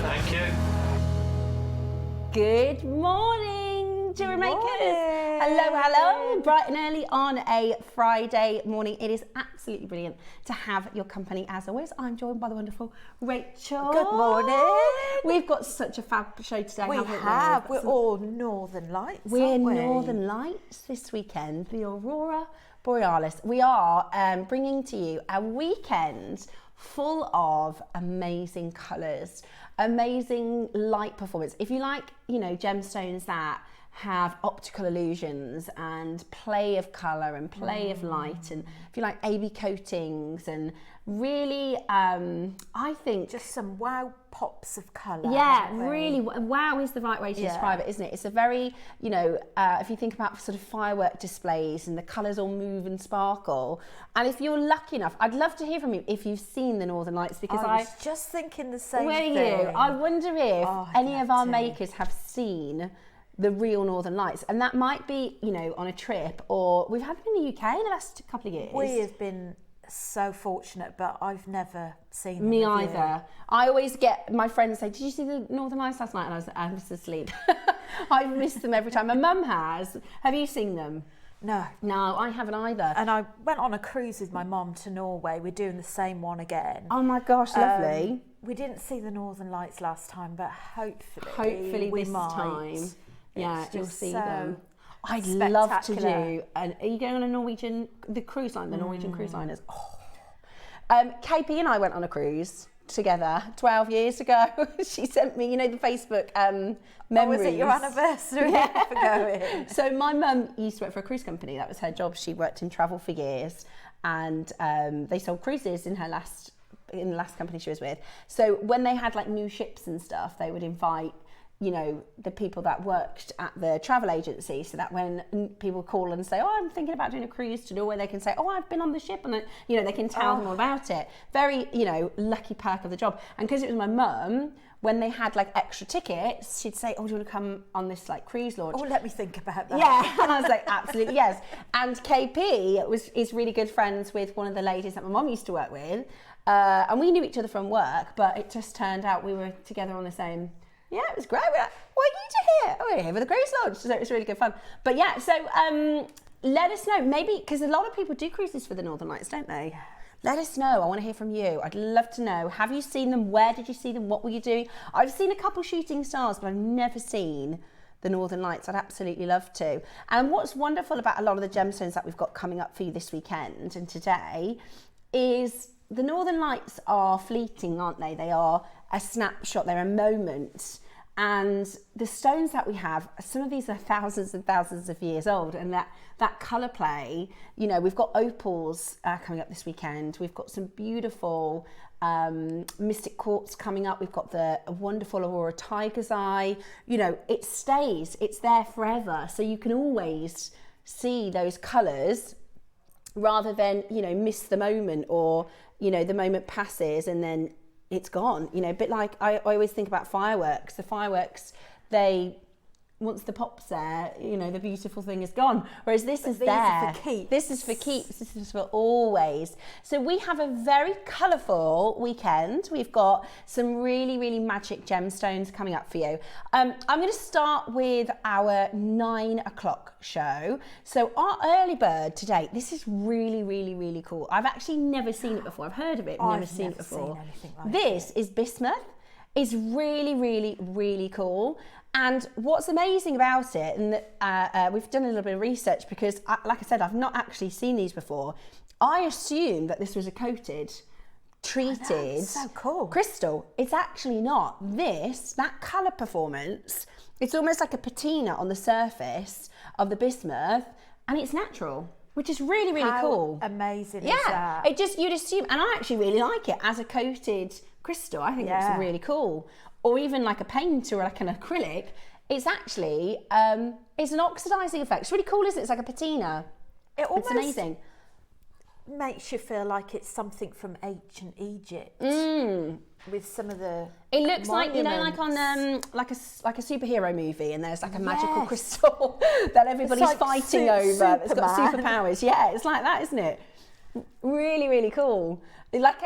thank you. Good morning, jewellery makers. Hello, hello. Bright and early on a Friday morning. It is absolutely brilliant to have your company as always. I'm joined by the wonderful Rachel. Good morning. We've got such a fab show today. We haven't have. We're all Northern Lights. We're aren't we? Northern Lights this weekend. The Aurora, Borealis. We are bringing to you a weekend full of amazing colours, amazing light performance. If you like, you know, gemstones that have optical illusions and play of colour and play of light, and if you like AB coatings and really, I think just some wow pops of colour. Yeah, really, wow is the right way to describe it, isn't it? It's a very, you know, if you think about sort of firework displays and the colours all move and sparkle. And if you're lucky enough, I'd love to hear from you if you've seen the Northern Lights, because I was just thinking the same thing. Were you? I wonder if any of our makers have seen the real Northern Lights, and that might be, you know, on a trip, or we've had them in the UK in the last couple of years. We have been so fortunate, but I've never seen them. Me either. I always get my friends say, "Did you see the Northern Lights last night?" And I was asleep. I've missed them every time. My mum has. Have you seen them? No. No, I haven't either. And I went on a cruise with my mum to Norway. We're doing the same one again. Oh my gosh, lovely. We didn't see the Northern Lights last time, but hopefully this might. time. Yeah, you'll see them. I'd spectacular. love to do. And are you going on a Norwegian, the cruise line, the Norwegian cruise liners? Oh. KP and I went on a cruise together 12 years ago. She sent me, you know, the Facebook memories. Was it your anniversary for going? So my mum used to work for a cruise company. That was her job. She worked in travel for years, and they sold cruises in the last company she was with. So when they had like new ships and stuff, they would invite, you know, the people that worked at the travel agency, so that when people call and say, "Oh, I'm thinking about doing a cruise to Norway," they can say, "Oh, I've been on the ship," and then, you know, they can tell them all about it. Very, you know, lucky perk of the job. And because it was my mum, when they had like extra tickets, she'd say, "Oh, do you want to come on this like cruise launch?" Oh, let me think about that. Yeah, and I was like, absolutely yes. And KP is really good friends with one of the ladies that my mum used to work with, and we knew each other from work, but it just turned out we were together on the same. Yeah, it was great. We're like, "What are you two here?" "Oh, we're here for the cruise launch." So it was really good fun. But yeah, so let us know, maybe, because a lot of people do cruises for the Northern Lights, don't they? Let us know. I want to hear from you. I'd love to know. Have you seen them? Where did you see them? What were you doing? I've seen a couple shooting stars, but I've never seen the Northern Lights. I'd absolutely love to. And what's wonderful about a lot of the gemstones that we've got coming up for you this weekend and today is the Northern Lights are fleeting, aren't they? They are a snapshot, they're a moment. And the stones that we have, some of these are thousands and thousands of years old, and that colour play, you know, we've got opals coming up this weekend, we've got some beautiful mystic quartz coming up, we've got the wonderful Aurora tiger's eye, you know, it stays, it's there forever, so you can always see those colours rather than, you know, miss the moment, or, you know, the moment passes and then it's gone, you know, a bit like I always think about fireworks. The fireworks, once the pop's there, you know, the beautiful thing is gone. Whereas this is there. Are for keeps. This is for keeps. This is for always. So we have a very colourful weekend. We've got some really, really magic gemstones coming up for you. I'm going to start with our 9 o'clock show. So our early bird today, this is really, really, really cool. I've actually never seen it before. I've heard of it, never seen it before. This is Bismuth. It's really, really, really cool. And what's amazing about it, and we've done a little bit of research because, like I said, I've not actually seen these before. I assumed that this was a coated, treated so cool crystal. It's actually not. That colour performance, it's almost like a patina on the surface of the bismuth, and it's natural, which is really, really cool. Amazing is that? It just, you'd assume, and I actually really like it as a coated crystal. I think it's really cool. Or even like a paint or like an acrylic, it's actually, it's an oxidizing effect. It's really cool, isn't it? It's like a patina. It's amazing. Makes you feel like it's something from ancient Egypt with some of the it looks like, you know, like on like a superhero movie, and there's like a magical crystal that everybody's like fighting over. It's got superpowers. Yeah, it's like that, isn't it? Really, really cool. Like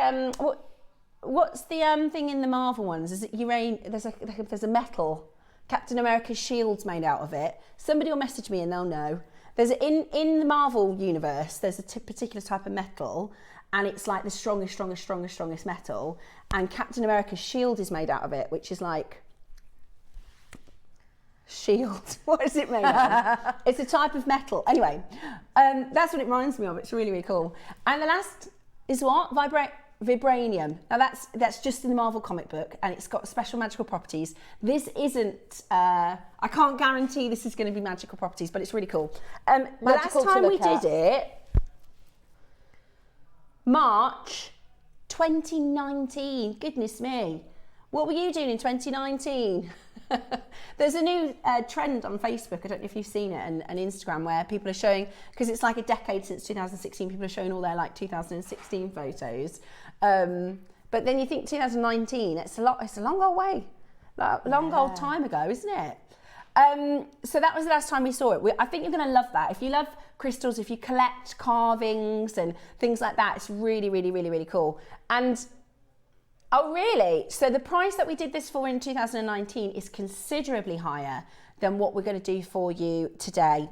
what's the thing in the Marvel ones? Is it there's a metal. Captain America's shield's made out of it. Somebody will message me and they'll know. In the Marvel universe, there's a particular type of metal, and it's like the strongest metal. And Captain America's shield is made out of it, which is like shield. What is it made of? It's a type of metal. Anyway, that's what it reminds me of. It's really, really cool. And the last is what? Vibranium. Now that's just in the Marvel comic book, and it's got special magical properties. This isn't, I can't guarantee this is going to be magical properties, but it's really cool. The last time we did it, March 2019. Goodness me. What were you doing in 2019? There's a new trend on Facebook, I don't know if you've seen it, and Instagram, where people are showing, because it's like a decade since 2016, people are showing all their like 2016 photos. But then you think 2019, it's a long old way, old time ago, isn't it? So that was the last time we saw it. I think you're going to love that. If you love crystals, if you collect carvings and things like that, it's really, really, really, really cool. And oh, really? So the price that we did this for in 2019 is considerably higher than what we're going to do for you today.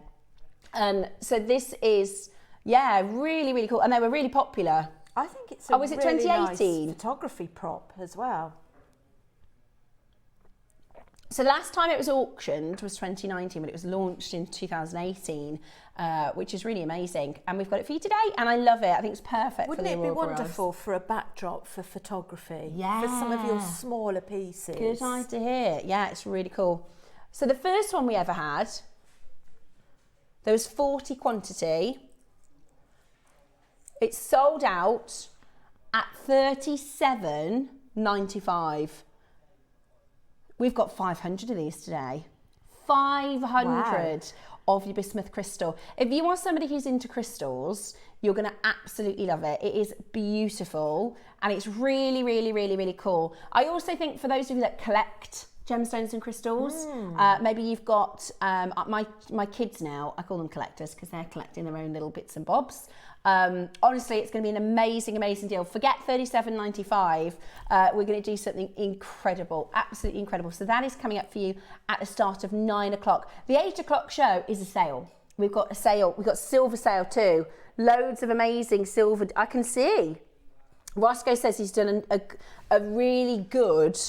So this is, really, really cool. And they were really popular. I think it's a was it really 2018? nice photography prop as well. So the last time it was auctioned was 2019, but it was launched in 2018, which is really amazing. And we've got it for you today, and I love it. I think it's perfect. Wouldn't for the it be Aurora wonderful for a backdrop for photography? Yeah. For some of your smaller pieces. Good idea. Yeah, it's really cool. So the first one we ever had, there was 40 quantity. It sold out at $37.95. We've got 500 of these today. 500 of your bismuth crystal. If you are somebody who's into crystals, you're going to absolutely love it. It is beautiful, and it's really, really, really, really cool. I also think for those of you that collect gemstones and crystals, maybe you've got my kids now, I call them collectors because they're collecting their own little bits and bobs. Honestly, it's going to be an amazing deal. Forget $37.95. We're going to do something incredible, absolutely incredible. So that is coming up for you at the start of 9 o'clock. The 8 o'clock show is a sale. We've got a sale. We've got silver sale too. Loads of amazing silver. I can see. Roscoe says he's done a really good.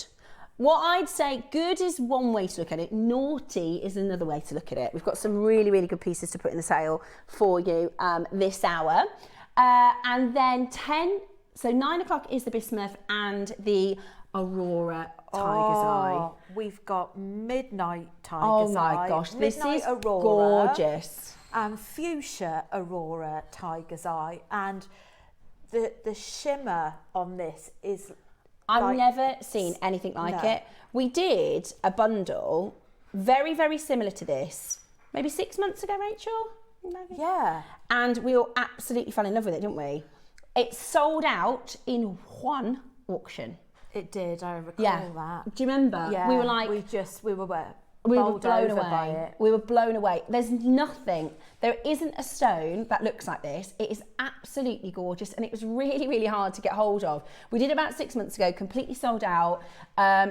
What I'd say, good is one way to look at it. Naughty is another way to look at it. We've got some really, really good pieces to put in the sale for you this hour. And then 9 o'clock is the bismuth and the Aurora Tiger's Eye. We've got Midnight Tiger's Eye. Oh my gosh, this is Aurora, gorgeous. And Fuchsia Aurora Tiger's Eye. And the shimmer on this is... I've never seen anything like it. We did a bundle very, very similar to this, maybe 6 months ago, Rachel? Maybe. Yeah. And we all absolutely fell in love with it, didn't we? It sold out in one auction. It did, I recall that. Do you remember? Yeah. We were like... We were blown away by it. We were blown away. There's nothing, there isn't a stone that looks like this. It is absolutely gorgeous, and it was really, really hard to get hold of. We did about 6 months ago, completely sold out.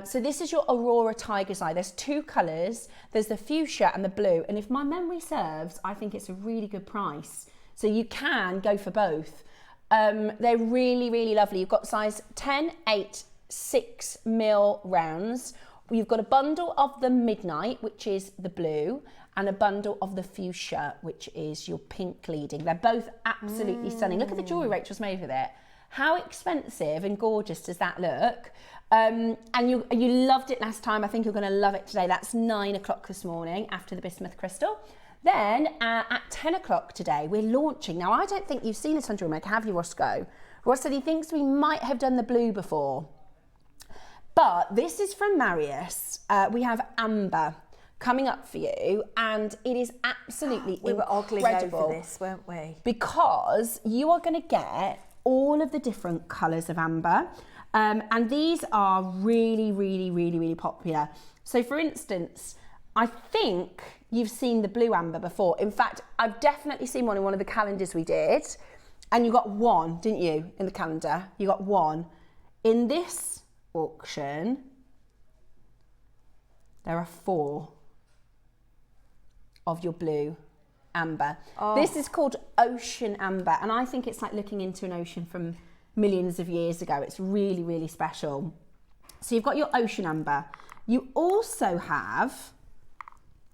So this is your Aurora Tiger's Eye. There's two colours. There's the fuchsia and the blue. And if my memory serves, I think it's a really good price. So you can go for both. They're really, really lovely. You've got size 10, 8, 6 mil rounds. You've got a bundle of the Midnight, which is the blue, and a bundle of the Fuchsia, which is your pink leading. They're both absolutely stunning. Look at the jewellery Rachel's made with it. How expensive and gorgeous does that look? And you loved it last time. I think you're going to love it today. That's 9 o'clock this morning after the bismuth crystal. Then at 10 o'clock today, we're launching. Now, I don't think you've seen this on JewelleryMaker, have you, Roscoe? Ross said he thinks we might have done the blue before. But this is from Marius. We have amber coming up for you, and it is absolutely we were ogling incredible over this, weren't we? Because you are going to get all of the different colours of amber, and these are really, really, really, really popular. So, for instance, I think you've seen the blue amber before. In fact, I've definitely seen one in one of the calendars we did, and you got one, didn't you, in the calendar? You got one. In this auction, there are 4 of your blue amber. Oh. This is called ocean amber, and I think it's like looking into an ocean from millions of years ago. It's really, really special. So you've got your ocean amber. You also have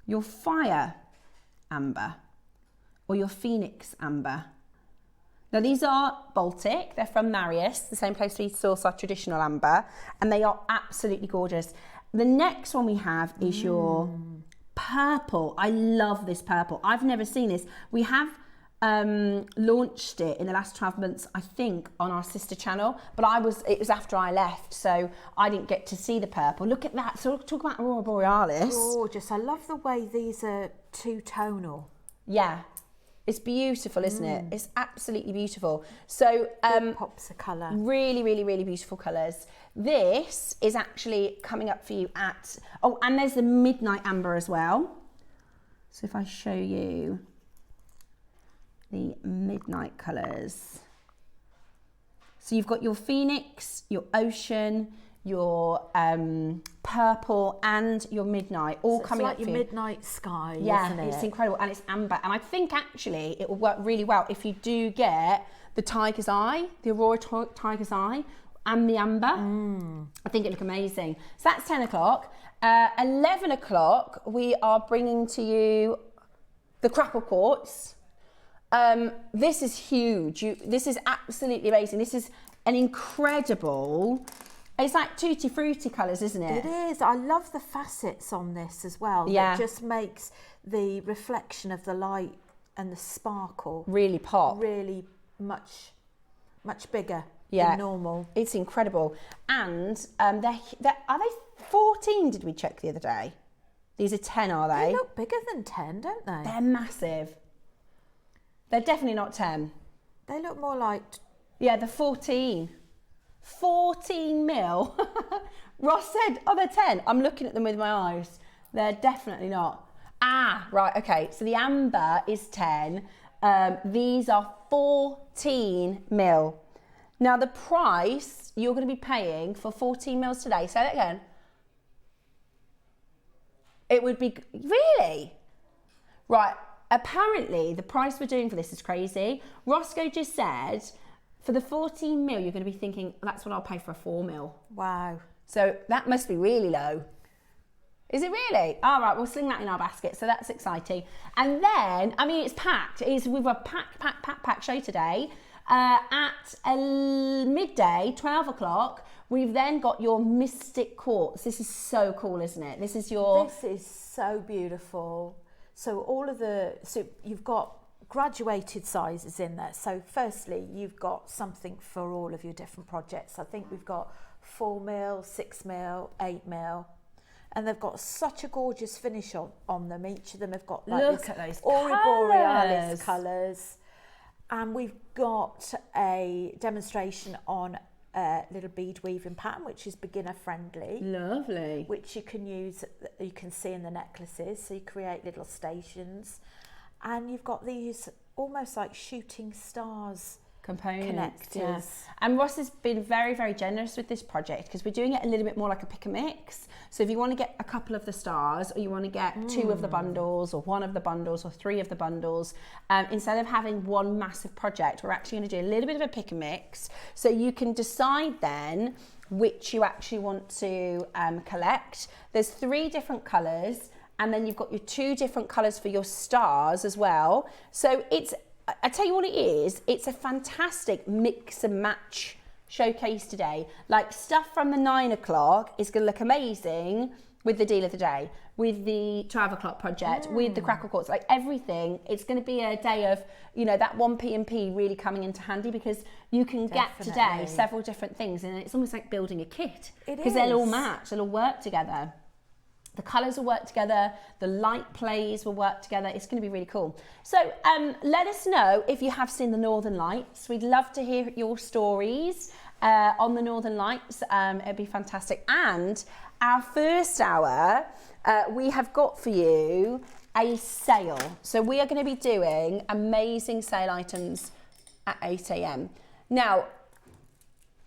your fire amber or your phoenix amber. Now these are Baltic, they're from Marius, the same place we source our traditional amber, and they are absolutely gorgeous. The next one we have is your purple. I love this purple. I've never seen this. We have launched it in the last 12 months, I think, on our sister channel, but it was after I left, so I didn't get to see the purple. Look at that. So talk about Aurora Borealis. Gorgeous. I love the way these are two-tonal. Yeah. It's beautiful, isn't it? It's absolutely beautiful. So pops of colour. Really, really, really beautiful colours. This is actually coming up for you at, oh, and there's the midnight amber as well. So if I show you the midnight colours. So you've got your phoenix, your ocean, your purple and your midnight all coming up for you. It's like your midnight sky, yeah, isn't it? It's incredible, and it's amber. And I think actually it will work really well if you do get the tiger's eye, the Aurora tiger's eye, and the amber. I think it'd look amazing. So that's 10 o'clock. 11 o'clock, we are bringing to you the Crackled Quartz. This is huge. This is absolutely amazing. This is an incredible. It's like tutti frutti colours, isn't it? It is. I love the facets on this as well. Yeah. It just makes the reflection of the light and the sparkle really pop. Really much bigger than normal. It's incredible. And are they 14, did we check the other day? These are 10, are they? They look bigger than 10, don't they? They're massive. They're definitely not 10. They look more like... Yeah, they're 14. 14 mil. Ross said, oh, they're 10. I'm looking at them with my eyes. They're definitely not. Ah, right, okay. So the amber is 10. These are 14 mil. Now the price you're going to be paying for 14 mils today, say that again. It would be, really? Right, apparently the price we're doing for this is crazy. Roscoe just said, for the 14 mil, you're going to be thinking, that's what I'll pay for a 4 mil. Wow. So that must be really low. Is it really? All right, we'll sling that in our basket. So that's exciting. And then, I mean, it's packed. We've a packed show today. At midday, 12 o'clock, we've then got your Mystic Quartz. This is so cool, isn't it? This is so beautiful. So you've got graduated sizes in there. So firstly, you've got something for all of your different projects. I think we've got 4 mil, 6 mil, 8 mil. And they've got such a gorgeous finish on them. Each of them have got like Look at those Aurora Borealis colours. And we've got a demonstration on a little bead weaving pattern, which is beginner friendly. Lovely. Which you can use, you can see in the necklaces. So you create little stations. And you've got these almost like shooting stars components. connectors. Yeah. And Ross has been very, very generous with this project because we're doing it a little bit more like a pick and mix. So if you want to get a couple of the stars, or you want to get 2 of the bundles, or 1 of the bundles, or 3 of the bundles, instead of having one massive project, we're actually going to do a little bit of a pick and mix. So you can decide then which you actually want to collect. There's 3 different colours, and then you've got your 2 different colours for your stars as well. So I tell you what it is, it's a fantastic mix and match showcase today. Like stuff from the 9 o'clock is going to look amazing with the deal of the day, with the 12 o'clock project, with the Crackled Quartz, like everything. It's going to be a day of, that 1p and P really coming into handy because you can get today several different things, and it's almost like building a kit because they'll all match, they'll all work together. The colours will work together, the light plays will work together. It's going to be really cool. So let us know if you have seen the Northern Lights. We'd love to hear your stories on the Northern Lights. It'd be fantastic. And our first hour, we have got for you a sale. So we are going to be doing amazing sale items at 8 a.m. Now,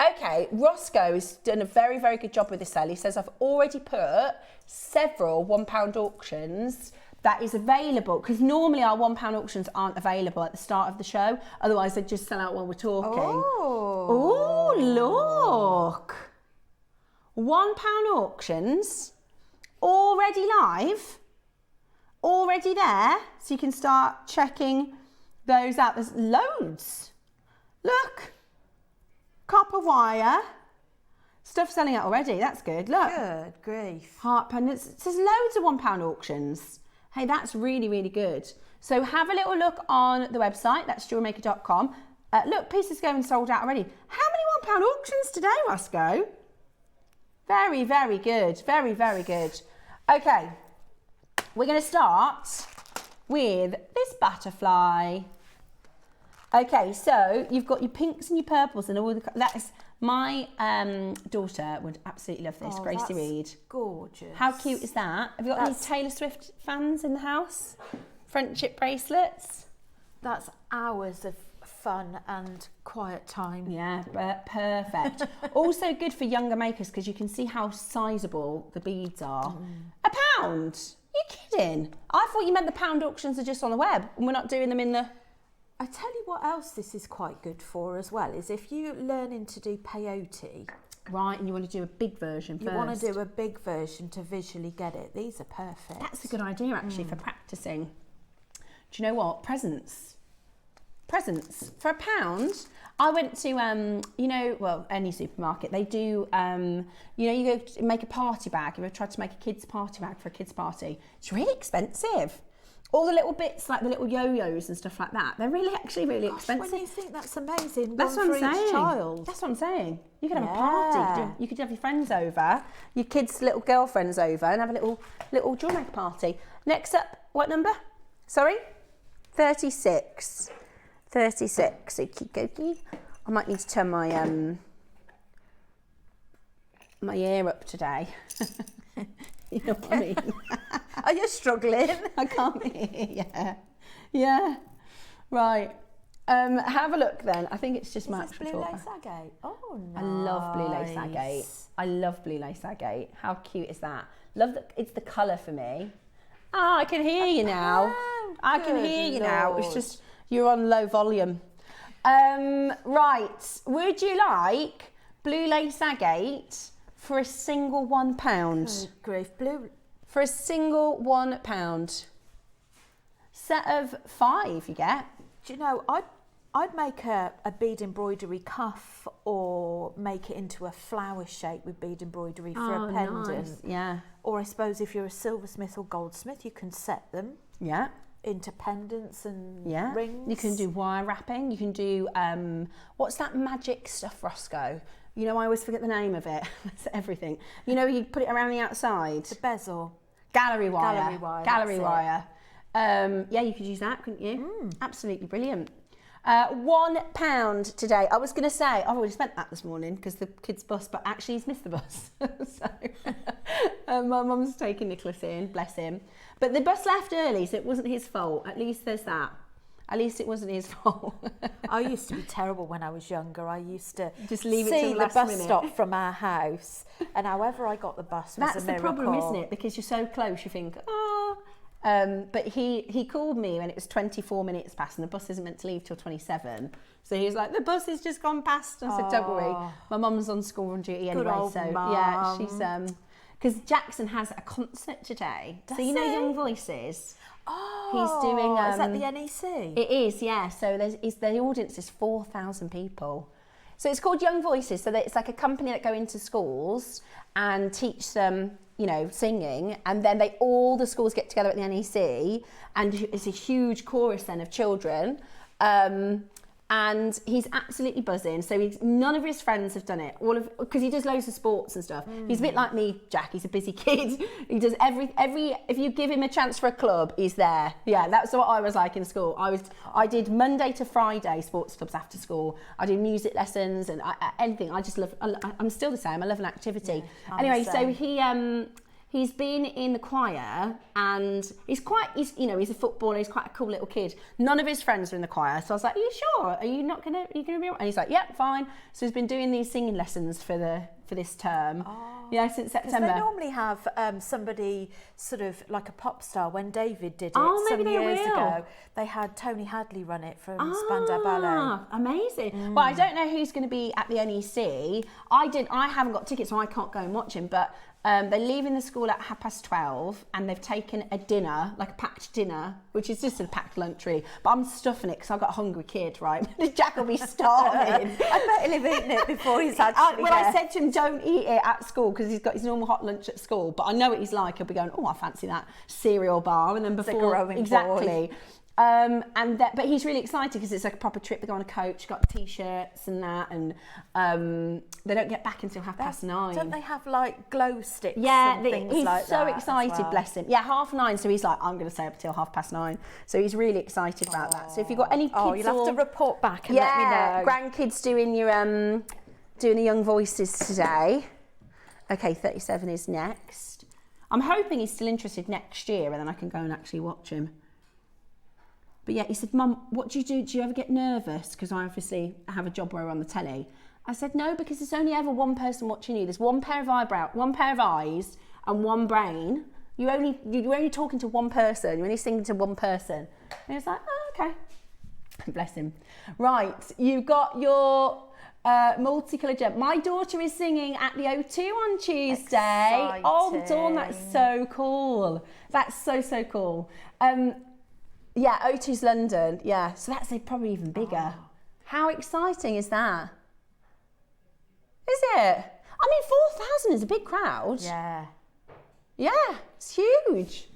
Okay, Roscoe has done a very, very good job with this sale. He says, I've already put several £1 auctions that is available, because normally our £1 auctions aren't available at the start of the show. Otherwise, they just sell out while we're talking. Oh, look. £1 auctions, already live, already there. So you can start checking those out. There's loads. Look. Copper wire. Stuff selling out already. That's good. Look. Good grief. Heart pendants. There's loads of £1 auctions. Hey, that's really, really good. So have a little look on the website. That's jewellerymaker.com. Look, pieces going sold out already. How many £1 auctions today, Roscoe? Very, very good. Very, very good. Okay. We're going to start with this butterfly. Okay, so you've got your pinks and your purples and all the... That's my daughter would absolutely love this, Gracie Reed. Gorgeous. How cute is that? Have you got any Taylor Swift fans in the house? Friendship bracelets? That's hours of fun and quiet time. Yeah, perfect. Also good for younger makers because you can see how sizable the beads are. £1? Are you kidding? I thought you meant the pound auctions are just on the web and we're not doing them in the... I tell you what else this is quite good for as well, is if you're learning to do peyote. Right, and you want to do a big version first. You want to do a big version to visually get it. These are perfect. That's a good idea actually for practicing. Do you know what? Presents. For £1. I went to, any supermarket. They do, you go to make a party bag. Have you ever tried to make a kid's party bag for a kid's party? It's really expensive. All the little bits, like the little yo-yos and stuff like that, they're really expensive. When you think that's amazing, that's one what for I'm saying. each child. That's what I'm saying. You could have a party. You could have your friends over, your kids' little girlfriends over, and have a little JewelleryMaker party. Next up, what number? Sorry? 36. 36. Okie. I might need to turn my my ear up today. You know what I mean? Are you struggling? I can't hear. Yeah. Right. Have a look then. I think it's just my actual blue lace agate. Oh, nice. I love blue lace agate. I love blue lace agate. How cute is that? Love that. It's the colour for me. Oh, I can hear you now. I can hear you now. It's just you're on low volume. Right. Would you like blue lace agate for a single £1? Good grief, blue. For a single £1. Set of 5 you get. Do you know, I'd make a bead embroidery cuff or make it into a flower shape with bead embroidery for a pendant. Nice. Yeah. Or I suppose if you're a silversmith or goldsmith, you can set them into pendants and rings. You can do wire wrapping. You can do, what's that magic stuff, Roscoe? You know, I always forget the name of it. It's everything. You know, you put it around the outside. The bezel. Gallery wire. Gallery wire. Yeah, you could use that, couldn't you? Absolutely brilliant. £1 today. I was going to say, I've already spent that this morning because the kid's bus, but actually he's missed the bus. So my mum's taking Nicholas in, bless him. But the bus left early, so it wasn't his fault. At least there's that. At least it wasn't his fault. I used to be terrible when I was younger. I used to just leave it see till the last bus minute. Stop from our house, and however I got the bus was That's a miracle. the problem, isn't it? Because you're so close, you think, but he called me when it was 24 minutes past, and the bus isn't meant to leave till 27. So he was like, the bus has just gone past. I said, don't worry, my mum's on school run duty anyway. Good old so mum. yeah, she's because Jackson has a concert today. So you know Young Voices. Oh, he's doing. Is that the NEC? It is, yeah. So the audience is 4,000 people. So it's called Young Voices. So it's like a company that go into schools and teach them, you know, singing, and then all the schools get together at the NEC, and it's a huge chorus then of children. And he's absolutely buzzing. So none of his friends have done it. Because he does loads of sports and stuff. He's a bit like me, Jack. He's a busy kid. He does every. If you give him a chance for a club, he's there. Yeah, that's what I was like in school. I did Monday to Friday sports clubs after school. I did music lessons and anything. I just love. I'm still the same. I love an activity. Yeah, anyway, so He's been in the choir, and he's a footballer. He's quite a cool little kid. None of his friends are in the choir, so I was like, "Are you sure? Are you gonna be?" And he's like, "Yep, fine." So he's been doing these singing lessons for this term. Yeah, since September. Because they normally have somebody sort of like a pop star. When David did it maybe some years ago, they had Tony Hadley run it from Spandau Ballet. Amazing. Well, I don't know who's going to be at the NEC. I haven't got tickets, so I can't go and watch him, but they're leaving the school at 12:30, and they've taken a dinner, like a packed dinner, which is just a packed lunch really. But I'm stuffing it because I've got a hungry kid, right? Jack will be starving. I bet he'll have eaten it before he's actually there. I said to him, don't eat it at school because he's got his normal hot lunch at school. But I know what he's like. He'll be going, oh, I fancy that cereal bar, and then before it's a growing exactly. Boy. But he's really excited because it's like a proper trip. They go on a coach, got t-shirts and that, and they don't get back until 9:30. Don't they have like glow sticks? Yeah, and things he's like so that excited, well. bless him. Yeah, 9:30. So he's like, I'm going to stay up till 9:30. So he's really excited about that. So if you've got any kids, you'll have to report back and let me know. Grandkids doing your doing the Young Voices today. Okay, 37 is next. I'm hoping he's still interested next year, and then I can go and actually watch him. But yeah, he said, Mum, what do you do? Do you ever get nervous? Because I obviously have a job where we're on the telly. I said, no, because there's only ever one person watching you. There's one pair of eyes, and one brain. You're only talking to one person. You're only singing to one person. And he was like, oh, okay. Bless him. Right, you've got your multicoloured gem. My daughter is singing at the O2 on Tuesday. Exciting. Oh, Dawn, that's so cool. That's so cool. Yeah, O2's London. Yeah, so that's probably even bigger. Oh. How exciting is that? Is it? I mean, 4,000 is a big crowd. Yeah. Yeah, it's huge.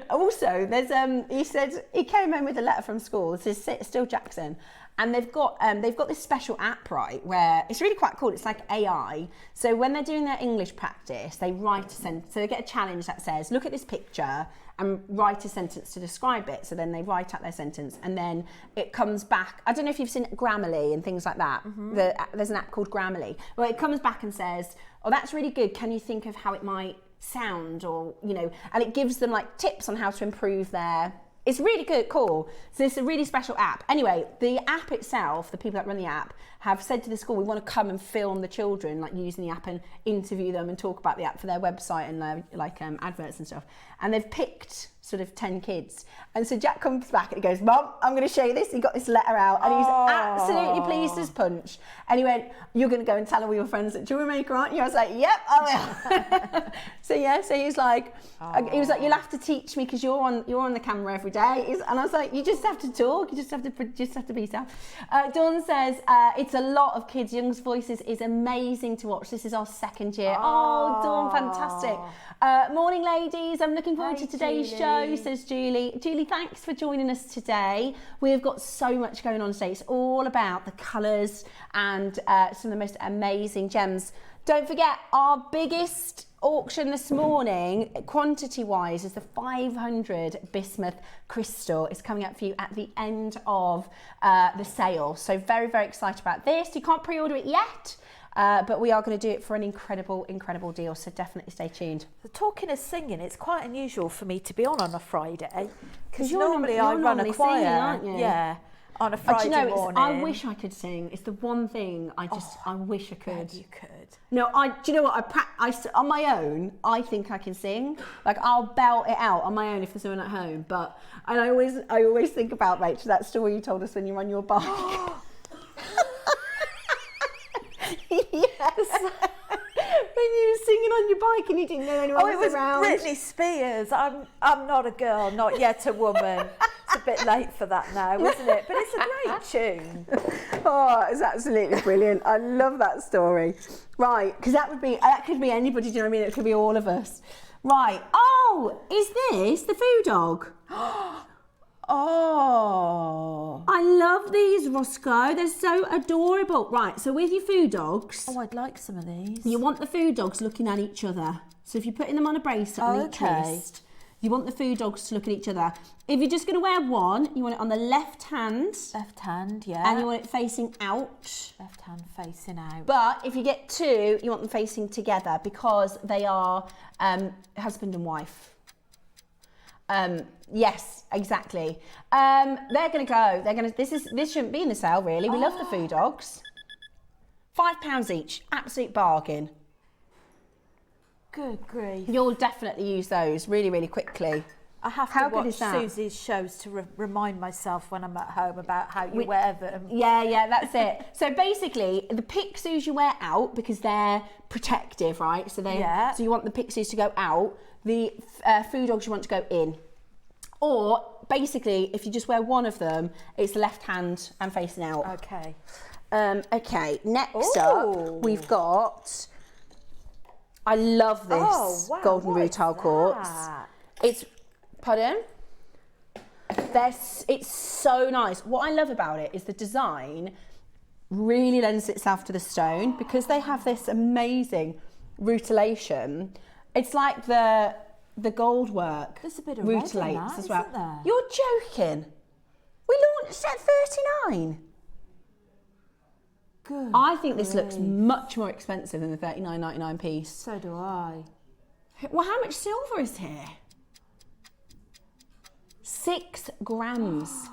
Also, there's he said he came home with a letter from school. This is still Jackson, and they've got this special app, right, where it's really quite cool. It's like AI. So when they're doing their English practice, they write a sentence. So they get a challenge that says, look at this picture and write a sentence to describe it. So then they write out their sentence, and then it comes back. I don't know if you've seen Grammarly and things like that. Mm-hmm. There's an app called Grammarly. Well, it comes back and says, oh, that's really good. Can you think of how it might sound, or and it gives them like tips on how to improve their. It's really good, cool. So it's a really special app. Anyway, the app itself, the people that run the app have said to the school, we want to come and film the children, like using the app, and interview them and talk about the app for their website and their adverts and stuff. And they've picked sort of 10 kids. And so Jack comes back and he goes, Mum, I'm going to show you this. He got this letter out, and he's absolutely pleased as punch. And he went, you're going to go and tell all your friends at JewelleryMaker, aren't you? I was like, yep, I will. So he was like, you'll have to teach me because you're on the camera every day. And I was like, you just have to talk. You just have to be yourself. Dawn says, it's a lot of kids. Young's Voices is amazing to watch. This is our second year. Oh, Dawn, fantastic. Morning, ladies. I'm looking forward to today's show, says Julie. Julie, thanks for joining us today. We've got so much going on today. It's all about the colours and some of the most amazing gems. Don't forget, our biggest auction this morning, quantity-wise, is the 500 Bismuth crystal. It's coming up for you at the end of the sale. So very, very excited about this. You can't pre-order it yet. But we are going to do it for an incredible deal, so definitely stay tuned. Talking of singing, it's quite unusual for me to be on a Friday, because normally I run a choir, singing, aren't you? Yeah, on a Friday morning. I wish I could sing. It's the one thing I wish I could. You could. No, do you know what? I on my own, I think I can sing. Like, I'll belt it out on my own if there's someone at home. And I always think about, Rachel, that story you told us when you're on your bike. Yes. When you were singing on your bike and you didn't know anyone was around. Oh, it was Britney Spears. I'm not a girl, not yet a woman. It's a bit late for that now, isn't it? But it's a great tune. Oh, it's absolutely brilliant. I love that story. Right, because that could be anybody, do you know what I mean? It could be all of us. Right. Oh, is this the food dog? Oh, I love these, Roscoe. They're so adorable. Right, so with your food dogs... Oh, I'd like some of these. You want the food dogs looking at each other. So if you're putting them on a bracelet on each wrist, You want the food dogs to look at each other. If you're just going to wear one, you want it on the left hand. Left hand, yeah. And you want it facing out. Left hand facing out. But if you get two, you want them facing together because they are husband and wife. Yes, exactly. They're going to go. This shouldn't be in the sale, really. We love the food dogs. £5 each. Absolute bargain. Good grief. You'll definitely use those really, really quickly. I have to watch Susie's shows to remind myself when I'm at home about how you wear them. Yeah, that's it. So basically, the pixus you wear out because they're protective, right? So so you want the pixus to go out. The food dogs you want to go in. Or basically, if you just wear one of them, it's left hand and facing out. Okay. Okay. Next up, we've got. I love this golden rutile quartz. It's. Pardon? It's so nice. What I love about it is the design really lends itself to the stone because they have this amazing rutilation. It's like the gold work. There's a bit of rutilates as well. Isn't there? You're joking. We launched at 39. Good. I think this looks much more expensive than the $39.99 piece. So do I. Well, how much silver is here? 6 grams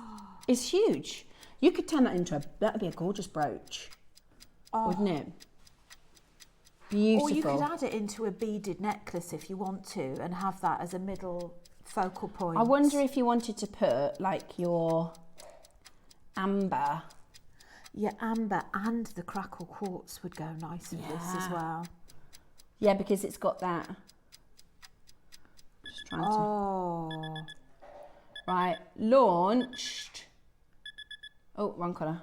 is huge. You could turn that into that'd be a gorgeous brooch, wouldn't it? Beautiful. Or you could add it into a beaded necklace if you want to and have that as a middle focal point. I wonder if you wanted to put like your amber. Yeah, amber and the Crackled Quartz would go nice with this as well. Yeah, because it's got that. Just trying to. Right, launched. Oh, wrong colour.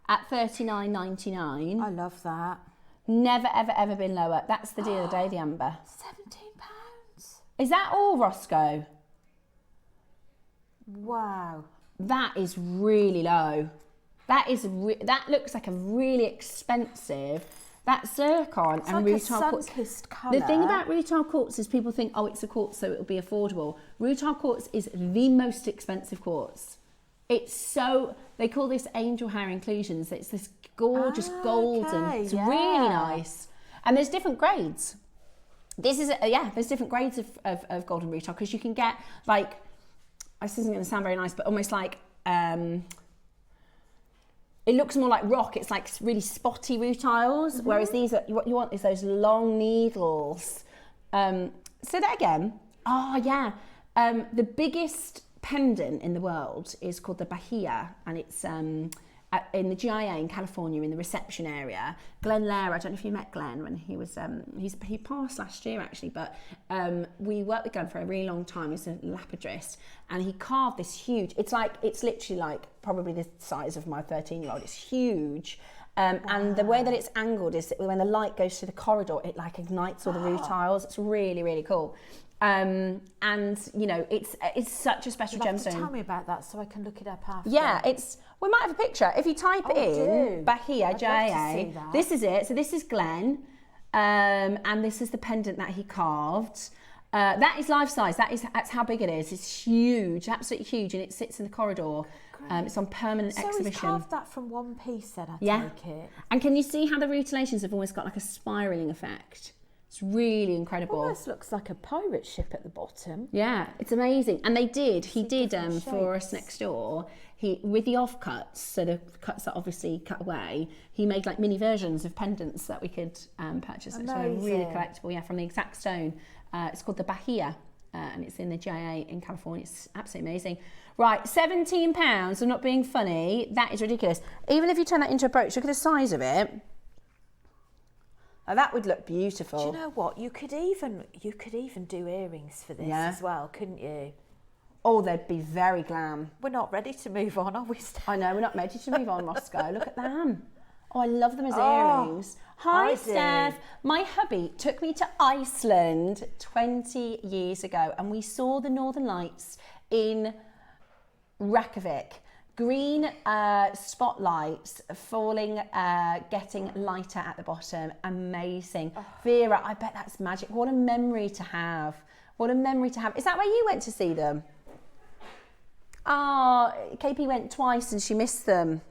At $39.99. I love that. Never, ever, ever been lower. That's the deal of the day, the amber. £17. Is that all, Roscoe? Wow. That is really low. That looks like a really expensive. That zircon It's and like rutile a quartz. sun-kissed colour. The thing about rutile quartz is people think, oh, it's a quartz, so it'll be affordable. Rutile quartz is the most expensive quartz. It's so, they call this angel hair inclusions. It's this gorgeous golden. Okay, it's really nice. And there's different grades. This is, there's different grades of golden rutile because you can get like, this isn't going to sound very nice, but almost like, it looks more like rock. It's like really spotty rutiles, whereas these are, what you want is those long needles. Say that again. Oh, yeah. The biggest pendant in the world is called the Bahia, and it's in the GIA in California in the reception area. Glenn Lair, I don't know if you met Glenn when he was, he passed last year actually, but we worked with Glenn for a really long time. He's a lapidrist, and he carved this huge, it's literally like probably the size of my 13-year-old. It's huge. And the way that it's angled is that when the light goes through the corridor, it like ignites all the rutiles. It's really, really cool. And you know, it's such a special gemstone. Tell me about that so I can look it up after. Yeah, we might have a picture. If you type it in, Bahia, JIA, this is it. So this is Glenn, and this is the pendant that he carved. That is life size. That's how big it is. It's huge, absolutely huge, and it sits in the corridor. It's on permanent exhibition. So he's carved that from one piece then, I take it. And can you see how the rutilations have almost got like a spiralling effect? It's really incredible. Almost looks like a pirate ship at the bottom. Yeah, it's amazing. And he did for us next door, with the offcuts, so the cuts that obviously cut away, he made like mini versions of pendants that we could purchase. So really collectible, from the exact stone. It's called the Bahia, and it's in the GIA in California. It's absolutely amazing. Right, £17, I'm not being funny. That is ridiculous. Even if you turn that into a brooch, look at the size of it. Oh, that would look beautiful. Do you know what? You could even do earrings for this as well, couldn't you? Oh, they'd be very glam. We're not ready to move on, are we? I know, we're not ready to move on, Roscoe. Look at them. Oh, I love them as earrings. Hi, Steph. My hubby took me to Iceland 20 years ago, and we saw the Northern Lights in Reykjavik. Green spotlights falling, getting lighter at the bottom. Amazing. Vera, I bet that's magic. What a memory to have. What a memory to have. Is that where you went to see them? Oh, KP went twice and she missed them.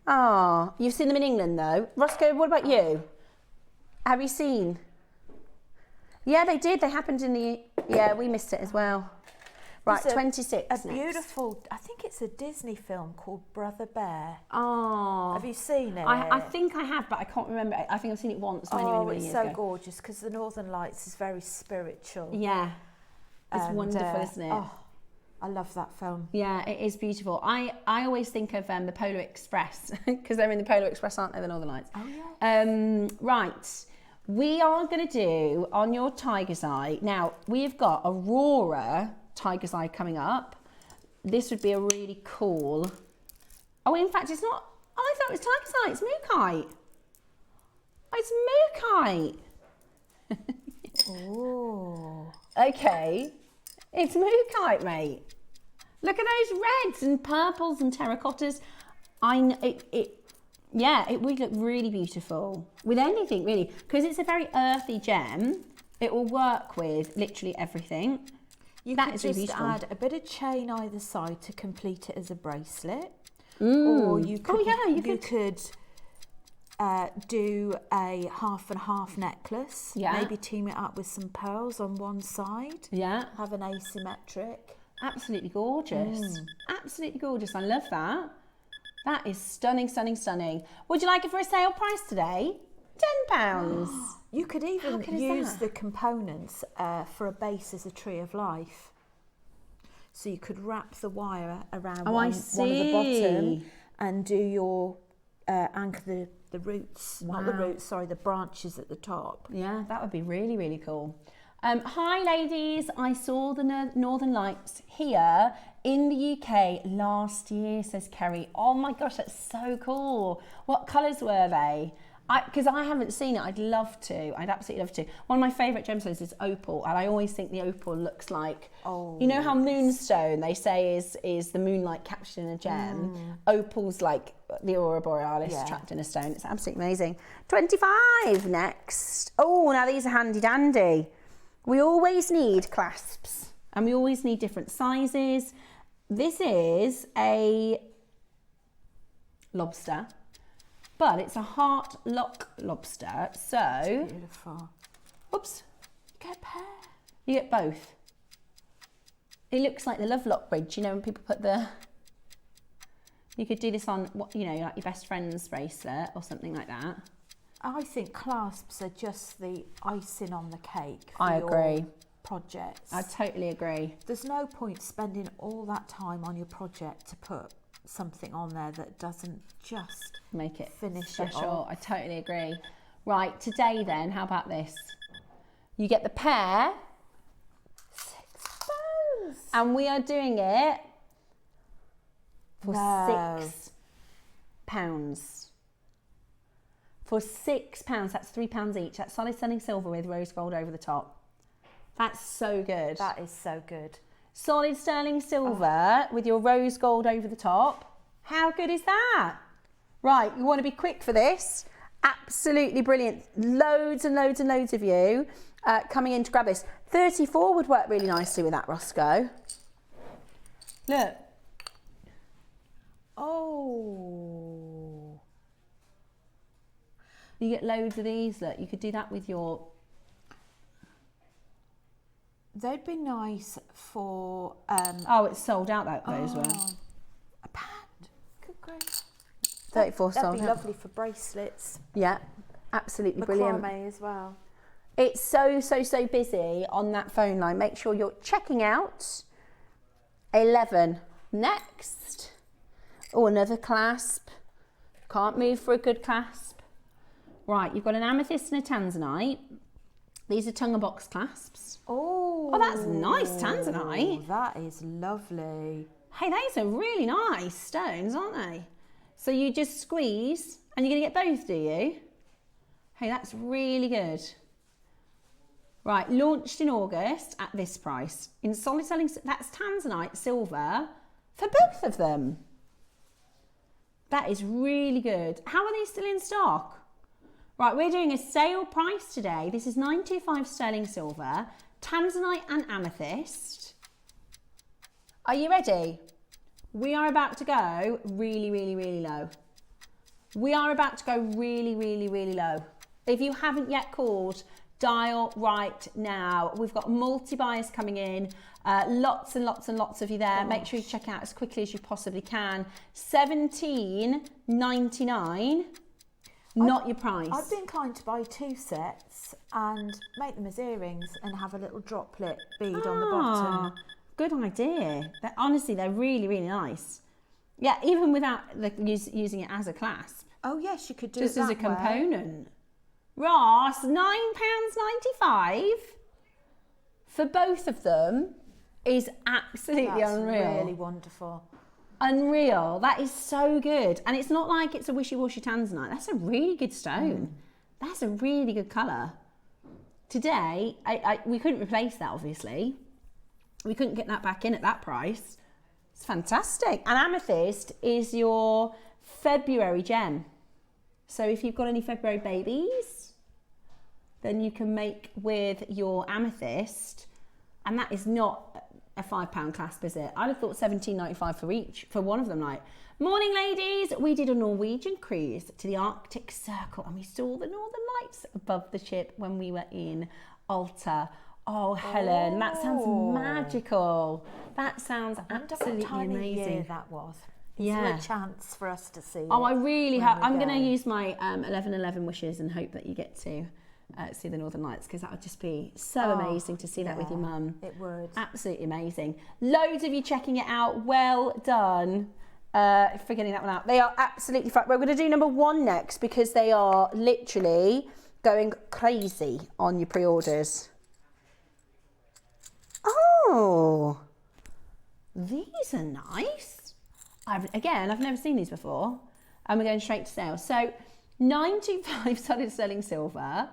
Oh, you've seen them in England though. Roscoe, what about you? Have you seen? Yeah, they did. They happened in the... Yeah, we missed it as well. Right, 26. A beautiful, I think it's a Disney film called Brother Bear. Oh. Have you seen it? I think I have, but I can't remember. I think I've seen it once many years ago. It's so gorgeous because the Northern Lights is very spiritual. Yeah. It's wonderful, isn't it? Oh, I love that film. Yeah, it is beautiful. I always think of the Polar Express because they're in the Polar Express, aren't they, the Northern Lights? Oh, yeah. Right. We are going to do on your Tiger's Eye. Now, we've got Aurora Tiger's Eye coming up. This would be a really cool... Oh, in fact, it's not... Oh, I thought it was Tiger's Eye. It's Mookite. Oh, it's Mookite. Oh. Okay. It's Mookite, mate. Look at those reds and purples and terracottas. Yeah, it would look really beautiful with anything, really, because it's a very earthy gem. It will work with literally everything. You That could is really just beautiful. add a bit of chain either side to complete it as a bracelet. Mm. Or you could, you could do a half and half necklace. Yeah. Maybe team it up with some pearls on one side. Yeah. Have an asymmetric. Absolutely gorgeous. Absolutely gorgeous. I love that. That is stunning, stunning, stunning. Would you like it for a sale price today? £10. You could even good is use that? the components for a base as a tree of life. So you could wrap the wire around one of the bottom and do your anchor the roots, not the roots, sorry, the branches at the top. Yeah, that would be really, really cool. Hi ladies, I saw the Northern Lights here in the UK last year, says Kerry. Oh my gosh, that's so cool. What colours were they? Because I haven't seen it, I'd love to. I'd absolutely love to. One of my favourite gemstones is opal, and I always think the opal looks like, you know how moonstone they say is the moonlight captured in a gem? Opal's like the Aurora Borealis trapped in a stone. It's absolutely amazing. 25 next. Oh, now these are handy dandy. We always need clasps, and we always need different sizes. This is a lobster. But it's a heart lock lobster, so... Beautiful. Whoops. You get a pair. You get both. It looks like the Love Lock bridge, you know, when people put the... You could do this on, you know, like your best friend's bracelet or something like that. I think clasps are just the icing on the cake for I agree. your projects. I totally agree. There's no point spending all that time on your project to put something on there that doesn't just Make it finish special. it off. I totally agree. Right, today then, how about this? You get the pair. £6. And we are doing it for No. £6. For £6, that's £3 each. That's solid stunning silver with rose gold over the top. That's so good. That is so good. Solid sterling silver with your rose gold over the top. How good is that? Right, you want to be quick for this. Absolutely brilliant. Loads and loads and loads of you coming in to grab this. 34 would work really nicely with that, Roscoe. Look. Oh. You get loads of these. Look, you could do that with your... They'd be nice for... oh, it's sold out, those were. A pound. Good grief. 34 That'd sold be out. lovely for bracelets. Yeah, absolutely brilliant. Macrame as well. It's so, so, so busy on that phone line. Make sure you're checking out 11. Next. Oh, another clasp. Can't move for a good clasp. Right, you've got an amethyst and a tanzanite. These are tongue and box clasps. Oh, that's nice tanzanite. That is lovely. Hey, those are really nice stones, aren't they? So you just squeeze, and you're going to get both, do you? Hey, that's really good. Right, launched in August at this price. In solid selling, that's tanzanite silver for both of them. That is really good. How are these still in stock? Right, we're doing a sale price today. This is 925 sterling silver, tanzanite and amethyst. Are you ready? We are about to go really, really, really low. We are about to go really, really, really low. If you haven't yet called, dial right now. We've got multi-buyers coming in, lots and lots and lots of you there. Make sure you check out as quickly as you possibly can. $17.99, not your price. I'd be inclined to buy 2 sets and make them as earrings and have a little droplet bead on the bottom. Good idea. Honestly, they're really, really nice. Yeah, even without using it as a clasp. Oh yes, you could do just it as a that component. Ross, £9.95 for both of them is absolutely unreal. That's really wonderful. Unreal. That is so good. And it's not like it's a wishy-washy tanzanite. That's a really good stone. That's a really good colour. Today, we couldn't replace that, obviously. We couldn't get that back in at that price. It's fantastic. And amethyst is your February gem. So if you've got any February babies, then you can make with your amethyst. And that is not a £5 clasp, is it? I'd have thought £17.95 for each, for one of them. Like, morning, ladies. We did a Norwegian cruise to the Arctic Circle and we saw the Northern Lights above the ship when we were in Alta. Oh, Helen, that sounds magical. That sounds absolutely amazing. Year that was. Is there a chance for us to see? Oh, I really have. I'm going to use my 1111 wishes and hope that you get to see the Northern Lights, because that would just be so amazing to see that with your mum. It would. Absolutely amazing. Loads of you checking it out. Well done for getting that one out. They are absolutely fun. We're going to do number 1 next because they are literally going crazy on your pre-orders. Oh, these are nice. I've never seen these before. And we're going straight to sale. So 925 solid sterling silver,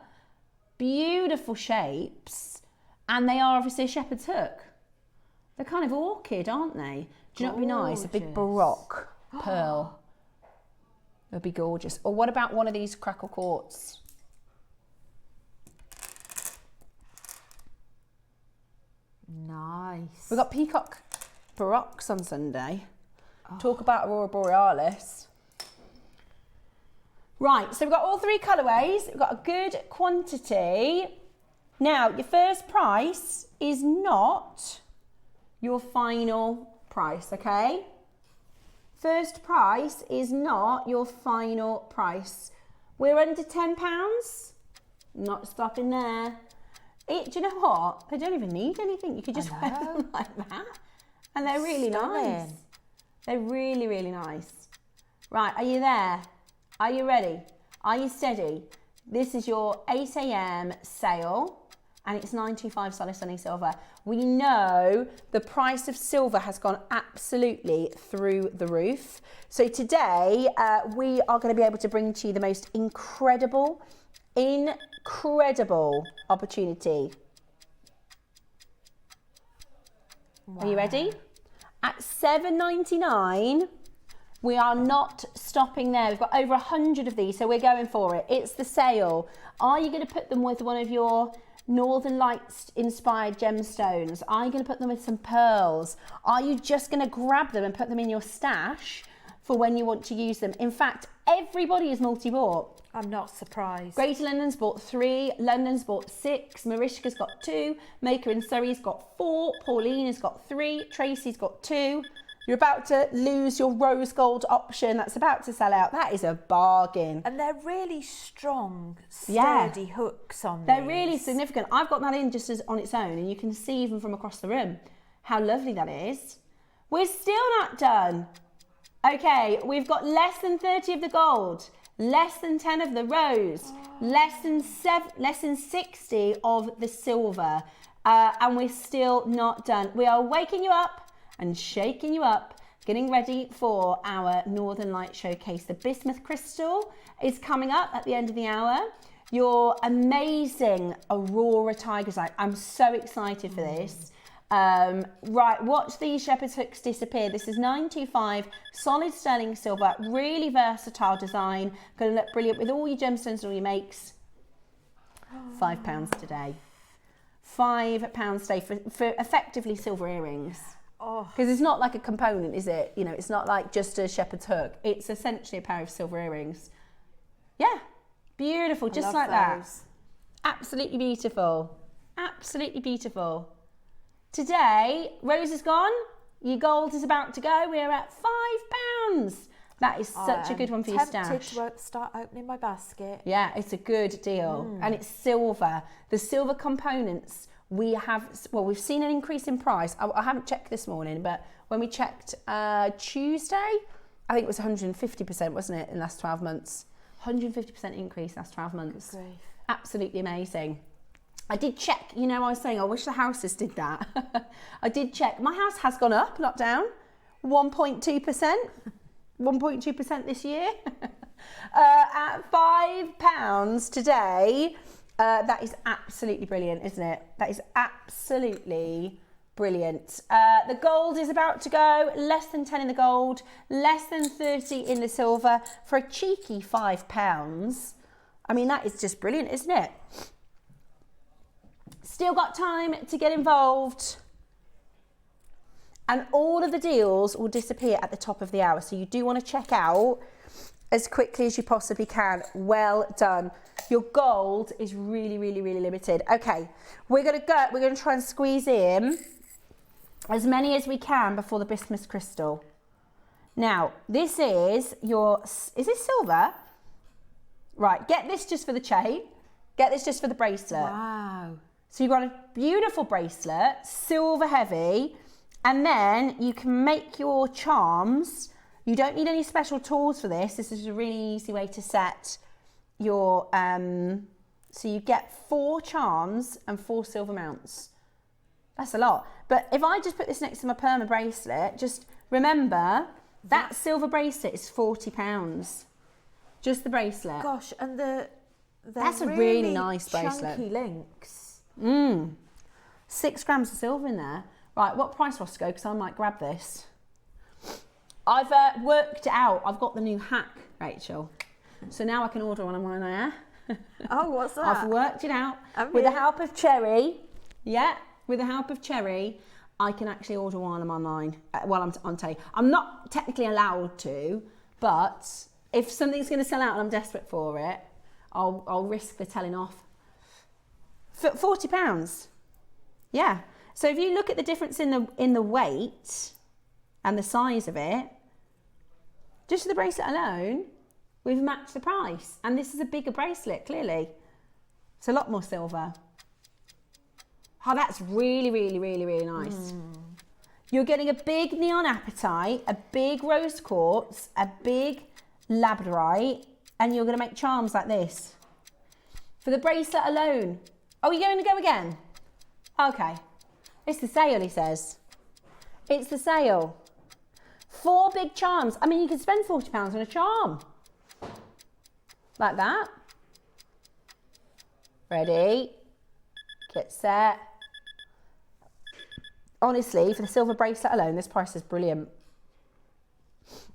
beautiful shapes, and they are obviously a shepherd's hook. They're kind of orchid, aren't they? Do you know what would be nice? A big baroque pearl. It would be gorgeous. Or what about one of these Crackled Quartz? Nice. We've got peacock baroques on Sunday. Talk about Aurora Borealis. Right, so we've got all 3 colourways. We've got a good quantity. Now, your first price is not your final price, okay? First price is not your final price. We're under £10. Not stopping there. Do you know what? They don't even need anything. You could just wear them like that. And they're really nice. They're really, really nice. Right, are you there? Are you ready? Are you steady? This is your 8 a.m. sale, and it's 925 solid sterling silver. We know the price of silver has gone absolutely through the roof. So today, we are going to be able to bring to you the most incredible opportunity. Wow. Are you ready? At $7.99, we are not stopping there. We've got over 100 of these, so we're going for it. It's the sale. Are you going to put them with one of your Northern Lights inspired gemstones? Are you going to put them with some pearls? Are you just going to grab them and put them in your stash for when you want to use them? In fact, everybody is multi-bought. I'm not surprised. Greater London's bought 3, London's bought 6, Marishka's got 2, Maker in Surrey's got 4, Pauline has got 3, Tracy's got 2. You're about to lose your rose gold option that's about to sell out. That is a bargain. And they're really strong, sturdy hooks on They're these. really significant. I've got that in just as on its own, and you can see even from across the room how lovely that is. We're still not done. Okay, we've got less than 30 of the gold, less than 10 of the rose, less than 60 of the silver, and we're still not done. We are waking you up and shaking you up, getting ready for our Northern Light Showcase. The Bismuth crystal is coming up at the end of the hour. Your amazing Aurora Tiger's Eye. I'm so excited for this. Right, watch these shepherd's hooks disappear. This is 925, solid sterling silver, really versatile design. Going to look brilliant with all your gemstones and all your makes. £5 today. £5 today for effectively silver earrings. Because it's not like a component, is it? You know, it's not like just a shepherd's hook. It's essentially a pair of silver earrings. Yeah, beautiful, just like that. Absolutely beautiful. Absolutely beautiful. Today, Rose is gone. Your gold is about to go. We're at £5. That is such a good one for your stash. I'm tempted to start opening my basket. Yeah, it's a good deal. And it's silver. The silver components, we've seen an increase in price. I haven't checked this morning, but when we checked Tuesday, I think it was 150%, wasn't it, in the last 12 months? 150% increase last 12 months. Good grief. Absolutely amazing. I did check, you know, I was saying I wish the houses did that. I did check. My house has gone up, not down. 1.2%. 1.2% this year. At £5 today. That is absolutely brilliant, isn't it? That is absolutely brilliant. The gold is about to go. Less than 10 in the gold. Less than 30 in the silver. For a cheeky £5. I mean, that is just brilliant, isn't it? Still got time to get involved. And all of the deals will disappear at the top of the hour. So you do want to check out as quickly as you possibly can. Well done. Your gold is really, really, really limited. Okay, we're going to try and squeeze in as many as we can before the bismuth crystal. Now, this is this silver? Right, get this just for the chain. Get this just for the bracelet. Wow. So you've got a beautiful bracelet, silver heavy, and then you can make your charms. You don't need any special tools for this. This is a really easy way to set your, so you get 4 charms and 4 silver mounts. That's a lot. But if I just put this next to my perma bracelet, just remember that silver bracelet is £40. Just the bracelet. Gosh, and that's a really nice bracelet. Chunky links. 6 grams of silver in there. Right, what price, Roscoe? Because I might grab this. I've worked it out. I've got the new hack, Rachel. So now I can order one on mine, yeah? Oh, what's that? I've worked it out. With the help of Cherry. Yeah, with the help of Cherry, I can actually order one online while I'm on telly. I'm not technically allowed to, but if something's going to sell out and I'm desperate for it, I'll risk the telling off. For £40. Yeah. So if you look at the difference in the weight and the size of it, just for the bracelet alone, we've matched the price. And this is a bigger bracelet, clearly. It's a lot more silver. Oh, that's really, really, really, really nice. You're getting a big neon apatite, a big rose quartz, a big labradorite, and you're going to make charms like this. For the bracelet alone. Oh, you're going to go again? Okay. It's the sale, he says. It's the sale. 4 big charms. I mean, you could spend £40 on a charm. Like that. Ready. Get set. Honestly, for the silver bracelet alone, this price is brilliant.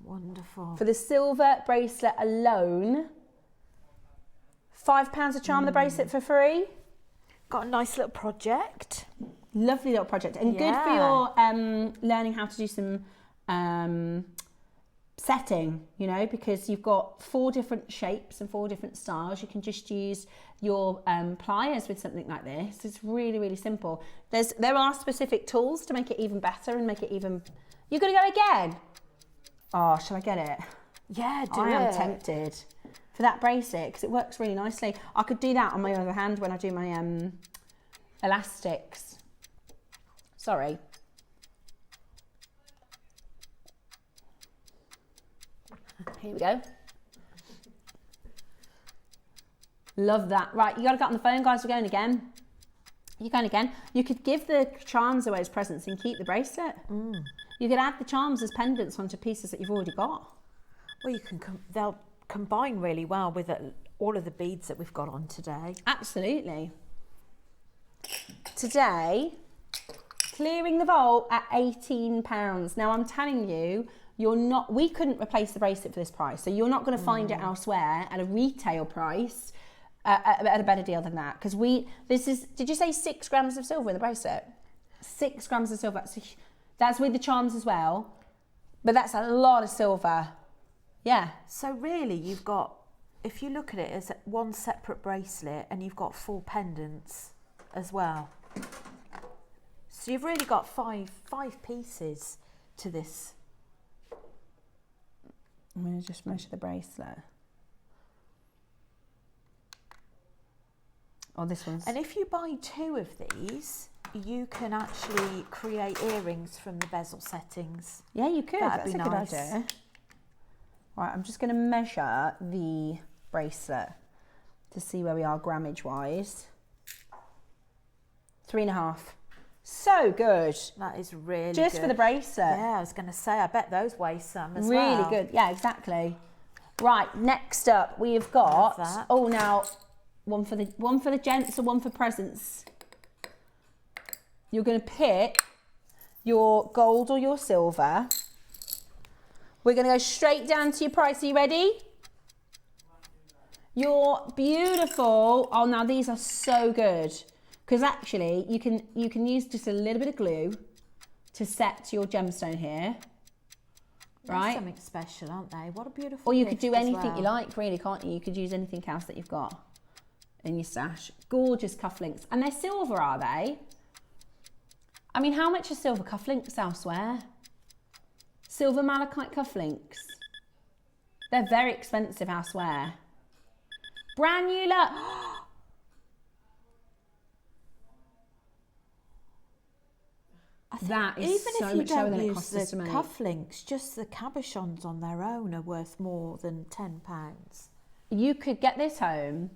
Wonderful. For the silver bracelet alone, £5 a charm, the bracelet for free. Got a nice little project. Lovely little project. And good for your learning how to do some setting, you know, because you've got 4 different shapes and 4 different styles. You can just use your pliers with something like this. It's really, really simple. There are specific tools to make it even better and make it even... You're going to go again? Oh, shall I get it? Yeah, do it. I am tempted for that bracelet because it works really nicely. I could do that on my other hand when I do my elastics. Sorry. Here we go. Love that. Right, you got to get on the phone, guys. We're going again. You're going again. You could give the charms away as presents and keep the bracelet. You could add the charms as pendants onto pieces that you've already got. Well, you can. They'll combine really well with all of the beads that we've got on today. Absolutely. Today, clearing the vault at £18. Now I'm telling you, we couldn't replace the bracelet for this price. So you're not going to find it elsewhere at a retail price at a better deal than that. Because did you say 6 grams of silver in the bracelet? 6 grams of silver. That's with the charms as well. But that's a lot of silver. Yeah. So really you've got, if you look at it as one separate bracelet and you've got 4 pendants as well. So you've really got five pieces to this. I'm going to just measure the bracelet. Oh, this one's... And if you buy 2 of these, you can actually create earrings from the bezel settings. Yeah, you could. That'd That's be a good nice. idea. Right, I'm just going to measure the bracelet to see where we are grammage wise. 3.5. So good. That is really Just good. for the bracelet. Yeah, I was going to say, I bet those weigh some as Really well. good. Yeah, exactly. Right, next up we've got, oh, now one for the gents and one for presents. You're going to pick your gold or your silver. We're going to go straight down to your price. Are you ready? Your beautiful, oh, now these are so good. Because actually, you can use just a little bit of glue to set your gemstone here, right? They're something special, aren't they? What a beautiful. Or you could do gift as anything you well. like, really, can't you? You could use anything else that you've got in your stash. Gorgeous cufflinks, and they're silver, are they? I mean, how much are silver cufflinks elsewhere? Silver malachite cufflinks. They're very expensive elsewhere. Brand new look. That is Even so if you much lower don't than it use costs us to the make. cufflinks, just the cabochons on their own are worth more than £10. You could get this home,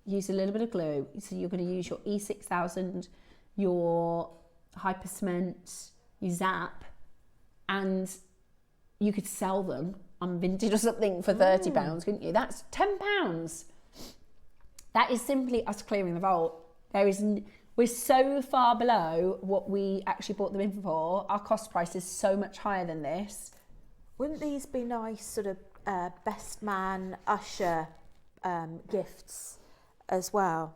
use a little bit of glue. So you're going to use your E6000, your Hyper Cement, your Zap, and you could sell them on Vintage or something for £30, couldn't you? That's £10. That is simply us clearing the vault. We're so far below what we actually bought them in for. Our cost price is so much higher than this. Wouldn't these be nice sort of best man, usher gifts as well?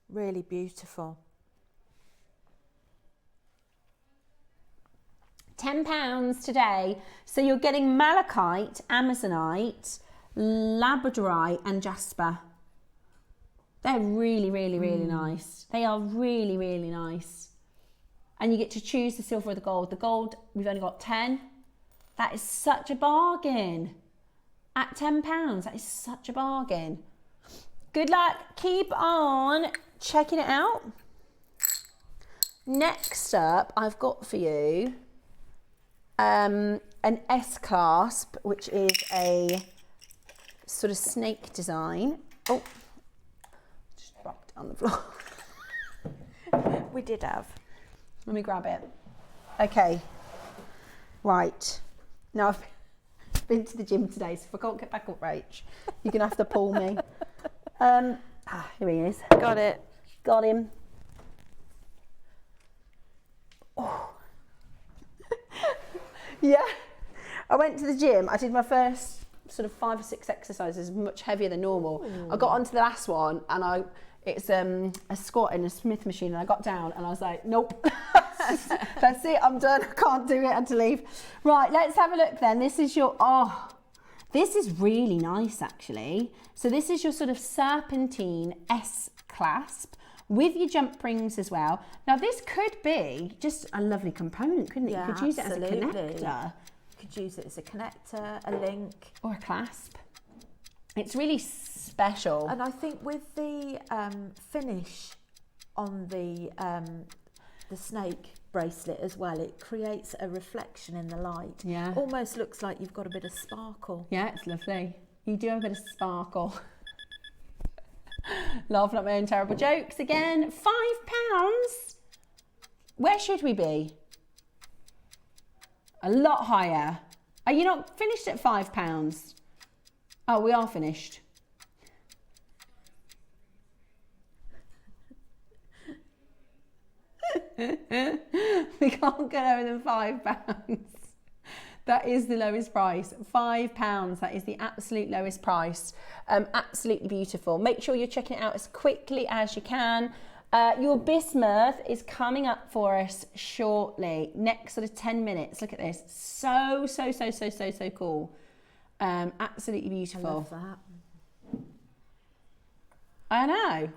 Really beautiful. £10 today. So you're getting malachite, amazonite, labradorite and jasper. They're really, really, really nice. They are really, really nice. And you get to choose the silver or the gold. The gold, we've only got 10. That is such a bargain. At £10, that is such a bargain. Good luck. Keep on checking it out. Next up, I've got for you an S-clasp, which is a sort of snake design. Oh, just dropped it on the floor. We did have. Let me grab it. Okay, right. Now I've been to the gym today, so if I can't get back up, Rach, you're gonna have to pull me. Here he is. Got it. Got him. Oh. Yeah, I went to the gym. I did my first sort of 5 or 6 exercises, much heavier than normal. Ooh. I got onto the last one, and it's a squat in a Smith machine, and I got down, and I was like, nope, that's it, I'm done. I can't do it. I had to leave. Right, let's have a look then. This is your this is really nice actually. So this is your sort of serpentine S clasp with your jump rings as well. Now this could be just a lovely component, couldn't it? Yeah, you could use absolutely. it as a connector. You could use it as a connector, a link. Or a clasp. It's really special. And I think with the finish on the snake bracelet as well, it creates a reflection in the light. Yeah. Almost looks like you've got a bit of sparkle. Yeah, it's lovely. You do have a bit of sparkle. Laughing at my own terrible jokes again. £5? Where should we be? A lot higher. Are you not finished at £5? Oh, we are finished. We can't go lower than £5. That is the lowest price, £5. That is the absolute lowest price. Absolutely beautiful. Make sure you're checking it out as quickly as you can. Your bismuth is coming up for us shortly. Next sort of 10 minutes. Look at this. So cool. Absolutely beautiful. I love that. I know.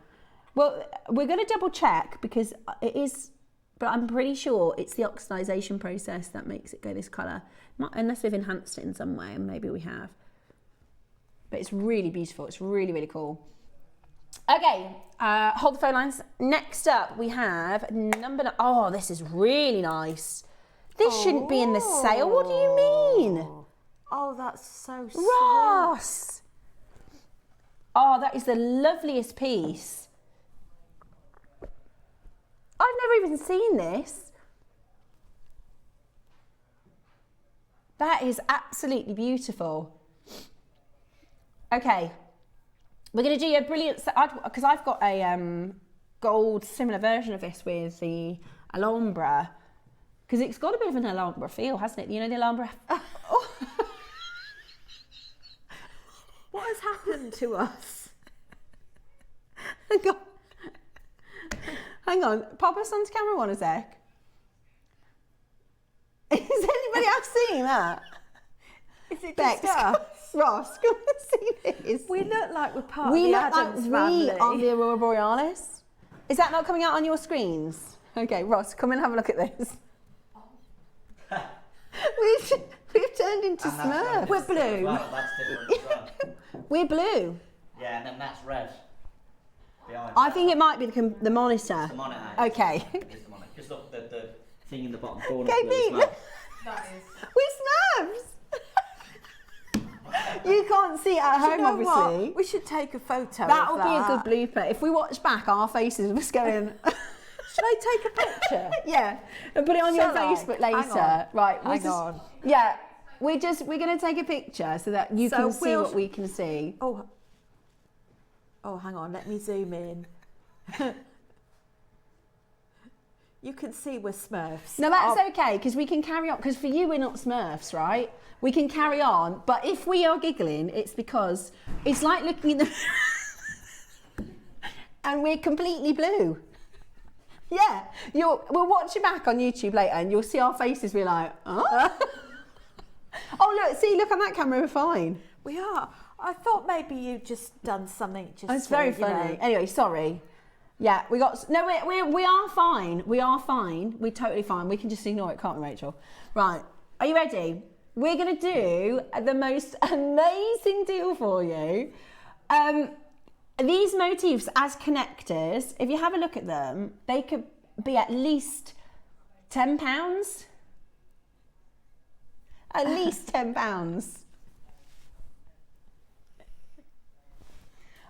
Well, we're going to double check because it is, but I'm pretty sure it's the oxidization process that makes it go this colour. Unless we've enhanced it in some way, and maybe we have. But it's really beautiful. It's really, really cool. Okay, hold the phone lines. Next up, we have number 9. Oh, this is really nice. This shouldn't be in the sale. What do you mean? Oh, that's so sweet. Ross! Oh, that is the loveliest piece. I've never even seen this. That is absolutely beautiful. Okay, we're going to do a brilliant, because I've got a gold similar version of this with the Alhambra, because it's got a bit of an Alhambra feel, hasn't it? You know the Alhambra? What has happened to us? Hang on, pop us onto camera one a sec. Is anybody else seeing that? Is it Bex, just us? Ross, come and see this. We look like we're part We of the look Addams like we family. are the Aurora Borealis. Is that not coming out on your screens? Okay, Ross, come and have a look at this. We've turned into Smurfs. We're blue. Well, that's different as well. We're blue. Yeah, and then that's red. Behind I think it might be the monitor. the monitor. Okay. It's the monitor. Just look, the thing in the bottom corner. Okay, is blue as Pete, well. look. That is. We're Smurfs. You can't see it at home, obviously. What? We should take a photo. That of would be a good blooper. If we watch back, our faces was going. Should I take a picture? Yeah, and put it on your Shall I? Facebook Hang later. on. Right, Hang on. Yeah, we're going to take a picture so that you can see what we can see. Oh, hang on. Let me zoom in. You can see we're Smurfs. No, that's okay, because we can carry on. Because for you, we're not Smurfs, right? We can carry on. But if we are giggling, it's because it's like looking in the and we're completely blue. Yeah, we'll watch it back on YouTube later, and you'll see our faces. We're like, oh, oh look on that camera, we're fine. We are. I thought maybe you just done something. It's very funny. Anyway, sorry. Yeah, we are fine. We are fine. We're totally fine. We can just ignore it, can't we, Rachel? Right. Are you ready? We're going to do the most amazing deal for you. These motifs as connectors, if you have a look at them, they could be at least £10. At least £10.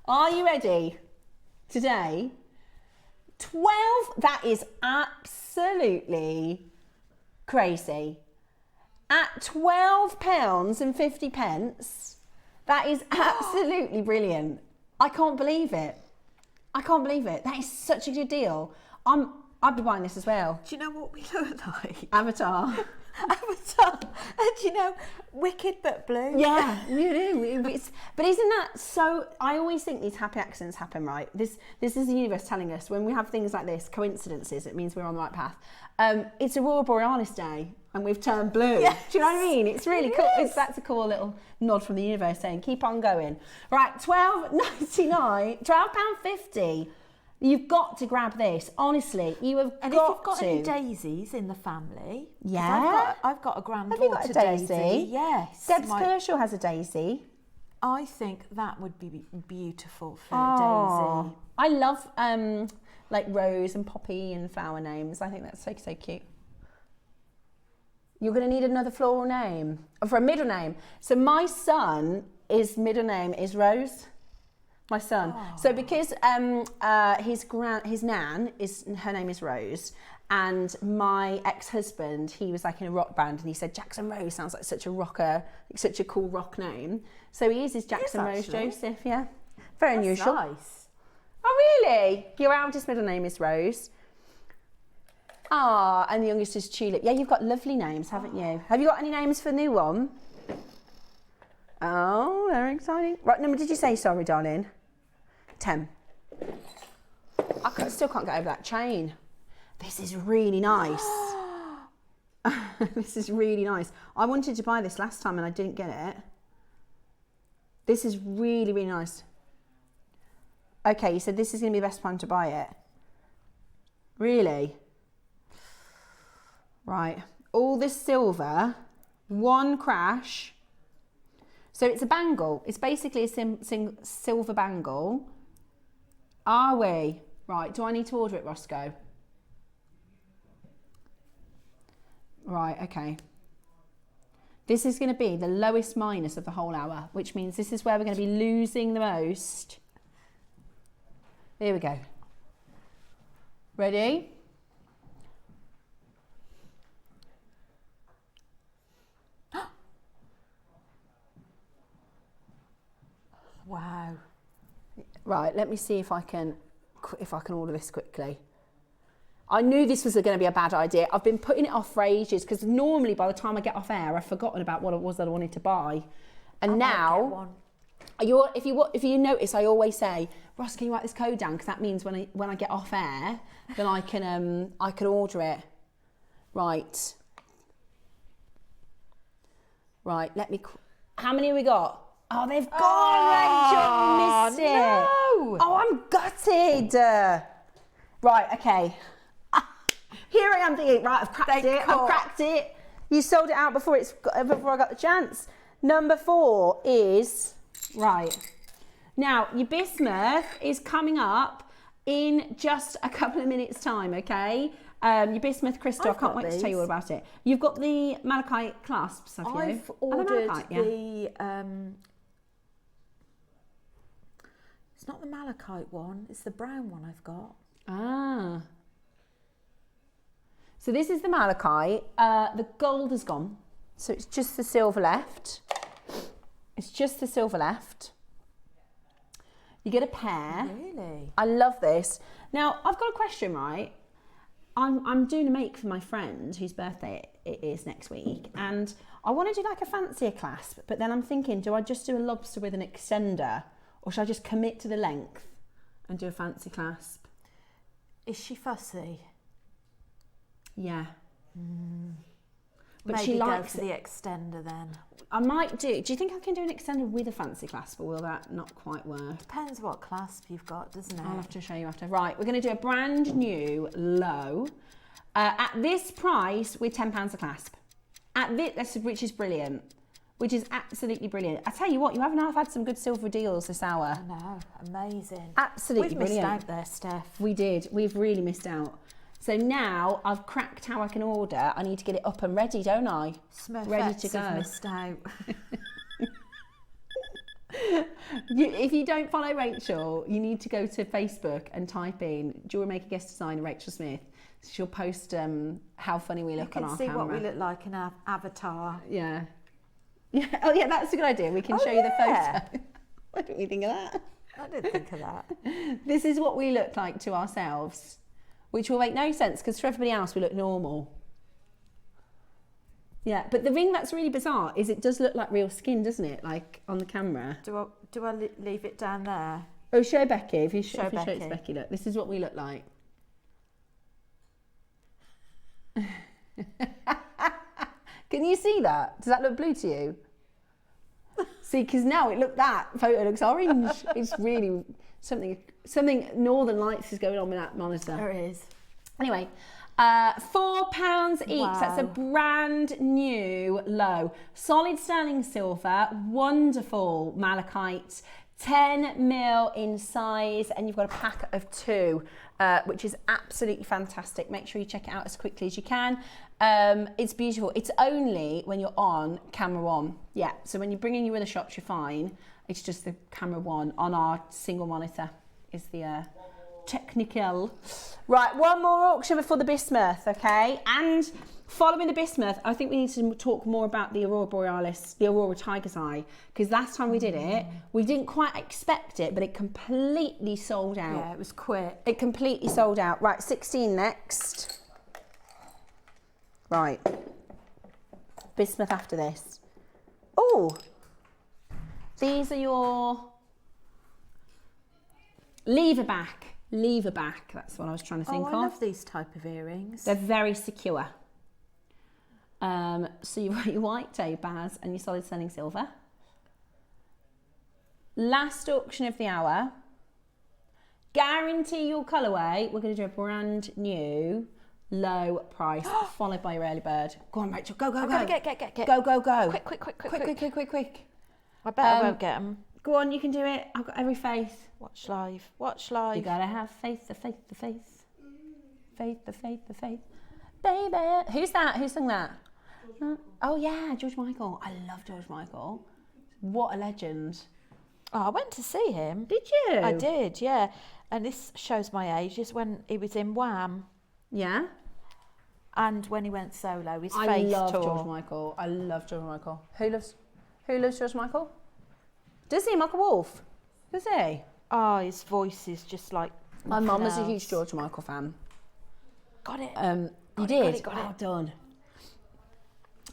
Are you ready? Today, 12, that is absolutely crazy. At £12.50, that is absolutely brilliant. I can't believe it. I can't believe it. That is such a good deal. I'd be buying this as well. Do you know what we look like? Avatar. Avatar. And you know, wicked but blue. Yeah, you do. But isn't that so? I always think these happy accidents happen, right? This is the universe telling us when we have things like this, coincidences, it means we're on the right path. It's Aurora Borealis Day, and we've turned blue. Yes. Do you know what I mean? It's really cool. That's a cool little nod from the universe saying, keep on going. Right, £12.50. You've got to grab this. Honestly, you have And got if you've got to. any daisies in the family, 'cause Yeah. I've got a granddaughter. Have you got a daisy? Yes. Debs Kershaw has a daisy. I think that would be beautiful for Oh, a daisy. I love like rose and poppy and flower names. I think that's so cute. You're going to need another floral name for a middle name. So my son, his middle name is Rose. My son. Oh. So because his nan her name is Rose, and my ex-husband, he was like in a rock band, and he said Jackson Rose sounds like such a rocker, such a cool rock name. So he is his Jackson Rose actually. Joseph. Yeah, very That's unusual. nice. Oh really? Your eldest middle name is Rose. Ah, and the youngest is Tulip. Yeah, you've got lovely names, haven't you? Have you got any names for the new one? Oh, very exciting. Right, number did you say, sorry, darling? 10. Still can't get over that chain. This is really nice. This is really nice. I wanted to buy this last time and I didn't get it. This is really, really nice. Okay, you said this is going to be the best time to buy it. Really? Right. All this silver, one crash. So it's a bangle. It's basically a silver bangle. Are we? Right, do I need to order it, Roscoe? Right, okay. This is going to be the lowest minus of the whole hour, which means this is where we're going to be losing the most. There we go. Ready? Wow. Right, let me see if I can order this quickly. I knew this was going to be a bad idea. I've been putting it off for ages because normally by the time I get off air, I've forgotten about what it was that I wanted to buy. And now, if you notice, I always say, Ross, can you write this code down? Because that means when I get off air, then I can order it. Right. Right. How many have we got? Oh, they've gone, Rachel. Missed it. No. Oh, I'm gutted. Right. Okay. Here I am thinking, right, I've cracked it. You sold it out before I got the chance. Number 4 is, right. Now, your bismuth is coming up in just a couple of minutes' time, okay? Your bismuth crystal, I can't wait to tell you all about it. You've got the malachite clasps, have you? I've ordered the it's not the malachite one, it's the brown one I've got. Ah. So this is the malachite. The gold is gone. So it's just the silver left. It's just the silver left. You get a pair. Really? I love this. Now, I've got a question, right? I'm doing a make for my friend whose birthday it is next week. And I want to do like a fancier clasp. But then I'm thinking, do I just do a lobster with an extender? Or should I just commit to the length and do a fancy clasp? Is she fussy? Yeah. But Maybe she go likes for the extender then. I might do. Do you think I can do an extender with a fancy clasp, or will that not quite work? Depends what clasp you've got, doesn't it? I'll have to show you after. Right, we're going to do a brand new low. At this price, with £10 a clasp. Which is brilliant. Which is absolutely brilliant. I tell you what, you haven't had some good silver deals this hour. I know, amazing. Absolutely brilliant. We've missed out there, Steph. We did. We've really missed out. So now I've cracked how I can order. I need to get it up and ready, don't I? Smurfettes ready to go. have missed out. If you don't follow Rachel, you need to go to Facebook and type in JewelleryMaker guest designer Rachel Smith. She'll post how funny we look on our camera. You can see what we look like in our avatar. Yeah. Yeah. Oh, yeah, that's a good idea. We can show you the photo. Why didn't we think of that? I didn't think of that. This is what we look like to ourselves, which will make no sense because for everybody else we look normal. Yeah, but the thing that's really bizarre is it does look like real skin, doesn't it? Like on the camera. Do I leave it down there? Oh, show Becky. If you show Becky. it to Becky, look. This is what we look like. Can you see that? Does that look blue to you? See, because now that photo looks orange. It's really something Northern Lights is going on with that monitor. There is. Anyway, £4 each. Wow. That's a brand new low. Solid sterling silver, wonderful malachite, 10mm in size, and you've got a pack of 2, which is absolutely fantastic. Make sure you check it out as quickly as you can. It's beautiful. It's only when you're on camera 1. Yeah, so when you're bringing your other shots, you're fine. It's just the camera 1 on our single monitor is the technical. Right, one more auction before the bismuth, okay? And following the bismuth, I think we need to talk more about the Aurora Borealis, the Aurora Tiger's Eye, because last time we did it, we didn't quite expect it, but it completely sold out. Yeah, it was quick. It completely sold out. Right, 16 next. Right. Bismuth after this. Oh, these are your lever back. Lever back, that's what I was trying to think I of. love these type of earrings. They're very secure. So you've got your white topaz and your solid sterling silver. Last auction of the hour. Guarantee your colourway. We're going to do a brand new low price, followed by your early bird. Go on, Rachel. Go, go, go. Gotta get. Go, go, go. Quick. Quick. I bet I won't get them. Go on, you can do it. I've got every faith. Watch live. You gotta have faith, the faith. Faith. Baby. Who's that? Who sung that? Oh yeah, George Michael. I love George Michael. What a legend. Oh, I went to see him. Did you? I did, yeah. And this shows my age, is when he was in Wham. Yeah? And when he went solo, his I face love tour. George Michael. I love George Michael. Who loves George Michael? Does he? Michael Wolf? Does he? Oh, his voice is just like My mum was a nothing huge else. George Michael fan. Got it. You did? Got Well it. done.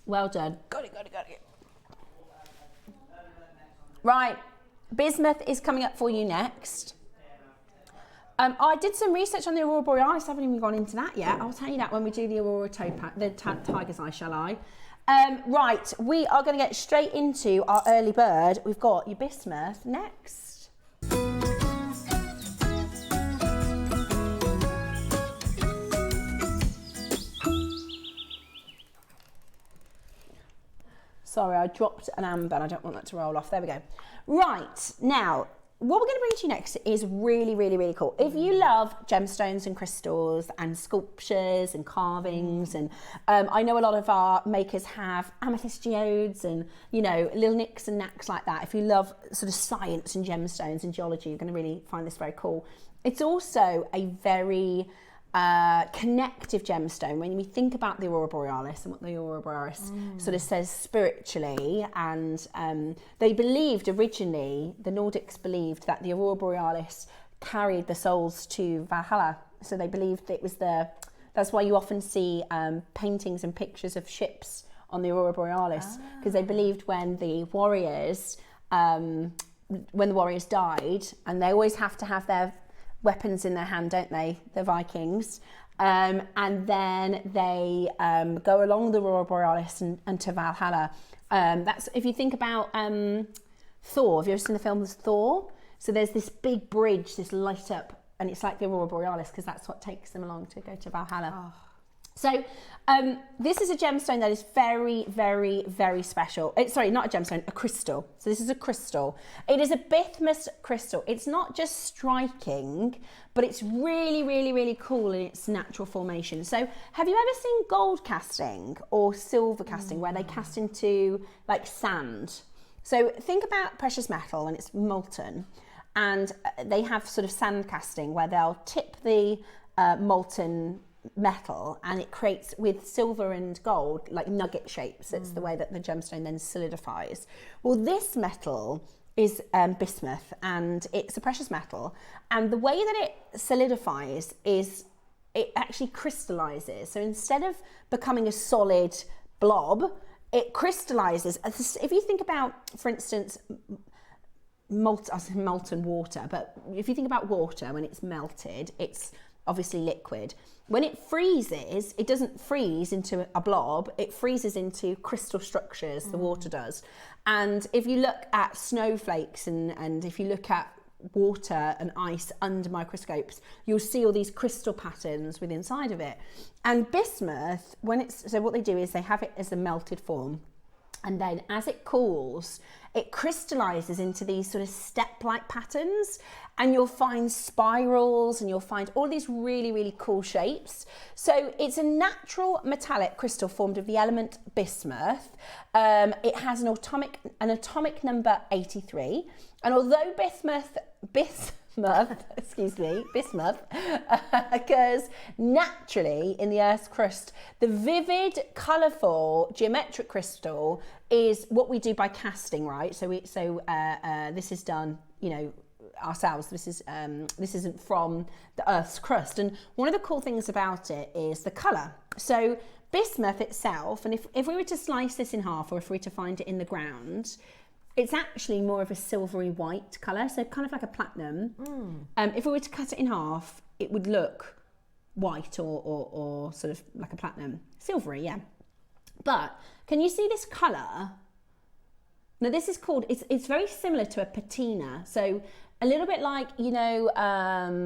Well done. Got it. Right, Bismuth is coming up for you next. I did some research on the Aurora Borealis. I haven't even gone into that yet. I'll tell you that when we do the Aurora Tiger's Eye, shall I? Right, we are going to get straight into our early bird. We've got your Bismuth next. Sorry, I dropped an amber and I don't want that to roll off. There we go. Right, now, what we're going to bring to you next is really, really, really cool. If you love gemstones and crystals and sculptures and carvings, and I know a lot of our makers have amethyst geodes and, you know, little nicks and knacks like that. If you love sort of science and gemstones and geology, you're going to really find this very cool. It's also a very connective gemstone. When we think about the Aurora Borealis and what the Aurora Borealis sort of says spiritually, and they believed originally, the Nordics believed that the Aurora Borealis carried the souls to Valhalla. So they believed it was that's why you often see paintings and pictures of ships on the Aurora Borealis, because they believed when the warriors died, and they always have to have their weapons in their hand, don't they, the Vikings, and then they go along the Aurora Borealis and to Valhalla. That's, if you think about Thor, have you ever seen the film Thor? So there's this big bridge, this light up, and it's like the Aurora Borealis because that's what takes them along to go to Valhalla. Oh. So this is a gemstone that is very, very, very special. Sorry, not a gemstone, a crystal. So this is a crystal. It is a bismuth crystal. It's not just striking, but it's really, really, really cool in its natural formation. So have you ever seen gold casting or silver casting where they cast into like sand? So think about precious metal when it's molten, and they have sort of sand casting where they'll tip the molten metal and it creates with silver and gold like nugget shapes. It's the way that the gemstone then solidifies. Well, this metal is bismuth, and it's a precious metal, and the way that it solidifies is it actually crystallizes. So instead of becoming a solid blob, it crystallizes. If you think about, for instance, molten water, but if you think about water, when it's melted, it's obviously liquid. When it freezes, it doesn't freeze into a blob, it freezes into crystal structures, the water does. And if you look at snowflakes and if you look at water and ice under microscopes, you'll see all these crystal patterns within inside of it. And bismuth, so what they do is they have it as a melted form, and then as it cools, it crystallizes into these sort of step-like patterns, and you'll find spirals and you'll find all these really, really cool shapes. So it's a natural metallic crystal formed of the element bismuth. It has an atomic number 83. And although bismuth occurs naturally in the Earth's crust, the vivid, colourful, geometric crystal is what we do by casting, right? So this is done, you know, ourselves. This isn't from the Earth's crust. And one of the cool things about it is the colour. So bismuth itself, and if we were to slice this in half, or if we were to find it in the ground, it's actually more of a silvery white colour, so kind of like a platinum. If we were to cut it in half, it would look white or sort of like a platinum. Silvery, yeah. But can you see this colour? Now this is called, it's very similar to a patina. So a little bit like, you know,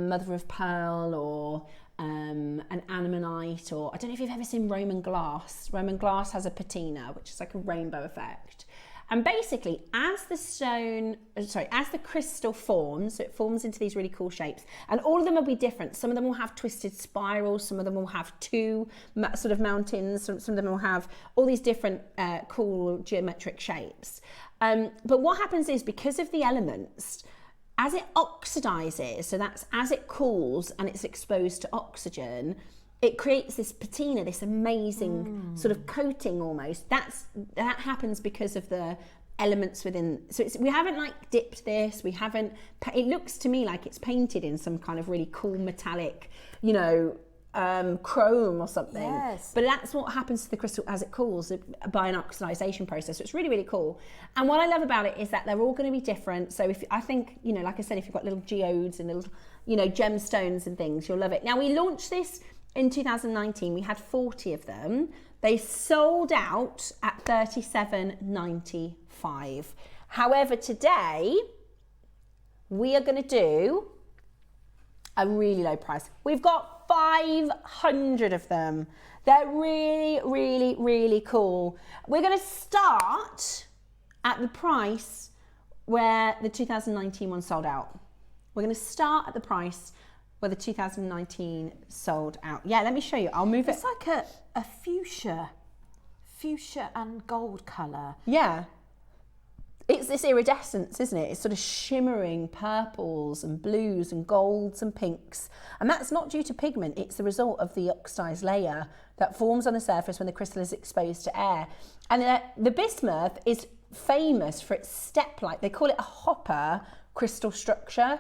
mother of pearl or an ammonite, or I don't know if you've ever seen Roman glass. Roman glass has a patina, which is like a rainbow effect. And basically, as the crystal forms, so it forms into these really cool shapes, and all of them will be different. Some of them will have twisted spirals, some of them will have two sort of mountains, some of them will have all these different cool geometric shapes. But what happens is, because of the elements, as it oxidizes, so that's as it cools and it's exposed to oxygen, it creates this patina, this amazing sort of coating almost. That happens because of the elements within. So we haven't like dipped this, we haven't, it looks to me like it's painted in some kind of really cool metallic, you know, chrome or something. Yes. But that's what happens to the crystal as it cools by an oxidization process. So it's really, really cool. And what I love about it is that they're all going to be different. So if I think, you know, like I said, if you've got little geodes and little, you know, gemstones and things, you'll love it. Now we launched this in 2019, we had 40 of them. They sold out at $37.95. However, today we are going to do a really low price. We've got 500 of them. They're really, really, really cool. We're going to start at the price where the 2019 one sold out. We're going to start at the price where the 2019 sold out. Yeah, let me show you. I'll move it. It's like a fuchsia and gold colour. Yeah. It's this iridescence, isn't it? It's sort of shimmering purples and blues and golds and pinks. And that's not due to pigment. It's the result of the oxidized layer that forms on the surface when the crystal is exposed to air. And the bismuth is famous for its step-like, they call it a hopper crystal structure,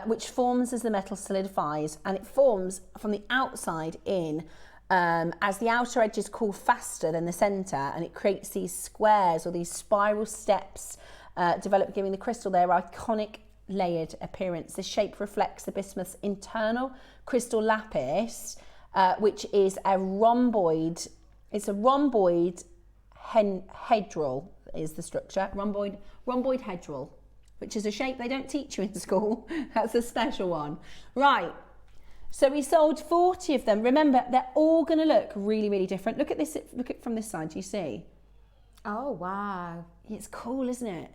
which forms as the metal solidifies, and it forms from the outside in as the outer edges cool faster than the centre, and it creates these squares or these spiral steps develop, giving the crystal their iconic layered appearance. This shape reflects the bismuth's internal crystal lapis, which is a rhomboid. It's a rhomboid hedral is the structure. Rhomboid hedral, which is a shape they don't teach you in school. That's a special one. Right, so we sold 40 of them. Remember, they're all going to look really, really different. Look at this, look at from this side, do you see? Oh, wow. It's cool, isn't it?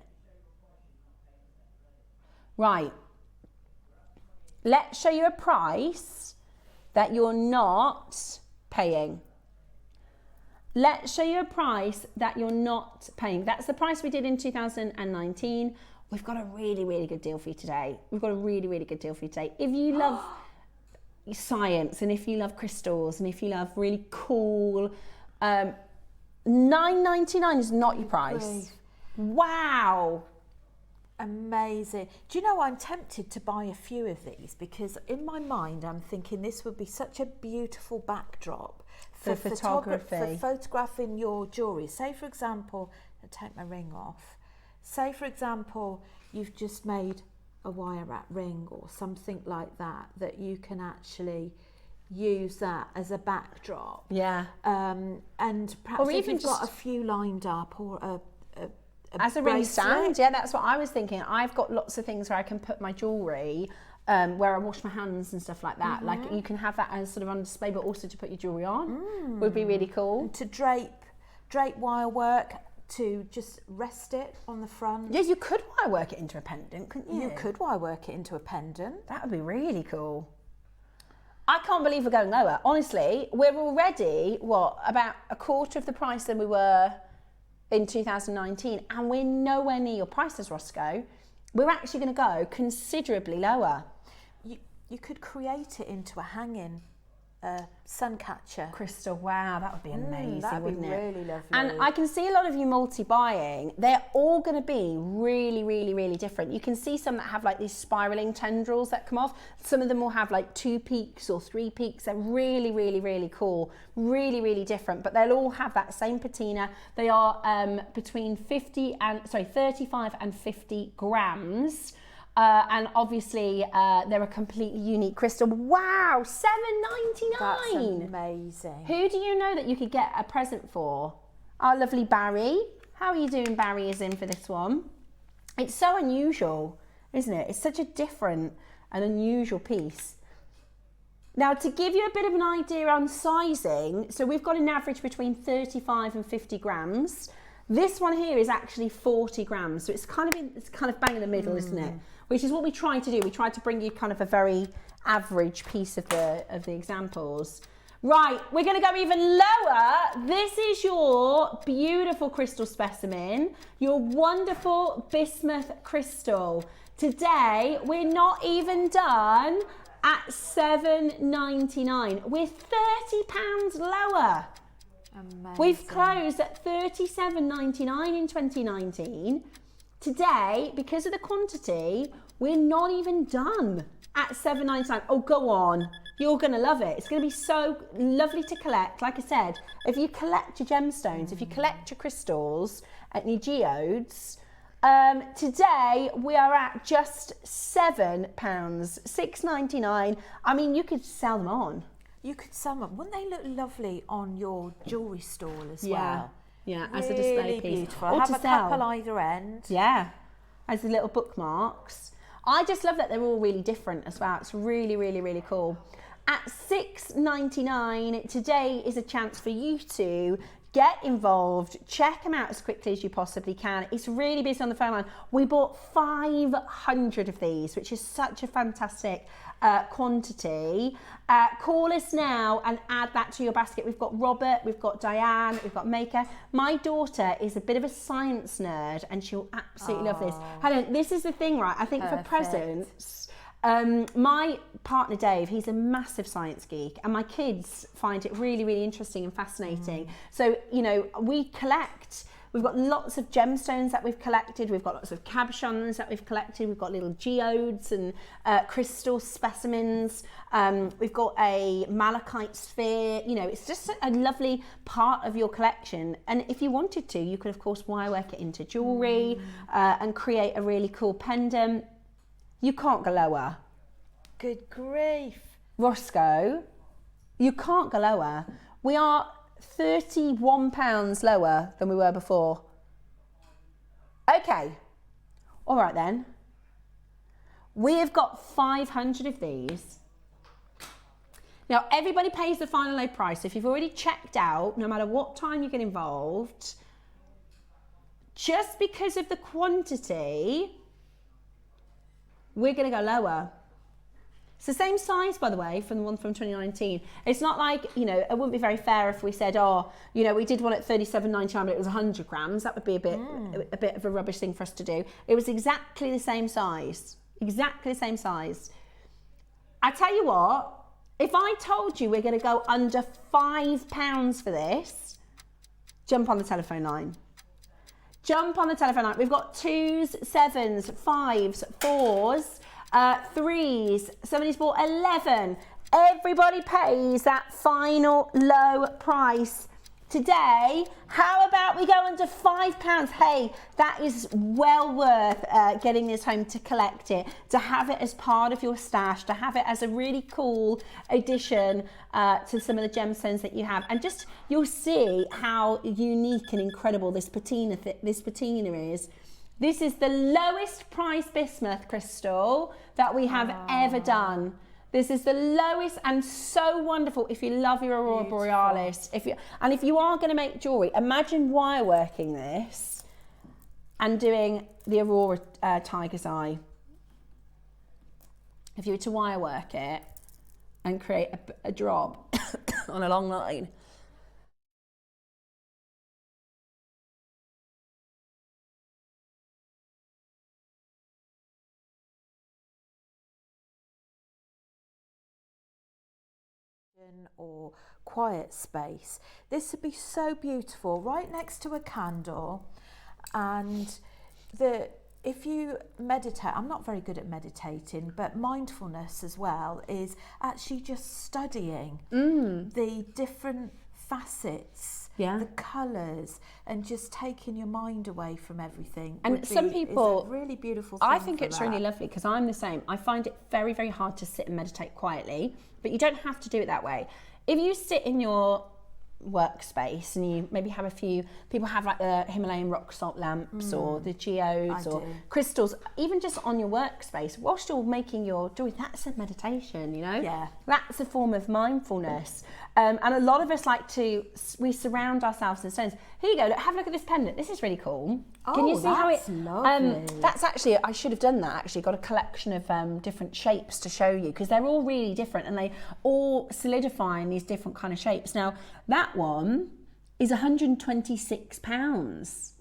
Right, let's show you a price that you're not paying. Let's show you a price that you're not paying. That's the price we did in 2019. We've got a really, really good deal for you today. We've got a really, really good deal for you today. If you love science, and if you love crystals, and if you love really cool, $9.99 is not your price. Wow. Amazing. Do you know, I'm tempted to buy a few of these, because in my mind I'm thinking this would be such a beautiful backdrop for photography, for photographing your jewellery. Say for example, I'll take my ring off. Say for example, you've just made a wire wrap ring or something like that, that you can actually use that as a backdrop. Yeah. And perhaps Or if even you've got a few lined up, or as a ring stand. Yeah, that's what I was thinking. I've got lots of things where I can put my jewellery, where I wash my hands and stuff like that. Like you can have that as sort of on display, but also to put your jewellery on would be really cool. And to drape wire work, to just rest it on the front. Yes, you could wire work it into a pendant, couldn't you? You could wire work it into a pendant. That would be really cool. I can't believe we're going lower. Honestly, we're already, about a quarter of the price than we were in 2019, and we're nowhere near your prices, Roscoe. We're actually going to go considerably lower. You could create it into a hanging sun catcher. Crystal, wow, that would be amazing, That'd wouldn't be it? really lovely. And I can see a lot of you multi-buying. They're all going to be really, really, really different. You can see some that have like these spiraling tendrils that come off. Some of them will have like 2 peaks or 3 peaks. They're really, really, really cool. Really, really different. But they'll all have that same patina. They are between 35 and 50 grams. And obviously, they're a completely unique crystal. Wow, $7.99. That's amazing. Who do you know that you could get a present for? Our lovely Barry. How are you doing, Barry is in for this one. It's so unusual, isn't it? It's such a different and unusual piece. Now, to give you a bit of an idea on sizing, so we've got an average between 35 and 50 grams. This one here is actually 40 grams, so it's kind of bang in the middle, isn't it? Which is what we try to do. We try to bring you kind of a very average piece of the examples. Right, we're going to go even lower. This is your beautiful crystal specimen, your wonderful bismuth crystal. Today, we're not even done at $7.99. We're £30 lower. Amazing. We've closed at $37.99 in 2019. Today, because of the quantity, we're not even done at $7.99. Oh, go on. You're going to love it. It's going to be so lovely to collect. Like I said, if you collect your gemstones, if you collect your crystals and your geodes, today we are at just £7, $6.99. I mean, you could sell them on. You could sum up. Wouldn't they look lovely on your jewellery stall as Yeah. well? Yeah, Really as a display piece. beautiful. Or Have to a sell. couple either end. Yeah, as the little bookmarks. I just love that they're all really different as well. It's really, really, really cool. At $6.99, today is a chance for you to get involved, check them out as quickly as you possibly can. It's really busy on the phone line. We bought 500 of these, which is such a fantastic quantity. Call us now and add that to your basket. We've got Robert, we've got Diane, we've got Maker. My daughter is a bit of a science nerd and she'll absolutely love this. Helen, this is the thing, right? I think for presents, my partner Dave, he's a massive science geek and my kids find it really, really interesting and fascinating. So, you know, we collect. We've got lots of gemstones that we've collected. We've got lots of cabochons that we've collected. We've got little geodes and crystal specimens. We've got a malachite sphere. You know, it's just a lovely part of your collection. And if you wanted to, you could, of course, wire work it into jewellery and create a really cool pendant. You can't go lower. Good grief. Roscoe, you can't go lower. We are £31 lower than we were before. Okay, all right then. We have got 500 of these. Now everybody pays the final low price. If you've already checked out, no matter what time you get involved, just because of the quantity, we're going to go lower. It's the same size, by the way, from the one from 2019. It's not like, you know, it wouldn't be very fair if we said, oh, you know, we did one at $37.99, but it was 100 grams. That would be a bit of a rubbish thing for us to do. It was exactly the same size. Exactly the same size. I tell you what, if I told you we're going to go under £5 for this, jump on the telephone line. Jump on the telephone line. We've got 2s, 7s, 5s, 4s, 3s, somebody's bought 11. Everybody pays that final low price today. How about we go under £5? Hey, that is well worth getting this home to collect it, to have it as part of your stash, to have it as a really cool addition to some of the gemstones that you have. And just, you'll see how unique and incredible this patina is. This is the lowest price bismuth crystal that we have ever done. This is the lowest and so wonderful if you love your Aurora Borealis. If you are going to make jewellery, imagine wire working this and doing the Aurora Tiger's Eye. If you were to wire work it and create a drop on a long line. or quiet space. This would be so beautiful right next to a candle. And if you meditate, I'm not very good at meditating, but mindfulness as well is actually just studying the different facets, the colours, and just taking your mind away from everything. And some people, is a really beautiful thing. I think it's really lovely, because I'm the same. I find it very, very hard to sit and meditate quietly, but you don't have to do it that way. If you sit in your workspace and you maybe have a few people have like the Himalayan rock salt lamps or the geodes or crystals, even just on your workspace whilst you're making your jewelry, that's a meditation, you know. That's a form of mindfulness. And a lot of us we surround ourselves with stones. Here you go, look, have a look at this pendant, this is really cool. Can you see how it lovely. That's actually, I should have done that actually, got a collection of different shapes to show you, because they're all really different and they all solidify in these different kind of shapes. Now that one is £126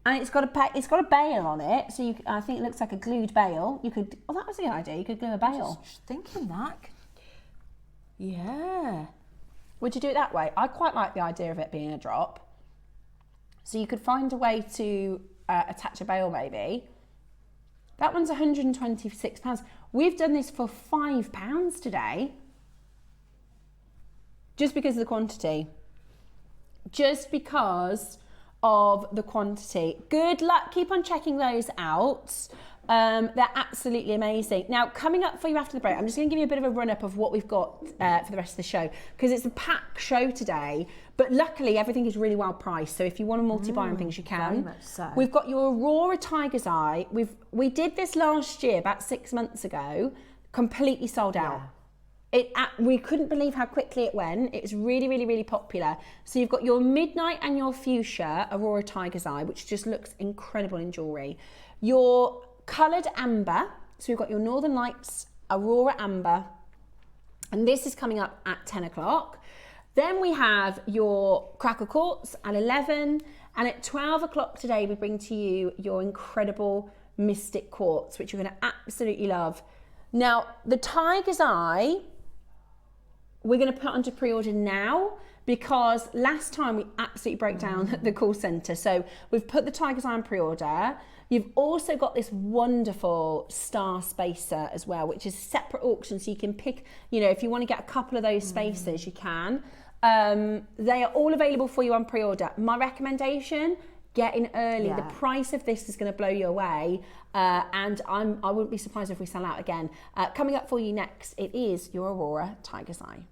and it's got a bail on it, so I think it looks like a glued bail. You could, oh, that was the idea, you could glue a bail. Just thinking that. Yeah. Would you do it that way? I quite like the idea of it being a drop. So you could find a way to attach a bail maybe. That one's £126. We've done this for £5 today. Just because of the quantity. Just because of the quantity. Good luck. Keep on checking those out. They're absolutely amazing. Now, coming up for you after the break, I'm just going to give you a bit of a run-up of what we've got for the rest of the show, because it's a packed show today, but luckily everything is really well priced, so if you want to multi-buy and things, you can. Very much so. We've got your Aurora Tiger's Eye. We did this last year, about 6 months ago, completely sold out. We couldn't believe how quickly it went. It was really, really, really popular. So you've got your Midnight and your Fuchsia Aurora Tiger's Eye, which just looks incredible in jewellery. Your coloured amber, so we've got your Northern Lights Aurora Amber, and this is coming up at 10 o'clock. Then we have your Crackled Quartz at 11, and at 12 o'clock today we bring to you your incredible Mystic Quartz, which you're going to absolutely love. Now, the Tiger's Eye, we're going to put onto pre-order now, because last time we absolutely broke down the call centre. So we've put the Tiger's Eye on pre-order. You've also got this wonderful star spacer as well, which is separate auction, so you can pick, you know, if you want to get a couple of those spacers, you can. They are all available for you on pre-order. My recommendation, get in early. The price of this is going to blow you away, and I wouldn't be surprised if we sell out again. Coming up for you next, it is your Aurora Tiger's Eye.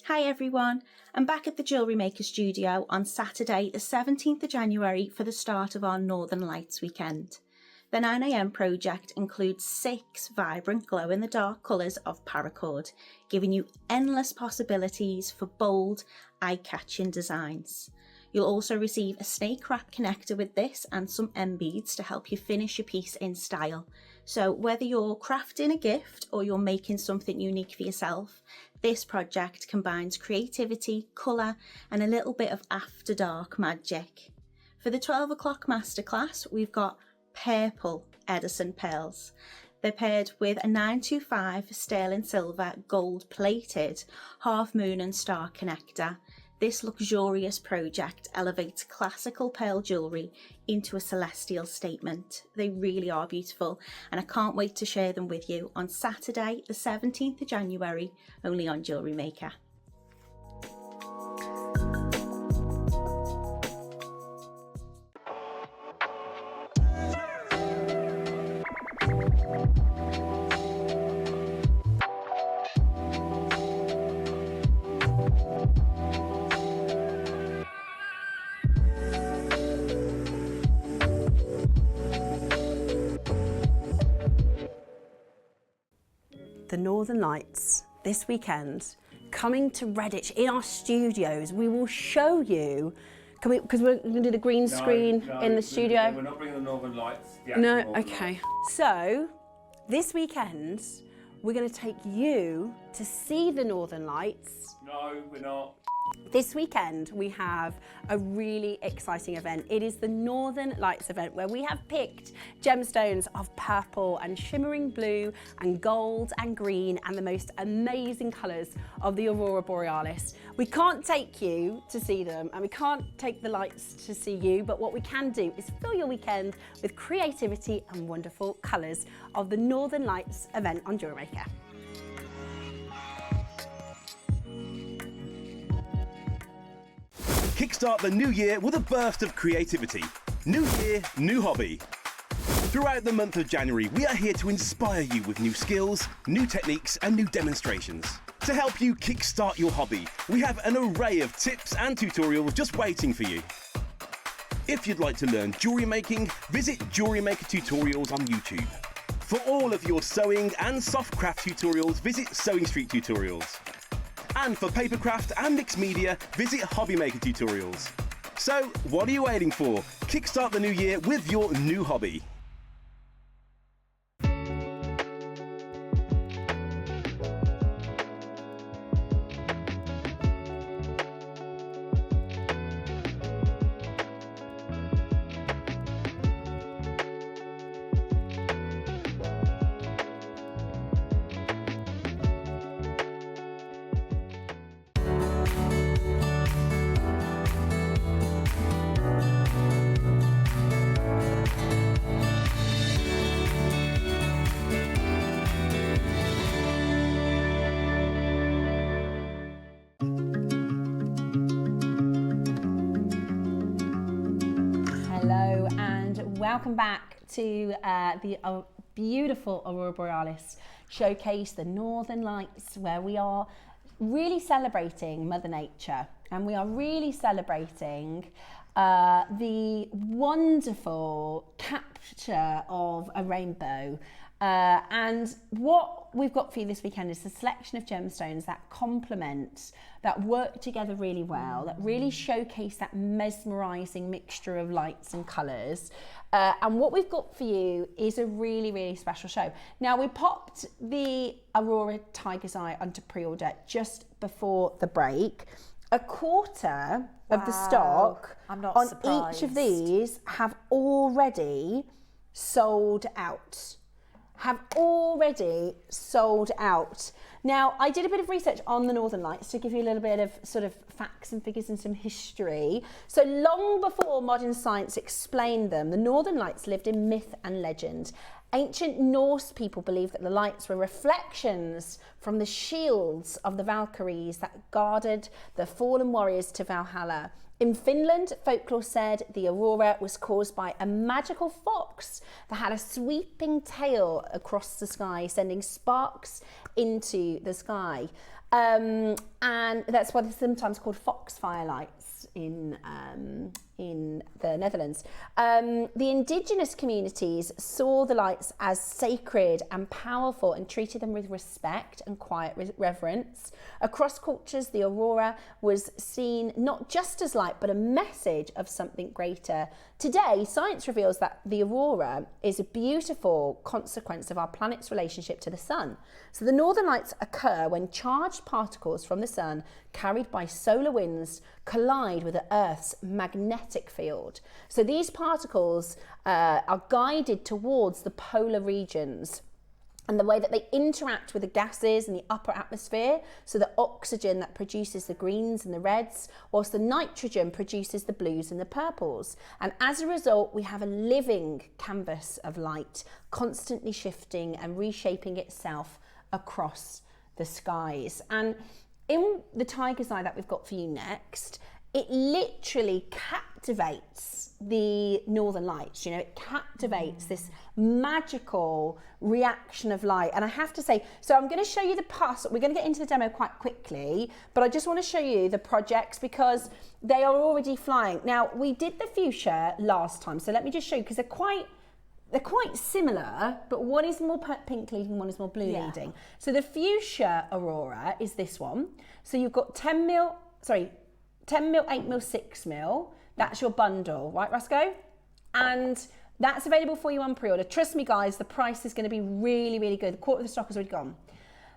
Hi everyone, I'm back at the JewelleryMaker studio on Saturday the 17th of January for the start of our Northern Lights weekend. The 9 AM project includes 6 vibrant glow-in-the-dark colours of paracord, giving you endless possibilities for bold, eye-catching designs. You'll also receive a snake wrap connector with this and some M beads to help you finish your piece in style. So whether you're crafting a gift or you're making something unique for yourself, this project combines creativity, colour and a little bit of after dark magic. For the 12 o'clock masterclass, we've got purple Edison pearls. They're paired with a 925 sterling silver gold plated half moon and star connector. This luxurious project elevates classical pearl jewellery into a celestial statement. They really are beautiful, and I can't wait to share them with you on Saturday the 17th of January, only on JewelleryMaker. the Northern Lights this weekend, coming to Redditch in our studios. We will show you, because we're going to do the green screen in the studio. We're not bringing the Northern Lights. No, okay. So, this weekend, we're going to take you to see the Northern Lights. No, we're not. This weekend, we have a really exciting event. It is the Northern Lights event, where we have picked gemstones of purple and shimmering blue and gold and green and the most amazing colours of the Aurora Borealis. We can't take you to see them and we can't take the lights to see you, but what we can do is fill your weekend with creativity and wonderful colours of the Northern Lights event on JewelleryMaker. Kickstart the new year with a burst of creativity. New year, new hobby. Throughout the month of January, we are here to inspire you with new skills, new techniques, and new demonstrations. To help you kickstart your hobby, we have an array of tips and tutorials just waiting for you. If you'd like to learn jewellery making, visit JewelleryMaker tutorials on YouTube. For all of your sewing and soft craft tutorials, visit Sewing Street Tutorials. And for papercraft and mixed media, visit Hobbymaker Tutorials. So, what are you waiting for? Kickstart the new year with your new hobby. Welcome back to the beautiful Aurora Borealis showcase, the Northern Lights, where we are really celebrating Mother Nature, and we are really celebrating the wonderful capture of a rainbow. And what we've got for you this weekend is a selection of gemstones that complement, that work together really well, that really showcase that mesmerising mixture of lights and colours. And what we've got for you is a really, really special show. Now, we popped the Aurora Tiger's Eye onto pre-order just before the break. A quarter of the stock I'm not on surprised. each of these have already sold out. Now, I did a bit of research on the Northern Lights to give you a little bit of sort of facts and figures and some history. So long before modern science explained them, the Northern Lights lived in myth and legend. Ancient Norse people believed that the lights were reflections from the shields of the Valkyries that guarded the fallen warriors to Valhalla. In Finland, folklore said the aurora was caused by a magical fox that had a sweeping tail across the sky, sending sparks into the sky. And that's why they're sometimes called foxfire lights in the Netherlands. The indigenous communities saw the lights as sacred and powerful and treated them with respect and quiet reverence. Across cultures, the aurora was seen not just as light, but a message of something greater. Today, science reveals that the aurora is a beautiful consequence of our planet's relationship to the sun. So the northern lights occur when charged particles from the sun, carried by solar winds, collide with the Earth's magnetic field. So these particles are guided towards the polar regions, and the way that they interact with the gases in the upper atmosphere, so the oxygen that produces the greens and the reds, whilst the nitrogen produces the blues and the purples. And as a result, we have a living canvas of light, constantly shifting and reshaping itself across the skies. And in the tiger's eye that we've got for you next, it literally captivates the northern lights. You know, it captivates this magical reaction of light. And I have to say, so I'm going to show you the past. We're going to get into the demo quite quickly, but I just want to show you the projects because they are already flying. Now, we did the fuchsia last time, so let me just show you, because they're quite they're quite similar, but one is more pink leading, one is more blue leading. So the fuchsia Aurora is this one. So you've got 10 mil, 8 mil, 6 mil. That's your bundle, right, Roscoe? And that's available for you on pre-order. Trust me, guys, the price is going to be really, really good. The quarter of the stock has already gone.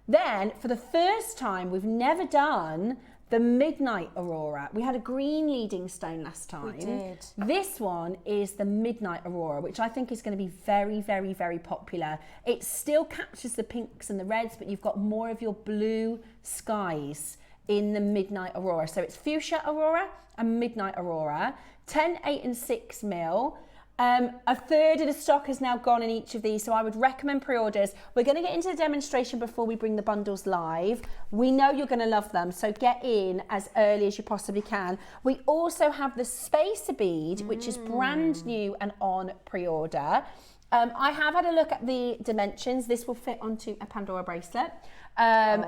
Then, for the first time, we've never done the Midnight Aurora. We had a green leading stone last time. We did. This one is the Midnight Aurora, which I think is going to be very, very, very popular. It still captures the pinks and the reds, but you've got more of your blue skies in the Midnight Aurora. So it's Fuchsia Aurora and Midnight Aurora, 10, 8 and 6 mil. A third of the stock has now gone in each of these, so I would recommend pre-orders. We're going to get into the demonstration before we bring the bundles live. We know you're going to love them, so get in as early as you possibly can. We also have the Spacer bead, which is brand new and on pre-order. I have had a look at the dimensions. This will fit onto a Pandora bracelet. And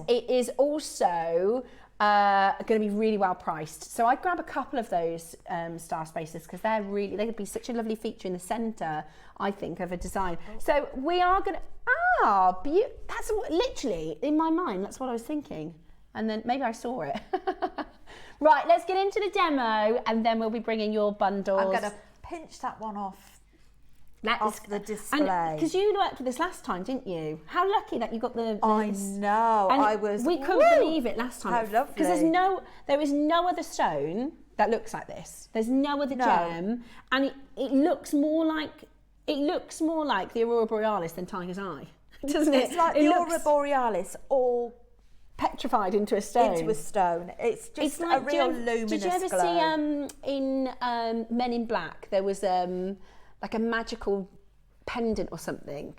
it is also going to be really well priced. So I'd grab a couple of those star spacers because they could be such a lovely feature in the centre, I think, of a design. So we are going to, that's literally in my mind, that's what I was thinking. And then maybe I saw it. Right, let's get into the demo and then we'll be bringing your bundles. I'm going to pinch that one off the display. Because you worked with this last time, didn't you? How lucky that you got the... I know, and we couldn't believe it last time. How lovely. Because there is no other stone that looks like this. There's no other gem. And it looks more like the Aurora Borealis than Tiger's Eye, doesn't it? It's like the Aurora Borealis all petrified into a stone. It's just like, a real luminous Did you ever glow. see in Men in Black, there was like a magical pendant or something,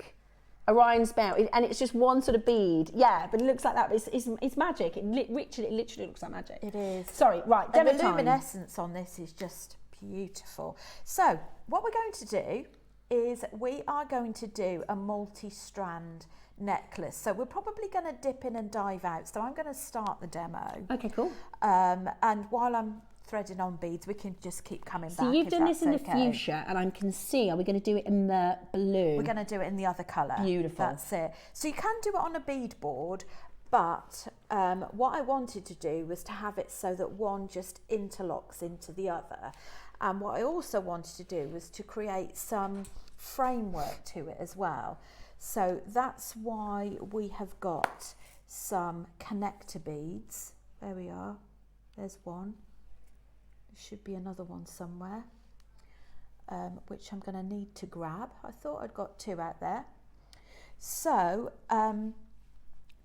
Orion's belt, and it's just one sort of bead. Yeah, but it looks like that. But it's magic. It literally looks like magic. It is. Sorry, right. And the time. luminescence on this is just beautiful. So what we're going to do is we are going to do a multi-strand necklace. So we're probably going to dip in and dive out. So I'm going to start the demo. Okay, cool. And while I'm threading on beads, we can just keep coming back. So you've done this in the fuchsia, and I can see, are we going to do it in the blue? We're going to do it in the other colour. Beautiful. That's it. So you can do it on a bead board, but what I wanted to do was to have it so that one just interlocks into the other. And what I also wanted to do was to create some framework to it as well. So that's why we have got some connector beads. There we are. There's one. Should be another one somewhere, which I'm going to need to grab. I thought I'd got two out there. So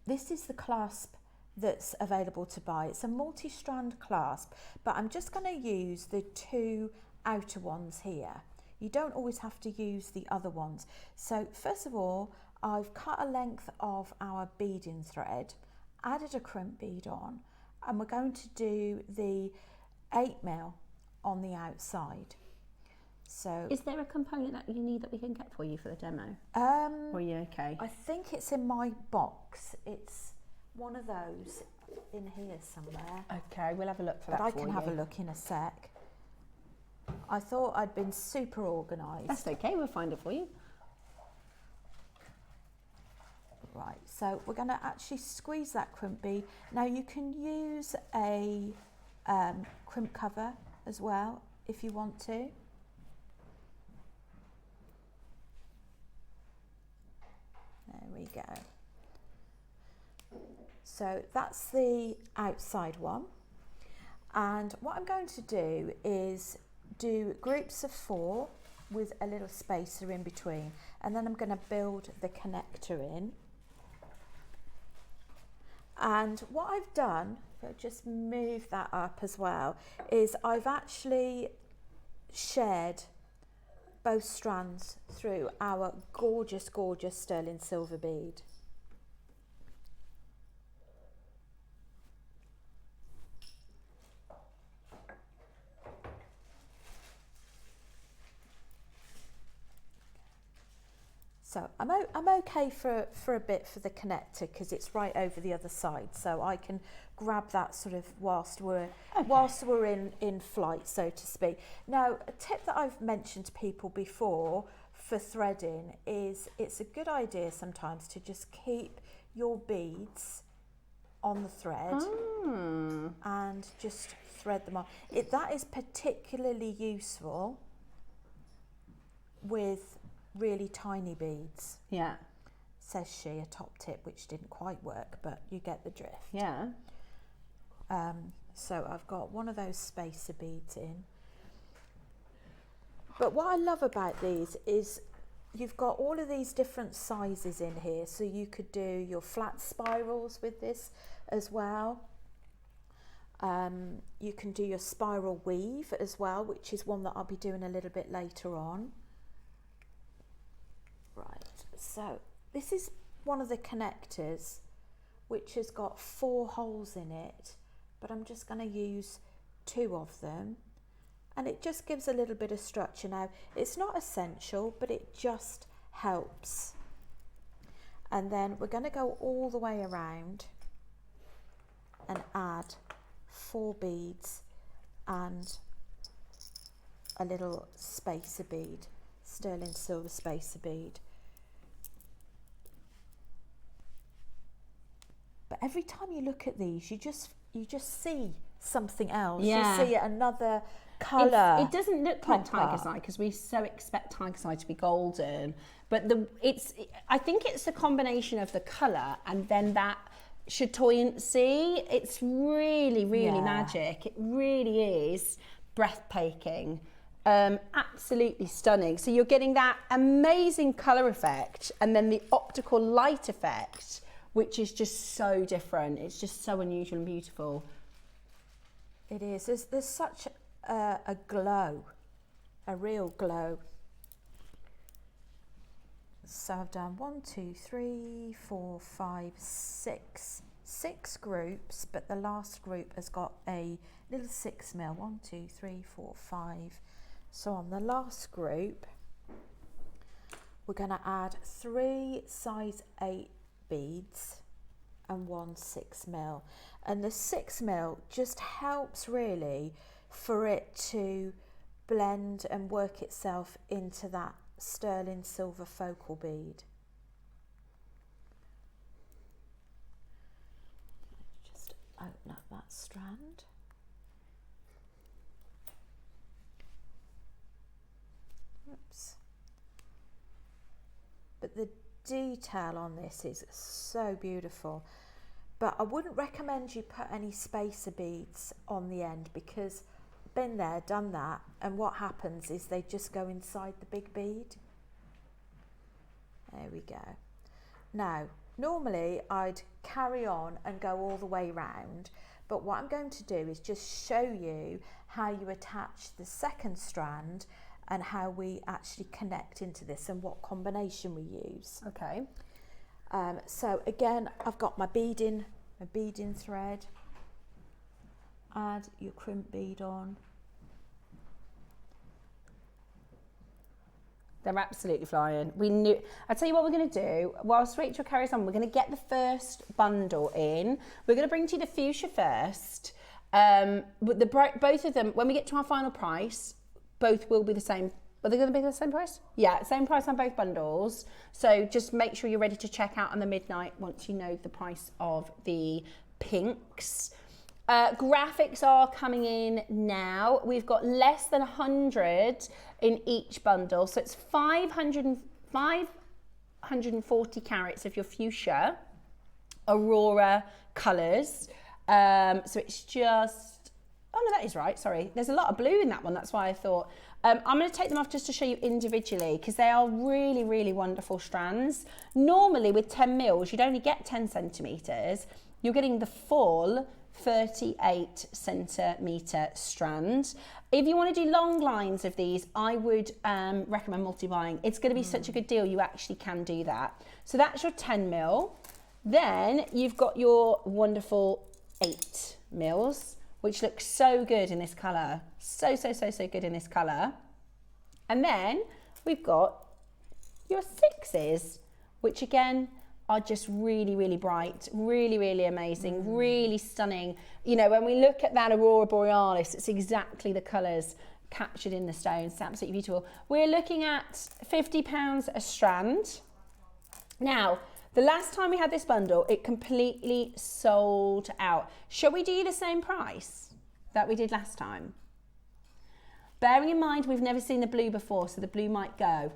this is the clasp that's available to buy. It's a multi-strand clasp, but I'm just going to use the two outer ones here. You don't always have to use the other ones. So first of all, I've cut a length of our beading thread, added a crimp bead on, and we're going to do the 8 mil on the outside. So is there a component that you need that we can get for you for the demo? Or are you okay? I think it's in my box. It's one of those in here somewhere. Okay, we'll have a look for that. But I can have a look in a sec. I thought I'd been super organised. That's okay, we'll find it for you. Right, so we're going to actually squeeze that crimp bead. Now you can use a crimp cover as well if you want to. There we go. So that's the outside one, and what I'm going to do is do groups of 4 with a little spacer in between, and then I'm going to build the connector in. And what I've done, if I just move that up as well, is I've actually shared both strands through our gorgeous, gorgeous sterling silver bead. So I'm okay for a bit for the connector because it's right over the other side, so I can grab that sort of whilst we're in flight, so to speak. Now, a tip that I've mentioned to people before for threading is it's a good idea sometimes to just keep your beads on the thread and just thread them on. That is particularly useful with really tiny beads. Yeah. Says she, a top tip, which didn't quite work, but you get the drift. Yeah. So I've got one of those spacer beads in. But what I love about these is you've got all of these different sizes in here. So you could do your flat spirals with this as well. You can do your spiral weave as well, which is one that I'll be doing a little bit later on. Right, so this is one of the connectors, which has got 4 holes in it, but I'm just going to use 2 of them, and it just gives a little bit of structure. Now, it's not essential, but it just helps. And then we're going to go all the way around and add 4 beads and a little spacer bead, sterling silver spacer bead. But every time you look at these, you just see something else. Yeah. You see another colour. It doesn't look like pop up. tiger's eye because we so expect tiger's eye to be golden, but I think it's a combination of the colour and then that chatoyancy. It's really magic. It really is breathtaking. Absolutely stunning. So you're getting that amazing colour effect and then the optical light effect, which is just so different. It's just so unusual and beautiful. It is. There's such a glow, a real glow. So I've done 1, 2, 3, 4, 5, 6 groups, but the last group has got a little 6 mil. 1, 2, 3, 4, 5. So on the last group, we're going to add 3 size 8 beads and 1 6 mil, and the 6 mil just helps really for it to blend and work itself into that sterling silver focal bead. Just open up that strand. Oops. But the detail on this is so beautiful, but I wouldn't recommend you put any spacer beads on the end because been there, done that, and what happens is they just go inside the big bead. There we go. Now, normally I'd carry on and go all the way round, but what I'm going to do is just show you how you attach the second strand and how we actually connect into this and what combination we use. Okay. So again, I've got my beading thread. Add your crimp bead on. They're absolutely flying. I'll tell you what we're going to do. Whilst Rachel carries on, we're going to get the first bundle in. We're going to bring to you the fuchsia first. But both of them, when we get to our final price, both will be the same. Are they going to be the same price? Yeah, same price on both bundles. So just make sure you're ready to check out on the midnight once you know the price of the pinks. Graphics are coming in now. We've got less than 100 in each bundle. So it's 540 carats of your fuchsia Aurora colours. So it's just, oh no, that is right, sorry. There's a lot of blue in that one, that's why I thought. I'm going to take them off just to show you individually because they are really, really wonderful strands. Normally with 10 mils, you'd only get 10 centimetres. You're getting the full 38 centimetre strand. If you want to do long lines of these, I would recommend multi-buying. It's going to be such a good deal, you actually can do that. So that's your 10 mil. Then you've got your wonderful 8 mils, which looks so good in this colour. So good in this colour. And then we've got your 6s, which again are just really, really bright, really, really amazing, really stunning. You know, when we look at that Aurora Borealis, it's exactly the colours captured in the stones. It's absolutely beautiful. We're looking at £50 a strand. Now, the last time we had this bundle, it completely sold out. Shall we do the same price that we did last time? Bearing in mind, we've never seen the blue before, so the blue might go.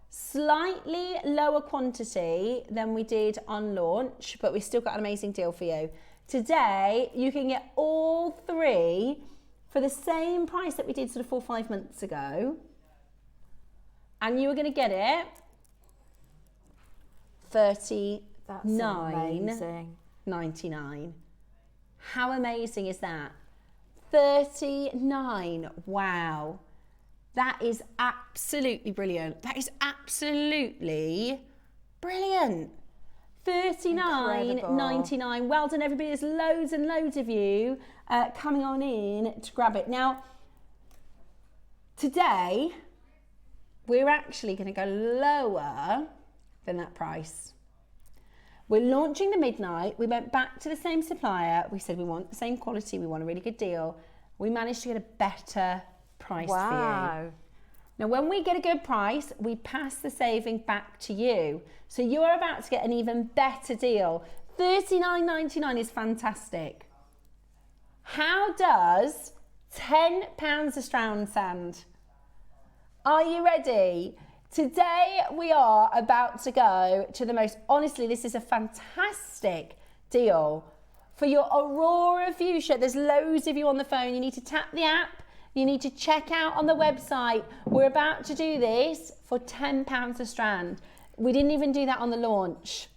Slightly lower quantity than we did on launch, but we've still got an amazing deal for you. Today, you can get all 3 for the same price that we did sort of 4 or 5 months ago. And you were going to get it $39.99. How amazing is that? $39. Wow. That is absolutely brilliant. That is absolutely brilliant. $39.99. Well done, everybody. There's loads and loads of you coming on in to grab it. Now, today, we're actually going to go lower than that price. We're launching the midnight. We went back to the same supplier. We said we want the same quality. We want a really good deal. We managed to get a better price for you. Now, when we get a good price, we pass the saving back to you. So you are about to get an even better deal. $39.99 is fantastic. How does £10 a strand sound? Are you ready? Today we are about to go to the most, honestly, this is a fantastic deal for your Aurora fuchsia. There's loads of you on the phone. You need to tap the app. You need to check out on the website. We're about to do this for £10 a strand. We didn't even do that on the launch.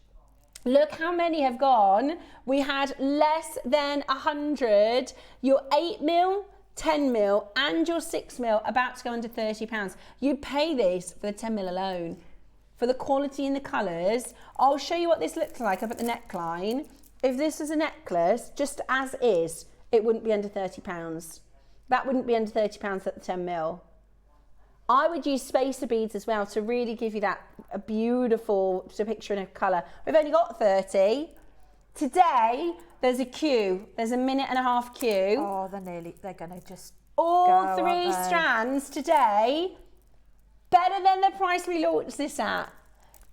Look how many have gone. We had less than 100. Your 8mm, 10mm and your 6mm about to go under £30. You'd pay this for the 10mm alone. For the quality and the colours. I'll show you what this looks like up at the neckline. If this was a necklace, just as is, it wouldn't be under £30. That wouldn't be under £30 at the 10mm. I would use spacer beads as well to really give you that a beautiful picture in a colour. We've only got 30. Today, there's a queue. There's a minute-and-a-half queue. Oh, they're going to just all go, 3 strands today, better than the price we launched this at.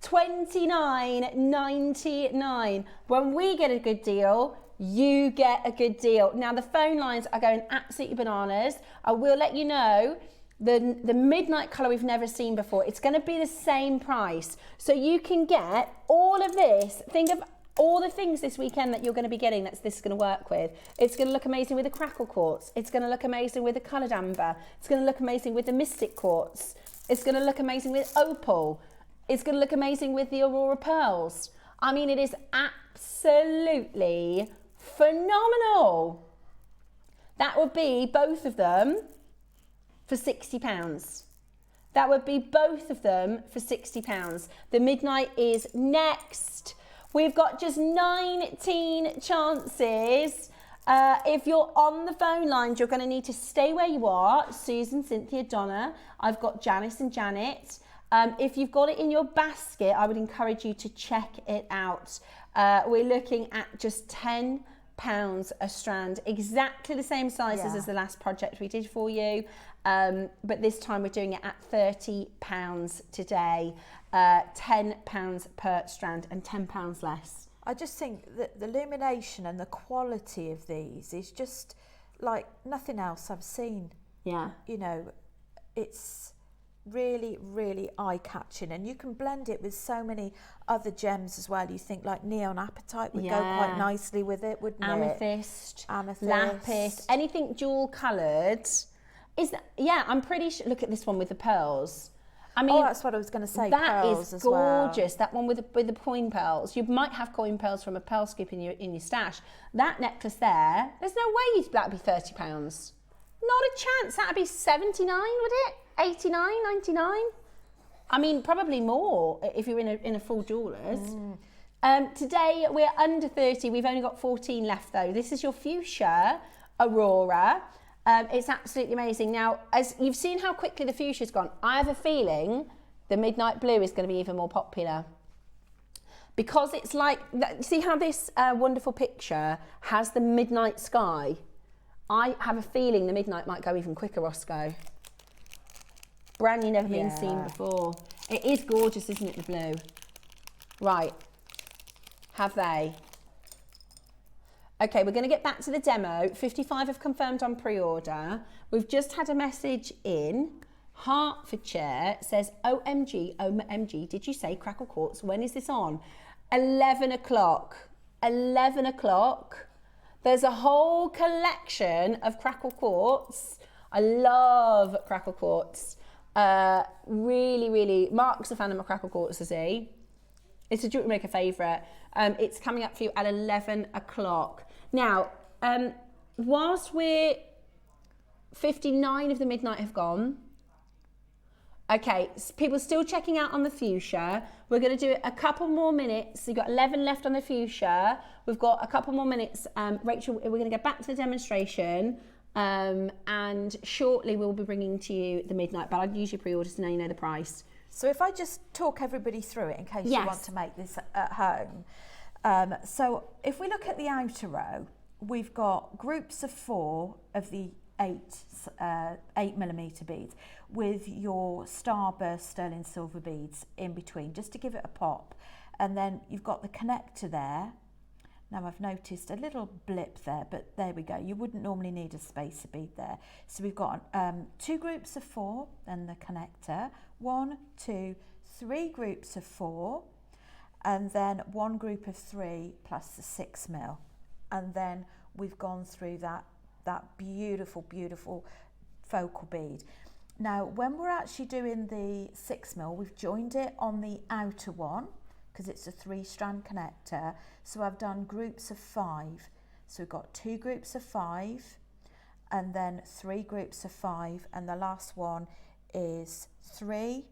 $29.99. When we get a good deal, you get a good deal. Now, the phone lines are going absolutely bananas. I will let you know, the midnight colour we've never seen before, it's going to be the same price. So you can get all of this. Think of all the things this weekend that you're going to be getting that this is going to work with. It's going to look amazing with the Crackled Quartz. It's going to look amazing with the coloured amber. It's going to look amazing with the Mystic Quartz. It's going to look amazing with opal. It's going to look amazing with the Aurora pearls. I mean, it is absolutely phenomenal. That would be both of them for £60. That would be both of them for £60. The midnight is next. We've got just 19 chances. If you're on the phone lines, you're going to need to stay where you are. Susan, Cynthia, Donna. I've got Janice and Janet. If you've got it in your basket, I would encourage you to check it out. We're looking at just £10 a strand, exactly the same sizes as the last project we did for you. But this time we're doing it at £30 today. £10 per strand and £10 less. I just think that the illumination and the quality of these is just like nothing else I've seen. Yeah. You know, it's really, really eye-catching, and you can blend it with so many other gems as well. You think like neon apatite would go quite nicely with it, wouldn't it? Amethyst, lapis, anything dual coloured. I'm pretty sure. Look at this one with the pearls. I mean, that's what I was going to say. That pearls is as well. gorgeous. That one with the coin pearls. You might have coin pearls from a pearl scoop in your stash. That necklace there, there's no way that'd be £30. Not a chance. That'd be 79, would it? 89, 99? I mean, probably more if you're in a full jewellers. Today we're under 30. We've only got 14 left though. This is your fuchsia Aurora. It's absolutely amazing. Now, as you've seen how quickly the fuchsia's gone, I have a feeling the midnight blue is going to be even more popular. Because it's like, see how this wonderful picture has the midnight sky? I have a feeling the midnight might go even quicker, Roscoe. Brand new, never been seen before. It is gorgeous, isn't it, the blue? Right. Have they? Okay, we're going to get back to the demo. 55 have confirmed on pre-order. We've just had a message in. Hertfordshire says, OMG, did you say Crackled Quartz? When is this on? 11 o'clock. 11 o'clock. There's a whole collection of Crackled Quartz. I love Crackled Quartz. Really, Mark's a fan of my Crackled Quartz, is he? It's a JewelleryMaker favourite. It's coming up for you at 11 o'clock. Now, whilst we're 59 of the midnight have gone. Okay, people still checking out on the fuchsia. We're going to do it a couple more minutes. You've got 11 left on the fuchsia. We've got a couple more minutes. Rachel, we're going to get back to the demonstration. And shortly we'll be bringing to you the midnight, but I'd use your pre-order so now you know the price. So if I just talk everybody through it in case you want to make this at home. So if we look at the outer row, we've got groups of 4 of the 8mm beads with your starburst sterling silver beads in between, just to give it a pop. And then you've got the connector there. Now I've noticed a little blip there, but there we go. You wouldn't normally need a spacer bead there. So we've got 2 groups of 4 and the connector, 1, 2, 3 groups of 4, and then 1 group of 3 plus the 6mm. And then we've gone through that beautiful focal bead. Now when we're actually doing the 6mm, we've joined it on the outer one because it's a 3-strand connector. So I've done groups of 5. So we've got 2 groups of 5 and then 3 groups of 5, and the last one is 4.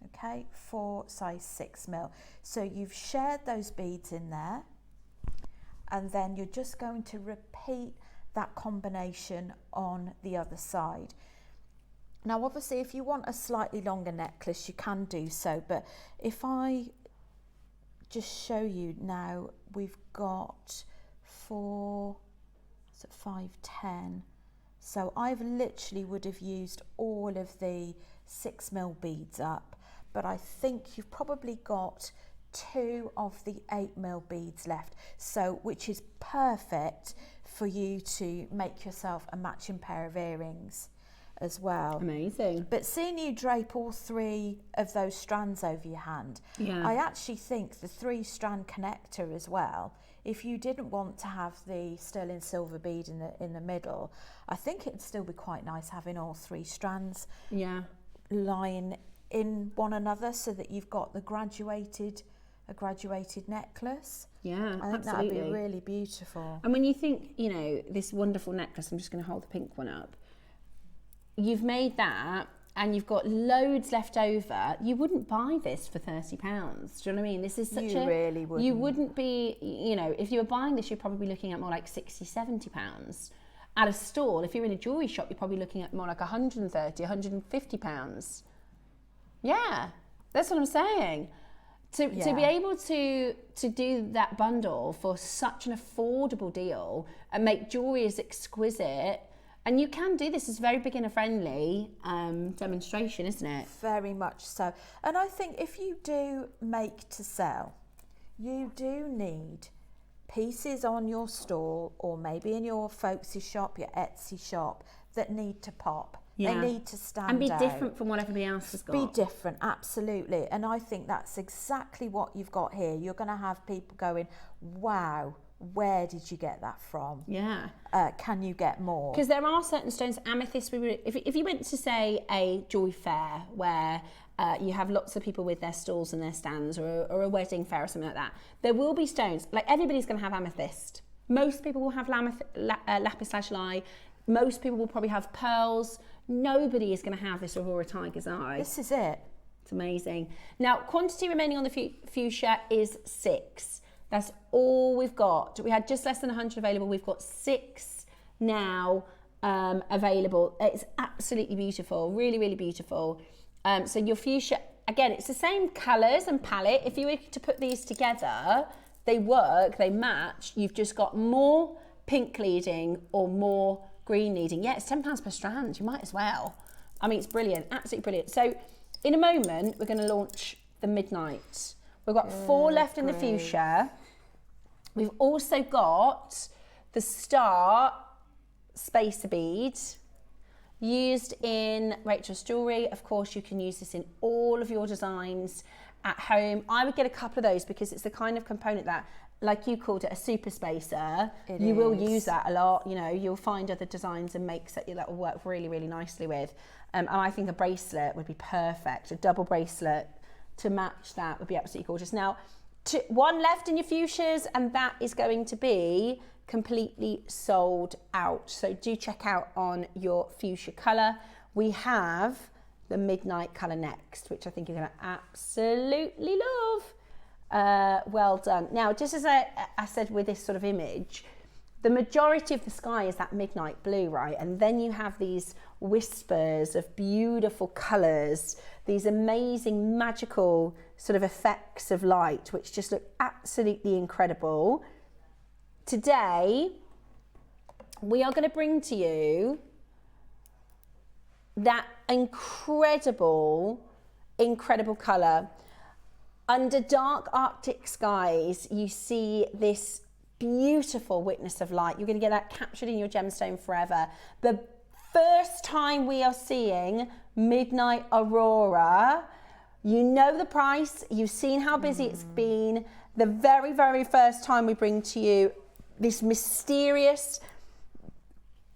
Okay, 4 size 6mm. So you've shared those beads in there, and then you're just going to repeat that combination on the other side. Now obviously if you want a slightly longer necklace you can do so, but if I just show you now, we've got 4, 5, 10. So I've literally would have used all of the 6mm beads up, but I think you've probably got 2 of the 8mm beads left, so which is perfect for you to make yourself a matching pair of earrings as well. Amazing. But seeing you drape all 3 of those strands over your hand, I actually think the 3-strand connector as well, if you didn't want to have the sterling silver bead in the middle, I think it'd still be quite nice having all 3 strands lying in one another so that you've got a graduated necklace. Yeah, I think that'd be really beautiful. And when you think, you know, this wonderful necklace, I'm just going to hold the pink one up. You've made that and you've got loads left over. You wouldn't buy this for £30. Do you know what I mean? This is such really wouldn't. You wouldn't be, you know, if you were buying this, you're probably looking at more like £60, £70. At a stall, if you're in a jewellery shop, you're probably looking at more like £130, £150. Yeah, that's what I'm saying. To be able to do that bundle for such an affordable deal and make jewellery as exquisite, and you can do this as very beginner friendly demonstration, isn't it? Very much so. And I think if you do make to sell, you do need pieces on your stall or maybe in your folksy shop, your Etsy shop, that need to pop. They need to stand out. And be different from what everybody else has got. Be different, absolutely. And I think that's exactly what you've got here. You're going to have people going, wow, where did you get that from? Yeah. Can you get more? Because there are certain stones, amethyst, if you went to, say, a jewellery fair where you have lots of people with their stalls and their stands, or a wedding fair or something like that, there will be stones, like everybody's going to have amethyst. Most people will have lapis lazuli. Most people will probably have pearls. Nobody is going to have this Aurora Tiger's Eye. This is it. It's amazing. Now, quantity remaining on the fuchsia is 6. That's all we've got. We had just less than 100 available. We've got 6 now available. It's absolutely beautiful. Really, really beautiful. So your fuchsia, again, it's the same colours and palette. If you were to put these together, they work, they match. You've just got more pink leading or more green leading. Yeah, it's £10 per strand. You might as well. I mean, it's brilliant, absolutely brilliant. So in a moment, we're going to launch the Midnight. We've got 4 left in the fuchsia. We've also got the Star Spacer bead used in Rachel's jewellery. Of course, you can use this in all of your designs at home. I would get a couple of those because it's the kind of component that, like you called it, a super spacer. You will use that a lot. You know, you'll find other designs and makes that will work really, really nicely with. And I think a bracelet would be perfect. A double bracelet to match that would be absolutely gorgeous. Now, 1 left in your fuchsias, and that is going to be completely sold out. So do check out on your fuchsia colour. We have the Midnight colour next, which I think you're going to absolutely love. Well done. Now, just as I said with this sort of image, the majority of the sky is that midnight blue, right? And then you have these whispers of beautiful colours, these amazing magical sort of effects of light, which just look absolutely incredible. Today, we are going to bring to you that incredible colour. Under dark Arctic skies, you see this beautiful witness of light. You're going to get that captured in your gemstone forever. The first time we are seeing Midnight Aurora, you know the price, you've seen how busy it's been. The very, very first time we bring to you this mysterious,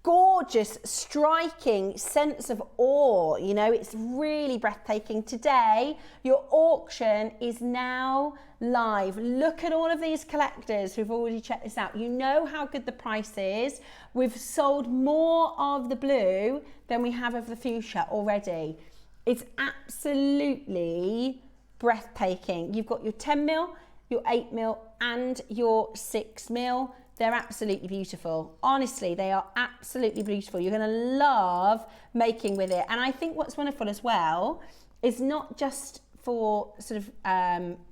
gorgeous, striking sense of awe. You know, it's really breathtaking. Today, your auction is now live. Look at all of these collectors who've already checked this out. You know how good the price is. We've sold more of the blue than we have of the fuchsia already. It's absolutely breathtaking. You've got your 10mm, your 8mm, and your 6mm. They're absolutely beautiful. Honestly, they are absolutely beautiful. You're going to love making with it. And I think what's wonderful as well is not just for sort of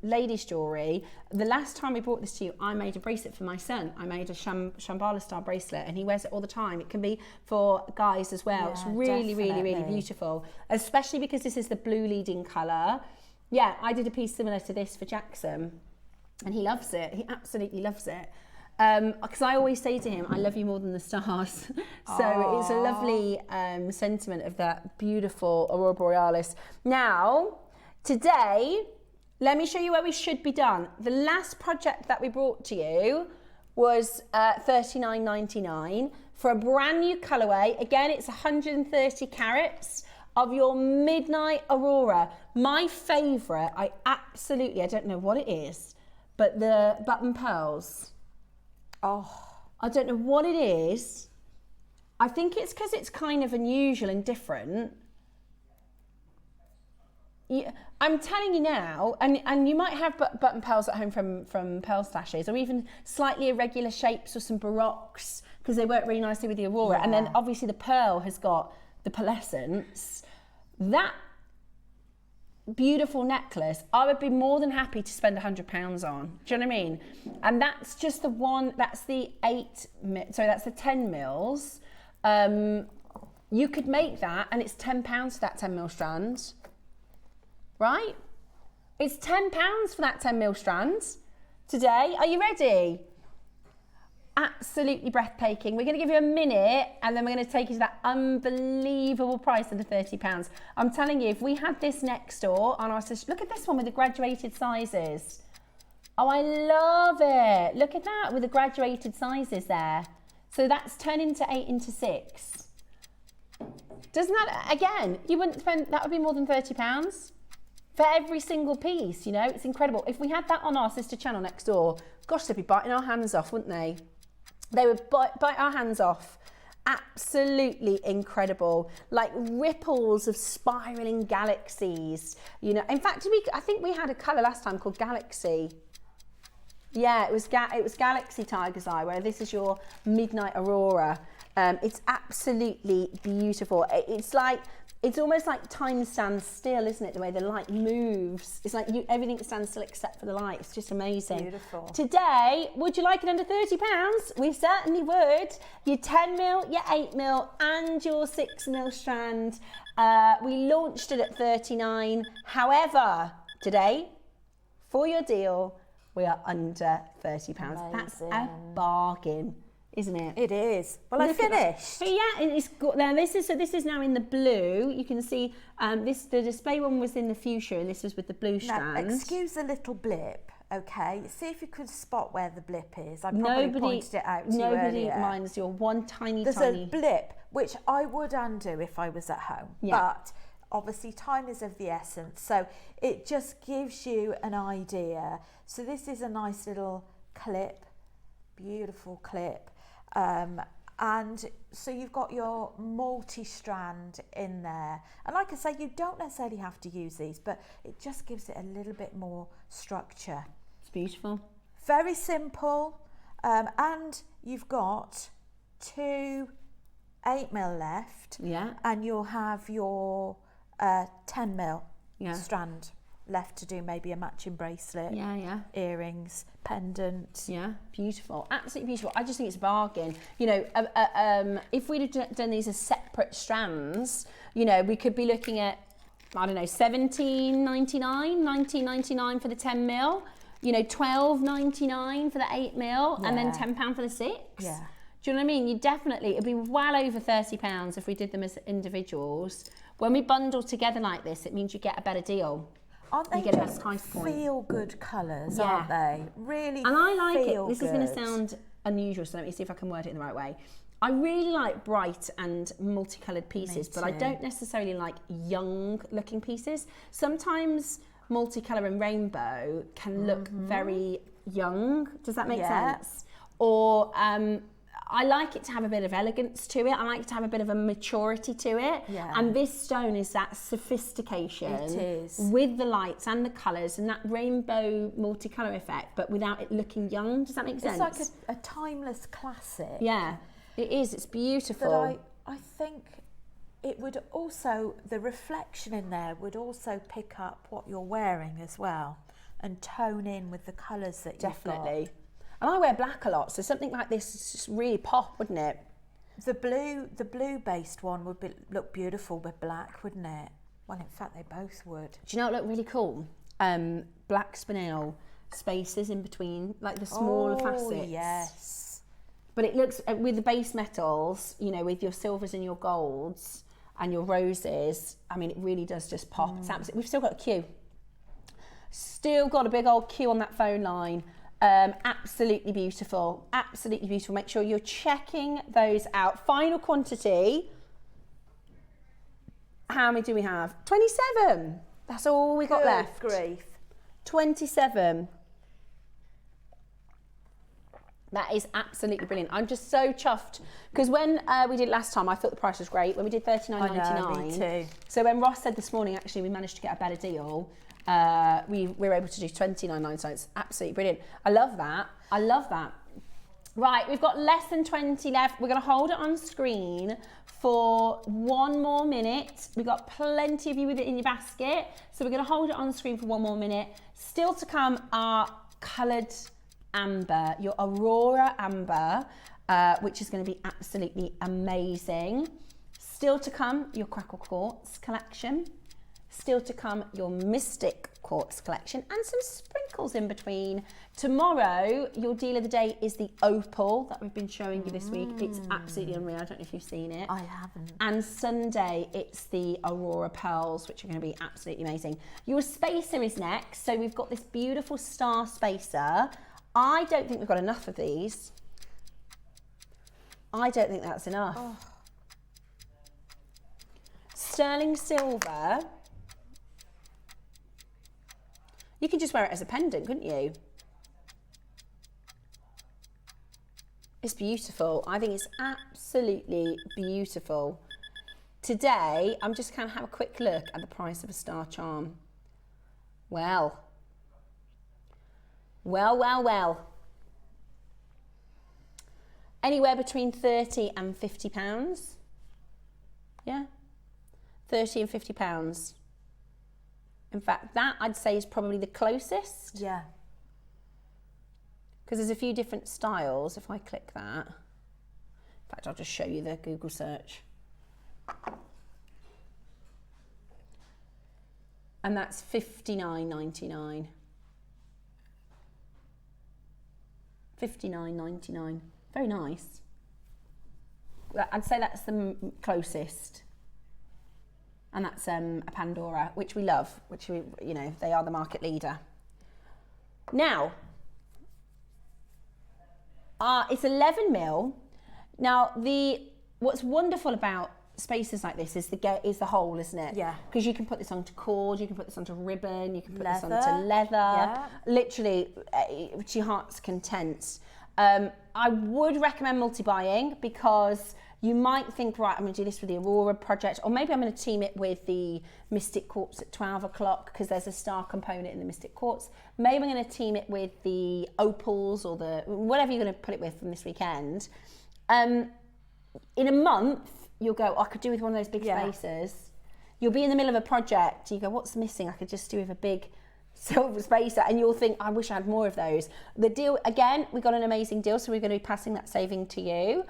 ladies' jewellery. The last time we brought this to you, I made a bracelet for my son. I made a Shambhala style bracelet, and he wears it all the time. It can be for guys as well. Yeah, it's really, really, really beautiful, especially because this is the blue leading colour. Yeah, I did a piece similar to this for Jackson, and he loves it. He absolutely loves it. Because I always say to him, I love you more than the stars. So it's a lovely sentiment of that beautiful Aurora Borealis. Now, today, let me show you where we should be done. The last project that we brought to you was $39.99 for a brand new colourway. Again, it's 130 carats of your Midnight Aurora. My favourite, I don't know what it is, but the button pearls. I don't know what it is. I think it's because it's kind of unusual and different. I'm telling you now, and you might have button pearls at home from pearl stashes, or even slightly irregular shapes or some baroques, because they work really nicely with the Aurora. Yeah. And then obviously the pearl has got the pearlescence. That beautiful necklace, I would be more than happy to spend £100 on. Do you know what I mean? And that's just the one, that's the 10 mils. You could make that, and it's £10 for that 10 mil strand, right? It's £10 for that 10 mil strand today. Are you ready? Absolutely breathtaking. We're going to give you a minute, and then we're going to take you to that unbelievable price of the £30. I'm telling you, if we had this next door on our system, look at this one with the graduated sizes. Oh, I love it. Look at that with the graduated sizes there. So that's 10 into 8 into 6. Doesn't that, again, you wouldn't spend, that would be more than £30 for every single piece, you know? It's incredible. If we had that on our sister channel next door, gosh, they'd be biting our hands off, wouldn't they? They would bite our hands off. Absolutely incredible. Like ripples of spiraling galaxies. You know, in fact, I think we had a colour last time called Galaxy. Yeah, it was Galaxy Tiger's Eye, where this is your Midnight Aurora. It's absolutely beautiful. It's like, It's almost like time stands still, isn't it? The way the light moves. It's like everything stands still except for the light. It's just amazing. Beautiful. Today, would you like it under £30? We certainly would. Your 10mm, your 8mm and your 6mm strand. We launched it at £39. However, today, for your deal, we are under £30. That's a bargain, isn't it? It is. Well, I finished. But yeah, it's got now. This is now in the blue. You can see the display one was in the fuchsia, and this was with the blue strand. Now, excuse the little blip. Okay, see if you could spot where the blip is. I probably pointed it out to you earlier. Nobody minds your one tiny. There's a blip which I would undo if I was at home, but obviously time is of the essence, so it just gives you an idea. So this is a nice little clip, beautiful clip. And so you've got your multi-strand in there, and like I say, you don't necessarily have to use these, but it just gives it a little bit more structure. It's beautiful. Very simple, and you've got 2 8mm left, and you'll have your 10mm strand left to do maybe a matching bracelet, earrings, pendant. Beautiful, absolutely beautiful. I just think it's a bargain. You know, if we'd have done these as separate strands, you know, we could be looking at, I don't know, $17.99 for the 10mm, you know, $12.99 for the 8mm, and then £10 for the 6. Do you know what I mean? It'd be well over £30 if we did them as individuals. When we bundle together like this, it means you get a better deal. Aren't they just feel good colours, aren't they? Really. And I like it. This is going to sound unusual, so let me see if I can word it in the right way. I really like bright and multicoloured pieces, but I don't necessarily like young looking pieces. Sometimes multicolour and rainbow can look very young. Does that make sense? Or I like it to have a bit of elegance to it. I like it to have a bit of a maturity to it. And this stone is that sophistication. It is. With the lights and the colours and that rainbow multicolour effect, but without it looking young. Does that make sense? It's like a timeless classic. Yeah, it is. It's beautiful. But I think it would also, the reflection in there would also pick up what you're wearing as well and tone in with the colours that you've got. And I wear black a lot, so something like this is just really pop, wouldn't it? The blue-based one would look beautiful with black, wouldn't it? Well, in fact, they both would. Do you know what look really cool? Black spinel spaces in between, like the smaller facets. Oh, yes. But it looks, with the base metals, you know, with your silvers and your golds and your roses, I mean, it really does just pop. It's absolutely, we've still got a queue. Still got a big old queue on that phone line. Absolutely beautiful, absolutely beautiful. Make sure you're checking those out. Final quantity. How many do we have? 27. That's all we got left. Good grief. 27. That is absolutely brilliant. I'm just so chuffed because when we did it last time, I thought the price was great. When we did $39.99, me too. So when Ross said this morning, actually, we managed to get a better deal. We were able to do $29.99. It's absolutely brilliant. I love that. I love that. Right, we've got less than 20 left. We're going to hold it on screen for 1 more minute. We've got plenty of you with it in your basket. So we're going to hold it on screen for 1 more minute. Still to come are coloured amber, your Aurora amber, which is going to be absolutely amazing. Still to come, your Crackled Quartz collection. Still to come, your Mystic Quartz collection, and some sprinkles in between. Tomorrow, your deal of the day is the opal that we've been showing you this week. It's absolutely unreal. I don't know if you've seen it. I haven't. And Sunday, it's the Aurora pearls, which are going to be absolutely amazing. Your spacer is next. So we've got this beautiful star spacer. I don't think we've got enough of these. I don't think that's enough. Oh. Sterling silver. You could just wear it as a pendant, couldn't you? It's beautiful. I think it's absolutely beautiful. Today, I'm just going to have a quick look at the price of a star charm. Well. Anywhere between £30 and £50. Yeah. £30 and £50. In fact, that I'd say is probably the closest. Yeah. Because there's a few different styles. If I click that, in fact, I'll just show you the Google search. And that's $59.99. $59.99. Very nice. I'd say that's the closest. And that's a Pandora, which we love, which we, you know, they are the market leader. Now, it's 11 mil. Now, what's wonderful about spaces like this is the hole, isn't it? Yeah. Because you can put this onto cord, you can put this onto ribbon, you can put this Leather. onto leather. Yeah. Literally, to your heart's content. I would recommend multi-buying because you might think, right, I'm going to do this with the Aurora project, or maybe I'm going to team it with the Mystic Quartz at 12 o'clock because there's a star component in the Mystic Quartz. Maybe I'm going to team it with the opals or the whatever you're going to put it with from this weekend. In a month, you'll go, I could do with one of those big spaces. You'll be in the middle of a project, you go, what's missing? I could just do with a big silver spacer, and you'll think, I wish I had more of those. The deal, again, we got an amazing deal, so we're going to be passing that saving to you.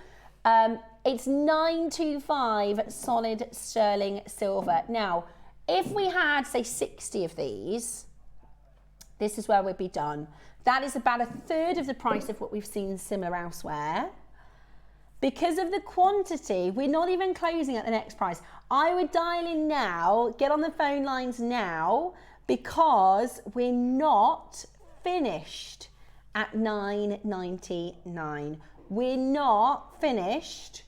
It's $925 solid sterling silver. Now, if we had, say, 60 of these, this is where we'd be done. That is about a third of the price of what we've seen similar elsewhere. Because of the quantity, we're not even closing at the next price. I would dial in now, get on the phone lines now, because we're not finished at $9.99. We're not finished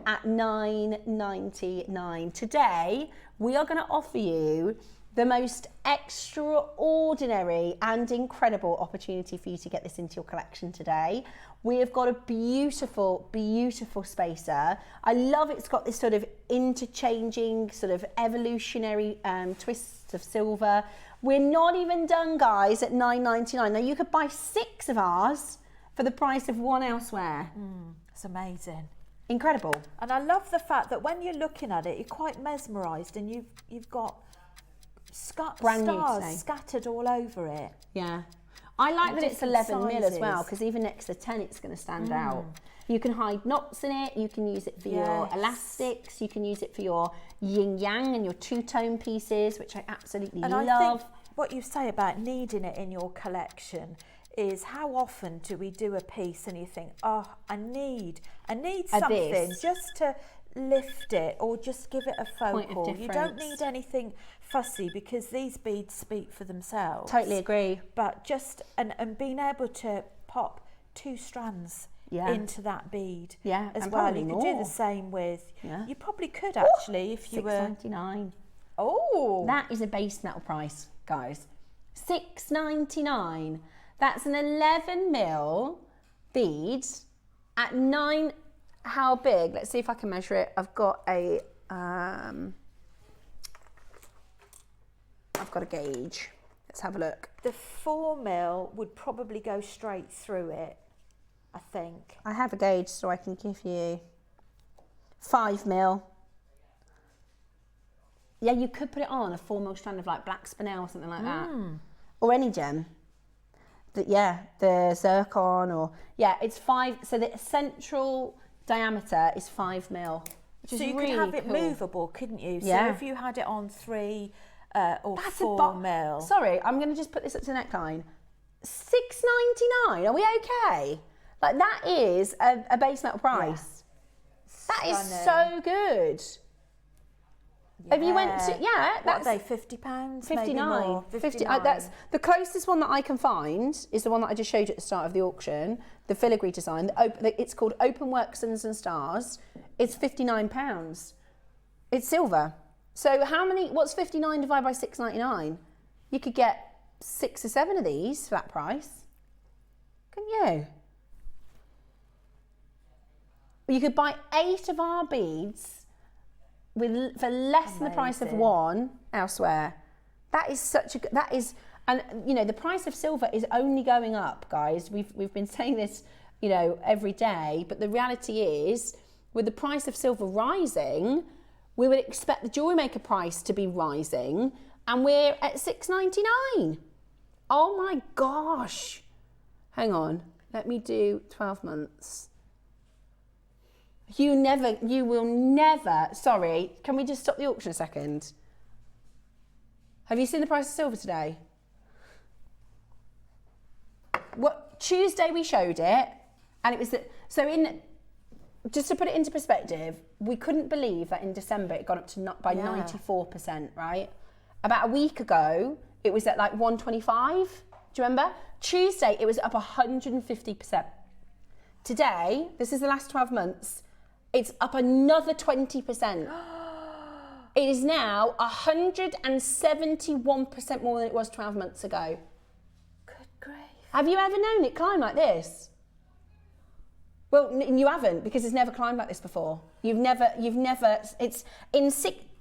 at $9.99. Today, we are going to offer you the most extraordinary and incredible opportunity for you to get this into your collection today. We have got a beautiful, beautiful spacer. I love it's got this sort of interchanging, sort of evolutionary twists of silver. We're not even done, guys, at $9.99. Now, you could buy 6 of ours for the price of 1 elsewhere. It's amazing. Incredible. And I love the fact that when you're looking at it, you're quite mesmerised, and you've got Brand new stars today. scattered all over it. Yeah. I like that it's Different 11 mil as well, sizes. because even next to 10, it's going to stand out. You can hide knots in it. You can use it for your Yes. elastics. You can use it for your yin yang and your two-tone pieces, which I absolutely And love. I think what you say about needing it in your collection is, how often do we do a piece and you think, oh, I need something this. just to lift it, or just give it a Point of focal. You don't difference. need anything fussy, because these beads speak for themselves. Totally agree. But just and being able to pop 2 strands Yeah. into that bead Yeah, as and well. probably You could do more. the same with, Yeah. you probably could actually if you were, $6.99. oh, That is a base metal price, guys. $6.99. That's an 11 mil bead at 9. How big? Let's see if I can measure it. I've got a gauge. Let's have a look. the 4 mil would probably go straight through it, I think. I have a gauge, so I can give you 5 mil. Yeah, you could put it on a 4 mil strand of like black spinel or something like that, or any gem. The zircon, or it's 5. So the central diameter is 5 mil. Which is So you really could have it cool. movable, couldn't you? Yeah. So if you had it on 3 or That's 4 mil. Sorry, I'm going to just put this up to the neckline. $6.99. Are we okay? Like, that is a base metal price. That is so Stunning. good. If you went to What are that's they, £50? 59. Maybe more. 50, that's the closest one that I can find is the one that I just showed you at the start of the auction, the filigree design. It's called Open Work Suns and Stars. It's £59. It's silver. So what's 59 divided by $6.99? You could get 6 or 7 of these for that price. Couldn't you? You could buy 8 of our beads for less than the price of Amazing. 1 elsewhere. That is and you know, the price of silver is only going up, guys. We've been saying this, you know, every day, but the reality is, with the price of silver rising, we would expect the jewellery maker price to be rising, and we're at $6.99. Oh my gosh. Hang on, let me do 12 months. You will never, sorry, can we just stop the auction a second? Have you seen the price of silver today? What, Tuesday we showed it, and it was, just to put it into perspective, we couldn't believe that in December it got up to by 94%, right? About a week ago, it was at like 125, do you remember? Tuesday, it was up 150%. Today, this is the last 12 months, it's up another 20%. It is now 171% more than it was 12 months ago. Good grief. Have you ever known it climb like this? Well, you haven't, because it's never climbed like this before. You've never, it's in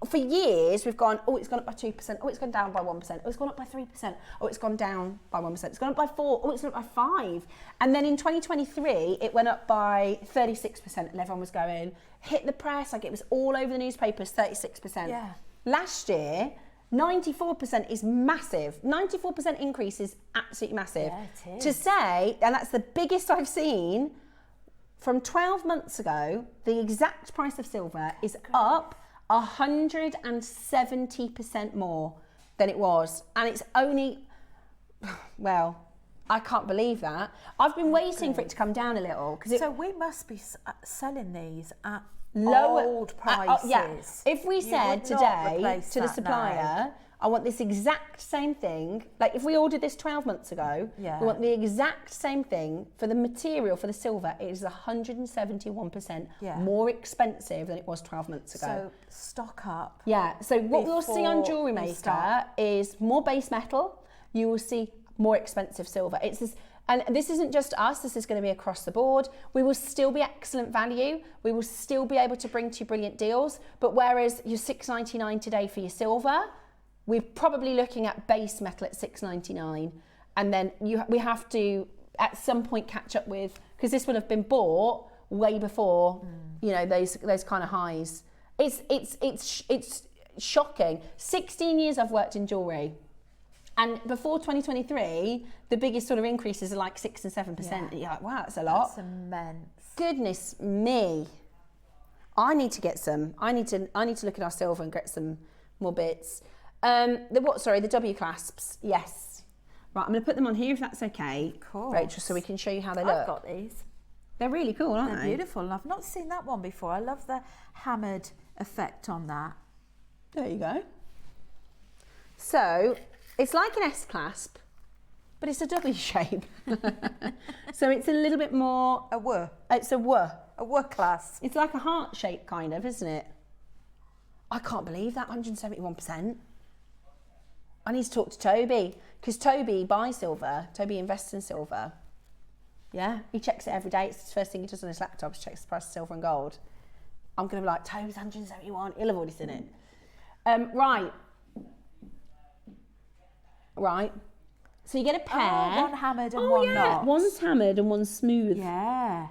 for years we've gone, oh, it's gone up by 2%, oh, it's gone down by 1%, oh, it's gone up by 3%, oh, it's gone down by 1%, it's gone up by 4%, oh, it's gone up by 5%. And then in 2023, it went up by 36%, and everyone was going, hit the press, like it was all over the newspapers, 36%. Yeah. Last year, 94% is massive. 94% increase is absolutely massive. Yeah, it is. To say, and that's the biggest I've seen, from 12 months ago, the exact price of silver is up 170% more than it was. And it's only, well, I can't believe that. I've been waiting for it to come down a little. So we must be selling these at lower old prices. Yeah. If we said would not today replace to the that supplier, now. I want this exact same thing, like if we ordered this 12 months ago, Yeah. we want the exact same thing for the material, for the silver, it is 171% more expensive than it was 12 months ago. So stock up. Yeah, so what we'll see on before Jewellery you Maker start. is more base metal, you will see more expensive silver. It's this, and this isn't just us, this is going to be across the board. We will still be excellent value, we will still be able to bring to you brilliant deals, but whereas you're $6.99 today for your silver, we're probably looking at base metal at $6.99, and then we have to at some point catch up with, because this would have been bought way before you know those kind of highs. It's shocking. 16 years I've worked in jewellery, and before 2023 the biggest sort of increases are like 6 and 7%. And you're like, wow, that's a lot. That's immense. Goodness me, I need to get some. I need to look at our silver and get some more bits. The W clasps, yes. Right, I'm going to put them on here if that's okay, Of course. Rachel, so we can show you how they look. I've got these. They're really cool, aren't They're they? beautiful, and I've not seen that one before. I love the hammered effect on that. There you go. So, it's like an S clasp, but it's a W shape. So it's a little bit more... A W. It's a W. A W clasp. It's like a heart shape, kind of, isn't it? I can't believe that, 171%. I need to talk to Toby, because Toby buys silver. Toby invests in silver. Yeah, he checks it every day. It's the first thing he does on his laptop, is checks the price of silver and gold. I'm going to be like, Toby's 171. He'll have already seen it. Right. So you get a pair. Oh, one hammered and one not. One's hammered and one's smooth. Yeah.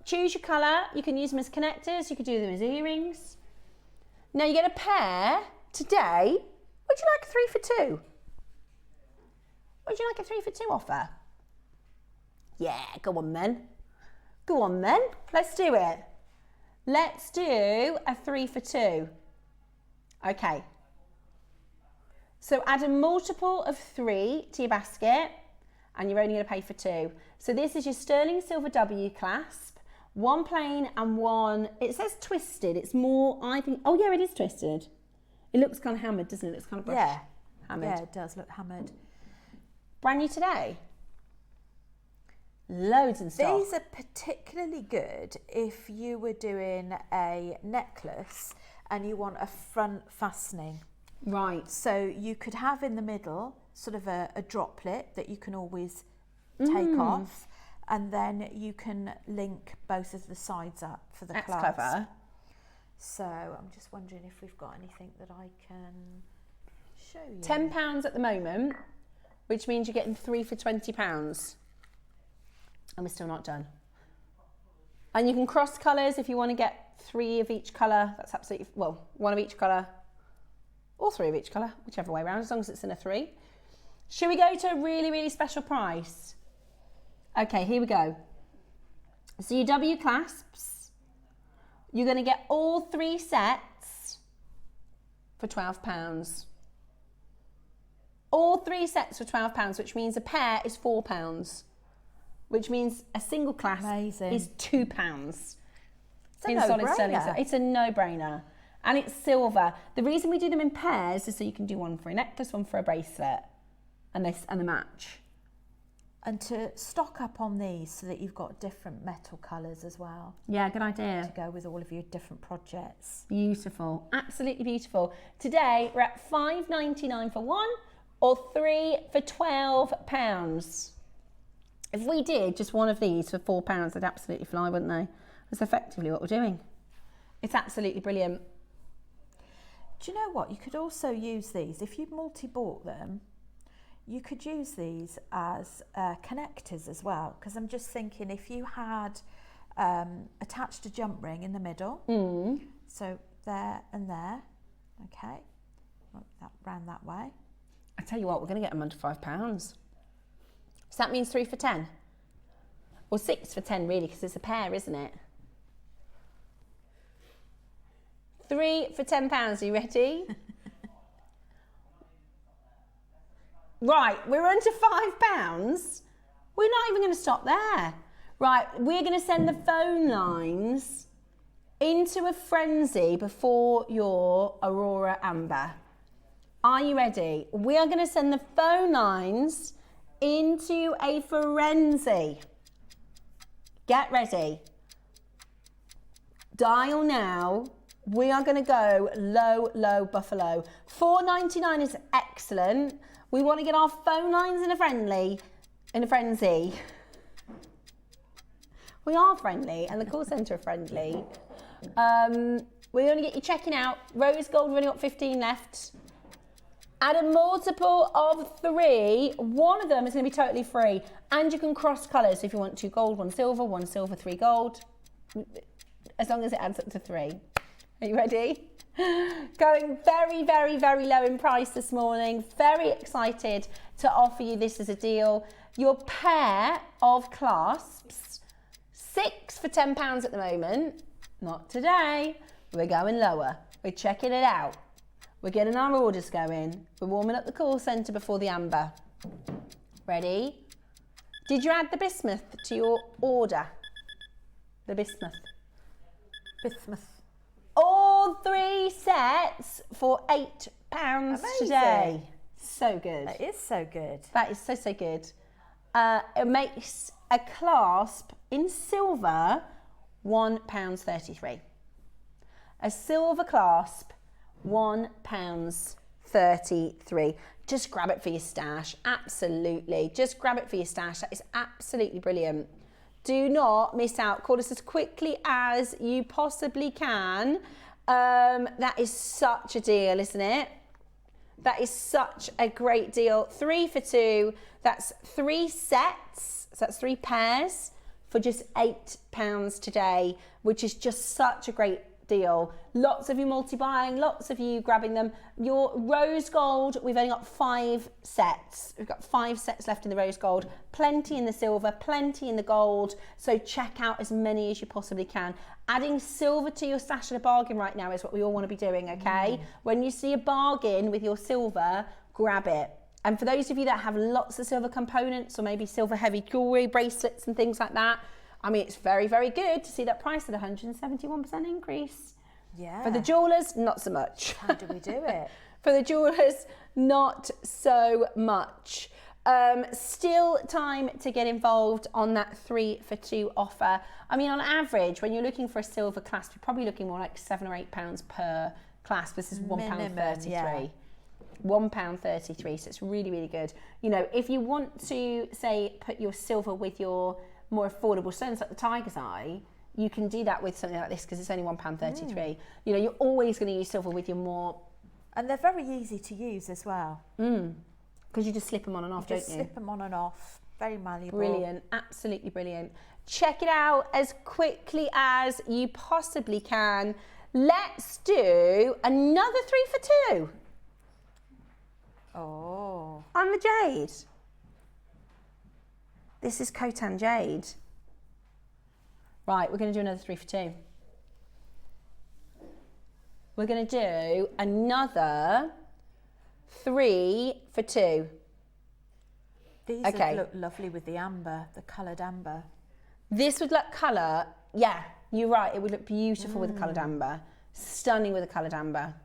Choose your colour. You can use them as connectors. You could do them as earrings. Now you get a pair today. Would you like a 3 for 2? Would you like a 3 for 2 offer? Yeah, go on then. Go on then. Let's do it. Let's do a 3 for 2. Okay. So add a multiple of 3 to your basket, and you're only going to pay for 2. So this is your sterling silver W clasp, one plain and one, it says twisted. It's more, I think, oh yeah, it is twisted. It looks kind of hammered, doesn't it? It's kind of brushed. Hammered. Yeah, it does look hammered. Brand new today. Loads and stuff. These are particularly good if you were doing a necklace and you want a front fastening. Right. So you could have in the middle sort of a droplet that you can always take off, and then you can link both of the sides up for the clasp. That's clever. So I'm just wondering if we've got anything that I can show you. £10 at the moment, which means you're getting 3 for £20. And we're still not done. And you can cross colours if you want to get 3 of each colour. That's absolutely, well, 1 of each colour or 3 of each colour, whichever way around, as long as it's in a 3. Should we go to a really, really special price? Okay, here we go. So your W clasps, you're going to get all 3 sets for £12. All 3 sets for £12, which means a pair is £4, which means a single clasp is £2. It's a no-brainer. It's a no-brainer. And it's silver. The reason we do them in pairs is so you can do one for a necklace, one for a bracelet, and the match. And to stock up on these so that you've got different metal colours as well. Yeah, good idea. To go with all of your different projects. Beautiful, absolutely beautiful. Today we're at £5.99 for 1 or 3 for £12. If we did just one of these for £4, they'd absolutely fly, wouldn't they? That's effectively what we're doing. It's absolutely brilliant. Do you know what? You could also use these, if you multi-bought them, you could use these as connectors as well, because I'm just thinking if you had attached a jump ring in the middle, so there and there, okay, that round that way. I tell you what, we're going to get them under £5. So that means 3 for 10, or 6 for 10 really, because it's a pair, isn't it? 3 for £10. Are you ready? Right, we're under £5. We're not even going to stop there. Right, we're going to send the phone lines into a frenzy before your Aurora Amber. Are you ready? We are going to send the phone lines into a frenzy. Get ready. Dial now. We are going to go low, low buffalo. $4.99 is excellent. We want to get our phone lines in a frenzy. We are friendly, and the call centre are friendly. We're going to get you checking out. Rose gold, we've only got 15 left. At a multiple of 3, one of them is going to be totally free, and you can cross colours if you want 2 gold, 1 silver, 3 gold, as long as it adds up to 3. Are you ready? Going very, very, very low in price this morning. Very excited to offer you this as a deal. Your pair of clasps, 6 for £10 at the moment. Not today. We're going lower. We're checking it out. We're getting our orders going. We're warming up the call centre before the amber. Ready? Did you add the bismuth to your order? The bismuth. Bismuth. All 3 sets for £8 today. So good. That is so good. That is so, so good. It makes a clasp in silver £1.33. A silver clasp, £1.33. Just grab it for your stash. Absolutely. Just grab it for your stash. That is absolutely brilliant. Do not miss out. Call us as quickly as you possibly can. That is such a deal, isn't it? That is such a great deal. 3 for 2. That's 3 sets. So that's 3 pairs for just £8 today, which is just such a great deal. Lots of you multi-buying, lots of you grabbing them. Your rose gold, we've only got 5 sets. We've got 5 sets left in the rose gold, plenty in the silver, plenty in the gold. So check out as many as you possibly can. Adding silver to your stash at a bargain right now is what we all want to be doing, okay? When you see a bargain with your silver, grab it. And for those of you that have lots of silver components or maybe silver heavy jewellery, bracelets and things like that, I mean, it's very, very good to see that price at 171% increase. Yeah. For the jewellers, not so much. How do we do it? For the jewellers, not so much. Still time to get involved on that 3 for 2 offer. I mean, on average, when you're looking for a silver clasp, you're probably looking more like £7 or £8 per clasp. This is £1.33. Yeah. £1.33, so it's really, really good. You know, if you want to, say, put your silver with your more affordable stones like the tiger's eye, you can do that with something like this because it's only £1.33. You know, you're always going to use silver with your more... And they're very easy to use as well. Because you just slip them on and off, don't you? Just slip them on and off. Very malleable. Brilliant, absolutely brilliant. Check it out as quickly as you possibly can. Let's do another 3 for 2. Oh. On the jade. This is Khotan jade. Right, we're going to do another 3 for 2. We're going to do another 3 for 2. These Okay. would look lovely with the amber, the coloured amber. This would look colour, yeah, you're right, it would look beautiful with the coloured amber. Stunning with the coloured amber.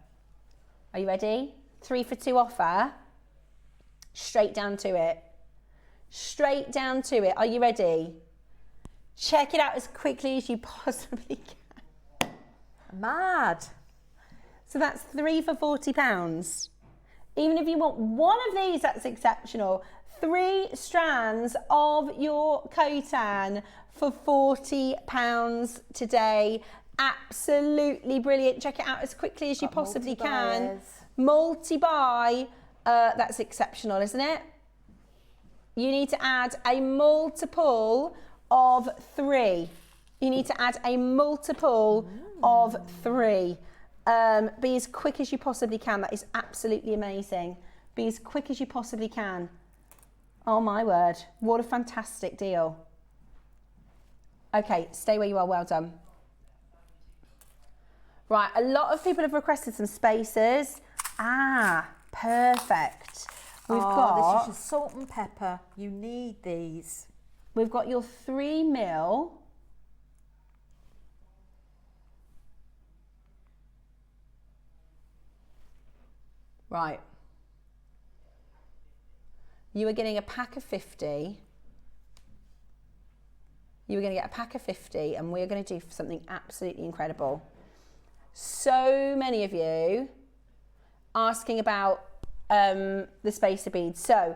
Are you ready? 3 for 2 offer. Straight down to it. Straight down to it. Are you ready? Check it out as quickly as you possibly can. Mad. So that's 3 for £40. Even if you want one of these, that's exceptional. 3 strands of your Khotan for £40 today. Absolutely brilliant. Check it out as quickly as you possibly can. Multi-buy. That's exceptional, isn't it? You need to add a multiple of 3. You need to add a multiple of 3. Be as quick as you possibly can. That is absolutely amazing. Be as quick as you possibly can. Oh my word, what a fantastic deal. Okay, stay where you are, well done. Right, a lot of people have requested some spacers. Ah, perfect. We've got, this is your salt and pepper. You need these. we've got your 3 mil. Right. You are getting a pack of 50. You are going to get a pack of 50 and we're going to do something absolutely incredible. So many of you asking about the spacer beads. So,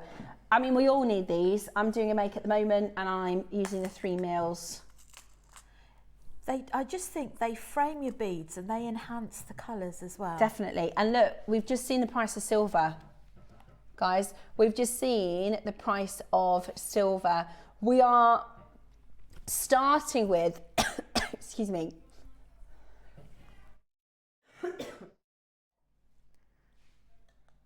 I mean, we all need these. I'm doing a make at the moment and I'm using the 3 mils. I just think they frame your beads and they enhance the colours as well. Definitely. And look, we've just seen the price of silver. Guys, we've just seen the price of silver. We are starting with, excuse me.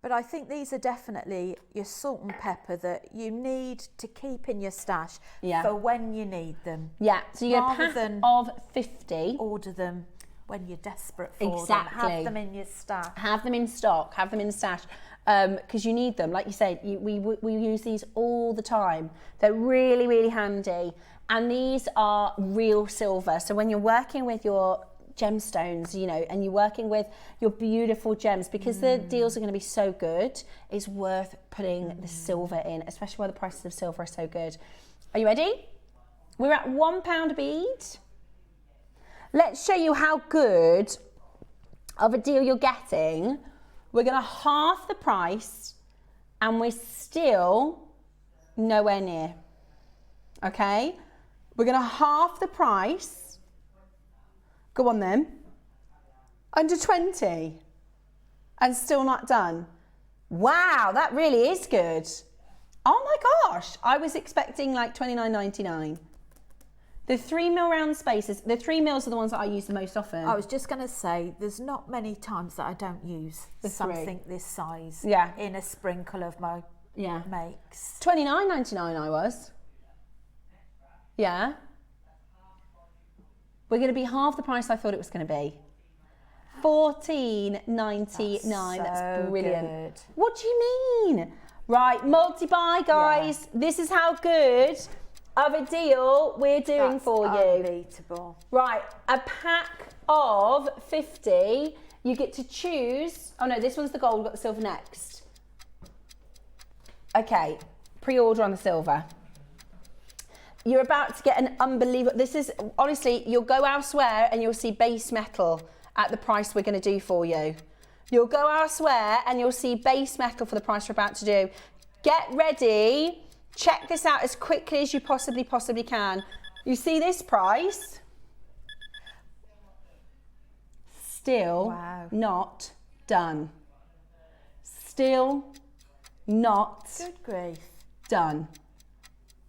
But I think these are definitely your salt and pepper that you need to keep in your stash for when you need them. Yeah, so you get a Rather pack than of 50. order them when you're desperate for Exactly. them. Have them in your stash. Have them in stock, have them in stash, because you need them. Like you said, we use these all the time. They're really, really handy. And these are real silver. So when you're working with your gemstones, you know, and you're working with your beautiful gems, because the deals are going to be so good, it's worth putting the silver in, especially while the prices of silver are so good. Are you ready? We're at £1 a bead. Let's show you how good of a deal you're getting. We're going to half the price and we're still nowhere near. Okay? We're going to half the price. Go on then. Under 20 and still not done. Wow, that really is good. Oh my gosh, I was expecting like £29.99. The 3 mil round spacers, the 3 mils are the ones that I use the most often. I was just going to say, there's not many times that I don't use something this size in a sprinkle of my makes. £29.99 I was. Yeah. We're going to be half the price I thought it was going to be. £14.99. That's brilliant. Good. What do you mean? Right, multi-buy, guys. Yeah. This is how good of a deal we're doing for you. Unbeatable. Right, a pack of 50. You get to choose. Oh no, this one's the gold. We've got the silver next. Okay, pre-order on the silver. You're about to get an unbelievable, this is, honestly, you'll go elsewhere and you'll see base metal at the price we're going to do for you. You'll go elsewhere and you'll see base metal for the price we're about to do. Get ready. Check this out as quickly as you possibly can. You see this price? Still not done. Still not Good grief. done.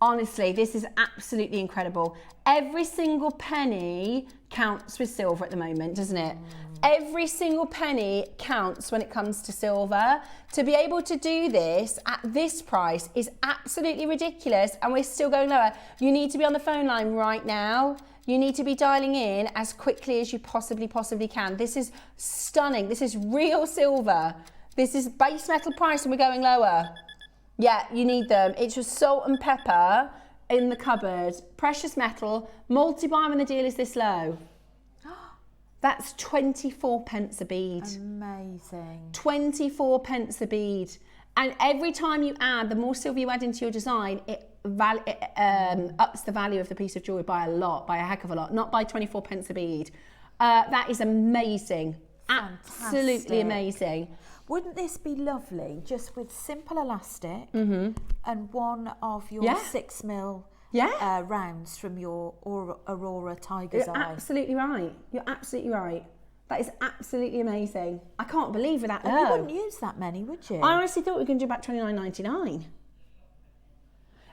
Honestly, this is absolutely incredible. Every single penny counts with silver at the moment, doesn't it? Every single penny counts when it comes to silver. To be able to do this at this price is absolutely ridiculous, and we're still going lower. You need to be on the phone line right now. You need to be dialing in as quickly as you possibly can. This is stunning. This is real silver. This is base metal price and we're going lower. Yeah, you need them. It's just salt and pepper in the cupboard. Precious metal, multi-buy when the deal is this low. That's 24 pence a bead. Amazing. 24 pence a bead. And every time you add, the more silver you add into your design, it ups the value of the piece of jewellery by a lot, by a heck of a lot, not by 24 pence a bead. That is amazing. Fantastic. Absolutely amazing. Wouldn't this be lovely just with simple elastic and one of your Yeah. 6mm rounds from your Aurora Tiger's You're Eye? absolutely right. You're absolutely right. That is absolutely amazing. I can't believe we're that And you low. wouldn't use that many, would you? I honestly thought we were going to do about $29.99.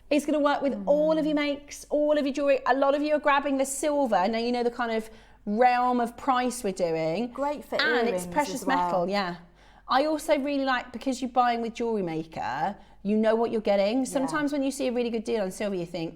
It's going to work with all of your makes, all of your jewellery. A lot of you are grabbing the silver. Now you know the kind of realm of price we're doing. Great for and it's earrings precious as well. metal, yeah. I also really like, because you're buying with JewelleryMaker, you know what you're getting. Sometimes when you see a really good deal on silver, you think,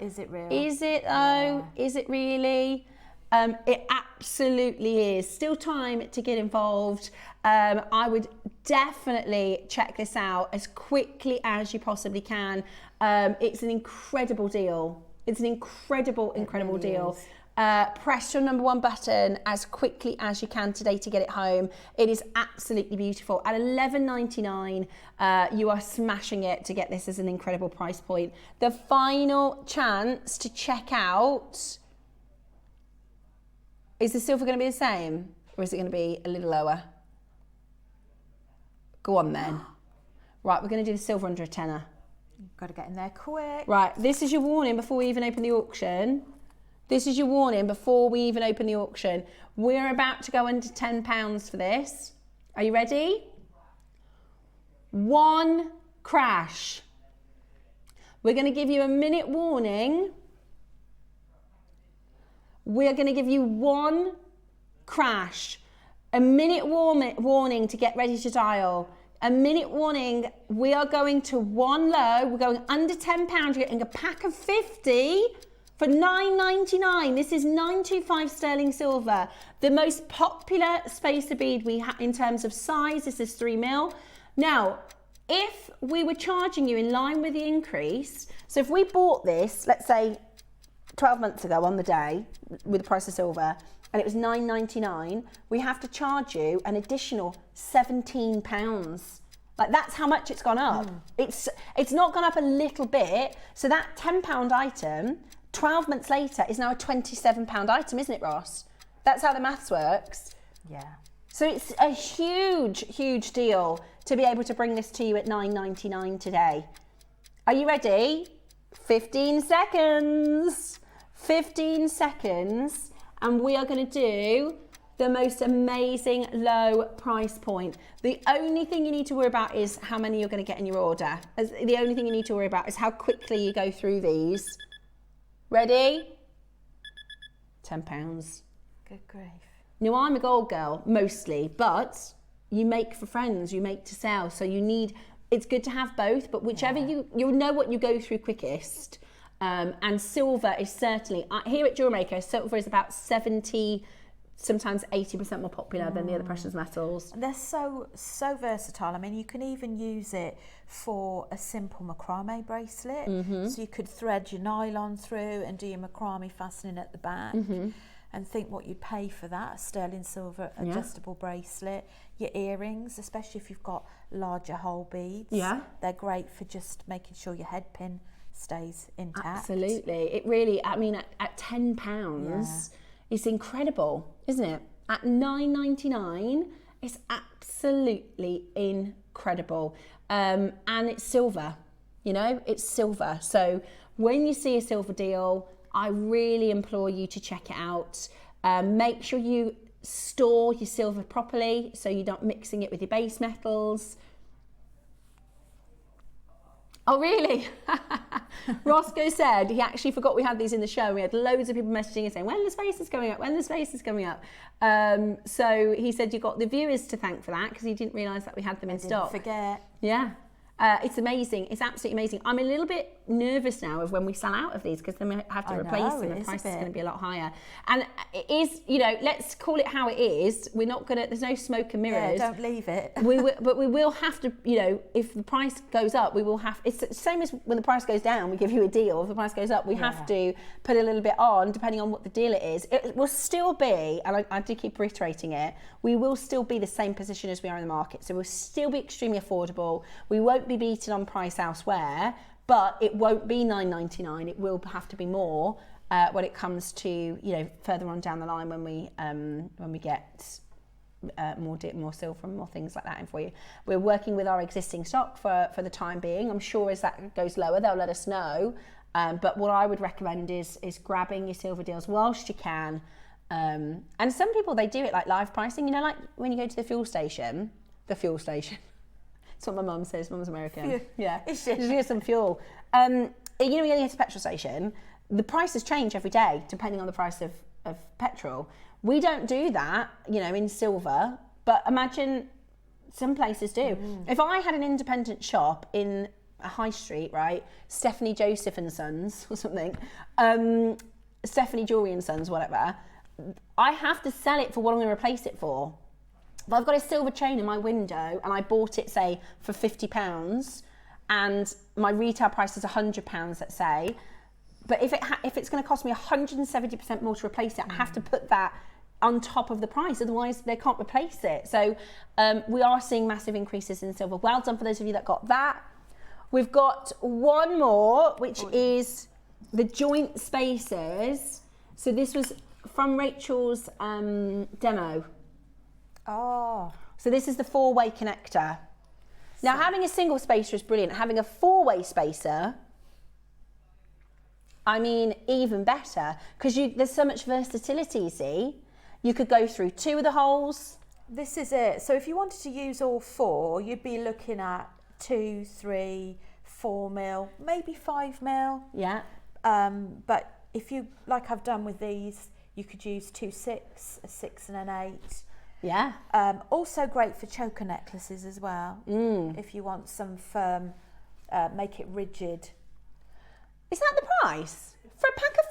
Is it real? is it though? Is it really? It absolutely is. Still time to get involved. I would definitely check this out as quickly as you possibly can. It's an incredible deal. It's an incredible really deal. Press your number 1 button as quickly as you can today to get it home. It is absolutely beautiful. At $11.99, you are smashing it to get this as an incredible price point. The final chance to check out. Is the silver going to be the same, or is it going to be a little lower? Go on then. Right, we're going to do the silver under a tenner. You've got to get in there quick. Right, this is your warning before we even open the auction. This is your warning before we even open the auction. We're about to go under £10 for this. Are you ready? 1 crash. We're going to give you a minute warning. We're going to give you 1 crash. A minute warning to get ready to dial. A minute warning. We are going to 1 low. We're going under £10. You're getting a pack of 50. For $9.99, this is 925 sterling silver. The most popular spacer bead we have in terms of size, this is 3mm. Now, if we were charging you in line with the increase, so if we bought this, let's say 12 months ago on the day with the price of silver, and it was $9.99, we have to charge you an additional £17. Like, that's how much it's gone up. It's not gone up a little bit. So that £10 item, 12 months later, is now a £27 item, isn't it, Ross? That's how the maths works. Yeah. So it's a huge deal to be able to bring this to you at $9.99 today. Are you ready? 15 seconds. 15 seconds. And we are going to do the most amazing low price point. The only thing you need to worry about is how many you're going to get in your order. The only thing you need to worry about is how quickly you go through these. Ready? £10. Good grief. Now, I'm a gold girl, mostly, but you make for friends, you make to sell. So you need, it's good to have both, but whichever you'll know what you go through quickest. And silver is certainly, here at JewelleryMaker, silver is about 70, sometimes 80% more popular than the other precious metals. They're so versatile. I mean, you can even use it for a simple macrame bracelet. So you could thread your nylon through and do your macrame fastening at the back. And think what you'd pay for that, a sterling silver adjustable bracelet. Your earrings, especially if you've got larger hole beads. Yeah. They're great for just making sure your head pin stays intact. Absolutely. It really, I mean, at £10, it's incredible, isn't it? At $9.99, it's absolutely incredible. And it's silver, you know, it's silver. So when you see a silver deal, I really implore you to check it out. Make sure you store your silver properly so you're not mixing it with your base metals. Oh, really? Roscoe said he actually forgot we had these in the show. We had loads of people messaging and saying, when the space is coming up, when the space is coming up. So he said you got the viewers to thank for that because he didn't realise that we had them in stock. Didn't forget. Yeah. It's amazing. It's absolutely amazing. I'm a little bit nervous now of when we sell out of these because then we have to replace them. The price is going to be a lot higher. And it is, you know, let's call it how it is. We're not going to, there's no smoke and mirrors. Yeah, don't leave it. But we will have to, you know, if the price goes up, we will have, it's the same as when the price goes down, we give you a deal. If the price goes up, we have to put a little bit on depending on what the deal it is. It will still be, and I do keep reiterating it, we will still be the same position as we are in the market. So we'll still be extremely affordable. We won't be beaten on price elsewhere, but it won't be $9.99. It will have to be more when it comes to, you know, further on down the line when we get more silver and more things like that in for you. We're working with our existing stock for the time being. I'm sure as that goes lower, they'll let us know. But what I would recommend is grabbing your silver deals whilst you can. And some people, they do it like live pricing, you know, like when you go to the fuel station. That's what my mum says. Mum's American. Yeah. Just get some fuel. You know, when you go to the petrol station, the prices change every day depending on the price of petrol. We don't do that, you know, in silver, but imagine some places do. If I had an independent shop in a high street, right, Stephanie Joseph and Sons or something, Stephanie Jewellery and Sons, whatever, I have to sell it for what I'm going to replace it for. If I've got a silver chain in my window and I bought it, say, for £50 and my retail price is £100, let's say, but if it's going to cost me 170% more to replace it, I have to put that on top of the price, otherwise they can't replace it. So we are seeing massive increases in silver. Well done for those of you that got that. We've got one more, which is the joint spaces. So this was from Rachel's demo. Oh. So this is the 4-way connector. Now having a single spacer is brilliant. Having a 4-way spacer, I mean, even better, because there's so much versatility, you see. You could go through 2 of the holes. This is it. So if you wanted to use all 4, you'd be looking at 2, 3, 4 mil, maybe 5 mil. Yeah. But if you, like I've done with these, you could use 2 6, a 6 and an 8. Yeah. Also great for choker necklaces as well. If you want some firm, make it rigid. Is that the price? For a pack of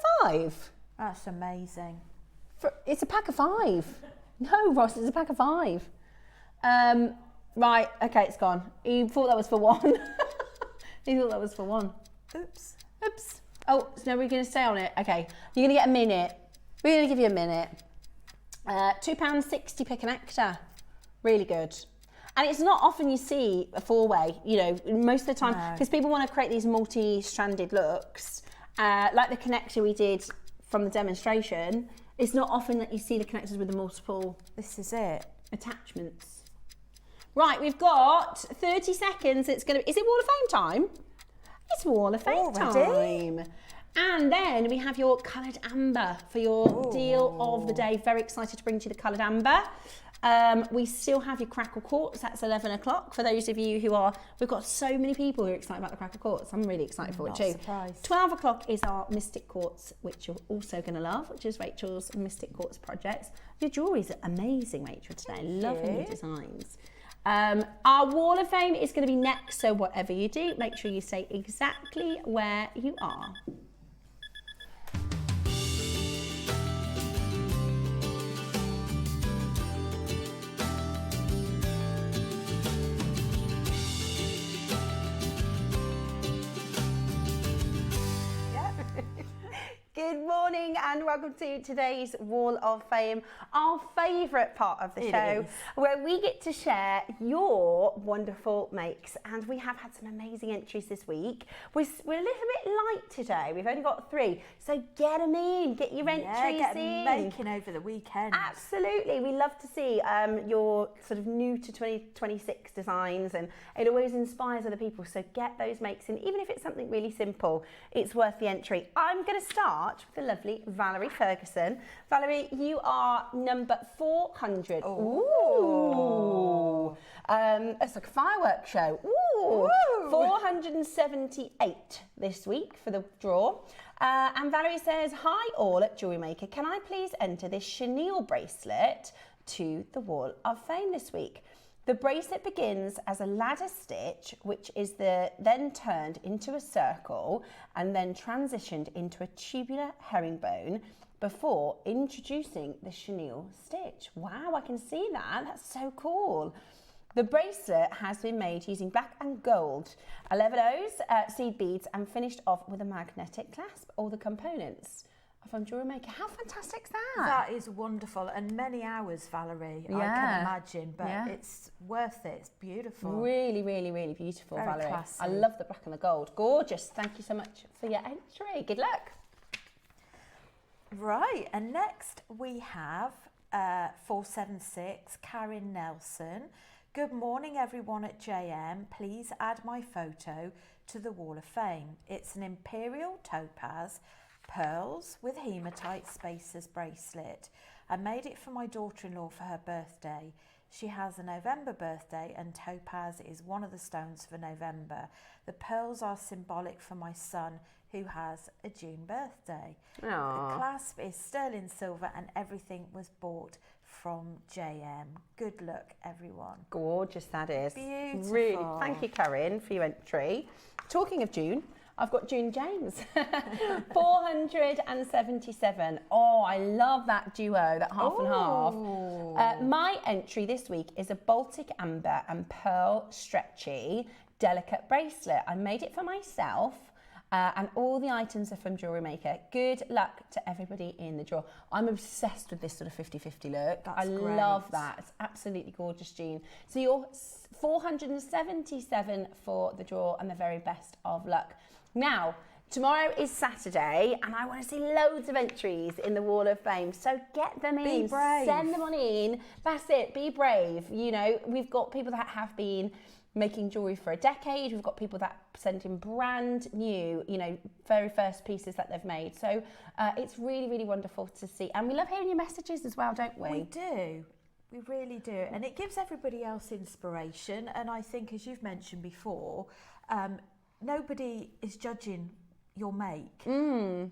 5? That's amazing. It's a pack of 5. No, Ross, it's a pack of 5. Right, okay, it's gone. He thought that was for 1. He thought that was for 1. Oops. Oh, so now we're going to stay on it. Okay, you're going to get a minute. We're going to give you a minute. £2.60 per connector. Really good. And it's not often you see a 4-way, you know, most of the time, because people want to create these multi-stranded looks, like the connector we did from the demonstration. It's not often that you see the connectors with the multiple This is it. attachments. Right, we've got 30 seconds. Is it Wall of Fame time? It's Wall of Fame Already? time. And then we have your coloured amber for your deal of the day. Very excited to bring to you the coloured amber. We still have your Crackled Quartz. That's 11 o'clock. For those of you who are, we've got so many people who are excited about the Crackled Quartz. I'm really excited for it too. Surprised. 12 o'clock is our Mystic Quartz, which you're also going to love, which is Rachel's Mystic Quartz projects. Your jewellery's amazing, Rachel, today. Lovely new designs. Our Wall of Fame is going to be next, so whatever you do, make sure you stay exactly where you are. Good morning and welcome to today's Wall of Fame, our favourite part of the show, where we get to share your wonderful makes. And we have had some amazing entries this week. We're a little bit light today. We've only got 3, so get them in, get your entries get in. making over the weekend. Absolutely, we love to see your sort of new to 2026 designs, and it always inspires other people. So get those makes in, even if it's something really simple. It's worth the entry. I'm going to start with the lovely Valerie Ferguson. Valerie, you are number 400. Ooh. It's like a fireworks show. Ooh, 478 this week for the draw. And Valerie says, hi all at Jewellery Maker. Can I please enter this chenille bracelet to the Wall of Fame this week? The bracelet begins as a ladder stitch, which is then turned into a circle and then transitioned into a tubular herringbone before introducing the chenille stitch. Wow, I can see that. That's so cool. The bracelet has been made using black and gold, 11 O's, seed beads, and finished off with a magnetic clasp. All the components are from JewelleryMaker. How fantastic is that? That is wonderful, and many hours, Valerie, I can imagine, but it's worth it. It's beautiful. Really, really, really beautiful, Very Valerie. classy. I love the black and the gold. Gorgeous. Thank you so much for your entry. Good luck. Right, and next we have 476, Karen Nelson. Good morning everyone at JM. Please add my photo to the Wall of Fame. It's an imperial topaz, pearls with hematite spacers bracelet. I made it for my daughter-in-law for her birthday. She has a November birthday and topaz is one of the stones for November. The pearls are symbolic for my son who has a June birthday. Aww. The clasp is sterling silver and everything was bought from JM. Good luck, everyone. Gorgeous that is. Beautiful. Really, thank you, Karen, for your entry. Talking of June, I've got June James. 477. Oh, I love that duo, that half and half. My entry this week is a Baltic amber and pearl stretchy delicate bracelet. I made it for myself. And all the items are from JewelleryMaker. Good luck to everybody in the draw. I'm obsessed with this sort of 50-50 look. That's great. Love that. It's absolutely gorgeous, Jean. So you're 477 for the draw and the very best of luck. Now, tomorrow is Saturday and I want to see loads of entries in the Wall of Fame. So get them in. Be brave. Send them on in. That's it. Be brave. You know, we've got people that have been making jewellery for a decade. We've got people that send in brand new, you know, very first pieces that they've made. So it's really, really wonderful to see. And we love hearing your messages as well, don't we? We do. We really do. And it gives everybody else inspiration. And I think, as you've mentioned before, nobody is judging your make. You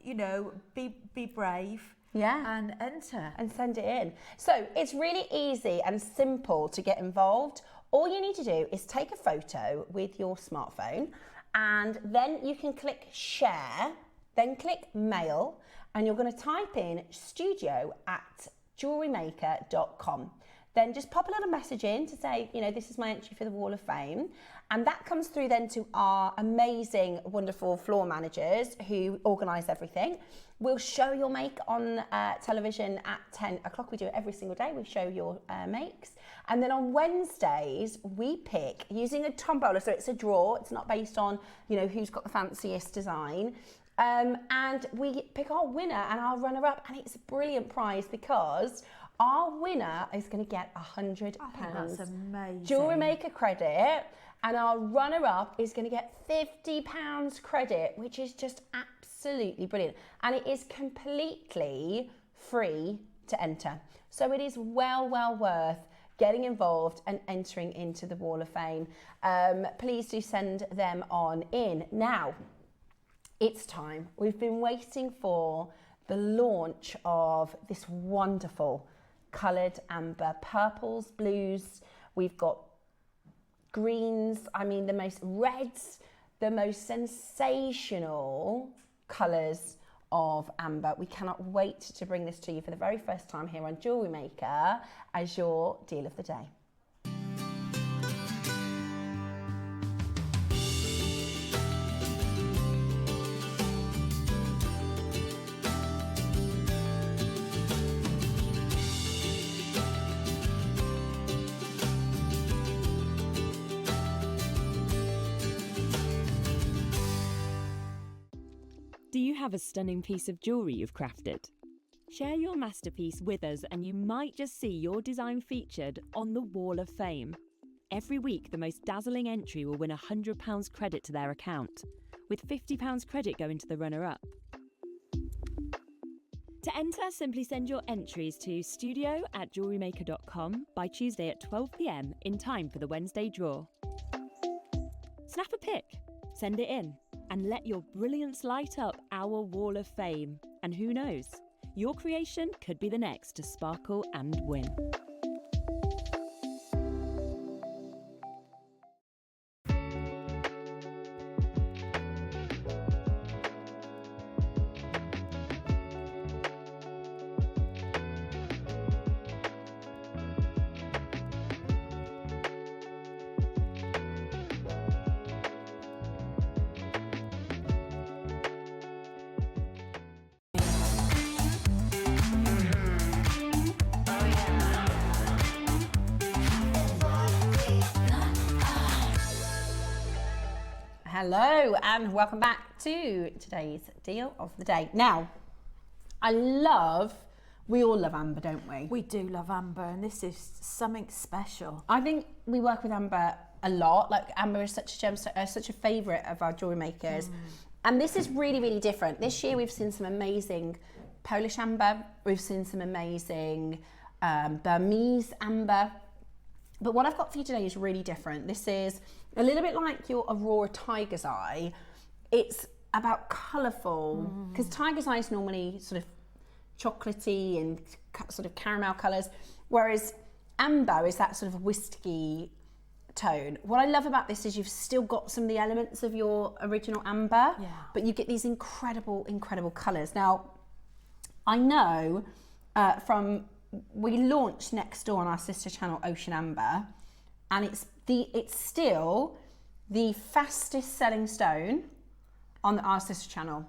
know, be brave. Yeah. And enter. And send it in. So it's really easy and simple to get involved. All you need to do is take a photo with your smartphone and then you can click share, then click mail, and you're going to type in studio@jewellerymaker.com. Then just pop a little message in to say, you know, this is my entry for the Wall of Fame. And that comes through then to our amazing, wonderful floor managers who organise everything. We'll show your make on television at 10 o'clock. We do it every single day. We show your makes. And then on Wednesdays, we pick using a tombola. So it's a draw. It's not based on, you know, who's got the fanciest design. And we pick our winner and our runner-up. And it's a brilliant prize because our winner is going to get £100. That's amazing. JewelleryMaker credit. And our runner-up is going to get £50 credit, which is just absolutely brilliant. And it is completely free to enter. So it is well worth getting involved and entering into the Wall of Fame. Please do send them on in. Now, it's time. We've been waiting for the launch of this wonderful coloured amber, purples, blues. We've got greens, I mean the most reds, the most sensational colours of amber. We cannot wait to bring this to you for the very first time here on JewelleryMaker as your deal of the day. Do you have a stunning piece of jewellery you've crafted? Share your masterpiece with us and you might just see your design featured on the Wall of Fame. Every week, the most dazzling entry will win £100 credit to their account, with £50 credit going to the runner-up. To enter, simply send your entries to studio@jewellerymaker.com by Tuesday at 12 p.m. in time for the Wednesday draw. Snap a pic, send it in, and let your brilliance light up our wall of fame. And who knows, your creation could be the next to sparkle and win. Hello and welcome back to today's deal of the day. Now, we all love amber, don't we? We do love amber, and this is something special. I think we work with amber a lot. Like, amber is such a gemstone, such a favourite of our jewellery makers. And this is really, really different. This year we've seen some amazing Polish amber. We've seen some amazing Burmese amber. But what I've got for you today is really different. This is a little bit like your Aurora Tiger's Eye. It's about colourful, because Tiger's Eye is normally sort of chocolatey and sort of caramel colours, whereas amber is that sort of whiskey tone. What I love about this is you've still got some of the elements of your original amber, but you get these incredible, incredible colours. Now, I know we launched next door on our sister channel, Ocean Amber, and it's still the fastest selling stone on our sister channel.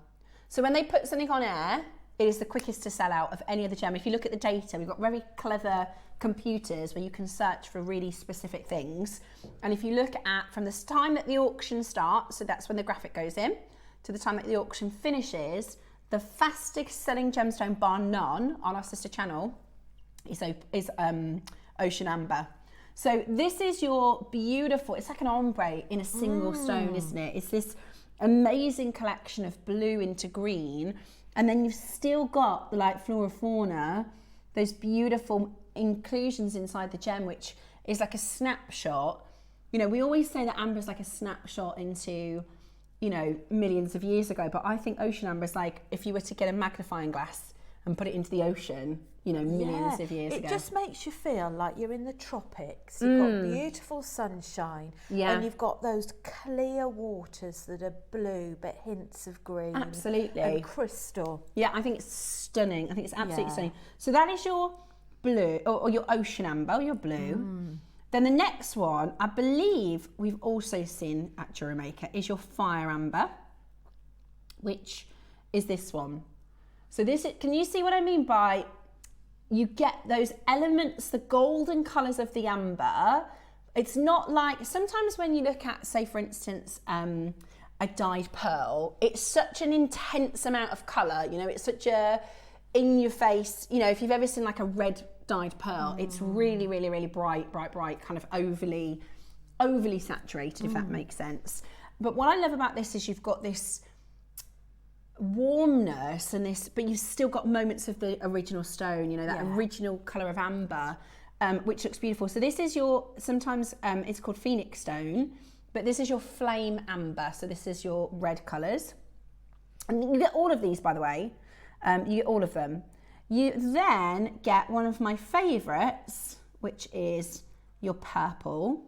So when they put something on air, it is the quickest to sell out of any other gem. If you look at the data, we've got very clever computers where you can search for really specific things. And if you look at from the time that the auction starts, so that's when the graphic goes in, to the time that the auction finishes, the fastest selling gemstone bar none on our sister channel is Ocean Amber. So this is your beautiful, it's like an ombre in a single stone, isn't it? It's this amazing collection of blue into green, and then you've still got the like flora fauna, those beautiful inclusions inside the gem, which is like a snapshot. You know, we always say that amber is like a snapshot into, you know, millions of years ago, but I think Ocean Amber is like if you were to get a magnifying glass and put it into the ocean, you know, millions of years ago. It just makes you feel like you're in the tropics. You've got beautiful sunshine, and you've got those clear waters that are blue but hints of green. Absolutely. And crystal. Yeah, I think it's stunning. I think it's absolutely stunning. So that is your blue, or your Ocean Amber, or your blue. Then the next one, I believe we've also seen at JewelleryMaker, is your Fire Amber, which is this one. So can you see what I mean by you get those elements, the golden colours of the amber. It's not like, sometimes when you look at, say for instance, a dyed pearl, it's such an intense amount of colour, you know, it's such a in your face, you know, if you've ever seen like a red dyed pearl, it's really, really, really bright, kind of overly saturated, if that makes sense. But what I love about this is you've got this warmness and this, but you've still got moments of the original stone, you know, that original colour of amber, which looks beautiful. So this is your, sometimes it's called Phoenix stone, but this is your Flame Amber. So this is your red colours. And you get all of these, by the way. You get all of them. You then get one of my favourites, which is your purple.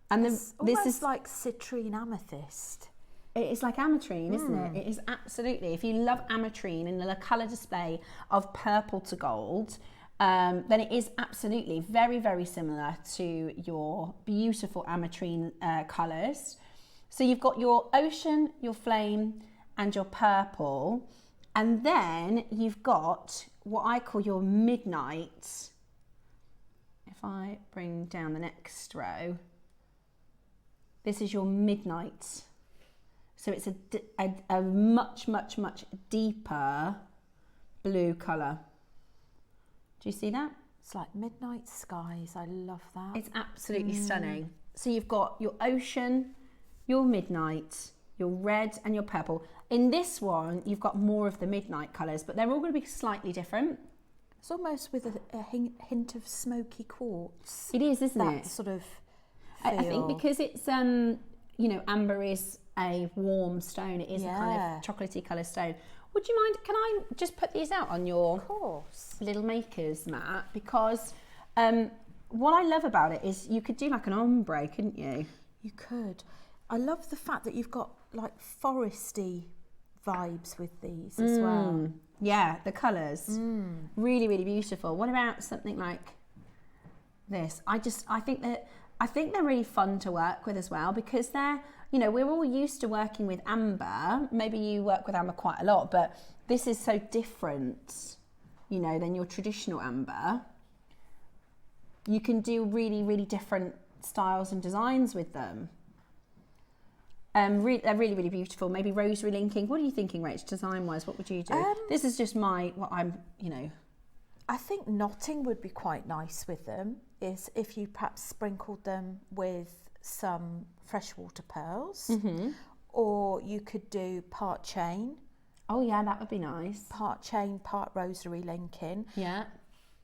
And this is like citrine amethyst. It is like ametrine, isn't it? It is absolutely. If you love ametrine and the colour display of purple to gold, then it is absolutely very, very similar to your beautiful ametrine colours. So you've got your ocean, your flame, and your purple. And then you've got what I call your midnight. If I bring down the next row, this is your midnight. So it's a much, much, much deeper blue colour. Do you see that? It's like midnight skies. I love that. It's absolutely stunning. So you've got your ocean, your midnight, your red and your purple. In this one, you've got more of the midnight colours, but they're all going to be slightly different. It's almost with a hint of smoky quartz. It is, isn't it? That sort of I think because it's, you know, amber is a warm stone. It is a kind of chocolatey colour stone. Would you mind, can I just put these out on your little makers mat? Because what I love about it is you could do like an ombre, couldn't you? You could. I love the fact that you've got like foresty vibes with these as well. Yeah, the colours. Really, really beautiful. What about something like this? I think they're really fun to work with as well, because they're, you know, we're all used to working with amber. Maybe you work with amber quite a lot, but this is so different, you know, than your traditional amber. You can do really, really different styles and designs with them. They're really, really beautiful. Maybe rosary linking. What are you thinking, Rach, design-wise? What would you do? This is just what I'm, you know. I think knotting would be quite nice with them, is if you perhaps sprinkled them with some freshwater pearls, or you could do part chain. Oh yeah, that would be nice. Part chain, part rosary linking. Yeah.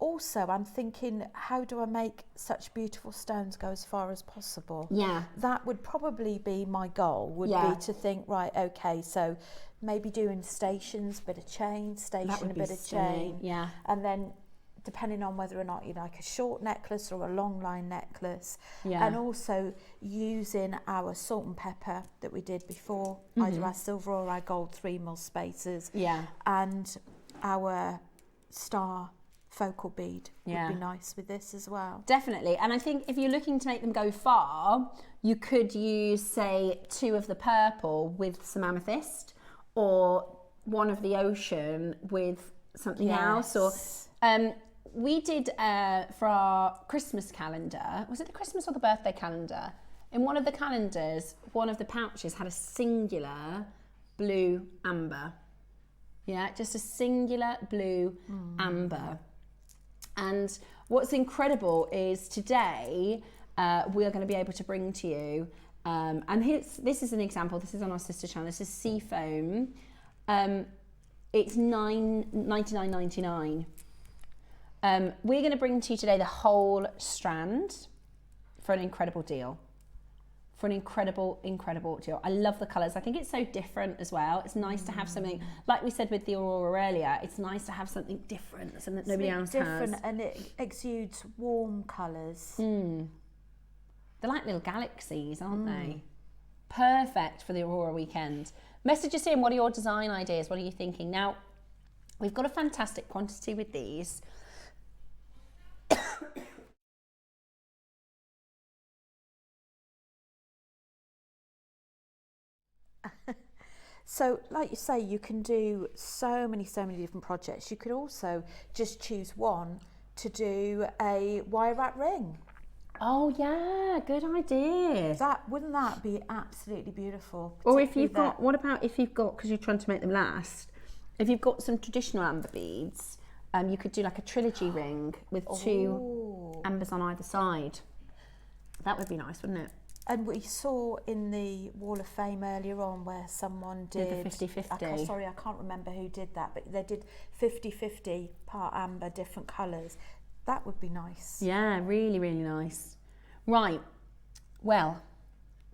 Also, I'm thinking, how do I make such beautiful stones go as far as possible? Yeah. That would probably be my goal, would be to think, right, okay, so maybe doing stations, bit of chain, station, a bit of chain. Yeah. And then depending on whether or not you like a short necklace or a long line necklace. Yeah. And also using our salt and pepper that we did before, either our silver or our gold 3mm spacers. Yeah. And our star focal bead Yeah. would be nice with this as well. Definitely. And I think if you're looking to make them go far, you could use, say, 2 of the purple with some amethyst, or 1 of the ocean with something else. Or we did for our Christmas calendar, was it the Christmas or the birthday calendar? In one of the calendars, one of the pouches had a singular blue amber. Yeah, just a singular blue amber. And what's incredible is today we are going to be able to bring to you, and this is an example, this is on our sister channel, this is Seafoam. It's $99.99. We're going to bring to you today the whole strand for an incredible deal. For an incredible, incredible deal. I love the colours. I think it's so different as well. It's nice to have something, like we said with the Aurora earlier, it's nice to have something different, something that nobody else has. And it exudes warm colours. They're like little galaxies, aren't they? Perfect for the Aurora weekend. Message us in, what are your design ideas? What are you thinking? Now, we've got a fantastic quantity with these. So, like you say, you can do so many different projects. You could also just choose one to do a wire wrap ring. Oh yeah, good idea. Wouldn't that be absolutely beautiful? Or if you've got, what about if you've got, because you're trying to make them last, if you've got some traditional amber beads, you could do like a trilogy ring with 2 ambers on either side. That would be nice, wouldn't it? And we saw in the Wall of Fame earlier on where someone did the 50-50. Sorry, I can't remember who did that, but they did 50-50 part amber, different colours. That would be nice. Yeah, really, really nice. Right, well,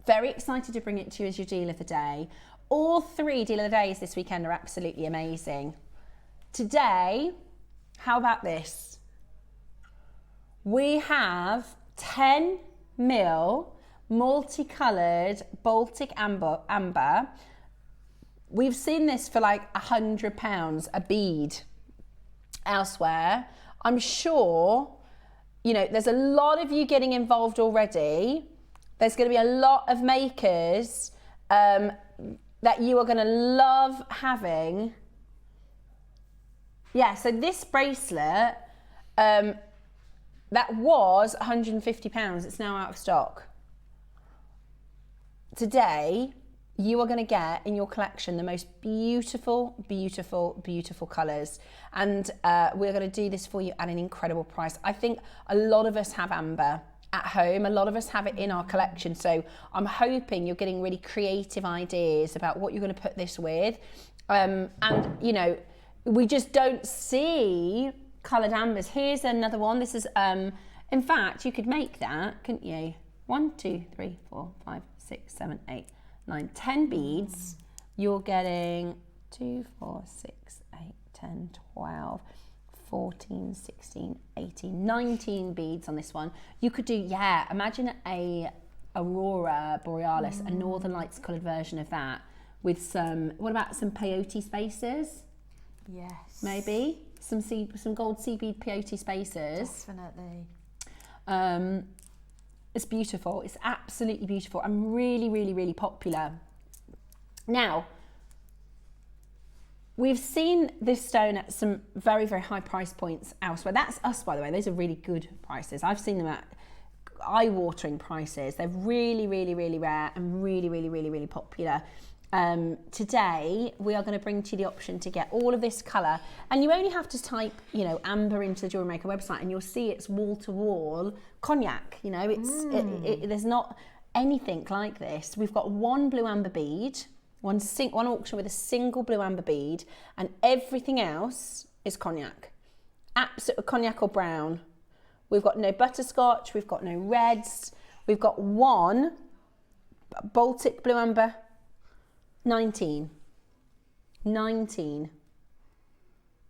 very excited to bring it to you as your deal of the day. All 3 deal of the days this weekend are absolutely amazing. Today, how about this? We have 10mm multicoloured Baltic amber. We've seen this for like £100 a bead elsewhere. I'm sure, you know, there's a lot of you getting involved already. There's going to be a lot of makers that you are going to love having. Yeah, so this bracelet, that was £150. It's now out of stock. Today, you are going to get in your collection the most beautiful, beautiful, beautiful colours. And we're going to do this for you at an incredible price. I think a lot of us have amber at home. A lot of us have it in our collection. So I'm hoping you're getting really creative ideas about what you're going to put this with. And, you know, we just don't see coloured ambers. Here's another one. This is, in fact, you could make that, couldn't you? 1, 2, 3, 4, 5, 6, 7, 8, 9, 10 beads, you're getting 2, 4, 6, 8, 10, 12, 14, 16, 18, 19 beads on this one. You could do, yeah, imagine a Aurora, Borealis, a Northern Lights coloured version of that with some, what about some peyote spaces? Yes. Maybe some gold sea bead peyote spaces. Definitely. It's beautiful. It's absolutely beautiful and really, really, really popular. Now, we've seen this stone at some very, very high price points elsewhere. That's us, by the way. Those are really good prices. I've seen them at eye-watering prices. They're really, really, really rare and really, really, really, really popular. Today, we are going to bring to you the option to get all of this colour. And you only have to type, you know, amber into the Jewellery Maker website and you'll see it's wall-to-wall cognac. You know, there's not anything like this. We've got one blue amber bead, one auction with a single blue amber bead, and everything else is cognac. Absolute cognac or brown. We've got no butterscotch, we've got no reds, we've got one Baltic blue amber, 19,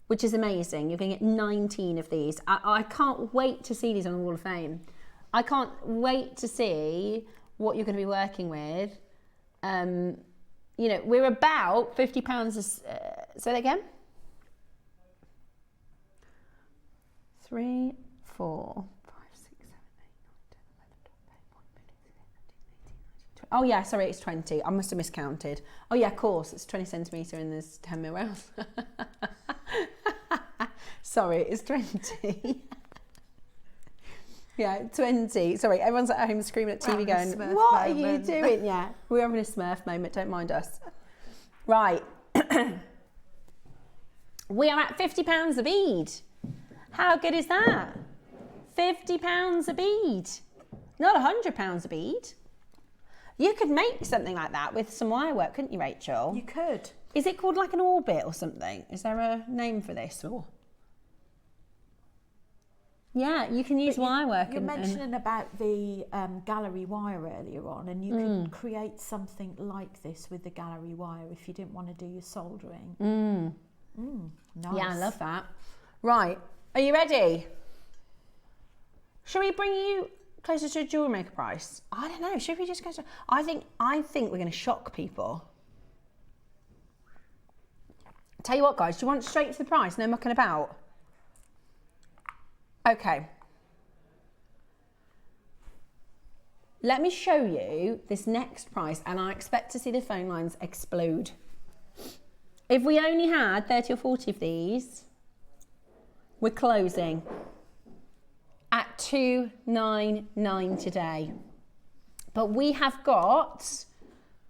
which is amazing. You're going to get 19 of these. I can't wait to see these on the Wall of Fame. I can't wait to see what you're going to be working with. You know, we're about £50 say that again? 3, 4, 5, 6, 7, 8, 9, 10, 11, 12, 13, 14, 15, 16, 17, 18, 19, 20. Oh yeah, sorry, it's 20. I must have miscounted. Oh yeah, of course, it's 20 centimetre and there's 10 mil round. Sorry, it's 20. Yeah, 20. Sorry, everyone's at home screaming at TV going, what are you doing? Yeah, we're having a Smurf moment, don't mind us. Right. We are at £50 a bead. How good is that? £50 a bead. Not £100 a bead. You could make something like that with some wire work, couldn't you, Rachel? You could. Is it called like an orbit or something? Is there a name for this? Or yeah, you can use wire work. You're mentioning about the gallery wire earlier on, and you could create something like this with the gallery wire if you didn't want to do your soldering. Nice. Yeah, I love that. Right, are you ready? Shall we bring you closer to a Jewellery Maker price? I don't know. Should we just go to? I think we're going to shock people. Tell you what, guys. Do you want straight to the price? No mucking about. Okay. Let me show you this next price, and I expect to see the phone lines explode. If we only had 30 or 40 of these, we're closing at $299 today. But we have got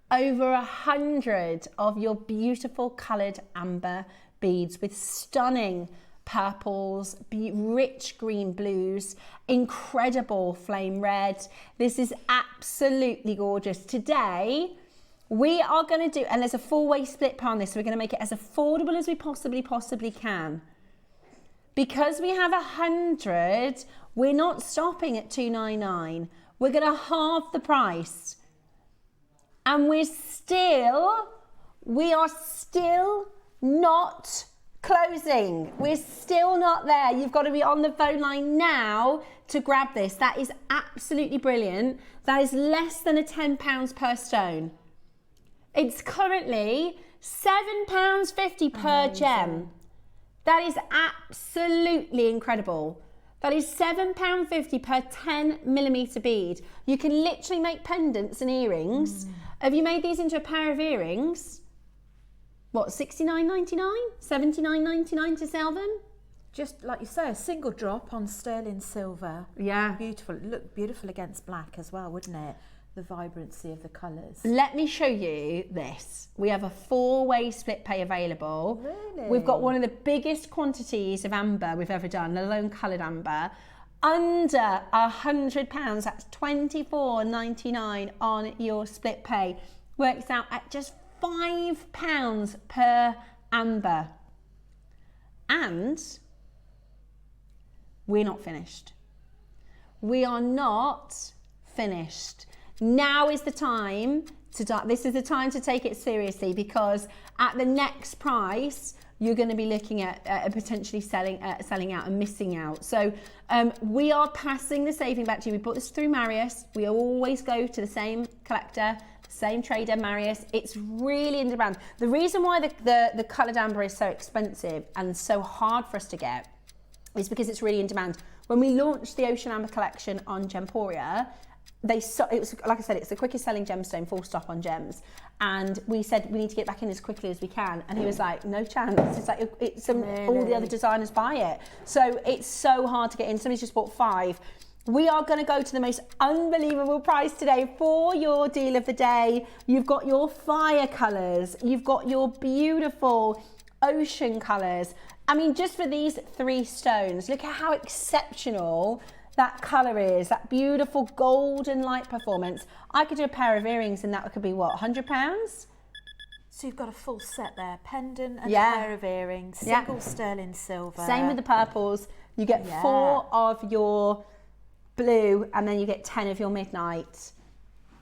over 100 of your beautiful coloured amber beads with stunning purples, rich green blues, incredible flame red. This is absolutely gorgeous. Today, we are going to do, and there's a 4-way split pay on this, so we're going to make it as affordable as we possibly can. Because we have 100, we're not stopping at $299. We're going to halve the price. And we are still not closing. We're still not there. You've got to be on the phone line now to grab this. That is absolutely brilliant. That is less than a £10 per stone. It's currently £7.50 per gem. That is absolutely incredible. That is £7.50 per 10mm bead. You can literally make pendants and earrings. Have you made these into a pair of earrings? What, $69.99? $79.99 to sell them? Just like you say, a single drop on sterling silver. Yeah. Beautiful. Look beautiful against black as well, wouldn't it? The vibrancy of the colours. Let me show you this. We have a 4-way split pay available. Really? We've got one of the biggest quantities of amber we've ever done, the lone coloured amber. Under £100, that's $24.99 on your split pay. Works out at just £5 per amber. And we're not finished. We are not finished. Now is the time this is the time to take it seriously, because at the next price, you're going to be looking at potentially selling out and missing out. So we are passing the saving back to you. We bought this through Marius. We always go to the same collector, same trader, Marius. It's really in demand. The reason why the coloured amber is so expensive and so hard for us to get is because it's really in demand. When we launched the Ocean Amber collection on Gemporia, it was, like I said, it's the quickest selling gemstone, full stop, on gems. And we said we need to get back in as quickly as we can. And he was like, no chance. It's like all the other designers buy it. So it's so hard to get in. Somebody's just bought 5. We are going to go to the most unbelievable price today for your deal of the day. You've got your fire colours. You've got your beautiful ocean colours. I mean, just for these 3 stones, look at how exceptional that colour is, that beautiful golden light performance. I could do a pair of earrings and that could be what, £100? So you've got a full set there, pendant and a pair of earrings, single sterling silver. Same with the purples. You get 4 of your blue and then you get 10 of your midnight.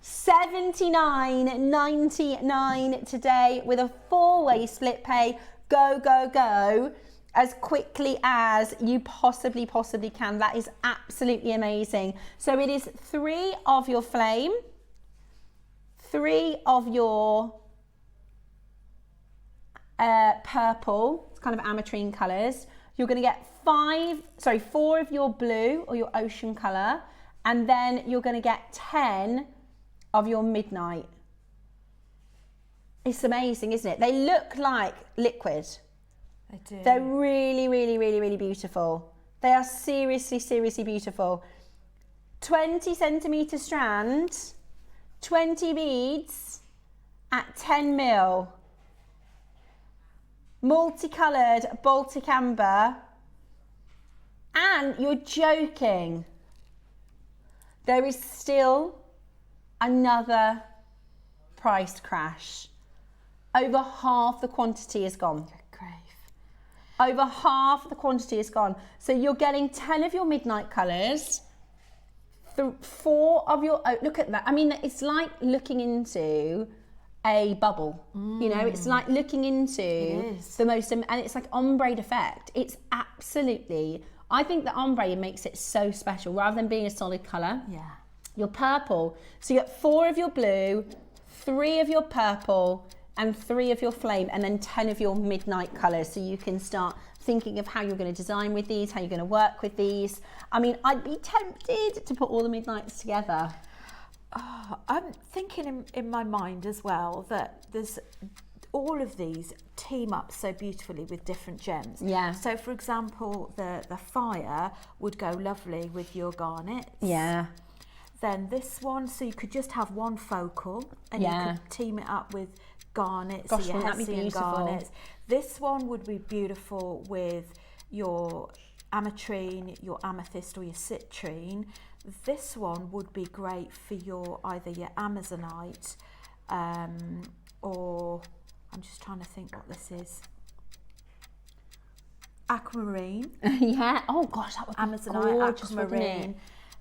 $79.99 today with a 4-way split pay. Go, go, go. As quickly as you possibly can. That is absolutely amazing. So it is 3 of your flame, 3 of your purple, it's kind of ametrine colours. You're going to get 4 of your blue or your ocean colour, and then you're going to get 10 of your midnight. It's amazing, isn't it? They look like liquid. They do. They're really, really, really, really beautiful. They are seriously, seriously beautiful. 20 centimetre strand, 20 beads at 10 mil. Multicoloured Baltic amber. And you're joking. There is still another price crash. Over half the quantity is gone. Over half the quantity is gone. So you're getting 10 of your midnight colours, 4 of your, look at that. I mean, it's like looking into a bubble. You know, it's like looking into the most, and it's like ombre effect. It's absolutely, I think the ombre makes it so special rather than being a solid colour. Yeah. Your purple, so you get 4 of your blue, 3 of your purple, and 3 of your flame, and then 10 of your midnight colours. So you can start thinking of how you're going to design with these, how you're going to work with these. I mean, I'd be tempted to put all the midnights together. Oh, I'm thinking in my mind as well that there's all of these team up so beautifully with different gems. Yeah. So for example, the fire would go lovely with your garnets. Yeah. Then this one, so you could just have one focal and you could team it up with garnets, Gosh, so your wouldn't that be Hessian beautiful? garnets. This one would be beautiful with your ametrine, your amethyst or your citrine. This one would be great for your either your amazonite or I'm just trying to think what this is. Aquamarine. Yeah. Oh gosh, that would be Amazonite, gorgeous, wouldn't aquamarine. it?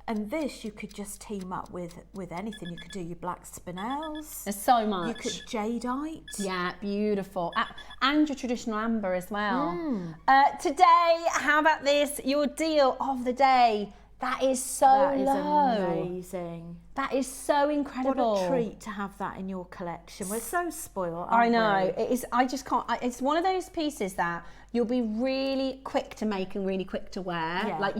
And this you could just team up with anything. You could do your black spinels. There's so much. You could jadeite. Yeah, beautiful. And your traditional amber as well. Today, how about this? Your deal of the day. That is so That is low. amazing. That is so incredible. What a treat to have that in your collection. We're so spoiled, I aren't know. we? It is. I just can't. It's one of those pieces that you'll be really quick to make and really quick to wear. Yeah. Like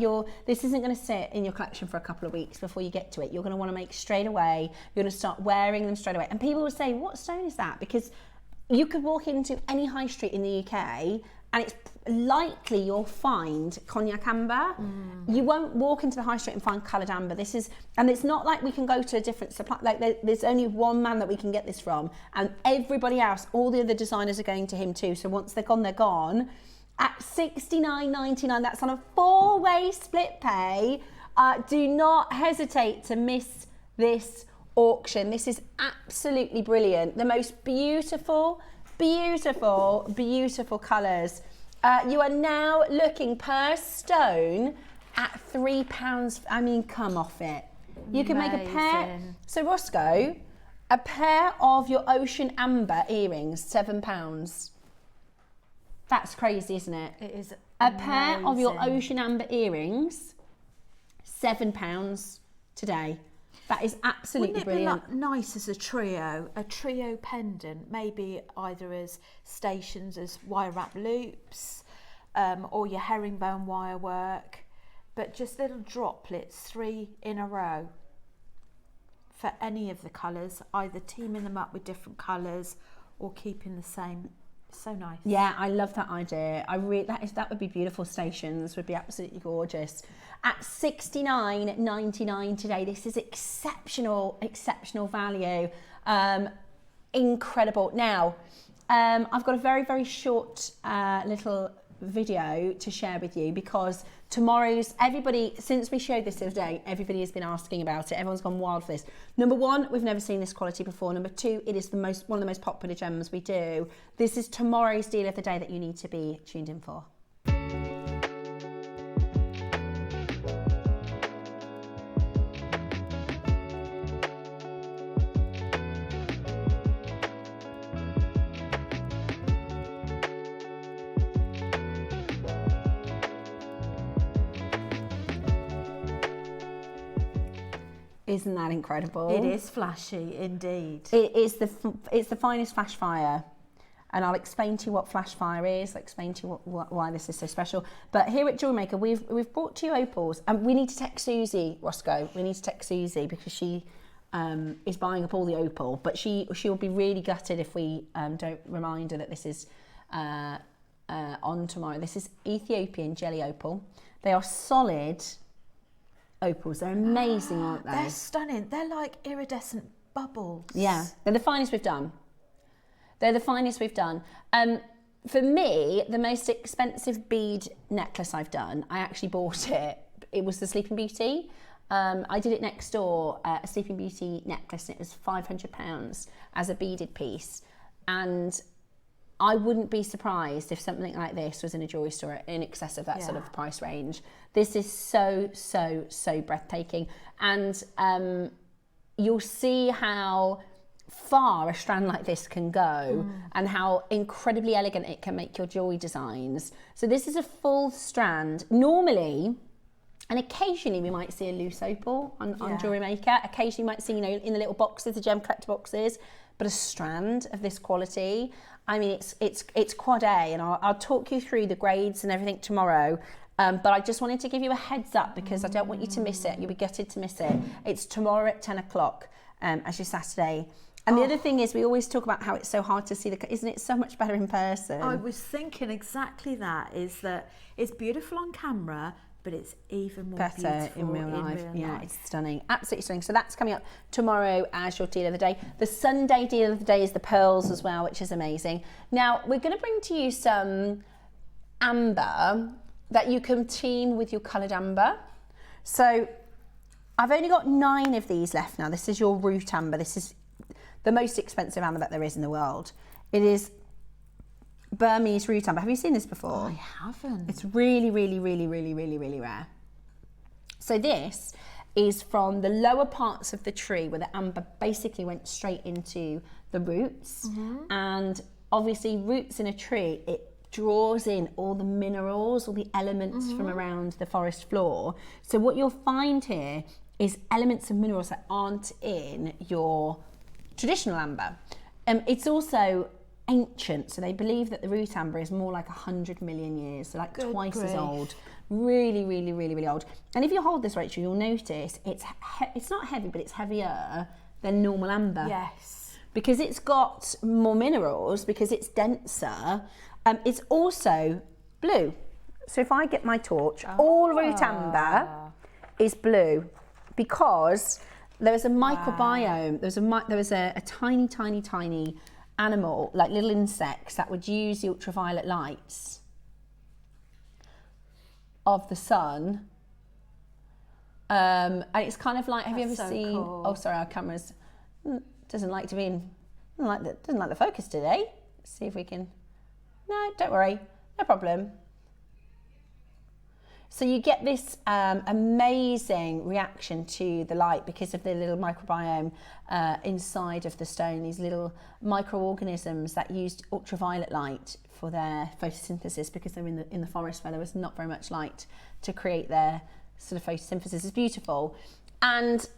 this isn't going to sit in your collection for a couple of weeks before you get to it. You're going to want to make straight away. You're going to start wearing them straight away. And people will say, "What stone is that?" Because you could walk into any high street in the UK and it's likely you'll find cognac amber. You won't walk into the high street and find coloured amber. This is, and it's not like we can go to a different supply. Like there's only one man that we can get this from, and everybody else, all the other designers are going to him too. So once they're gone, they're gone. At $69.99, that's on a 4-way split pay. Do not hesitate to miss this auction. This is absolutely brilliant. The most beautiful, beautiful, beautiful colours. You are now looking per stone at £3. I mean, come off it. You can make a pair. Amazing. So Roscoe, a pair of your ocean amber earrings, £7. That's crazy, isn't it? It is A pair of your amazing. ocean amber earrings, £7 today. That is absolutely Wouldn't it brilliant. be nice as a trio pendant, maybe either as stations as wire wrap loops, or your herringbone wire work, but just little droplets, 3 in a row for any of the colours, either teaming them up with different colours or keeping the same. So nice. Yeah, I love that idea. That would be beautiful. Stations would be absolutely gorgeous. At $69.99 today, this is exceptional value. Incredible. Now, I've got a very, very short little video to share with you because everybody, since we showed this the other day, everybody has been asking about it. Everyone's gone wild for this. Number one, we've never seen this quality before. Number two, it is one of the most popular gems we do. This is tomorrow's deal of the day that you need to be tuned in for. Isn't that incredible? It is flashy indeed. It's the finest flash fire, and I'll explain to you what flash fire is. I'll explain to you why this is so special. But here at JewelleryMaker, we've brought 2 opals, and we need to text Susie, Roscoe. We need to text Susie because she is buying up all the opal, but she'll be really gutted if we don't remind her that this is on tomorrow. This is Ethiopian jelly opal. They are solid opals. They're amazing, aren't they? They're stunning. They're like iridescent bubbles. Yeah, they're the finest we've done. They're the finest we've done. For me, the most expensive bead necklace I've done, I actually bought it. It was the Sleeping Beauty. I did it next door, a Sleeping Beauty necklace, and it was £500 as a beaded piece. And I wouldn't be surprised if something like this was in a jewellery store in excess of that sort of price range. This is so, so, so breathtaking. And you'll see how far a strand like this can go and how incredibly elegant it can make your jewellery designs. So this is a full strand. Normally, and occasionally we might see a loose opal on JewelleryMaker. Occasionally you might see, in the little boxes, the gem collector boxes, but a strand of this quality. I mean, it's quad A, and I'll talk you through the grades and everything tomorrow. But I just wanted to give you a heads up because I don't want you to miss it. You'll be gutted to miss it. It's tomorrow at 10 o'clock as your Saturday. And the other thing is, we always talk about how it's so hard to see isn't it so much better in person? I was thinking exactly that, is that it's beautiful on camera, but it's even more better beautiful in real life. real life. It's stunning, absolutely stunning. So that's coming up tomorrow as your deal of the day. The Sunday deal of the day is the pearls as well, which is amazing. Now we're going to bring to you some amber that you can team with your coloured amber. So I've only got 9 of these left now. This is your root amber. This is the most expensive amber that there is in the world. It is Burmese root amber. Have you seen this before? I haven't. It's really, really, really, really, really, really rare. So this is from the lower parts of the tree where the amber basically went straight into the roots. And obviously roots in a tree, it draws in all the minerals, all the elements from around the forest floor. So what you'll find here is elements of minerals that aren't in your traditional amber. It's also ancient, so they believe that the root amber is more like 100 million years, so like twice as old. Really, really, really, really old. And if you hold this, Rachel, you'll notice it's not heavy, but it's heavier than normal amber. Yes. Because it's got more minerals, because it's denser. It's also blue. So if I get my torch, all root amber is blue because there was a microbiome. There was a tiny, tiny, tiny animal, like little insects, that would use the ultraviolet lights of the sun. And it's kind of like, have you ever seen? Cool. Oh, sorry, our camera's doesn't like the focus today. Let's see if we can. No, don't worry, no problem. So you get this amazing reaction to the light because of the little microbiome inside of the stone, these little microorganisms that used ultraviolet light for their photosynthesis because they're in the forest where there was not very much light to create their sort of photosynthesis. It's beautiful. And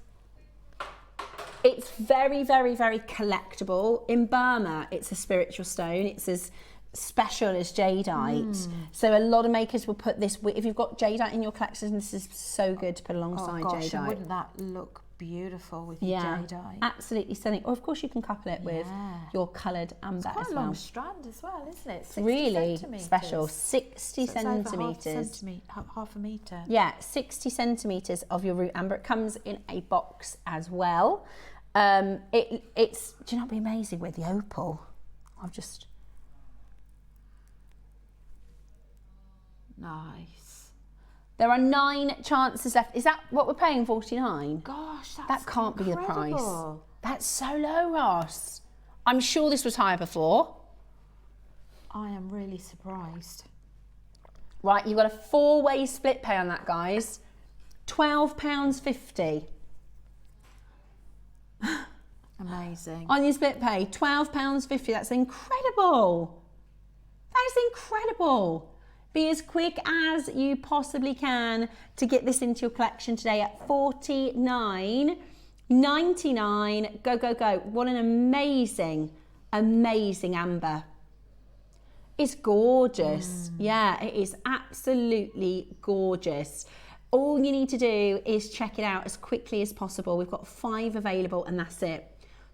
it's very, very, very collectible. In Burma, it's a spiritual stone. It's as special as jadeite. So a lot of makers will put this, if you've got jadeite in your collection, this is so good to put alongside jadeite. And wouldn't that look beautiful with your jadeite? Absolutely stunning. Or of course you can couple it with your coloured amber quite as a well. long strand as well, isn't it? 60 Really centimetres. special. 60 So it's over centimetres. half a metre. Yeah, 60 centimetres of your root amber. It comes in a box as well. It's, do you know what would be amazing with the opal? I've just... Nice. There are 9 chances left. Is that what we're paying, 49? Gosh, That can't be the price. incredible. That's so low, Ross. I'm sure this was higher before. I am really surprised. Right, you've got a 4-way split pay on that, guys. £12.50. Amazing. On your split pay, £12.50. That's incredible. That is incredible. Be as quick as you possibly can to get this into your collection today at $49.99. Go, go, go. What an amazing, amazing amber. It's gorgeous. Yeah, it is absolutely gorgeous. All you need to do is check it out as quickly as possible. We've got 5 available and that's it.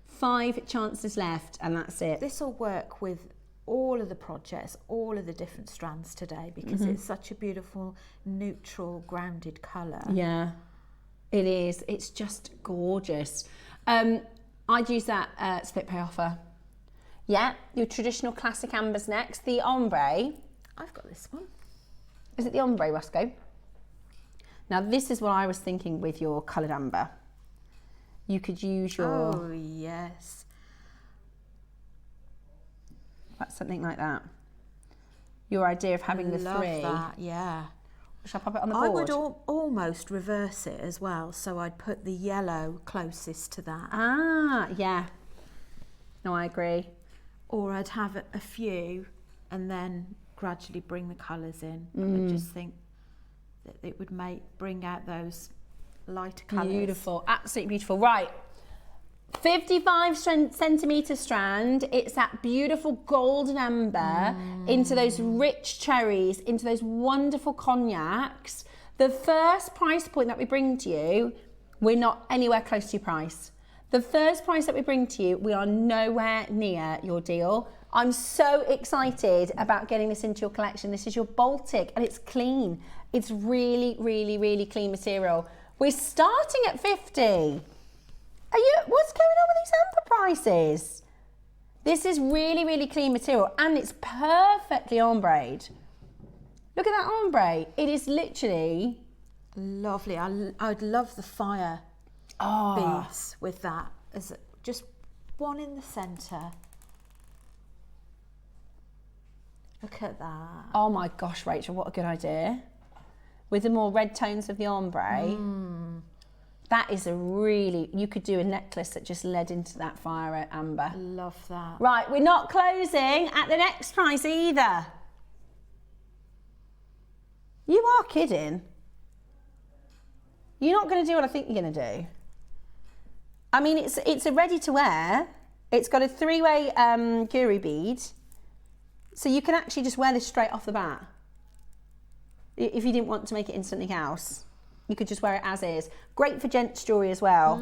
5 chances left and that's it. This will work with all of the projects, all of the different strands today because it's such a beautiful, neutral, grounded colour. Yeah, it is. It's just gorgeous. I'd use that split pay offer. Yeah, your traditional classic ambers next. The ombre. I've got this one. Is it the ombre, Roscoe? Now, this is what I was thinking with your coloured amber. You could use your... Oh, yes. That's something like that. Your idea of having the Love 3. that, yeah. Shall I pop it on the board? I would almost reverse it as well, so I'd put the yellow closest to that. Ah, yeah. No, I agree. Or I'd have a few and then gradually bring the colours in. I just think that it would bring out those lighter colours. Beautiful, absolutely beautiful. Right, 55 centimetre strand. It's that beautiful golden amber into those rich cherries, into those wonderful cognacs. The first price point that we bring to you, we're not anywhere close to your price. The first price that we bring to you, we are nowhere near your deal. I'm so excited about getting this into your collection. This is your Baltic and it's clean. It's really, really, really clean material. We're starting at 50. What's going on with these amber prices? This is really, really clean material and it's perfectly ombreed. Look at that ombre. It is literally... Lovely. I'd love the fire beads with that. As just one in the centre. Look at that. Oh my gosh, Rachel, what a good idea. With the more red tones of the ombre. That is a really, you could do a necklace that just led into that fire amber. Love that. Right, we're not closing at the next price either. You are kidding. You're not going to do what I think you're going to do. I mean, it's a ready to wear. It's got a 3-way jewellery bead. So you can actually just wear this straight off the bat. If you didn't want to make it into something else. You could just wear it as is. Great for gents jewellery as well.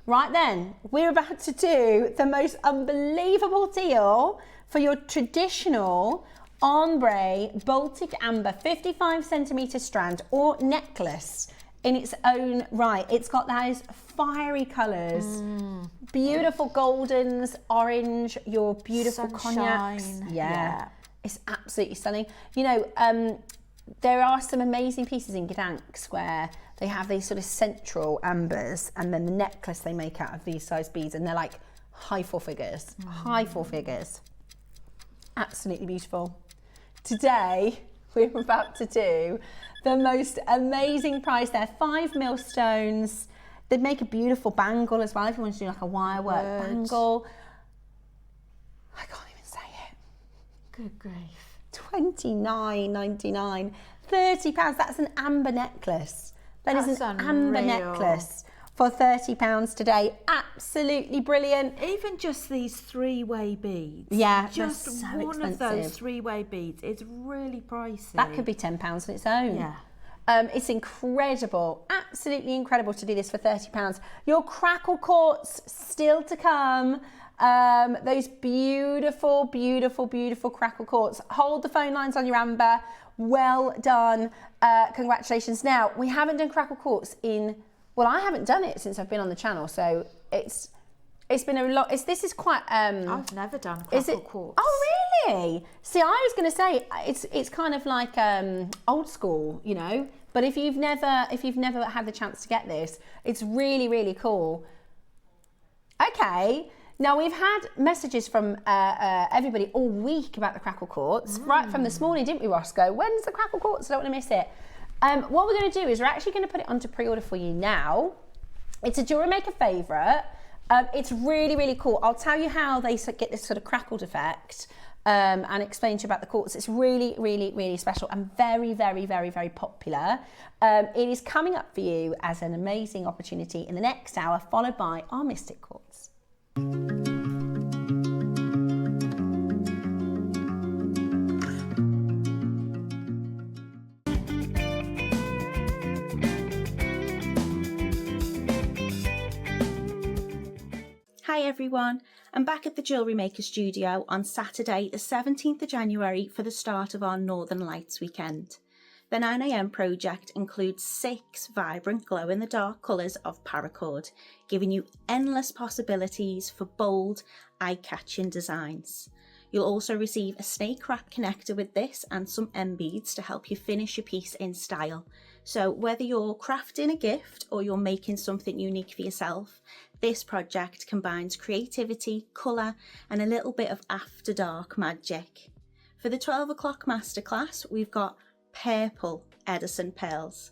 Right then, we're about to do the most unbelievable deal for your traditional ombre Baltic amber 55 centimetre strand or necklace in its own right. It's got those fiery colours, beautiful goldens, orange, your beautiful cognacs. Yeah, it's absolutely stunning. You know, there are some amazing pieces in Gdansk where they have these sort of central ambers and then the necklace they make out of these size beads and they're like high 4 figures, high 4 figures. Absolutely beautiful. Today, we're about to do the most amazing prize. They're 5 millstones. They'd make a beautiful bangle as well if you want to do like a wire work bangle. I can't even say it. Good grief. £29.99. £30. That's an amber necklace. That is an amber necklace for £30 today. Absolutely brilliant. Even just these 3-way beads. Yeah, just so one expensive. of those 3-way beads is really pricey. That could be £10 on its own. Yeah. It's incredible, absolutely incredible to do this for £30. Your Crackled Quartz still to come. Those beautiful, beautiful, beautiful Crackled Quartz. Hold the phone lines on your Amber. Well done. Congratulations. Now, we haven't done Crackled Quartz in, well, I haven't done it since I've been on the channel, so it's been a lot. This is quite. I've never done Crackled Quartz. Oh, really? See, I was going to say it's kind of like old school, you know. But if you've never had the chance to get this, it's really, really cool. Okay. Now we've had messages from everybody all week about the Crackled Quartz, right from this morning, didn't we, Roscoe? When's the Crackled Quartz? I don't want to miss it. What we're going to do is we're actually going to put it onto pre-order for you now. It's a JewelleryMaker favourite. It's really, really cool. I'll tell you how they get this sort of crackled effect and explain to you about the quartz. It's really, really, really special and very, very, very, very popular. It is coming up for you as an amazing opportunity in the next hour, followed by our Mystic Quartz. Hi everyone, I'm back at the JewelleryMaker studio on Saturday the 17th of January for the start of our Northern Lights weekend. The 9 AM project includes 6 vibrant glow-in-the-dark colours of paracord, giving you endless possibilities for bold, eye-catching designs. You'll also receive a snake wrap connector with this and some M beads to help you finish your piece in style. So whether you're crafting a gift or you're making something unique for yourself, this project combines creativity, colour and a little bit of after dark magic. For the 12 o'clock masterclass, we've got purple Edison pearls.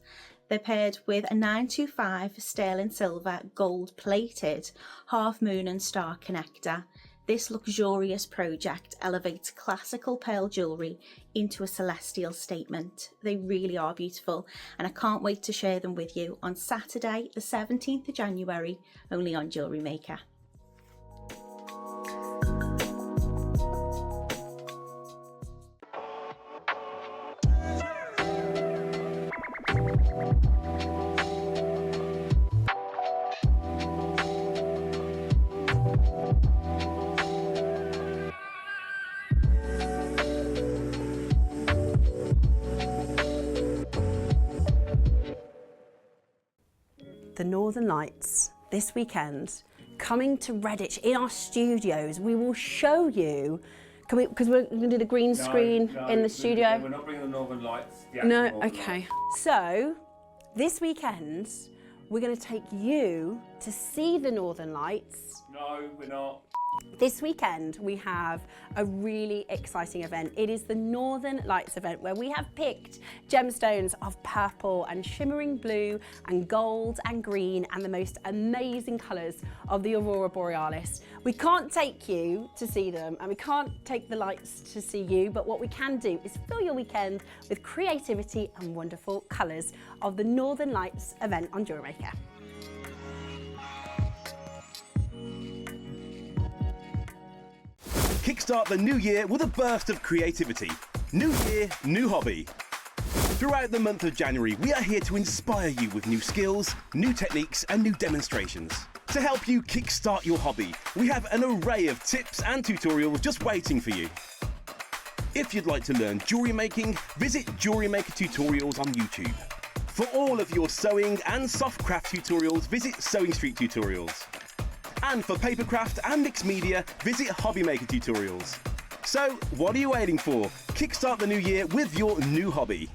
They're paired with a 925 sterling silver gold plated half moon and star connector. This luxurious project elevates classical pearl jewellery into a celestial statement. They really are beautiful and I can't wait to share them with you on Saturday the 17th of January, only on JewelleryMaker. The Northern Lights this weekend, coming to Redditch in our studios. We will show you, because we're going to do the green screen in the studio. We're not bringing the Northern Lights. No, okay. So, this weekend, we're going to take you to see the Northern Lights. No, we're not. This weekend, we have a really exciting event. It is the Northern Lights event where we have picked gemstones of purple and shimmering blue and gold and green and the most amazing colours of the Aurora Borealis. We can't take you to see them and we can't take the lights to see you, but what we can do is fill your weekend with creativity and wonderful colours of the Northern Lights event on JewelleryMaker. Kickstart the new year with a burst of creativity. New year, new hobby. Throughout the month of January, we are here to inspire you with new skills, new techniques and new demonstrations. To help you kickstart your hobby, we have an array of tips and tutorials just waiting for you. If you'd like to learn jewellery making, visit JewelleryMaker tutorials on YouTube. For all of your sewing and soft craft tutorials, visit Sewing Street Tutorials. And for papercraft and mixed media, visit Hobbymaker Tutorials. So, what are you waiting for? Kickstart the new year with your new hobby.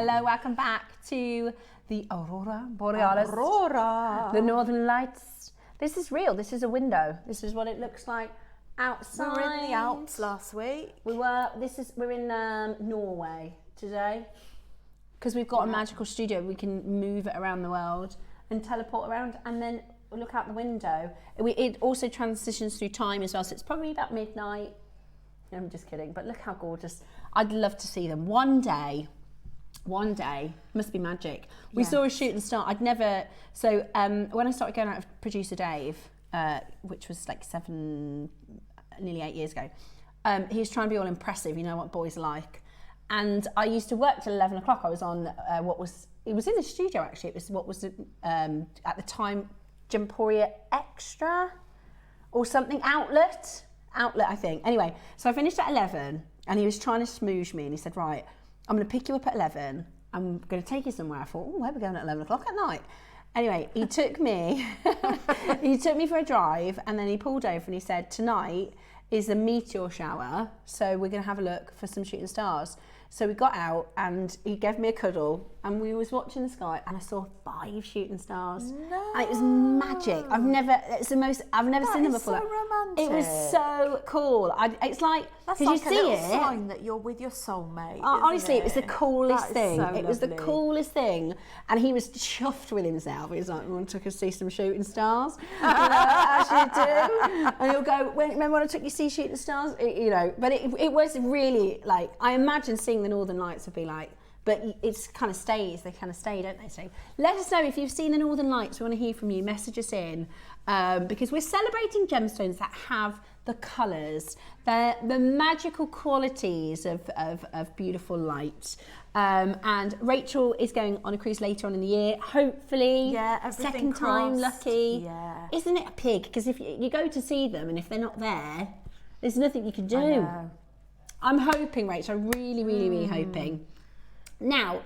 Hello, welcome back to the Aurora, Borealis, Aurora. the Northern Lights. This is real. This is a window. This is what it looks like outside. We were in the Alps last week. We're in Norway today because we've got a magical studio. We can move it around the world and teleport around, and then look out the window. It also transitions through time as well, so it's probably about midnight. I'm just kidding, but look how gorgeous. I'd love to see them one day, must be magic. We saw a shooting star. when I started going out with producer Dave, which was like nearly 8 years ago, he was trying to be all impressive, you know what boys are like. And I used to work till 11 o'clock. I was on it was in the studio actually. It was what was at the time, Jemporia Extra or something, outlet I think. Anyway, so I finished at 11 and he was trying to smoosh me and he said, right, I'm going to pick you up at 11. I'm going to take you somewhere. I thought, oh, where are we going at 11 o'clock at night? Anyway, he took me for a drive and then he pulled over and he said, tonight is a meteor shower, so we're going to have a look for some shooting stars. So we got out and he gave me a cuddle and we was watching the sky and I saw 5 shooting stars. No. And it was magic. I've never seen them before. So romantic. It was so cool. It's like, that's because like you see a little it. sign that you're with your soulmate. Honestly, it was the coolest thing. So it was the lovely. coolest thing. And he was chuffed with himself. He was like, I want to see some shooting stars. You know, as you do. And he'll go, remember when I took you to see shooting stars? You know, but it was really like, I imagine seeing the Northern Lights would be like, but it's kind of stays. They kind of stay, don't they? So let us know if you've seen the Northern Lights. We want to hear from you. Message us in because we're celebrating gemstones that have the colours, the magical qualities of beautiful light. And Rachel is going on a cruise later on in the year. Hopefully, everything second time crossed. lucky. Yeah. Isn't it a pig? Because if you go to see them and if they're not there, there's nothing you can do. I know. I'm hoping, Rachel. I'm really hoping. Now,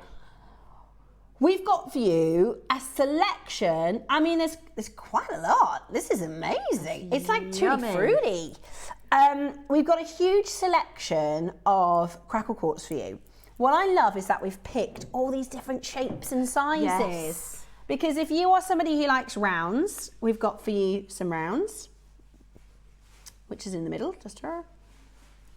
we've got for you a selection. I mean, there's quite a lot. This is amazing. It's like tutti frutti. We've got a huge selection of Crackled Quartz for you. What I love is that we've picked all these different shapes and sizes. Yes. Because if you are somebody who likes rounds, we've got for you some rounds, which is in the middle, just her.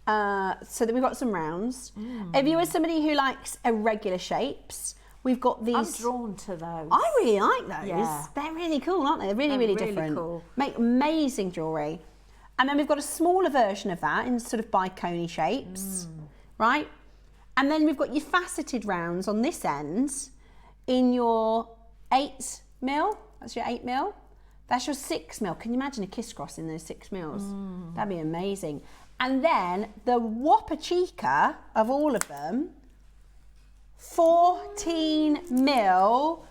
So that we've got some rounds. If you are somebody who likes irregular shapes, we've got these. I'm drawn to those. I really like those. Yeah. They're really cool, aren't they? They're really different. Cool. Make amazing jewellery. And then we've got a smaller version of that in sort of bicony shapes, right? And then we've got your faceted rounds on this end in your 8mm. That's your 8mm. That's your 6mm. Can you imagine a kiss cross in those 6mm? That'd be amazing. And then the Whopper Chica of all of them, 14mm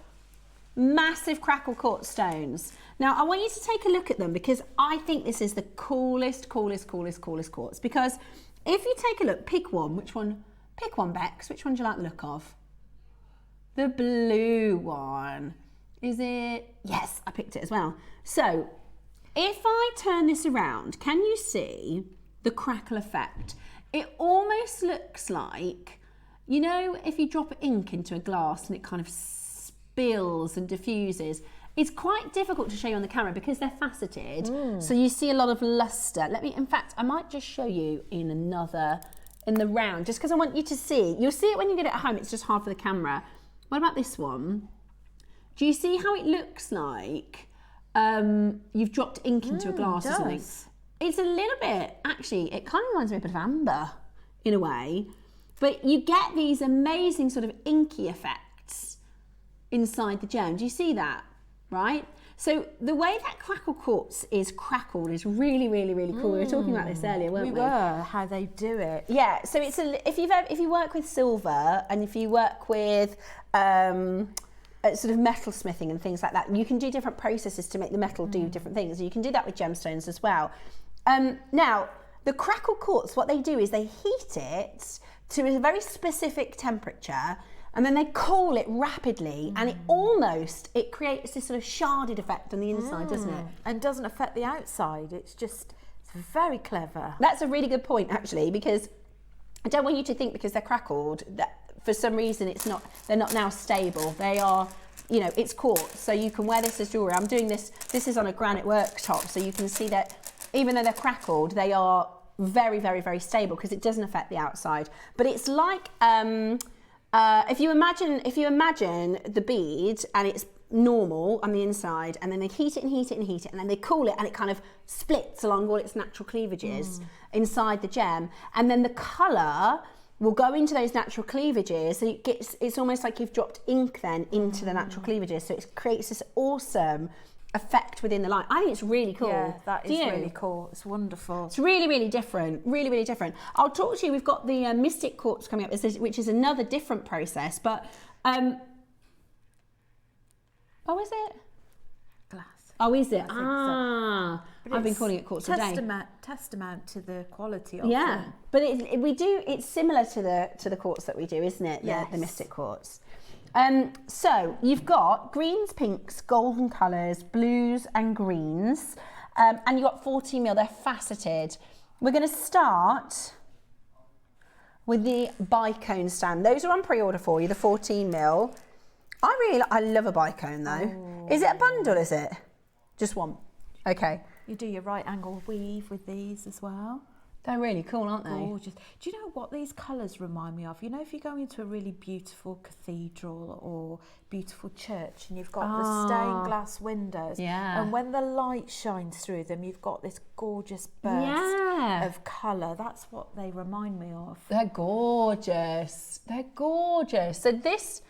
massive Crackled Quartz stones. Now I want you to take a look at them because I think this is the coolest quartz. Because if you take a look, pick one, Bex, which one do you like the look of? The blue one. Is it? Yes, I picked it as well. So if I turn this around, can you see the crackle effect? It almost looks like, you know, if you drop ink into a glass and it kind of spills and diffuses. It's quite difficult to show you on the camera because they're faceted. So you see a lot of luster. In fact, I might just show you in the round, just because I want you to see. You'll see it when you get it at home, it's just hard for the camera. What about this one? Do you see how it looks like you've dropped ink into a glass or something? It's a little bit, actually, it kind of reminds me a bit of amber in a way, but you get these amazing sort of inky effects inside the gem. Do you see that, right? So the way that Crackled Quartz is crackled is really cool. We were talking about this earlier, weren't we? We were, how they do it. Yeah, so it's if you work with silver and if you work with sort of metal smithing and things like that, you can do different processes to make the metal do different things. You can do that with gemstones as well. Now, the Crackled Quartz, what they do is they heat it to a very specific temperature and then they cool it rapidly and it creates this sort of sharded effect on the inside, doesn't it? And doesn't affect the outside. It's very clever. That's a really good point, actually, because I don't want you to think because they're crackled that for some reason they're not now stable. They are, you know, it's quartz, so you can wear this as jewellery. I'm doing this is on a granite worktop, so you can see that even though they're crackled, they are very, very, very stable because it doesn't affect the outside. But it's like, if you imagine the bead and it's normal on the inside, and then they heat it and heat it and heat it, and then they cool it and it kind of splits along all its natural cleavages inside the gem, and then the colour will go into those natural cleavages, so it's almost like you've dropped ink then into the natural cleavages, so it creates this awesome effect within the light. I think it's really cool. Yeah, that is really cool. It's wonderful. It's really, really different. Really, really different. I'll talk to you. We've got the Mystic Quartz coming up, which is another different process. But oh, is it Glass. Oh, is it? I think so. I've been calling it quartz a day. Testament to the quality of Yeah, them. but it's similar to the quartz that we do, isn't it? Yes. The Mystic Quartz. So you've got greens, pinks, golden colours, blues and greens, and you've got 14mm, they're faceted. We're going to start with the bicone stand. Those are on pre-order for you, the 14mm. I love a bicone though. Oh. Is it a bundle, is it? Just one? Okay. You do your right angle weave with these as well. They're really cool, aren't they? Gorgeous. Do you know what these colours remind me of? You know, if you go into a really beautiful cathedral or beautiful church and you've got the stained glass windows, and when the light shines through them, you've got this gorgeous burst of colour. That's what they remind me of. They're gorgeous. They're gorgeous. So this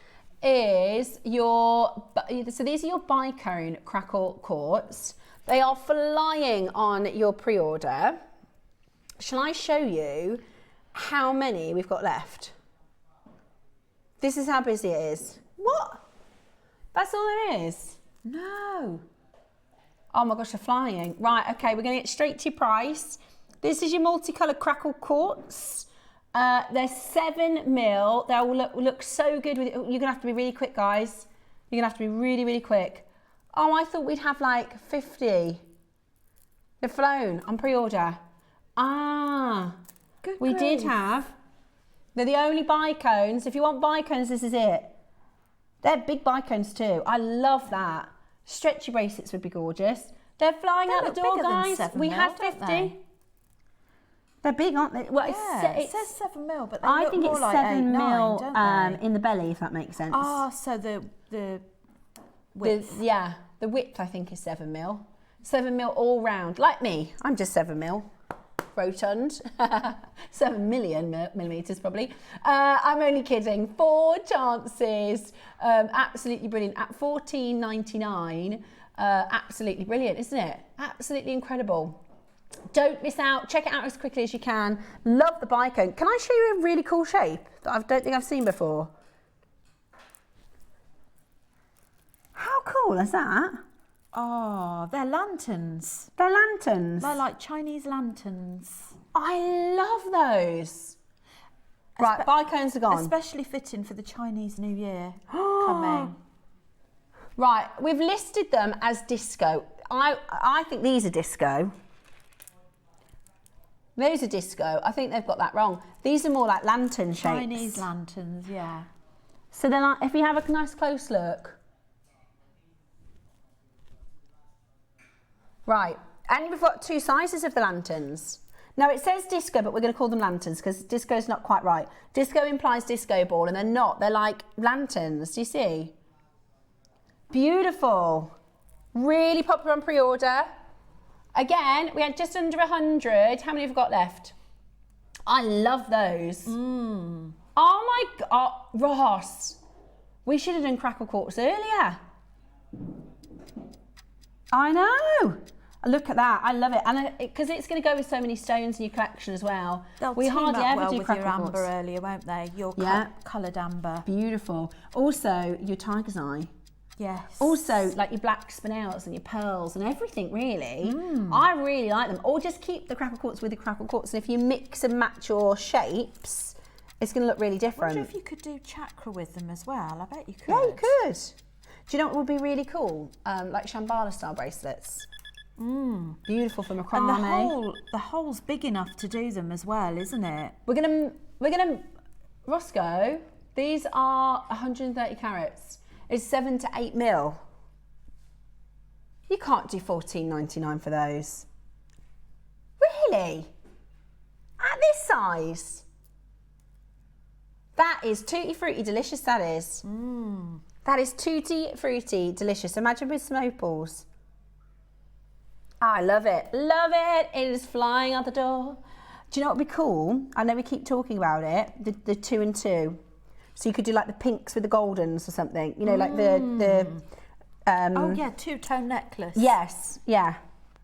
is these are your bicone Crackled Quartz. They are flying on your pre-order. Shall I show you how many we've got left? This is how busy it is. What? That's all there is? No. Oh my gosh, they're flying. Right, okay, we're going to get straight to your price. This is your multicoloured Crackled Quartz. They're 7mm. They'll look so good with it. You're going to have to be really quick, guys. You're going to have to be really, really quick. Oh, I thought we'd have like 50. They've flown on pre-order. Good we did have. They're the only bicones. If you want bicones, this is it. They're big bicones too. I love that. Stretchy bracelets would be gorgeous. They're flying out the door, guys. We had 50. They're big, aren't they? Well, it says 7mm, but they I look think more it's like 7mm 8, 9, don't they? in the belly, if that makes sense. So the width. The width I think is 7mm. 7mm all round, like me. I'm just 7mm. Rotund. 7 million millimetres probably. I'm only kidding. 4 chances. Absolutely brilliant. At $14.99. Absolutely brilliant, isn't it? Absolutely incredible. Don't miss out. Check it out as quickly as you can. Love the bicone. Can I show you a really cool shape that I don't think I've seen before? How cool is that? Oh, they're lanterns. They're lanterns. They're like Chinese lanterns. I love those. Right, bicones are gone. Especially fitting for the Chinese New Year coming. Right, we've listed them as disco. I think these are disco. Those are disco. I think they've got that wrong. These are more like lantern shapes. Chinese lanterns, yeah. So they're like, if you have a nice close look. Right, and we've got 2 sizes of the lanterns. Now it says disco, but we're going to call them lanterns because disco is not quite right. Disco implies disco ball, and they're not. They're like lanterns. Do you see? Beautiful. Really popular on pre-order. Again, we had just under 100. How many have we got left? I love those. Oh my God, Ross. We should have done Crackled Quartz earlier. I know. Look at that. I love it. And because it's going to go with so many stones in your collection as well. We hardly ever do with your amber earlier, won't they? Your coloured amber. Beautiful. Also, your tiger's eye. Yes. Also, like your black spinels and your pearls and everything, really. I really like them. Or just keep the Crackled Quartz with the Crackled Quartz. And if you mix and match your shapes, it's going to look really different. I wonder if you could do chakra with them as well. I bet you could. Yeah, you could. Do you know what would be really cool? Like Shambhala style bracelets. Beautiful for macrame. And the hole's big enough to do them as well, isn't it? We're gonna Roscoe, These are 130 carats. It's 7 to 8 mil. You can't do $14.99 for those. Really? At this size? That is tutti frutti delicious, that is. That is tutti frutti delicious. Imagine with some opals. I love it. Love it. It is flying out the door. Do you know what would be cool? I know we keep talking about it. The 2 and 2. So you could do like the pinks with the goldens or something. You know, like the oh yeah, two-tone necklace. yes, yeah.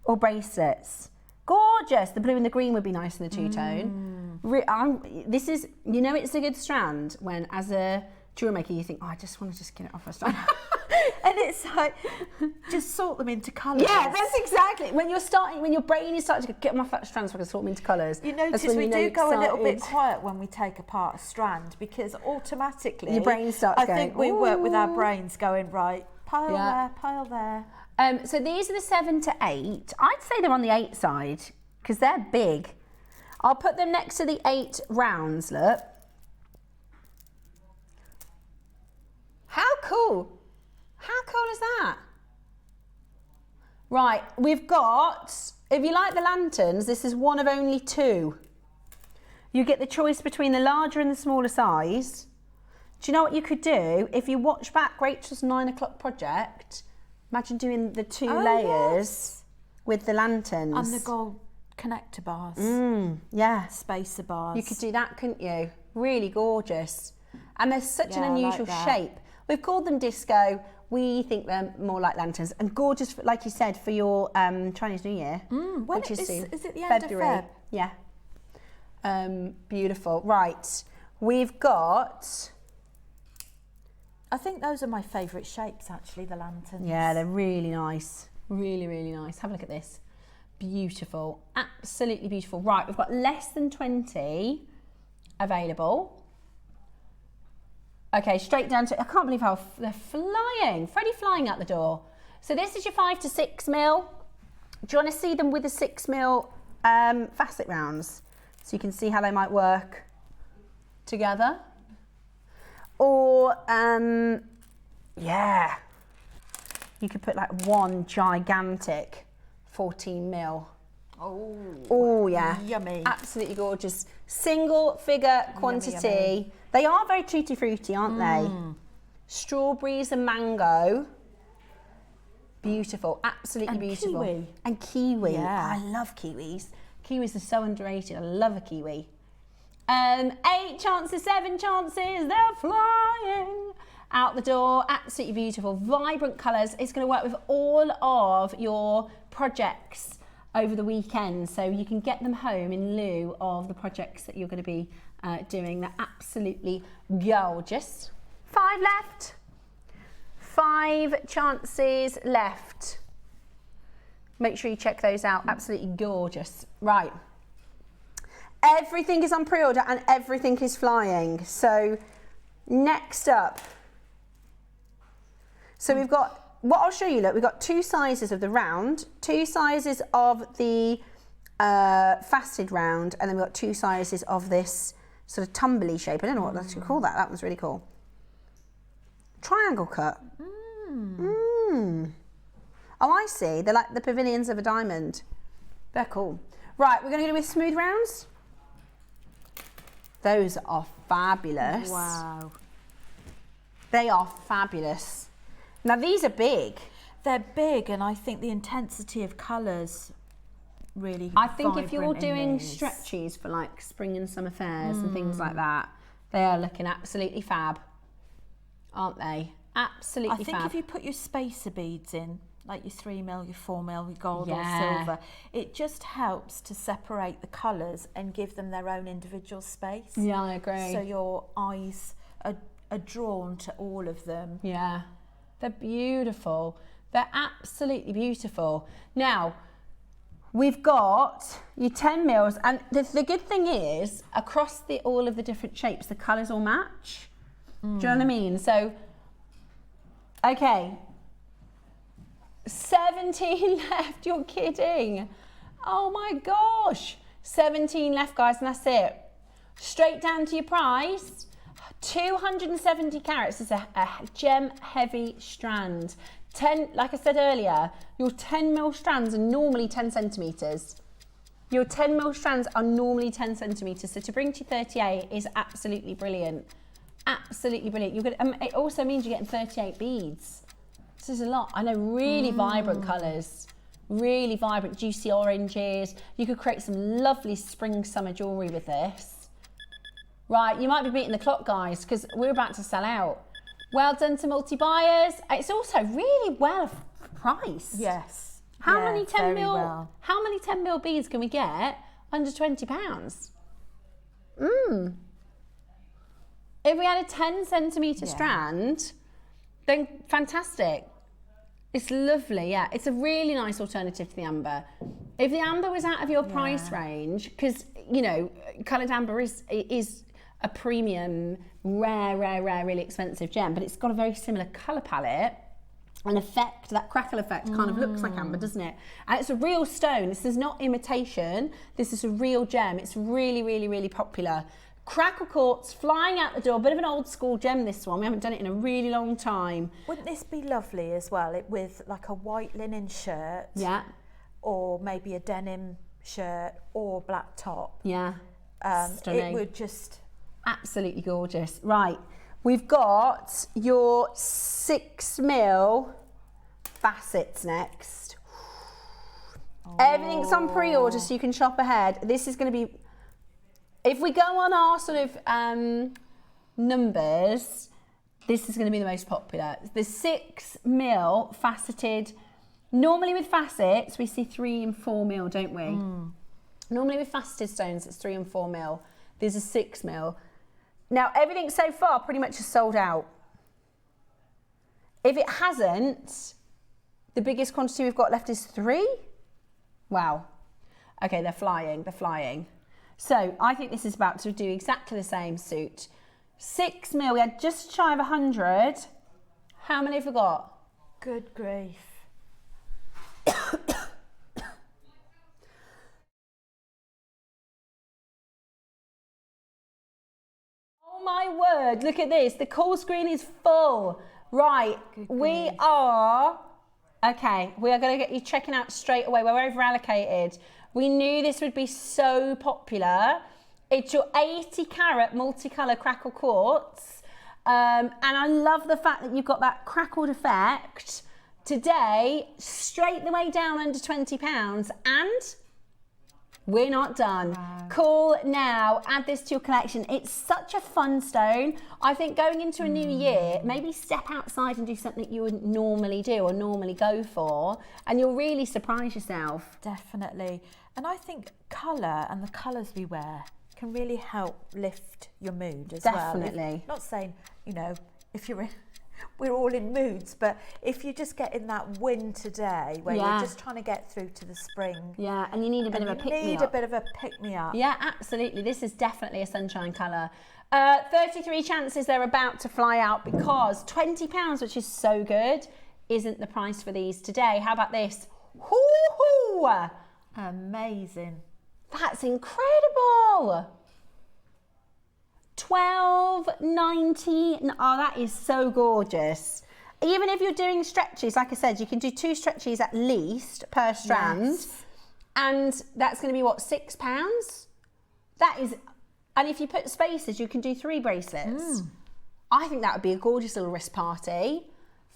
Or bracelets. Gorgeous. The blue and the green would be nice in the two-tone. This is, you know, it's a good strand when, as a jewellery maker, you think, oh, I just want to just get it off a strand. And it's like, just sort them into colours. Yeah, that's exactly. When your brain is starting to get my strands, so I can sort them into colours. You notice we do go a little bit quiet when we take apart a strand because automatically your brain starts going. I think we work with our brains going, right, pile there, pile there. So these are the 7 to 8. I'd say they're on the 8 side because they're big. I'll put them next to the 8 rounds, look. How cool. How cool is that? Right, we've got, if you like the lanterns, this is one of only 2. You get the choice between the larger and the smaller size. Do you know what you could do? If you watch back Rachel's 9 o'clock project, imagine doing the 2 layers with the lanterns. And the gold connector bars. Yeah. Spacer bars. You could do that, couldn't you? Really gorgeous. And they're such an unusual shape. We've called them disco. We think they're more like lanterns. And gorgeous, like you said, for your Chinese New Year. Which is soon. it the end February. of Feb? Yeah. Beautiful. Right. We've got... I think those are my favourite shapes, actually, the lanterns. Yeah, they're really nice. Really, really nice. Have a look at this. Beautiful. Absolutely beautiful. Right, we've got less than 20 available. Okay, straight down to... I can't believe how they're flying. Freddie flying out the door. So this is your 5 to 6 mil. Do you want to see them with the 6 mil facet rounds? So you can see how they might work together. Or, yeah, you could put like one gigantic 14 mil. Oh yeah. Yummy. Absolutely gorgeous. Single figure quantity. Yummy. They are very tutti frutti, aren't they? Strawberries and mango. Beautiful, absolutely and beautiful. Kiwi. And kiwi. Yeah. I love kiwis. Kiwis are so underrated. I love a kiwi. 8 chances, 7 chances, they're flying out the door. Absolutely beautiful, vibrant colours. It's going to work with all of your projects over the weekend, so you can get them home in lieu of the projects that you're going to be doing. They're absolutely gorgeous. 5 left. 5 chances left. Make sure you check those out. Absolutely gorgeous. Right. Everything is on pre-order and everything is flying. So next up, so we've got, what I'll show you, look, we've got 2 sizes of the round, 2 sizes of the faceted round, and then we've got 2 sizes of this sort of tumbly shape. I don't know what to call that. That one's really cool. Triangle cut. Oh, I see. They're like the pavilions of a diamond. They're cool. Right, we're going to go with smooth rounds. Those are fabulous. Wow. They are fabulous. Now these are big. They're big, and I think the intensity of colours really I think if you're vibrant in doing these. stretchies for like spring and summer fairs and things like that, they are looking absolutely fab, aren't they? Absolutely I think fab. if you put your spacer beads in, like your 3 mil, your 4 mil, your gold or Yeah. silver, it just helps to separate the colours and give them their own individual space. Yeah, I agree. So your eyes are drawn to all of them. Yeah, they're beautiful. They're absolutely beautiful. Now, we've got your 10 mils, and the good thing is, across all of the different shapes, the colours all match. Do you know what I mean? So, okay, 17 left, you're kidding. Oh my gosh. 17 left, guys, and that's it. Straight down to your price, 270 carats is a gem heavy strand. 10, like I said earlier, your 10 mil strands are normally 10 centimetres. Your 10 mil strands are normally 10 centimetres. So to bring to 38 is absolutely brilliant. Absolutely brilliant. You're gonna, it also means you're getting 38 beads. This is a lot. I know, really vibrant colours. Really vibrant, juicy oranges. You could create some lovely spring summer jewellery with this. Right, you might be beating the clock, guys, because we're about to sell out. Well done to multi-buyers. It's also really well priced. Yes. How many 10 mil? Well. How many 10 mil beads can we get under £20? If we had a 10 centimetre strand, then fantastic. It's lovely, yeah. It's a really nice alternative to the amber. If the amber was out of your price range, because, you know, coloured amber is a premium, rare, really expensive gem, but it's got a very similar colour palette. An effect, that crackle effect kind of looks like amber, doesn't it? And it's a real stone. This is not imitation. This is a real gem. It's really popular. Crackled Quartz, flying out the door. Bit of an old school gem, this one. We haven't done it in a really long time. Wouldn't this be lovely as well, with like a white linen shirt? Yeah. Or maybe a denim shirt or black top. Yeah. It Stunning. would just... Absolutely gorgeous. Right, we've got your 6 mil facets next. Everything's on pre-order, so you can shop ahead. This is going to be, if we go on our sort of numbers, this is going to be the most popular. The 6 mil faceted. Normally with facets, we see 3 and 4 mil, don't we? Normally with faceted stones, it's 3 and 4 mil. There's a 6 mil. Now, everything so far pretty much is sold out. If it hasn't, the biggest quantity we've got left is 3. Wow. Okay, they're flying. So I think this is about to do exactly the same suit. 6 mil, we had just shy of 100. How many have we got? Good grief. Oh my word, look at this. The call screen is full. Right, we are going to get you checking out straight away. We're over allocated. We knew this would be so popular. It's your 80 carat multicolour Crackled Quartz. And I love the fact that you've got that crackled effect. Today, straight the way down under £20, and we're not done. Wow. Call now, add this to your collection. It's such a fun stone. I think going into a new year, maybe step outside and do something you wouldn't normally do or normally go for, and you'll really surprise yourself. Definitely. And I think colour and the colours we wear can really help lift your mood as well. Definitely. Not saying, you know, if you're in, we're all in moods, but if you just get in that winter day where you're just trying to get through to the spring. Yeah, and you need a bit of a pick-me-up. You need a bit of a pick-me-up. Yeah, absolutely. This is definitely a sunshine colour. 33 chances they're about to fly out because £20, which is so good, isn't the price for these today. How about this? Hoo-hoo! Amazing. That's incredible. $12.90. Oh, that is so gorgeous. Even if you're doing stretches, like I said, you can do 2 stretches at least per strand. And that's going to be what, £6? That is, and if you put spaces, you can do 3 bracelets. I think that would be a gorgeous little wrist party.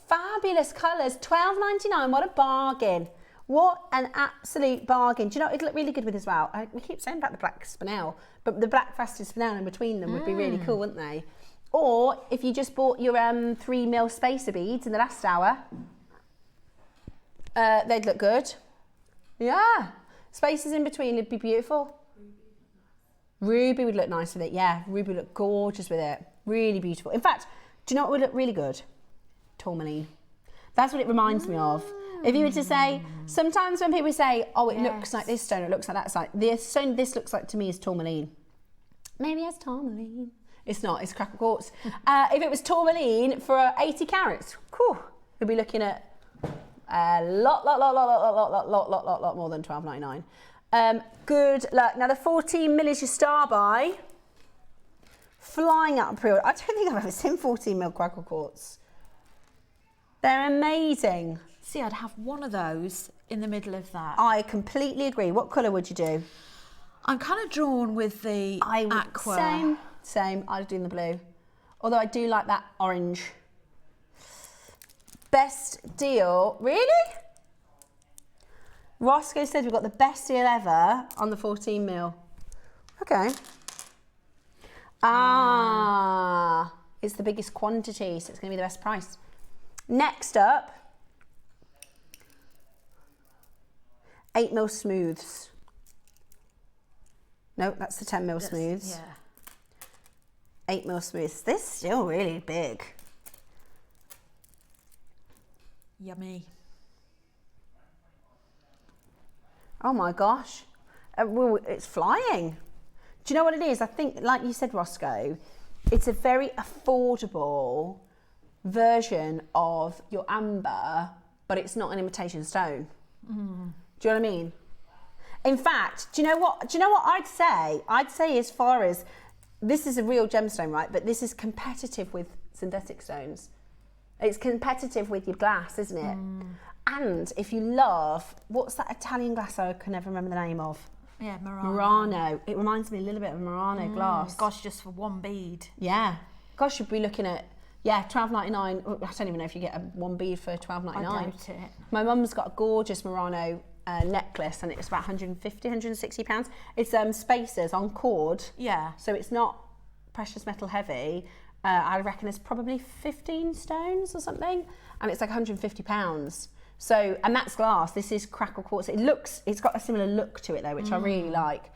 Fabulous colours, £12.99. What a bargain. What an absolute bargain. Do you know, it'd look really good with as well. We keep saying about the black spinel, but the black faceted spinel in between them would be really cool, wouldn't they? Or if you just bought your 3 mil spacer beads in the last hour, they'd look good. Yeah. Spaces in between would be beautiful. Ruby would look nice with it, yeah. Ruby would look gorgeous with it. Really beautiful. In fact, do you know what would look really good? Tourmaline. That's what it reminds me of. If you were to say, sometimes when people say, oh, it looks like this stone, it looks like that stone, the stone this looks like to me is tourmaline. Maybe it's tourmaline. It's not, it's Crackled Quartz. If it was tourmaline for 80 carats, whew, we'd be looking at a lot more than £12.99. Good luck. Now the 14 mil is your star buy. flying out of pre-order. I don't think I've ever seen 14mm Crackled Quartz. They're amazing. See, I'd have one of those in the middle of that. I completely agree. What colour would you do? I'm kind of drawn with the aqua. Same. I'd do in the blue. Although I do like that orange. Best deal. Really? Roscoe said we've got the best deal ever on the 14mm. Okay. It's the biggest quantity, so it's going to be the best price. Next up, 8mm smooths. No, that's the 10mm smooths. Yeah. 8mm smooths. This is still really big. Yummy. Oh my gosh. Well, it's flying. Do you know what it is? I think, like you said, Roscoe, it's a very affordable version of your amber, but it's not an imitation stone. Do you know what I mean? In fact, do you know what I'd say? I'd say, as far as, this is a real gemstone, right? But this is competitive with synthetic stones. It's competitive with your glass, isn't it? And if you love, what's that Italian glass I can never remember the name of? Yeah, Murano. Murano. It reminds me a little bit of Murano glass. Gosh, just for one bead. Yeah. Gosh, you'd be looking at, £12.99. I don't even know if you get one bead for £12.99. I doubt it. My mum's got a gorgeous Murano necklace, and it's about £150, £160. It's spacers on cord. Yeah. So it's not precious metal heavy. I reckon it's probably 15 stones or something, and it's like £150. So, and that's glass. This is Crackled Quartz. It's got a similar look to it though, which I really like.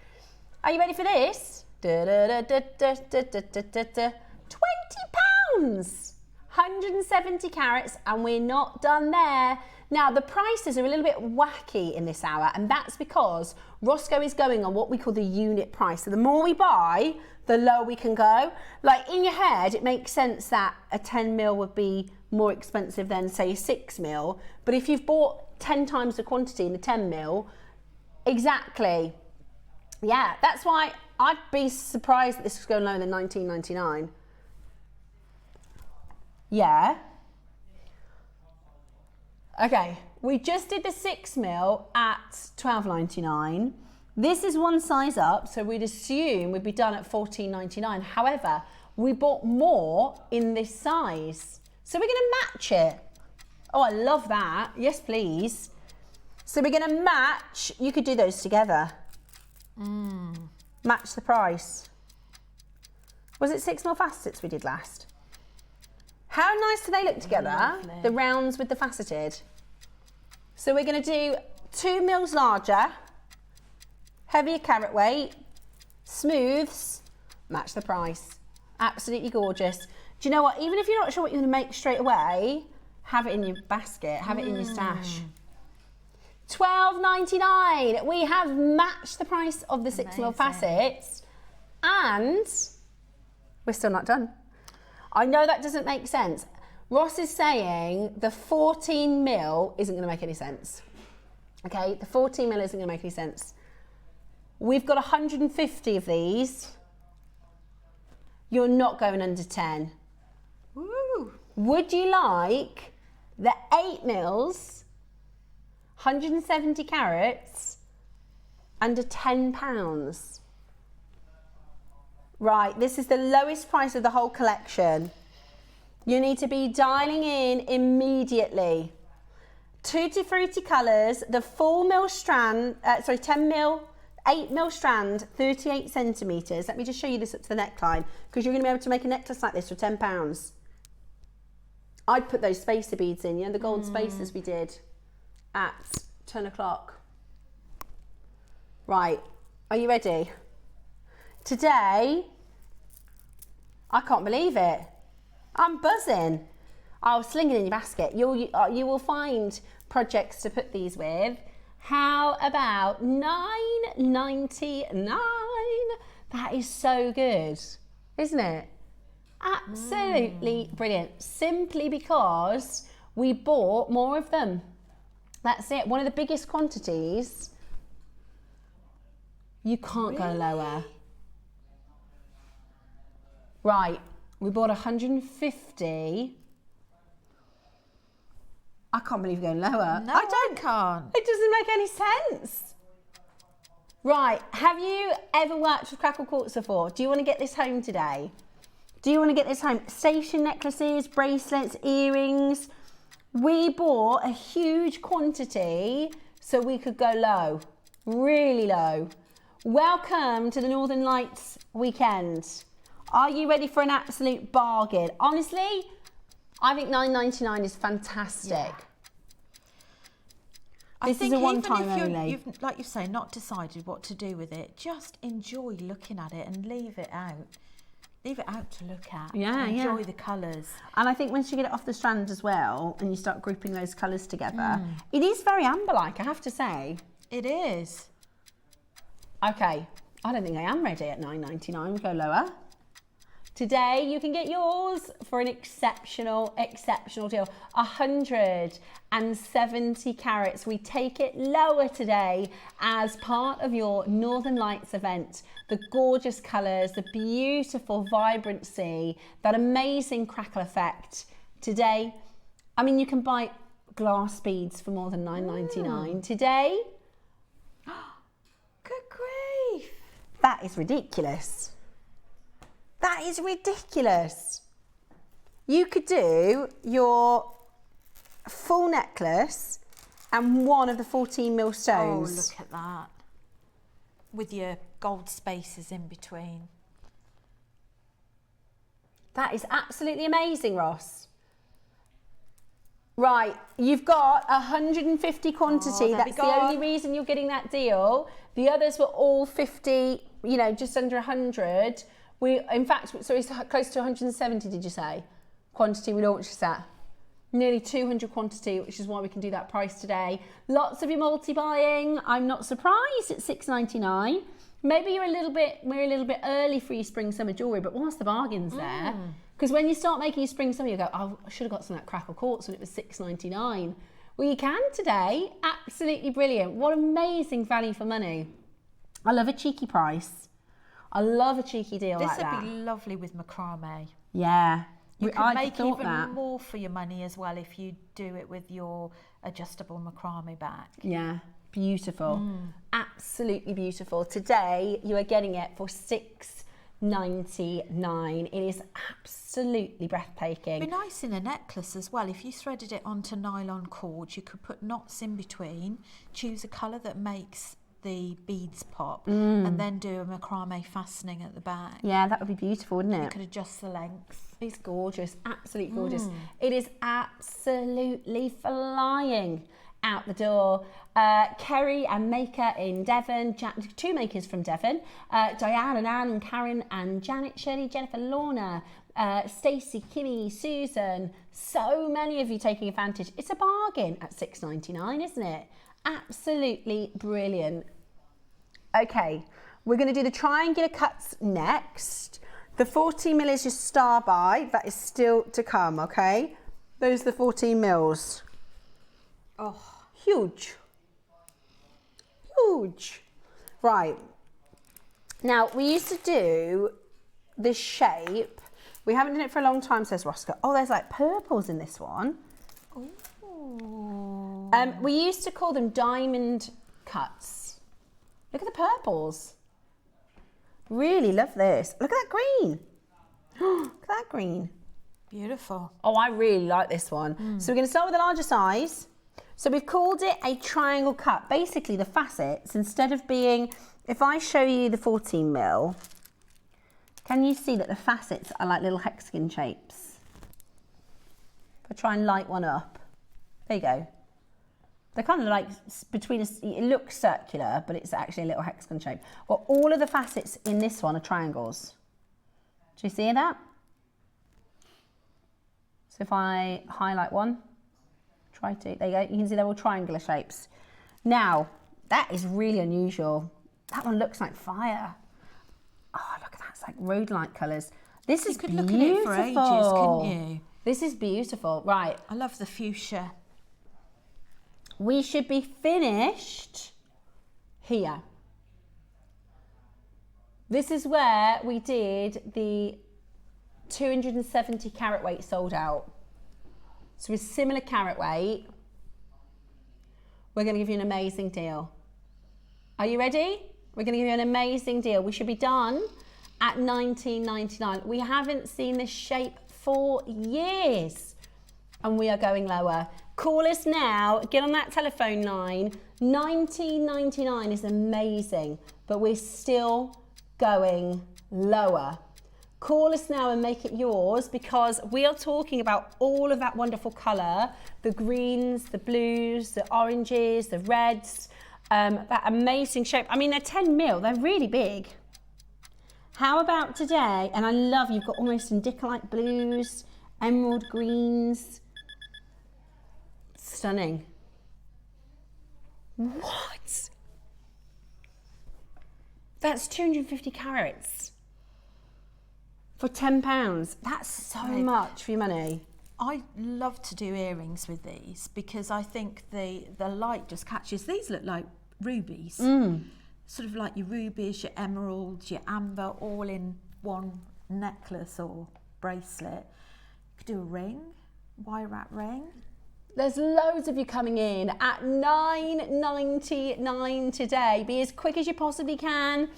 Are you ready for this? £20, 170 carats, and we're not done there. Now, the prices are a little bit wacky in this hour, and that's because Roscoe is going on what we call the unit price. So the more we buy, the lower we can go. Like, in your head, it makes sense that a 10mm would be more expensive than, say, a 6mm. But if you've bought 10 times the quantity in the 10mm, exactly. Yeah, that's why I'd be surprised that this was going lower than $19.99. Yeah. Okay, we just did the 6mm at $12.99. This is one size up, so we'd assume we'd be done at $14.99. However, we bought more in this size, so we're gonna match it. Oh, I love that. Yes, please. So we're gonna match, you could do those together. Match the price. Was it 6mm facets we did last? How nice do they look together? Lovely. The rounds with the faceted. So we're going to do 2 mils larger, heavier carat weight, smooths, match the price. Absolutely gorgeous. Do you know what? Even if you're not sure what you're going to make straight away, have it in your basket, have it in your stash. $12.99. We have matched the price of the 6mm facets, and we're still not done. I know that doesn't make sense. Ross is saying the 14mm isn't going to make any sense. Okay, the 14mm isn't going to make any sense. We've got 150 of these. You're not going under 10. Woo. Would you like the 8mm, 170 carats, under £10? Right, this is the lowest price of the whole collection. You need to be dialing in immediately. Tutti Frutti colours, the 4mm strand, 10mm, 8mm strand, 38 centimetres. Let me just show you this up to the neckline, because you're going to be able to make a necklace like this for £10. I'd put those spacer beads in, you know, the gold spacers we did at 10 o'clock. Right, are you ready? Today, I can't believe it. I'm buzzing. I'll sling it in your basket. You will find projects to put these with. How about $9.99? That is so good, isn't it? Absolutely brilliant. Simply because we bought more of them. That's it. One of the biggest quantities. You can't go lower. Right, we bought 150. I can't believe you're going lower. No, I can't. It doesn't make any sense. Right, have you ever worked with Crackled Quartz before? Do you want to get this home today? Do you want to get this home? Station necklaces, bracelets, earrings. We bought a huge quantity so we could go low, really low. Welcome to the Northern Lights weekend. Are you ready for an absolute bargain? Honestly, I think $9.99 is fantastic. Yeah. This is a one-time even if only. you've, like you say, not decided what to do with it, just enjoy looking at it and leave it out. Leave it out to look at. Yeah, enjoy yeah. the colours. And I think once you get it off the strand as well, and you start grouping those colours together, it is very amber-like, I have to say. It is. Okay, I don't think I am ready at $9.99. We'll go lower. Today, you can get yours for an exceptional, exceptional deal. 170 carats. We take it lower today as part of your Northern Lights event. The gorgeous colours, the beautiful vibrancy, that amazing crackle effect. Today, I mean, you can buy glass beads for more than $9.99. Today, Good grief. that is ridiculous. That is ridiculous. You could do your full necklace and one of the 14 mil Oh, stones. look at that. With your gold spaces in between. That is absolutely amazing, Ross. Right, you've got 150 quantity. there we That's the go. only reason you're getting that deal. The others were all 50, you know, just under 100. In fact, so it's close to 170, did you say? Quantity we launched this at. Nearly 200 quantity, which is why we can do that price today. Lots of you multi-buying. I'm not surprised at $6.99. Maybe we're a little bit early for your spring summer jewellery, but whilst the bargain's there, because when you start making your spring summer, you go, oh, I should have got some of that Crackled Quartz when it was $6.99. Well, you can today. Absolutely brilliant. What amazing value for money. I love a cheeky price. I love a cheeky deal This like that. would be lovely with macrame. Yeah. You could I'd make thought even that. more for your money as well if you do it with your adjustable macrame back. Yeah, beautiful. Absolutely beautiful. Today, you are getting it for $6.99. It is absolutely breathtaking. It'd be nice in a necklace as well. If you threaded it onto nylon cord, you could put knots in between, choose a colour that makes the beads pop, and then do a macrame fastening at the back. Yeah, that would be beautiful, wouldn't You it? could adjust the length. It's gorgeous, absolutely gorgeous. It is absolutely flying out the door. Kerry and Maker in Devon, two makers from Devon, Diane and Anne and Karen and Janet, Shirley, Jennifer, Lorna, Stacey, Kimmy, Susan, so many of you taking advantage. It's a bargain at $6.99, isn't it? Absolutely brilliant. Okay, we're going to do the triangular cuts next. The 14 mil is your star buy. That is still to come, okay? Those are the 14 mils. Oh, huge. Huge. Right. Now, we used to do this shape. We haven't done it for a long time, says Roscoe. Oh, there's like purples in this one. We used to call them diamond cuts. Look at the purples. Really love this. Look at that green. Look at that green. Beautiful. Oh, I really like this one. So we're going to start with the larger size. So we've called it a triangle cut. Basically, the facets, instead of being, if I show you the 14 mil, can you see that the facets are like little hexagon shapes? If I try and light one up, there you go. They're kind of like between us, it looks circular, but it's actually a little hexagon shape. Well, all of the facets in this one are triangles. Do you see that? So if I highlight one, there you go, you can see they're all triangular shapes. Now, that is really unusual. That one looks like fire. Oh, look at that, it's like road light colours. This is You could beautiful. look at it for ages, couldn't you? This is beautiful. Right, I love the fuchsia. we should be finished here. This is where we did the 270 carat weight sold out. So with similar carat weight, we're going to give you an amazing deal. Are you ready? We're going to give you an amazing deal. We should be done at $19.99. We haven't seen this shape for years, and we are going lower. Call us now, get on that telephone line. $19.99 is amazing, but we're still going lower. Call us now and make it yours, because we are talking about all of that wonderful colour, the greens, the blues, the oranges, the reds, that amazing shape. I mean, they're 10 mil, they're really big. How about today? And I love, you've got almost indicolite blues, emerald greens. Stunning. What? That's 250 carats for £10. That's so much for your money. I love to do earrings with these because I think the light just catches. These look like rubies. Sort of like your rubies, your emeralds, your amber, all in one necklace or bracelet. You could do a ring, wire wrap ring. There's loads of you coming in at $9.99 today. Be as quick as you possibly can.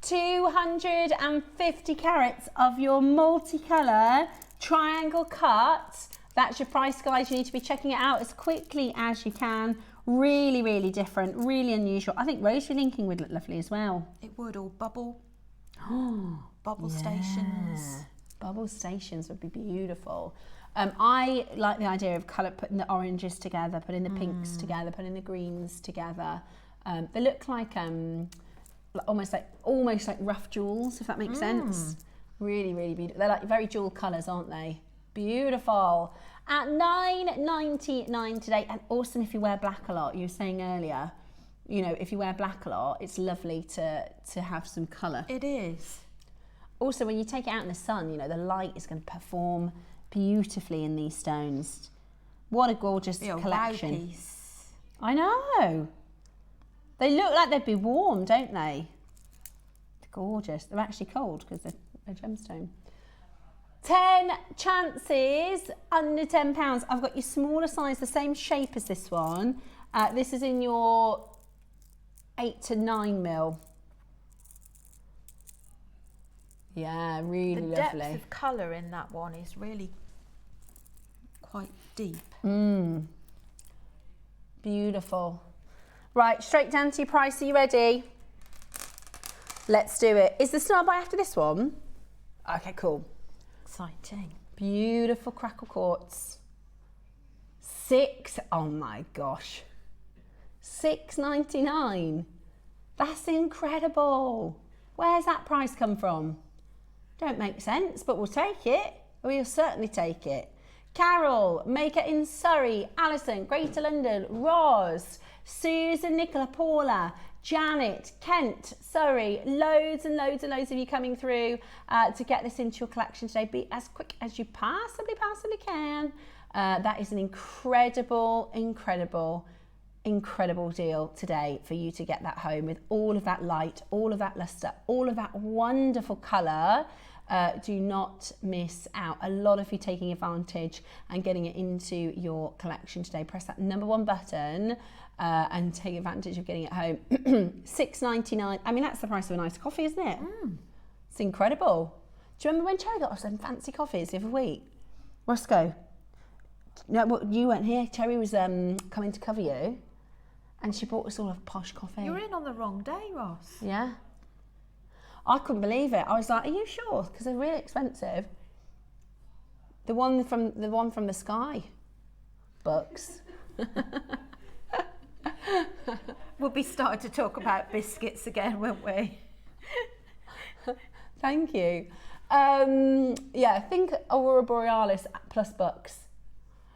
250 carats of your multicolour triangle cut. That's your price, guys. You need to be checking it out as quickly as you can. Really, really different, really unusual. I think rosary linking would look lovely as well. It would, or bubble. Bubble stations. Bubble stations would be beautiful. I like the idea of colour, putting the oranges together, putting the pinks together, putting the greens together. They look like almost like rough jewels, if that makes sense. Really, really beautiful. They're like very jewel colours, aren't they? Beautiful. At $9.99 today, and awesome if you wear black a lot. You were saying earlier, you know, if you wear black a lot, it's lovely to have some colour. It is. Also, when you take it out in the sun, you know, the light is going to perform beautifully in these stones. What a gorgeous collection. Wow piece. I know. They look like they'd be warm, don't they? They're gorgeous. They're actually cold because they're a gemstone. 10 chances under £10. I've got your smaller size, the same shape as this one. This is in your 8 to 9 mil. Yeah, really lovely. The depth of colour in that one is really quite deep. Beautiful. Right, straight down to your price. Are you ready? Let's do it. Is the snub by after this one? Okay, cool. Exciting. Beautiful Crackled Quartz. Oh my gosh. $6.99. That's incredible. Where's that price come from? Don't make sense, but we'll take it. We'll certainly take it. Carol, Maker in Surrey, Alison, Greater London, Roz, Susan, Nicola, Paula, Janet, Kent, Surrey, loads and loads and loads of you coming through to get this into your collection today. Be as quick as you possibly can. That is an incredible deal today for you to get that home with all of that light, all of that luster, all of that wonderful colour. Do not miss out. A lot of you taking advantage and getting it into your collection today. Press that number 1 button and take advantage of getting it home. $6.99. I mean, that's the price of a nice coffee, isn't it? It's incredible. Do you remember when Cherry got us some fancy coffees the other week? Roscoe? No, well, you weren't here. Cherry was coming to cover you, and she bought us all a posh coffee. You were in on the wrong day, Ross. Yeah. I couldn't believe it. I was like, "Are you sure?" Because they're really expensive. The one from the Sky books. We'll be starting to talk about biscuits again, won't we? Thank you. Yeah, I think Aurora Borealis plus books.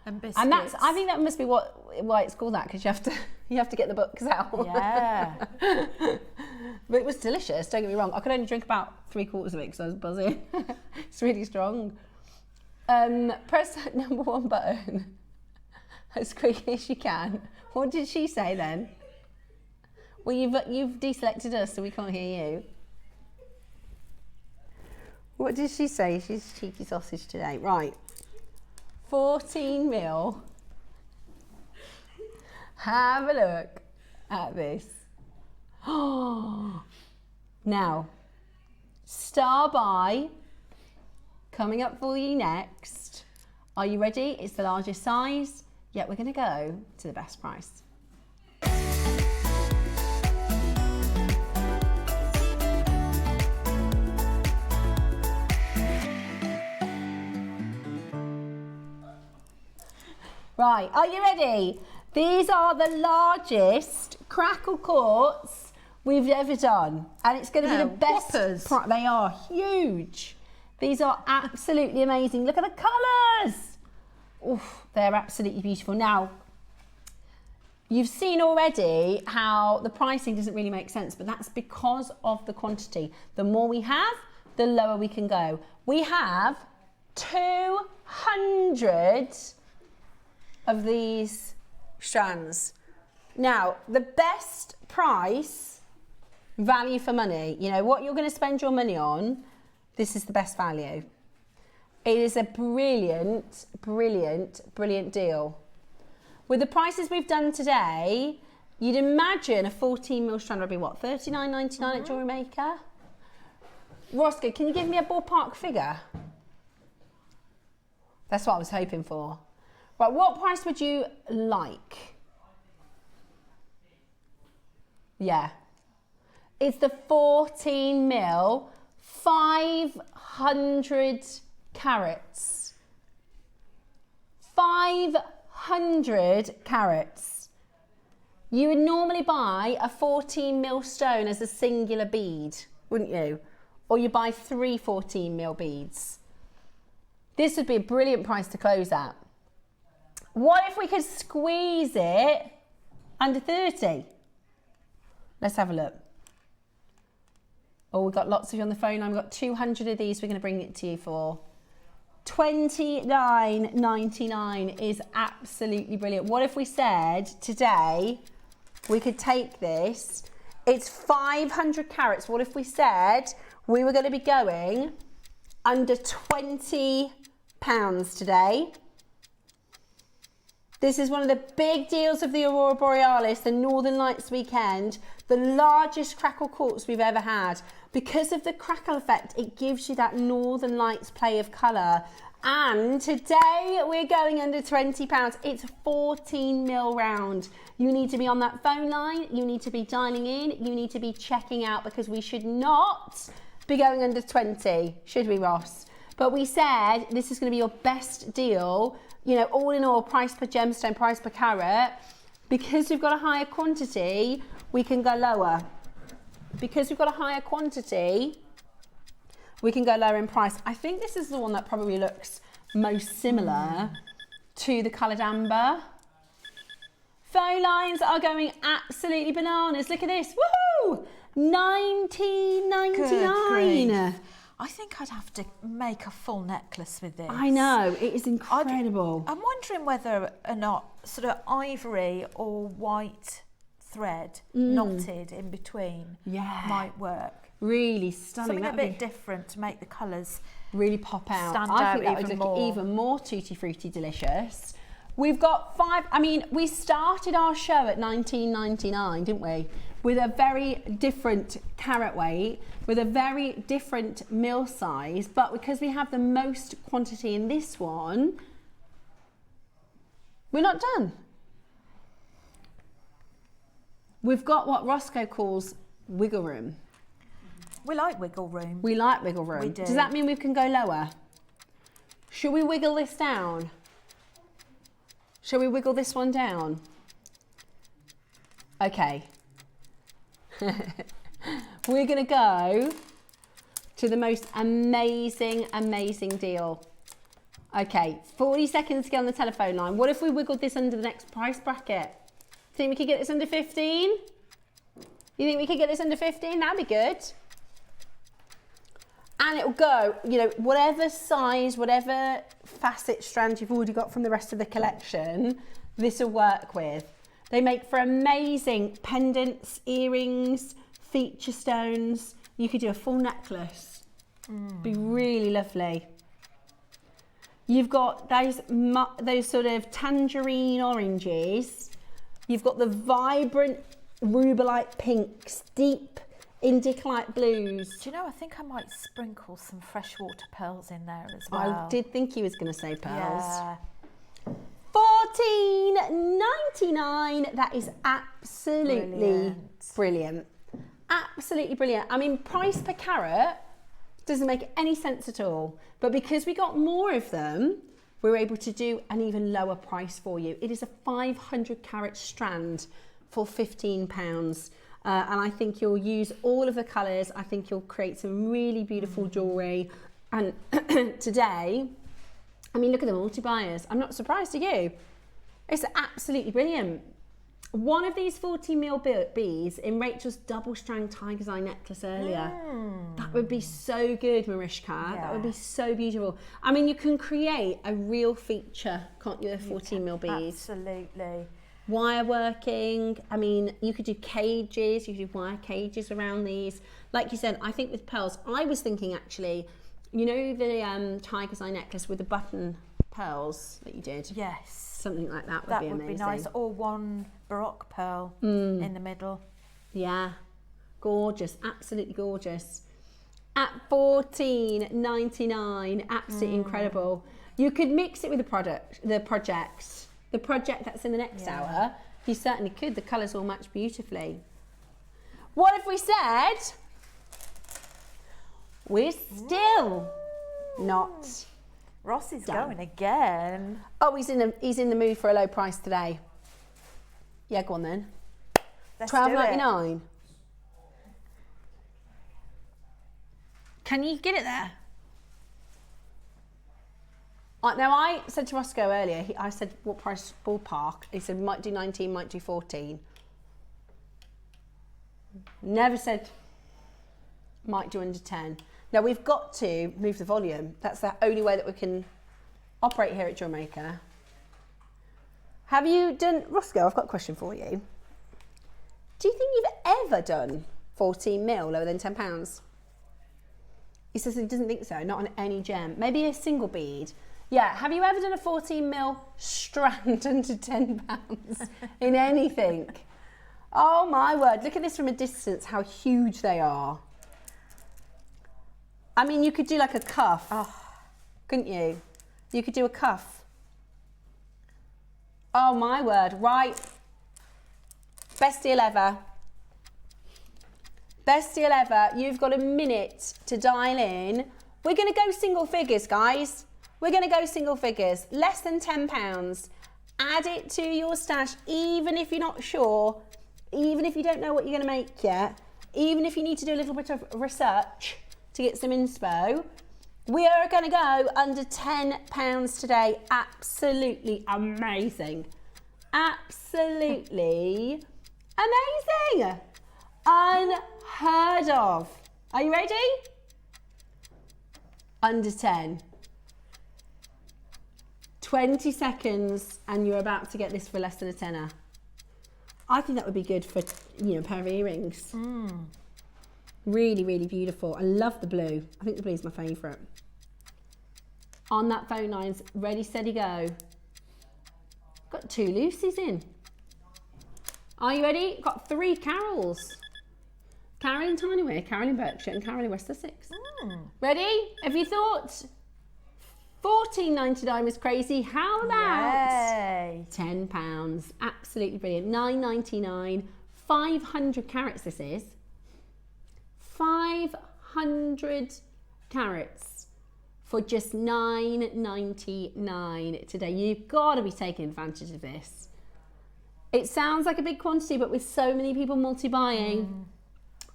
And biscuits. And I think that must be why it's called that, because you have to get the books out. Yeah. But it was delicious, don't get me wrong. I could only drink about 3/4 of it because I was buzzing. It's really strong. Press that number 1 button as quickly as you can. What did she say then? Well, you've deselected us, so we can't hear you. What did she say? She's cheeky sausage today. Right. 14 mil. Have a look at this. Now, Star Buy coming up for you next. Are you ready? It's the largest size. Yet we're going to go to the best price. Right, are you ready? These are the largest Crackled Quartz we've ever done. And it's going to be the best. They are huge. These are absolutely amazing. Look at the colours. Oof, they're absolutely beautiful. Now, you've seen already how the pricing doesn't really make sense, but that's because of the quantity. The more we have, the lower we can go. We have 200 of these strands. Now, the best price, value for money, you know, what you're going to spend your money on, this is the best value. It is a brilliant, brilliant, brilliant deal. With the prices we've done today, you'd imagine a 14 mil strand would be what, $39.99 at JewelleryMaker? Roscoe, can you give me a ballpark figure? That's what I was hoping for. Right, what price would you like? Yeah. It's the 14 mil, 500 carats. 500 carats. You would normally buy a 14 mil stone as a singular bead, wouldn't you? Or you buy 3 14 mil beads. This would be a brilliant price to close at. What if we could squeeze it under 30? Let's have a look. Oh, we've got lots of you on the phone line. We've got 200 of these we're going to bring it to you for. $29.99 is absolutely brilliant. What if we said today we could take this? It's 500 carats. What if we said we were going to be going under £20 today? This is one of the big deals of the Aurora Borealis, the Northern Lights weekend, the largest Crackled Quartz we've ever had. Because of the crackle effect, it gives you that Northern Lights play of colour. And today we're going under £20. It's a 14 mil round. You need to be on that phone line. You need to be dialing in. You need to be checking out, because we should not be going under 20, should we, Ross? But we said this is going to be your best deal. You know, all in all, price per gemstone, price per carat. Because we've got a higher quantity, we can go lower. Because we've got a higher quantity, we can go lower in price. I think this is the one that probably looks most similar to the coloured amber. Phone lines are going absolutely bananas. Look at this. Woohoo! $19.99. I think I'd have to make a full necklace with this. I know, it is incredible. I'm wondering whether or not sort of ivory or white thread knotted in between might work. Really stunning. Something a bit different to make the colours really pop out. Stand I out think that would look even more tutti frutti delicious. We've got we started our show at $19.99, didn't we? With a very different carat weight, with a very different mil size, but because we have the most quantity in this one, we're not done. We've got what Roscoe calls wiggle room. We like wiggle room. We like wiggle room. We do. Does that mean we can go lower? Should we wiggle this down? Shall we wiggle this one down? Okay. We're going to go to the most amazing, amazing deal. Okay, 40 seconds to get on the telephone line. What if we wiggled this under the next price bracket? Think we could get this under 15? You think we could get this under 15? That'd be good. And it'll go, you know, whatever size, whatever facet strand you've already got from the rest of the collection, this will work with. They make for amazing pendants, earrings, feature stones. You could do a full necklace Be really lovely. You've got those sort of tangerine oranges. You've got the vibrant rubellite pinks, deep indic-light blues. Do you know, I think I might sprinkle some freshwater pearls in there as well. I did think he was going to say pearls. Yeah. $14.99. That is absolutely brilliant. Absolutely brilliant. I mean, price per carat doesn't make any sense at all. But because we got more of them, we're able to do an even lower price for you. It is a 500 carat strand for £15. And I think you'll use all of the colours. I think you'll create some really beautiful jewellery. And today, I mean, look at the multi-buyers. I'm not surprised, are you? It's absolutely brilliant. One of these 14mm beads in Rachel's double strand tiger's eye necklace earlier. That would be so good, Mariska. Yeah. That would be so beautiful. I mean, you can create a real feature, can't you, with 14mm beads? Absolutely. Wire working. I mean, you could do cages, you could do wire cages around these. Like you said, I think with pearls, I was thinking actually, you know the tiger's eye necklace with the button pearls that you did? Yes. Something like that would That be would amazing. be nice. Or one Baroque pearl in the middle. Yeah, gorgeous, absolutely gorgeous. At $14.99, absolutely incredible. You could mix it with the project that's in the next hour. You certainly could. The colours all match beautifully. What if we said we're still not? Ross is Done. going again. Oh, he's in the mood for a low price today. Yeah, go on then. Let's do it. $12.99. Can you get it there? Now, I said to Roscoe earlier, I said, what price ballpark? He said, might do 19, might do 14. Never said, might do under 10. Now, we've got to move the volume. That's the only way that we can operate here at JewelleryMaker. Have you done, Roscoe, I've got a question for you. Do you think you've ever done 14mm lower than £10? He says he doesn't think so, not on any gem. Maybe a single bead. Yeah, have you ever done a 14mm strand under £10 in anything? Oh my word, look at this from a distance, how huge they are. I mean, you could do like a cuff, couldn't you? You could do a cuff. Oh my word, right. Best deal ever. Best deal ever. You've got a minute to dial in. We're going to go single figures, guys. We're going to go single figures. Less than £10. Add it to your stash, even if you're not sure, even if you don't know what you're going to make yet, even if you need to do a little bit of research to get some inspo. We are going to go under £10 today. Absolutely amazing. Absolutely amazing. Unheard of. Are you ready? Under 10. 20 seconds and you're about to get this for less than a tenner. I think that would be good for, you know, a pair of earrings. Really, really beautiful. I love the blue. I think the blue is my favourite. On that phone lines, ready, steady, go. Got 2 Lucy's in. Are you ready? Got 3 Carols. Carol in Tinyway, Carol in Berkshire and Carol in West Sussex. Ready? Have you thought $14.99 was crazy? How about Yay. £10? Absolutely brilliant. $9.99, 500 carats this is. 500 carats for just $9.99 today. You've got to be taking advantage of this. It sounds like a big quantity, but with so many people multi-buying,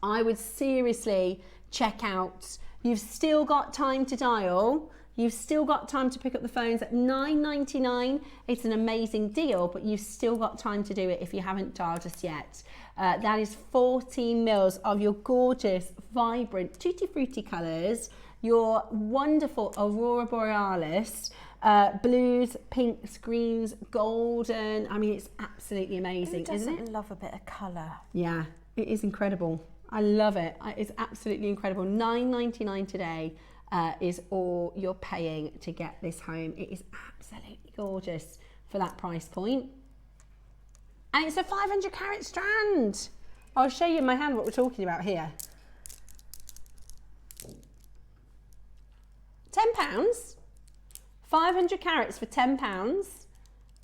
I would seriously check out. You've still got time to dial. You've still got time to pick up the phones at $9.99. It's an amazing deal, but you've still got time to do it if you haven't dialed us yet. That is 14 mils of your gorgeous, vibrant, tutti frutti colours, your wonderful Aurora Borealis, blues, pinks, greens, golden. I mean, it's absolutely amazing, Who isn't it? doesn't love a bit of colour? Yeah, it is incredible. I love it. It's absolutely incredible. $9.99 today is all you're paying to get this home. It is absolutely gorgeous for that price point. And it's a 500 carat strand. I'll show you in my hand what we're talking about here. £10. 500 carats for £10.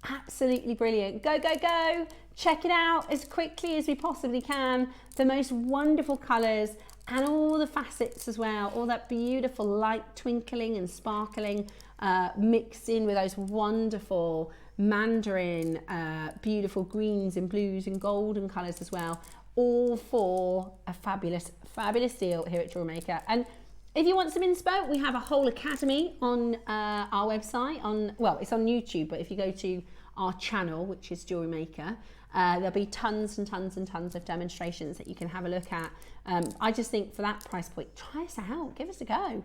Absolutely brilliant. Go, go, go. Check it out as quickly as we possibly can. The most wonderful colours and all the facets as well. All that beautiful light twinkling and sparkling mixed in with those wonderful mandarin, beautiful greens and blues and golden colours as well. All for a fabulous, fabulous deal here at JewelleryMaker. And if you want some inspo, we have a whole academy on our website. Well, it's on YouTube, but if you go to our channel, which is JewelleryMaker, there'll be tons and tons and tons of demonstrations that you can have a look at. I just think for that price point, try us out, give us a go.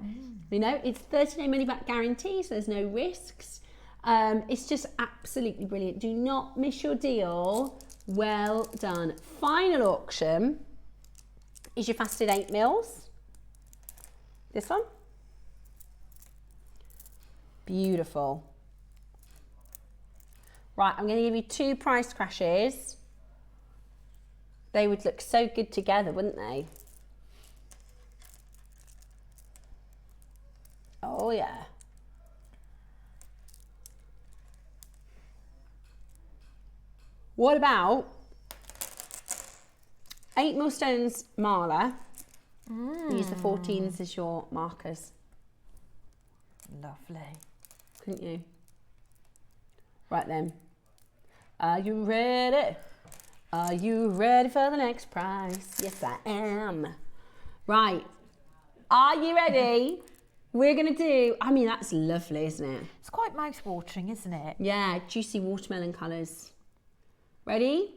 You know, it's 30-day money back guarantee, so there's no risks. It's just absolutely brilliant. Do not miss your deal. Well done. Final auction is your faceted 8 mils. This one. Beautiful. Right, I'm going to give you 2 price crashes. They would look so good together, wouldn't they? Oh, yeah. What about 8 millstones Marla? Use the 14s as your markers. Lovely. Couldn't you? Right then. Are you ready? Are you ready for the next prize? Yes, I am. Right. Are you ready? We're going to do, I mean, that's lovely, isn't it? It's quite mouth-watering, isn't it? Yeah, juicy watermelon colours. Ready?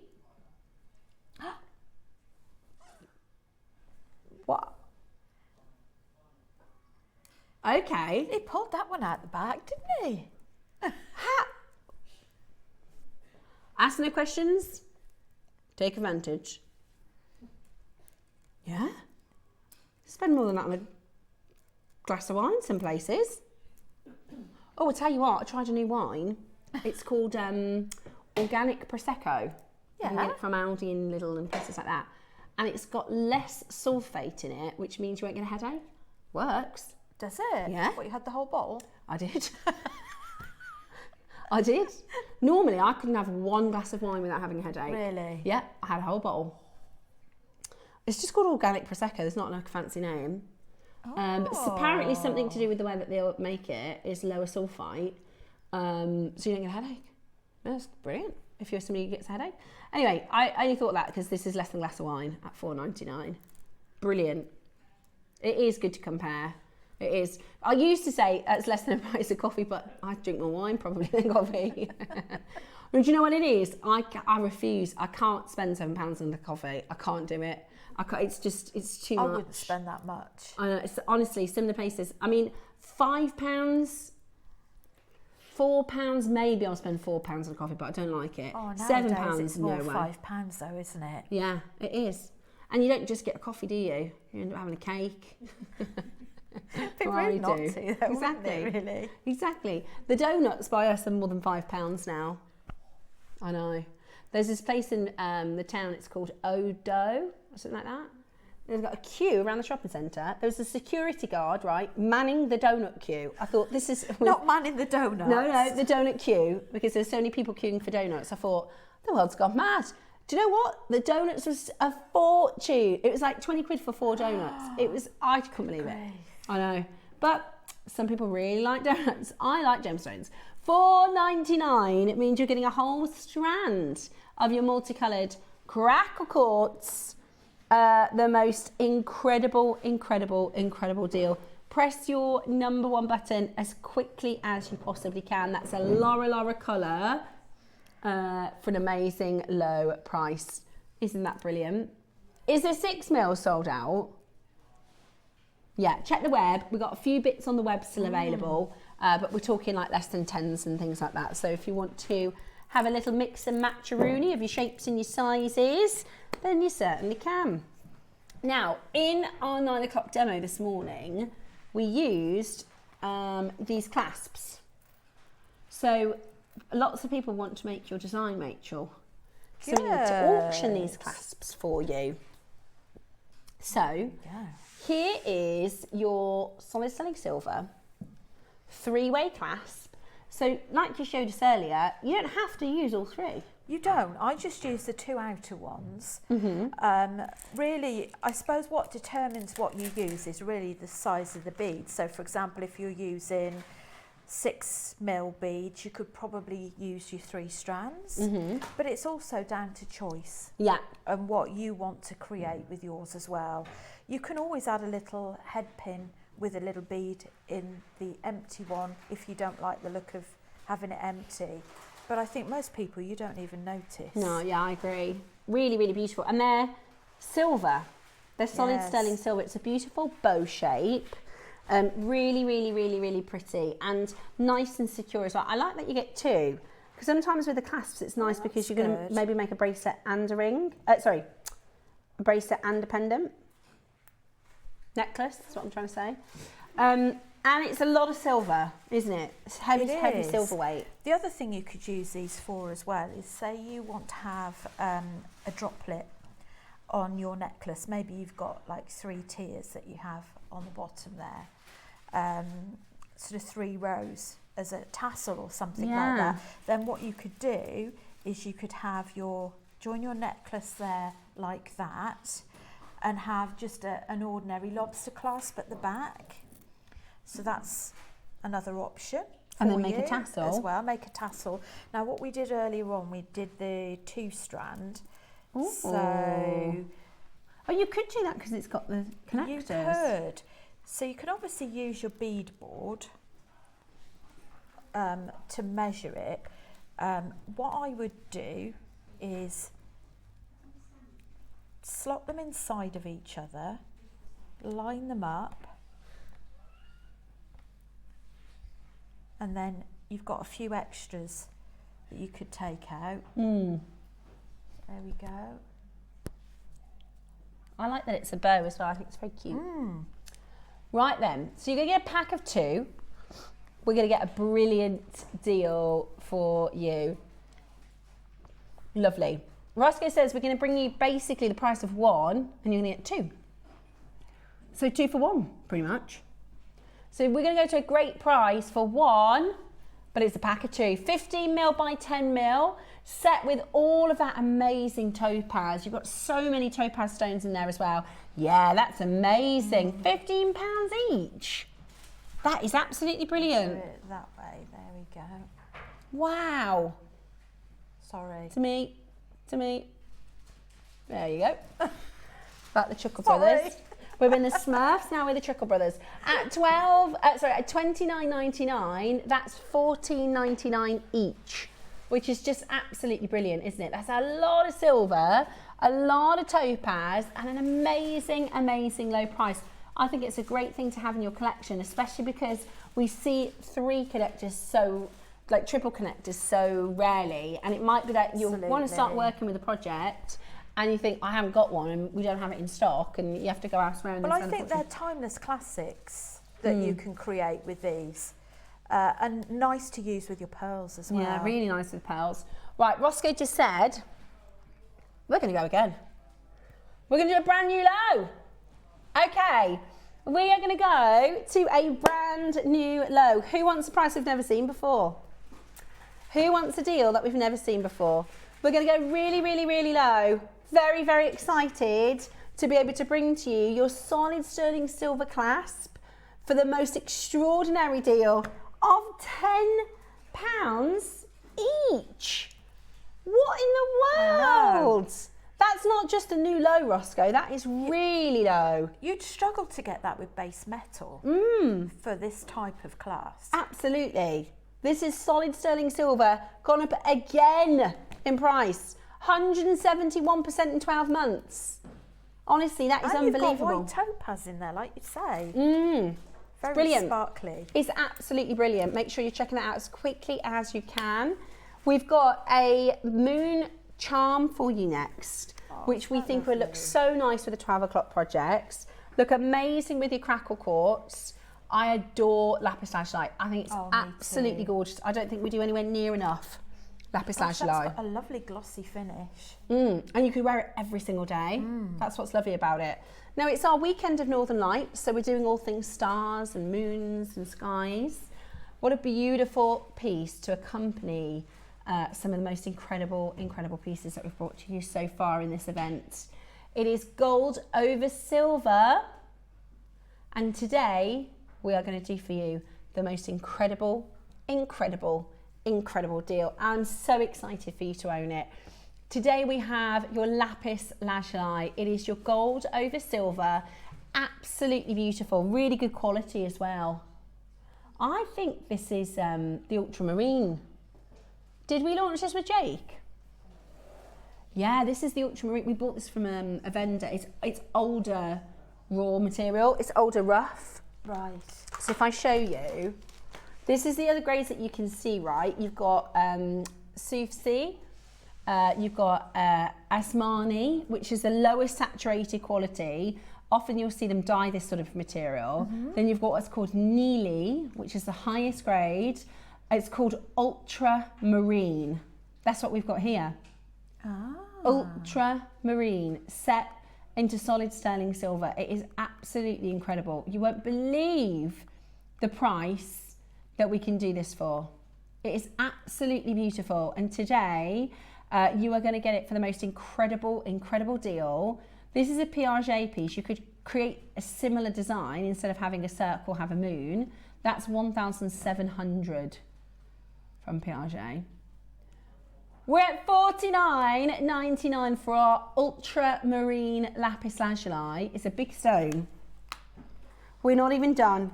What? Okay. He pulled that one out the back, didn't he? Ask no questions. Take advantage. Yeah? Spend more than that on a glass of wine some places. Oh, I'll tell you what, I tried a new wine. It's called organic Prosecco. You can get it from Aldi and Lidl and places like that. And it's got less sulphate in it, which means you won't get a headache. Works. Does it? Yeah. What, you had the whole bottle? I did. I did. Normally, I couldn't have one glass of wine without having a headache. Really? Yeah, I had a whole bottle. It's just called organic Prosecco. There's not like a fancy name. But it's apparently something to do with the way that they'll make it is lower sulphite, so you don't get a headache. That's brilliant if you're somebody who gets a headache. Anyway, I only thought that because this is less than a glass of wine at $4.99. Brilliant. It is good to compare. It is. I used to say it's less than a price of coffee, but I drink more wine probably than coffee. But do you know what it is? I refuse. I can't spend £7 on the coffee. I can't do it. It's too much. I wouldn't spend that much. I know. It's, honestly, some of the places. I mean, £5, £4 maybe I'll spend £4 on a coffee, but I don't like it. Oh, £7, it's more no way. £5 though, isn't it? Yeah, it is. And you don't just get a coffee, do you? You end up having a cake. Be rude not to, though, exactly. wouldn't it, really? Exactly. The donuts by us are more than £5 now. I know. There's this place in the town, it's called Odo, or something like that. They've got a queue around the shopping centre. There was a security guard, right, manning the donut queue. I thought, this is... Not manning the donuts. No, the donut queue, because there's so many people queuing for donuts. I thought, the world's gone mad. Do you know what? The donuts was a fortune. It was like 20 quid for 4 donuts. It was, I couldn't believe it. I know. But some people really like donuts. I like gemstones. $4.99, it means you're getting a whole strand of your multicoloured Crackled Quartz. The most incredible deal. Press your number 1 button as quickly as you possibly can. That's a Laura colour for an amazing low price. Isn't that brilliant? Is there 6 mils sold out? Yeah, check the web. We've got a few bits on the web still available, but we're talking like less than 10s and things like that. So if you want to have a little mix and match-a-rooney of your shapes and your sizes, then you certainly can. Now, in our 9 o'clock demo this morning, we used these clasps. So lots of people want to make your design, Rachel. So we need to auction these clasps for you. So here is your solid sterling silver 3-way clasp. So like you showed us earlier, you don't have to use all 3. You don't. I just use the 2 outer ones. Really, I suppose what determines what you use is really the size of the bead. So for example, if you're using 6mm beads, you could probably use your 3 strands, but it's also down to choice. Yeah. And what you want to create with yours as well. You can always add a little head pin with a little bead in the empty one if you don't like the look of having it empty. But I think most people, you don't even notice. No, yeah, I agree. Really, really beautiful. And they're silver. They're solid sterling silver. It's a beautiful bow shape. Really, really, really, really pretty and nice and secure as well. I like that you get 2, because sometimes with the clasps it's nice because you're going to maybe make a bracelet and a ring. A bracelet and a pendant. Necklace, that's what I'm trying to say. And it's a lot of silver, isn't it? It's heavy, heavy silver weight. The other thing you could use these for as well is, say you want to have a droplet on your necklace. Maybe you've got like 3 tiers that you have on the bottom there, sort of 3 rows as a tassel or something like that. Then what you could do is you could have join your necklace there like that, and have just an ordinary lobster clasp at the back. So that's another option. And then make a tassel as well. Make a tassel. Now, what we did earlier on, we did the 2 strand. Ooh. So, you could do that because it's got the connectors. You could. So you can obviously use your bead board to measure it. What I would do is slot them inside of each other, line them up, and then you've got a few extras that you could take out. There we go. I like that it's a bow as well. I think it's very cute. Right then, so you're going to get a pack of 2. We're going to get a brilliant deal for you. Lovely. Roscoe says we're going to bring you basically the price of 1 and you're going to get 2. So 2 for 1, pretty much. So we're going to go to a great price for 1, but it's a pack of 2. 15mm by 10mm, set with all of that amazing topaz. You've got so many topaz stones in there as well. Yeah, that's amazing. £15 each. That is absolutely brilliant. Do it that way. There we go. Wow. Sorry. To me. There you go. About the Chuckle Brothers. We're in the Smurfs, now we're the Chuckle Brothers. At $29.99, that's $14.99 each, which is just absolutely brilliant, isn't it? That's a lot of silver, a lot of topaz, and an amazing, amazing low price. I think it's a great thing to have in your collection, especially because we see 3 connectors so, like triple connectors so rarely, and it might be that you want to start working with a project and you think, I haven't got one and we don't have it in stock, and you have to go elsewhere. Well, I think they're timeless classics that you can create with these. And nice to use with your pearls as well. Yeah, really nice with pearls. Right, Roscoe just said, we're going to go again. We're going to do a brand new low. Okay, we are going to go to a brand new low. Who wants a price we've never seen before? Who wants a deal that we've never seen before? We're going to go really, really, really low. Very, very excited to be able to bring to you your solid sterling silver clasp for the most extraordinary deal of £10 each. What in the world? That's not just a new low, Roscoe. That is really low. You'd struggle to get that with base metal for this type of clasp. Absolutely. This is solid sterling silver, gone up again in price. 171% in 12 months. Honestly, that is unbelievable. You've got white topaz in there, like you say. Very brilliant. Sparkly. It's absolutely brilliant. Make sure you're checking that out as quickly as you can. We've got a moon charm for you next. which we think will look so nice with the 12 o'clock projects. Look amazing with your Crackled Quartz. I adore lapis lazuli. I think it's absolutely gorgeous. I don't think we do anywhere near enough lapis lazuli. That's got a lovely glossy finish. And you could wear it every single day. That's what's lovely about it. Now it's our weekend of Northern Lights, so we're doing all things stars and moons and skies. What a beautiful piece to accompany some of the most incredible pieces that we've brought to you so far in this event. It is gold over silver, and today we are going to do for you the most incredible deal. I'm so excited for you to own it. Today we have your lapis lazuli. It is your gold over silver, absolutely beautiful, really good quality as well. I think this is the ultramarine. Did we launch this with Jake? Yeah, this is the ultramarine. We bought this from a vendor. It's older raw material. It's older rough. Right. So if I show you, this is the other grades that you can see, right? You've got Soufsi, you've got Asmani, which is the lowest saturated quality. Often you'll see them dye this sort of material. Then you've got what's called Neely, which is the highest grade. It's called ultramarine. That's what we've got here. Ultramarine, set into solid sterling silver. It is absolutely incredible. You won't believe the price that we can do this for. It is absolutely beautiful. And today, you are going to get it for the most incredible deal. This is a Piaget piece. You could create a similar design instead of having a circle, have a moon. That's 1,700 from Piaget. We're at $49.99 for our ultramarine lapis lazuli. It's a big stone. We're not even done.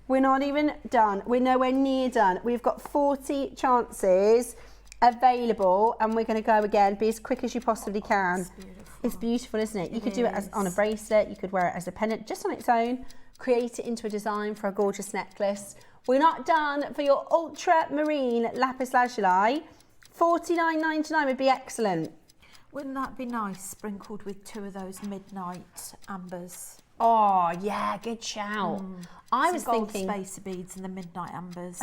We're nowhere near done. We've got 40 chances available, and we're going to go again. Be as quick as you possibly can. It's beautiful, isn't it? You could do it as on a bracelet. You could wear it as a pendant, just on its own. Create it into a design for a gorgeous necklace. We're not done for your ultramarine lapis lazuli. $49.99 would be excellent. Wouldn't that be nice, sprinkled with 2 of those midnight ambers? Oh yeah, good shout. I was thinking gold spacer beads and the midnight ambers.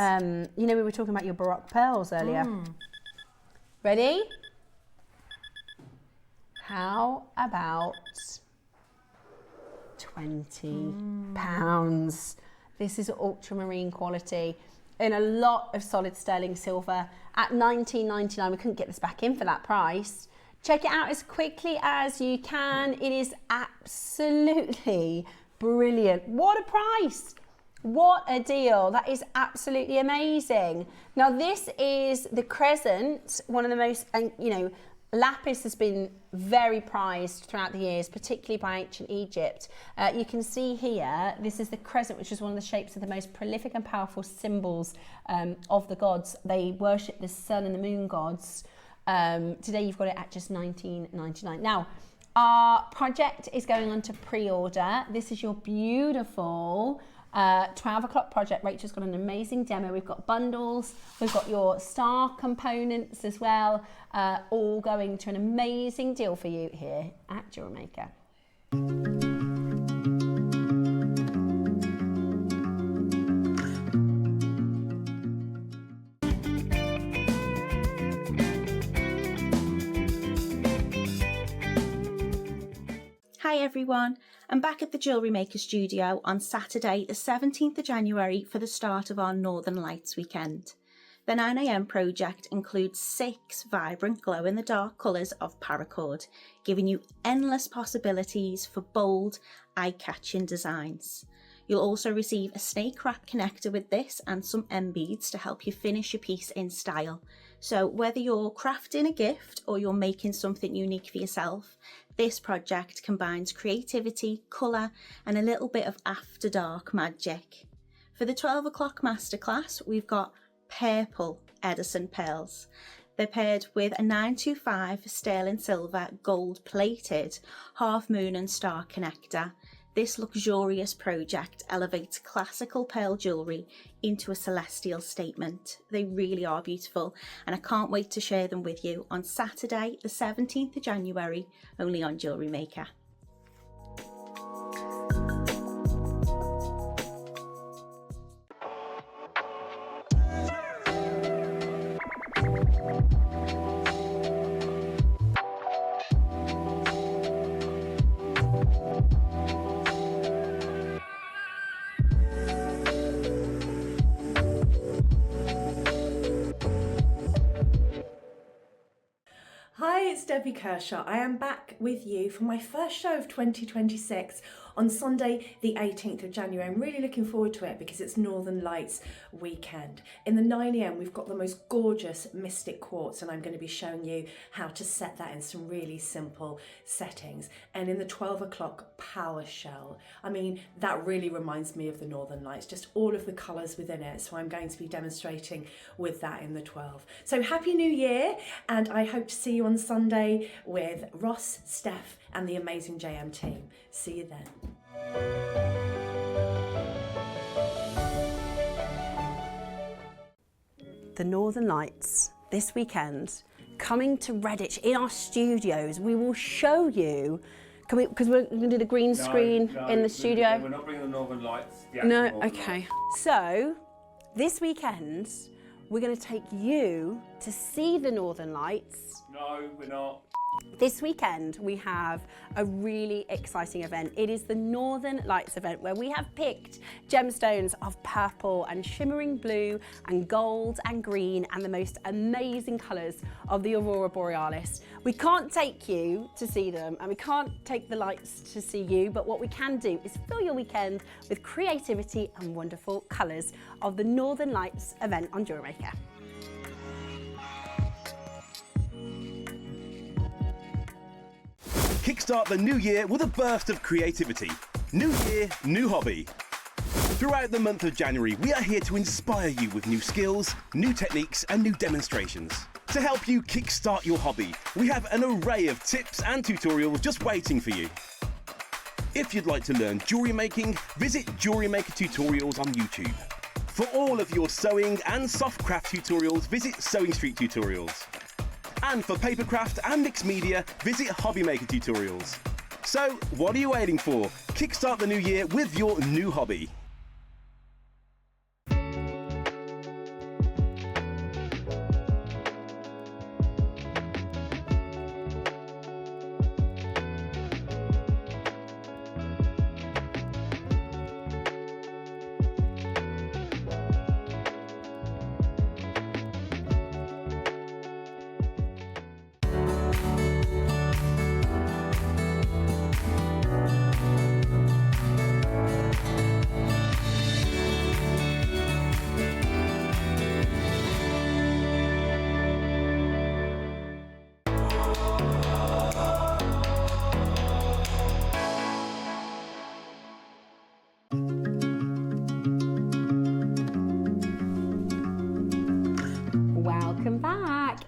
You know, we were talking about your Baroque pearls earlier. Ready? How about £20? This is ultramarine quality in a lot of solid sterling silver at $19.99. We couldn't get this back in for that price. Check it out as quickly as you can. It is absolutely brilliant. What a price. What a deal. That is absolutely amazing. Now this is the crescent, one of the most, you know, lapis has been very prized throughout the years, particularly by ancient Egypt. You can see here, this is the crescent, which is one of the shapes of the most prolific and powerful symbols of the gods. They worship the sun and the moon gods. Today you've got it at just $19.99. Now, our project is going on to pre-order. This is your beautiful 12 o'clock project. Rachel's got an amazing demo. We've got bundles, we've got your star components as well, all going to an amazing deal for you here at JewelleryMaker. Hi everyone, I'm back at the JewelleryMaker studio on Saturday the 17th of January for the start of our Northern Lights weekend. The 9 AM project includes 6 vibrant glow-in-the-dark colours of paracord, giving you endless possibilities for bold, eye-catching designs. You'll also receive a snake wrap connector with this and some M beads to help you finish your piece in style. So whether you're crafting a gift or you're making something unique for yourself, this project combines creativity, colour and a little bit of after dark magic. For the 12 o'clock masterclass, we've got purple Edison pearls. They're paired with a 925 sterling silver gold plated half moon and star connector. This luxurious project elevates classical pearl jewellery into a celestial statement. They really are beautiful, and I can't wait to share them with you on Saturday, the 17th of January, only on JewelleryMaker. Hi, it's Debbie Kershaw. I am back with you for my first show of 2026 on Sunday, the 18th of January. I'm really looking forward to it because it's Northern Lights weekend. In the 9 AM, we've got the most gorgeous mystic quartz, and I'm going to be showing you how to set that in some really simple settings. And in the 12 o'clock power shell, I mean, that really reminds me of the Northern Lights, just all of the colours within it. So I'm going to be demonstrating with that in the 12. So Happy New Year, and I hope to see you on Sunday with Ross, Steph, and the amazing JM team. See you then. The Northern Lights this weekend, coming to Redditch in our studios. We will show you, because we're going to do the green screen in the studio. We're not bringing the Northern Lights. No, okay. So, this weekend, we're going to take you to see the Northern Lights. No, we're not. This weekend, we have a really exciting event. It is the Northern Lights event, where we have picked gemstones of purple and shimmering blue and gold and green and the most amazing colours of the Aurora Borealis. We can't take you to see them, and we can't take the lights to see you, but what we can do is fill your weekend with creativity and wonderful colours of the Northern Lights event on JewelleryMaker. Kickstart the new year with a burst of creativity. New year, new hobby. Throughout the month of January, we are here to inspire you with new skills, new techniques, and new demonstrations. To help you kickstart your hobby, we have an array of tips and tutorials just waiting for you. If you'd like to learn jewellery making, visit JewelleryMaker tutorials on YouTube. For all of your sewing and soft craft tutorials, visit Sewing Street Tutorials. And for papercraft and mixed media, visit Hobbymaker Tutorials. So, what are you waiting for? Kickstart the new year with your new hobby.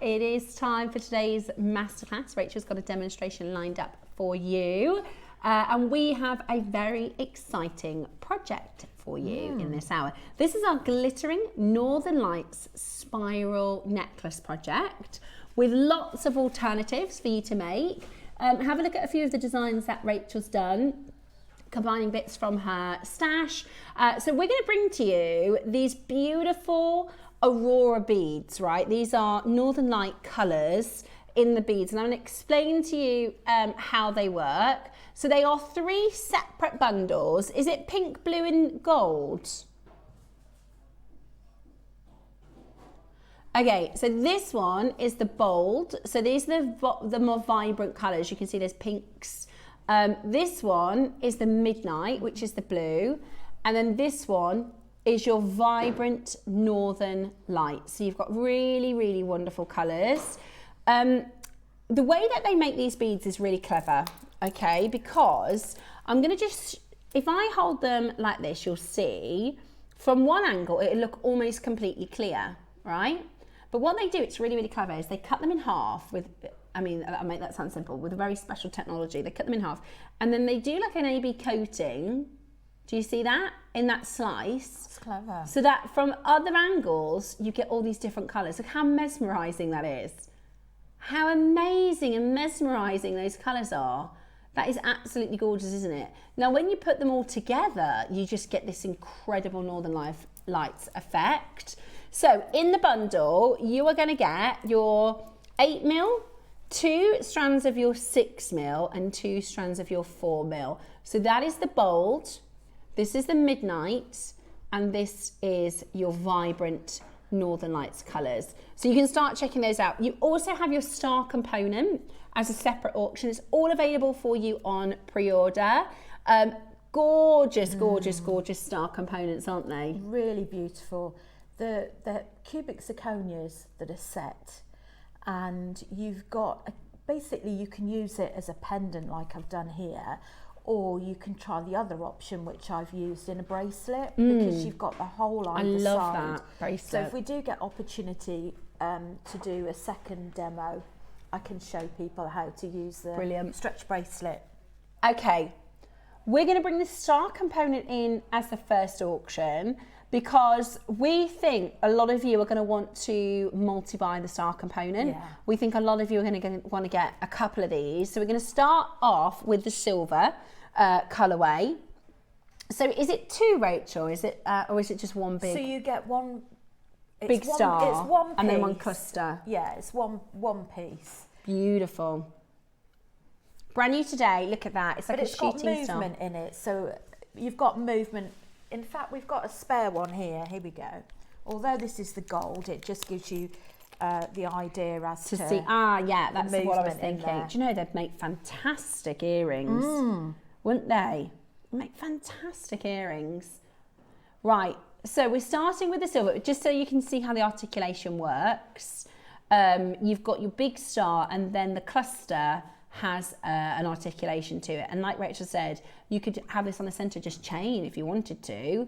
It is time for today's masterclass. Rachel's got a demonstration lined up for you, and we have a very exciting project for you in this hour. This is our glittering Northern Lights spiral necklace project with lots of alternatives for you to make. Have a look at a few of the designs that Rachel's done, combining bits from her stash. So we're going to bring to you these beautiful Aurora beads, right? These are Northern Light colours in the beads, and I'm going to explain to you how they work. So they are 3 separate bundles. Is it pink, blue and gold? Okay, so this one is the bold. So these are the more vibrant colours. You can see there's pinks. This one is the midnight, which is the blue. And then this one is your vibrant Northern Light. So you've got really, really wonderful colours. The way that they make these beads is really clever, okay? Because I'm gonna just, if I hold them like this, you'll see from one angle, it'll look almost completely clear, right? But what they do, it's really, really clever, is they cut them in half with I mean, I make that sound simple, with a very special technology. They cut them in half and then they do like an AB coating. Do you see that in that slice? It's clever. So that from other angles, you get all these different colours. Look how mesmerising that is. How amazing and mesmerising those colours are. That is absolutely gorgeous, isn't it? Now, when you put them all together, you just get this incredible Northern Lights effect. So in the bundle, you are going to get your 8mm, 2 strands of your 6mm and 2 strands of your 4mm. So that is the bold, this is the midnight, and this is your vibrant Northern Lights colours. So you can start checking those out. You also have your star component as a separate auction. It's all available for you on pre-order. Gorgeous, gorgeous, gorgeous star components, aren't they? Really beautiful. The cubic zirconias that are set, and you've got, basically you can use it as a pendant like I've done here, or you can try the other option which I've used in a bracelet, because you've got the whole either side. I love that bracelet. So if we do get opportunity to do a second demo, I can show people how to use the stretch bracelet. Okay, we're going to bring the star component in as the first auction because we think a lot of you are going to want to multi-buy the star component. Yeah. We think a lot of you are going to want to get a couple of these. So we're going to start off with the silver colourway. So is it 2, Rachel? Is it, or is it just one big? So you get one big star, it's one piece. and then one cluster. Yeah, it's one piece. Beautiful. Brand new today. Look at that. It's like But a it's got shooting star. movement in it, so you've got movement. In fact, we've got a spare one here. Here we go. Although this is the gold, it just gives you the idea as to see. Yeah, that's what I was movement in thinking. there. Do you know they'd make fantastic earrings, wouldn't they? Make fantastic earrings. Right. So we're starting with the silver, just so you can see how the articulation works. You've got your big star, and then the cluster has an articulation to it. And like Rachel said, you could have this on the centre just chain if you wanted to.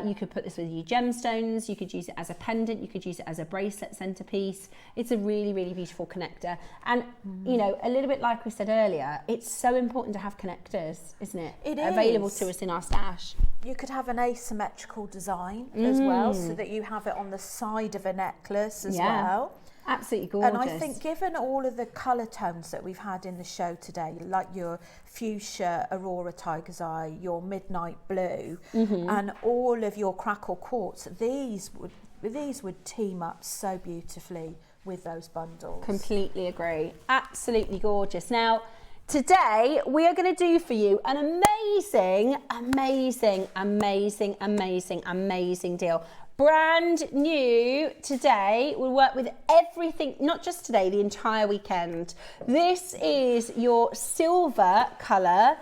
You could put this with your gemstones, you could use it as a pendant, you could use it as a bracelet centerpiece. It's a really, really beautiful connector. And, you know, a little bit like we said earlier, it's so important to have connectors, isn't it? It Available is. to us in our stash. You could have an asymmetrical design as well, so that you have it on the side of a necklace as well. Absolutely gorgeous. And I think given all of the colour tones that we've had in the show today, like your fuchsia, Aurora tiger's eye, your midnight blue, and all of your Crackled Quartz, these would team up so beautifully with those bundles. Completely agree. Absolutely gorgeous. Now, today we are going to do for you an amazing, amazing, amazing, amazing, amazing deal. Brand new today. We'll work with everything, not just today, the entire weekend. This is your silver colour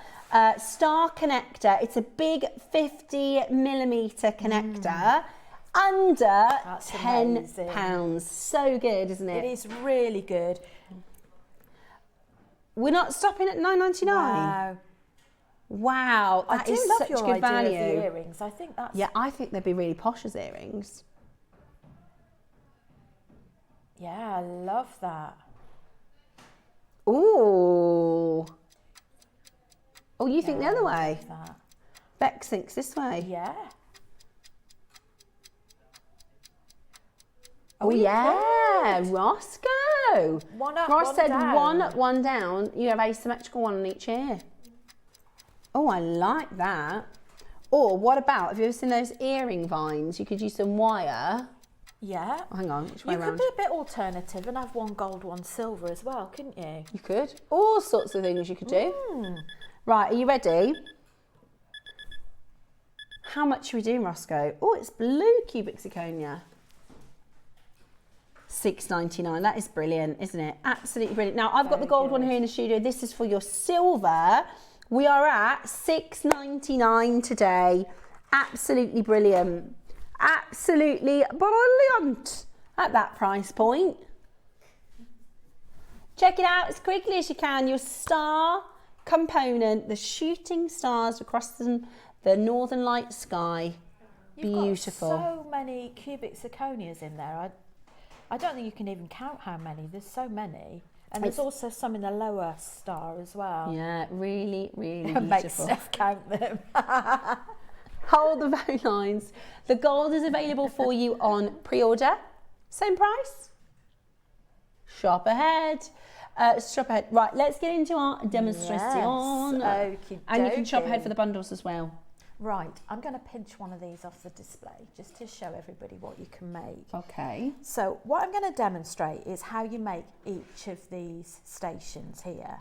star connector. It's a big 50mm connector. Under £10. So good, isn't it? It is really good. We're not stopping at £9.99. Wow. Wow, that is such your good idea value. of the earrings. I think that's... Yeah, I think they'd be really posh as earrings. Yeah, I love that. Ooh. Oh, you think the other way? I love that. Bex thinks this way. Yeah. Oh, yeah, Roscoe. One up, Ross one said down. one up, one down. You have asymmetrical one on each ear. Oh, I like that. Or what about, have you ever seen those earring vines? You could use some wire. Yeah. Oh, hang on, which way You around? could be a bit alternative and have one gold, one silver as well, couldn't you? You could. All sorts of things you could do. Right, are you ready? How much are we doing, Roscoe? Oh, it's blue cubic zirconia. $6.99. That is brilliant, isn't it? Absolutely brilliant. Now, I've got the gold one here in the studio. This is for your silver. We are at $6.99 today. Absolutely brilliant. Absolutely brilliant at that price point. Check it out as quickly as you can. Your star component, the shooting stars across the northern light sky. Beautiful. You've got so many cubic zirconias in there. I don't think you can even count how many. There's so many. And there's also some in the lower star as well. Yeah, really, really Make beautiful. Steph count them. Hold the phone lines. The gold is available for you on pre-order. Same price. Shop ahead. Shop ahead. Right, let's get into our demonstration. Okie And you can shop dokie. ahead for the bundles as well. Right, I'm going to pinch one of these off the display just to show everybody what you can make. Okay. So what I'm going to demonstrate is how you make each of these stations here,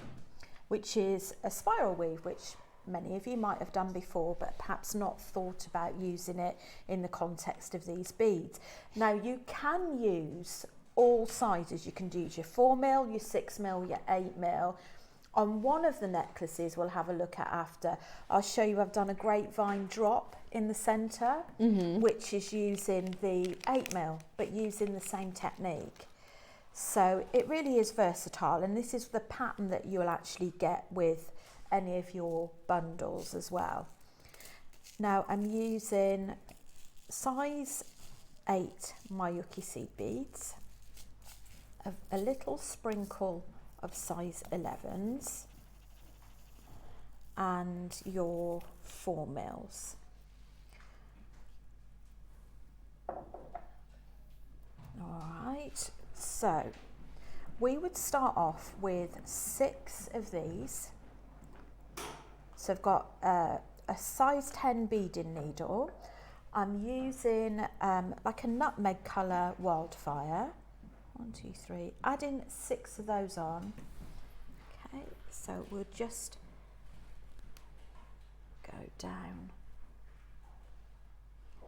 which is a spiral weave, which many of you might have done before, but perhaps not thought about using it in the context of these beads. Now you can use all sizes. You can use your 4mm, your 6mm, your 8mm. On one of the necklaces we'll have a look at after, I'll show you I've done a grapevine drop in the centre, which is using the 8mm, but using the same technique. So it really is versatile, and this is the pattern that you'll actually get with any of your bundles as well. Now I'm using size 8 Mayuki seed beads, a little sprinkle of size 11s, and your 4mm. Alright, so we would start off with 6 of these. So I've got a size 10 beading needle. I'm using like a nutmeg colour wildfire. 1, 2, 3, adding 6 of those on. Okay, so we'll just go down.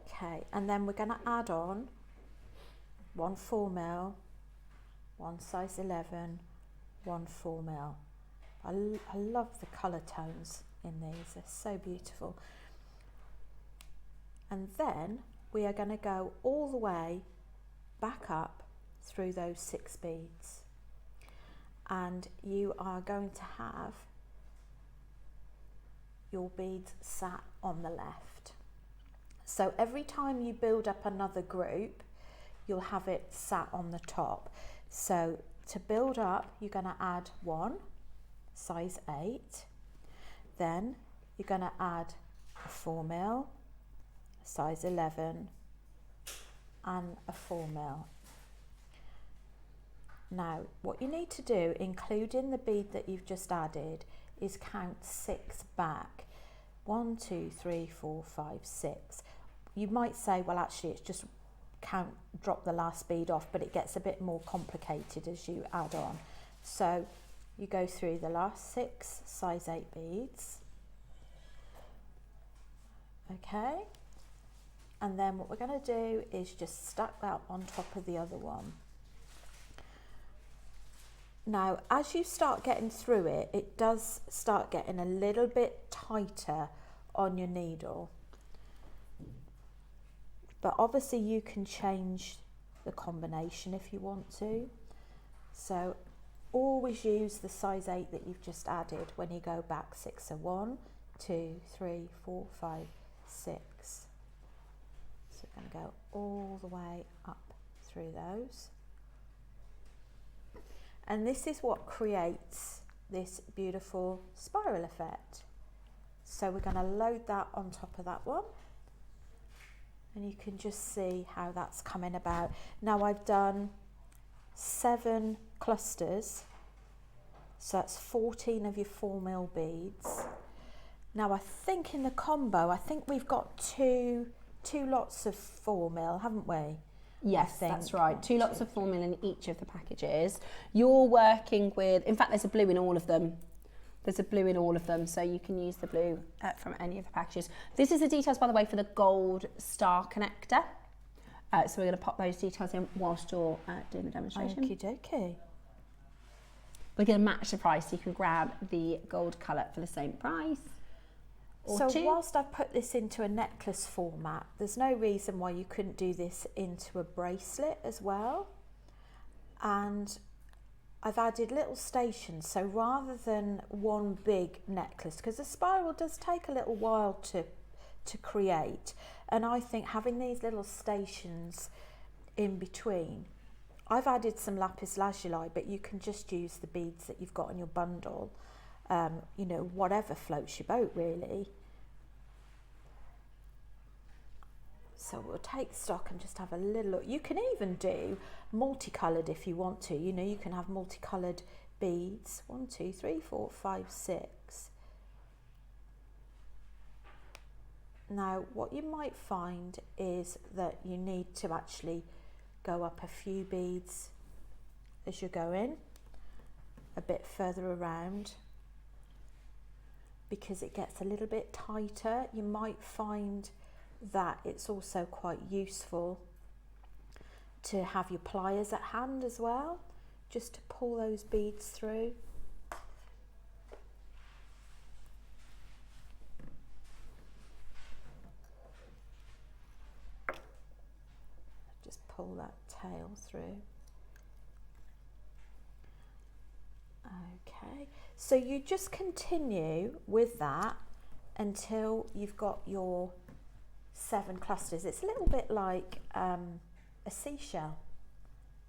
Okay, and then we're going to add on 1 4mm, 1 size 11, 1 4mm. I love the colour tones in these, they're so beautiful. And then we are going to go all the way back up through those 6 beads, and you are going to have your beads sat on the left. So every time you build up another group, you'll have it sat on the top. So to build up, you're going to add 1 size 8, then you're going to add a 4mm, size 11, and a 4mm. Now, what you need to do, including the bead that you've just added, is count 6 back. 1, 2, 3, 4, 5, 6. You might say, well, actually, it's just count, drop the last bead off, but it gets a bit more complicated as you add on. So you go through the last 6 size 8 beads. Okay. And then what we're going to do is just stack that on top of the other one. Now, as you start getting through it, it does start getting a little bit tighter on your needle. But obviously you can change the combination if you want to. So always use the size 8 that you've just added when you go back 6. So 1, 2, 3, 4, 5, 6. So we're going to go all the way up through those. And this is what creates this beautiful spiral effect. So we're going to load that on top of that one. And you can just see how that's coming about. Now I've done 7 clusters. So that's 14 of your 4mm beads. Now I think in the combo, I think we've got two lots of 4mm, haven't we? Yes, that's right. 2 lots of 4mm in each of the packages. You're working with, in fact, there's a blue in all of them. There's a blue in all of them, so you can use the blue from any of the packages. This is the details, by the way, for the gold star connector. So we're going to pop those details in whilst you're doing the demonstration. Okie dokie. We're going to match the price, so you can grab the gold colour for the same price. So whilst I've put this into a necklace format, there's no reason why you couldn't do this into a bracelet as well. And I've added little stations, so rather than one big necklace, because the spiral does take a little while to create, and I think having these little stations in between I've added some lapis lazuli, but you can just use the beads that you've got in your bundle. You know, whatever floats your boat really. So we'll take stock and just have a little look. You can even do multicoloured if you want to. You know, you can have multicoloured beads. 1, 2, 3, 4, 5, 6. Now, what you might find is that you need to actually go up a few beads as you go in, a bit further around, because it gets a little bit tighter. You might find that it's also quite useful to have your pliers at hand as well, just to pull those beads through. Just pull that tail through. Okay, so you just continue with that until you've got your 7 clusters. It's a little bit like a seashell,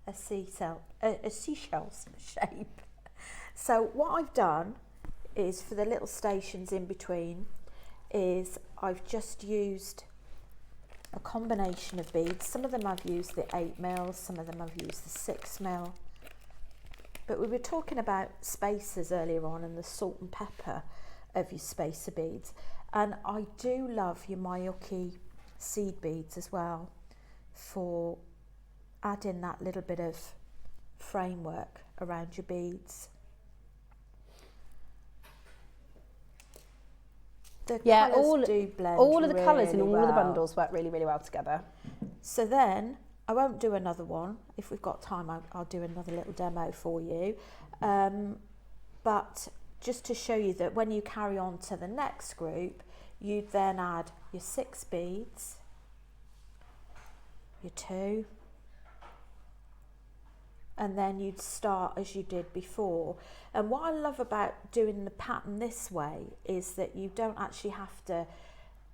a seashell's shape. So what I've done is, for the little stations in between, is I've just used a combination of beads. Some of them I've used the 8mm, some of them I've used the 6mm. But we were talking about spacers earlier on, and the salt and pepper of your spacer beads. And I do love your Mayuki seed beads as well, for adding that little bit of framework around your beads. The colours do blend all of the colours in really all of the well. bundles work really, really well together. So then, I won't do another one. If we've got time, I'll do another little demo for you. But just to show you that when you carry on to the next group, you'd then add your 6 beads, your 2, and then you'd start as you did before. And what I love about doing the pattern this way is that you don't actually have to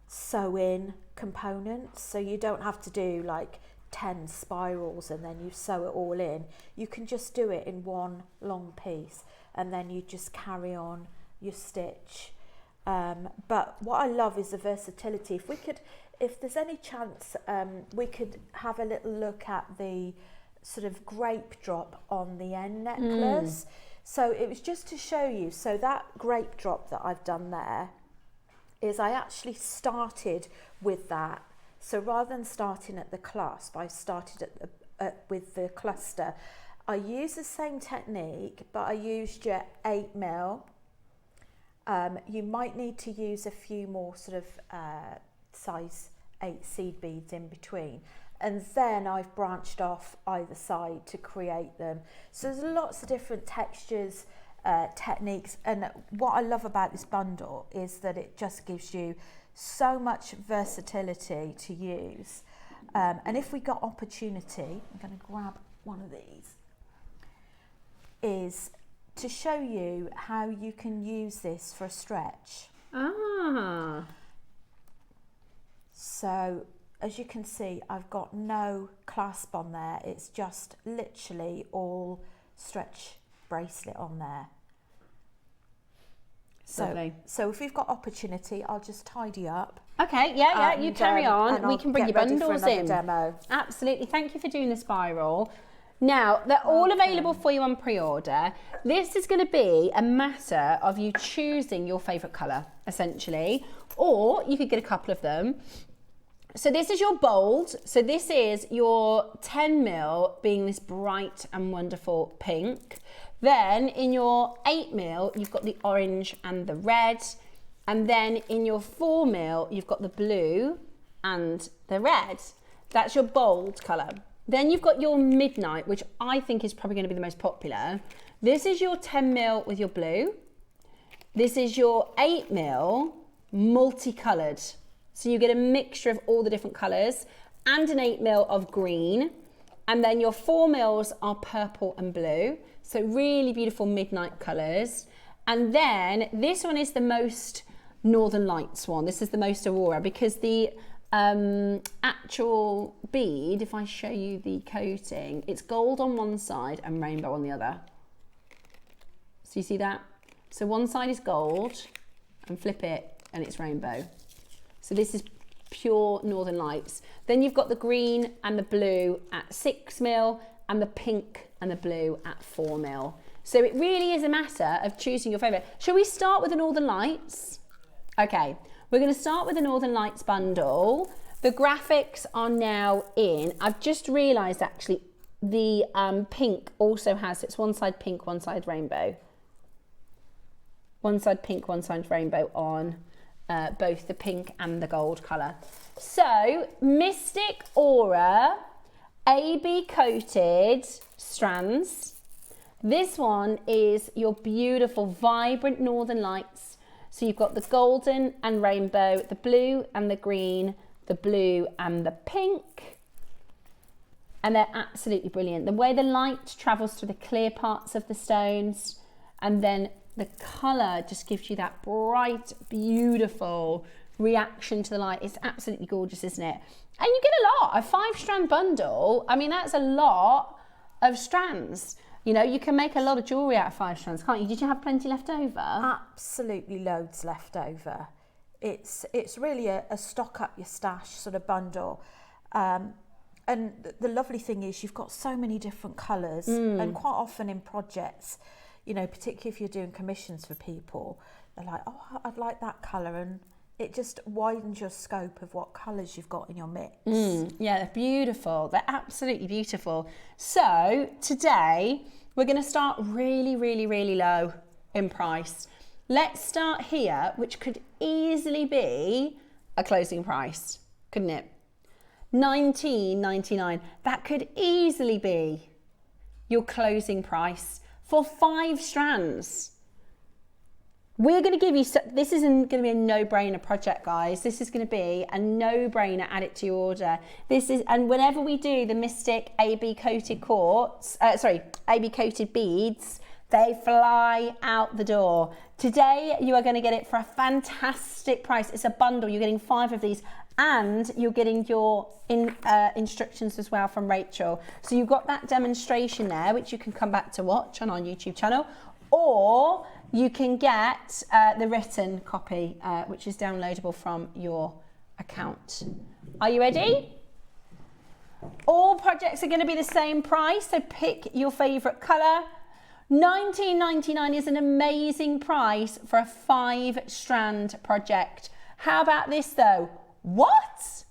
sew in components. So you don't have to do like 10 spirals and then you sew it all in. You can just do it in one long piece, and then you just carry on your stitch. But what I love is the versatility. If there's any chance, we could have a little look at the sort of grape drop on the end necklace. So it was just to show you. So that grape drop that I've done there is, I actually started with that. So rather than starting at the clasp, I started with the cluster. I used the same technique, but I used your 8mm. You might need to use a few more sort of size 8 seed beads in between. And then I've branched off either side to create them. So there's lots of different textures, techniques. And what I love about this bundle is that it just gives you so much versatility to use. And if we got opportunity, I'm going to grab one of these, is to show you how you can use this for a stretch. So as you can see, I've got no clasp on there. It's just literally all stretch bracelet on there. So if we've got opportunity, I'll just tidy up. Okay, yeah, you carry on. And We I'll can bring get your ready for bundles another in. demo. Absolutely. Thank you for doing the spiral. Now, they're all available for you on pre-order. This is going to be a matter of you choosing your favourite colour, essentially, or you could get a couple of them. So this is your bold. So this is your 10mm being this bright and wonderful pink. Then in your 8mm, you've got the orange and the red. And then in your 4mm, you've got the blue and the red. That's your bold colour. Then you've got your midnight, which I think is probably going to be the most popular. This is your 10mm with your blue. This is your 8mm multicoloured. So you get a mixture of all the different colours, and an 8mm of green. And then your 4mm are purple and blue. So really beautiful midnight colours. And then this one is the most Northern Lights one. This is the most Aurora, because the actual bead, if I show you the coating, it's gold on one side and rainbow on the other. So you see that? So one side is gold and flip it and it's rainbow. So this is pure Northern Lights. Then you've got the green and the blue at 6mm and the pink and the blue at 4mm. So it really is a matter of choosing your favourite. Shall we start with the Northern Lights? Okay, we're going to start with the Northern Lights bundle. The graphics are now in. I've just realised actually the pink also has, it's one side pink, one side rainbow. One side pink, one side rainbow on both the pink and the gold colour. So, Mystic Aura AB coated strands. This one is your beautiful, vibrant Northern Lights. So you've got the golden and rainbow, the blue and the green, the blue and the pink. And they're absolutely brilliant. The way the light travels through the clear parts of the stones, and then the colour just gives you that bright, beautiful reaction to the light. It's absolutely gorgeous, isn't it? And you get a lot, a 5-strand bundle. I mean, that's a lot of strands. You know, you can make a lot of jewellery out of 5 strands, can't you? Did you have plenty left over? Absolutely loads left over. It's really a stock up your stash sort of bundle. And the lovely thing is you've got so many different colours, and quite often in projects, you know, particularly if you're doing commissions for people, they're like, oh, I'd like that colour, and it just widens your scope of what colours you've got in your mix. Yeah, they're beautiful. They're absolutely beautiful. So today we're going to start really, really, really low in price. Let's start here, which could easily be a closing price, couldn't it? $19.99. That could easily be your closing price for 5 strands. We're going to give you, this isn't going to be a no-brainer project, guys. This is going to be a no-brainer, add it to your order. This is, and whenever we do the Mystic AB coated quartz, AB coated beads, they fly out the door. Today, you are going to get it for a fantastic price. It's a bundle. You're getting 5 of these, and you're getting your instructions as well from Rachel. So you've got that demonstration there, which you can come back to watch on our YouTube channel, or you can get the written copy, which is downloadable from your account. Are you ready? All projects are going to be the same price, so pick your favourite colour. $19.99 is an amazing price for a 5-strand project. How about this though? What?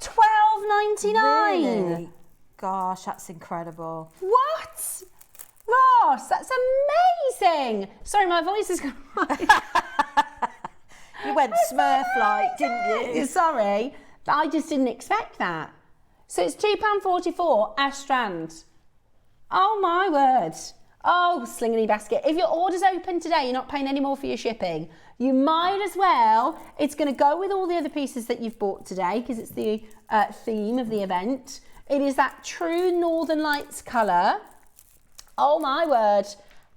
$12.99. Really? Gosh, that's incredible. What? Ross, that's amazing. Sorry, my voice is gone. You went Smurf-like, didn't you? Sorry, but I just didn't expect that. So it's £2.44 a strand. Oh my word. Oh, slinging basket. If your order's open today, you're not paying any more for your shipping. You might as well. It's going to go with all the other pieces that you've bought today because it's the theme of the event. It is that true Northern Lights colour. Oh my word.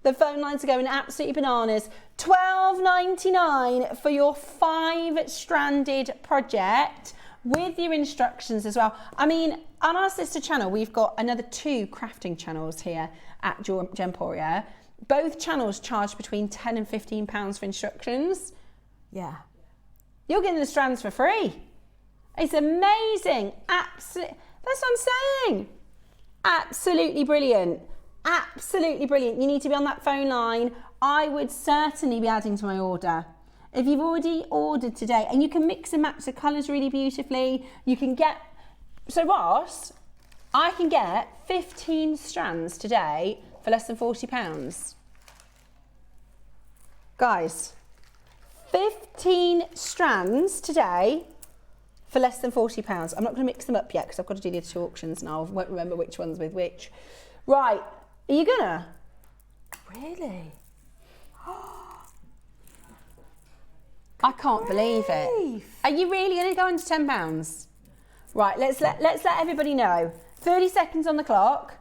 The phone lines are going absolutely bananas. $12.99 for your 5-stranded project with your instructions as well. I mean, on our sister channel, we've got another 2 crafting channels here at Jewellery. Both channels charge between £10 and £15 for instructions. Yeah. You're getting the strands for free. It's amazing. That's what I'm saying. Absolutely brilliant. Absolutely brilliant. You need to be on that phone line. I would certainly be adding to my order. If you've already ordered today, and you can mix and match the colours really beautifully, you can get, so Ross, I can get 15 strands today for less than £40. Guys, 15 strands today for less than £40. I'm not going to mix them up yet because I've got to do the other 2 auctions and I won't remember which one's with which. Right, are you gonna? Really? I can't believe it. Are you really going to go under £10? Right, let's let everybody know. 30 seconds on the clock.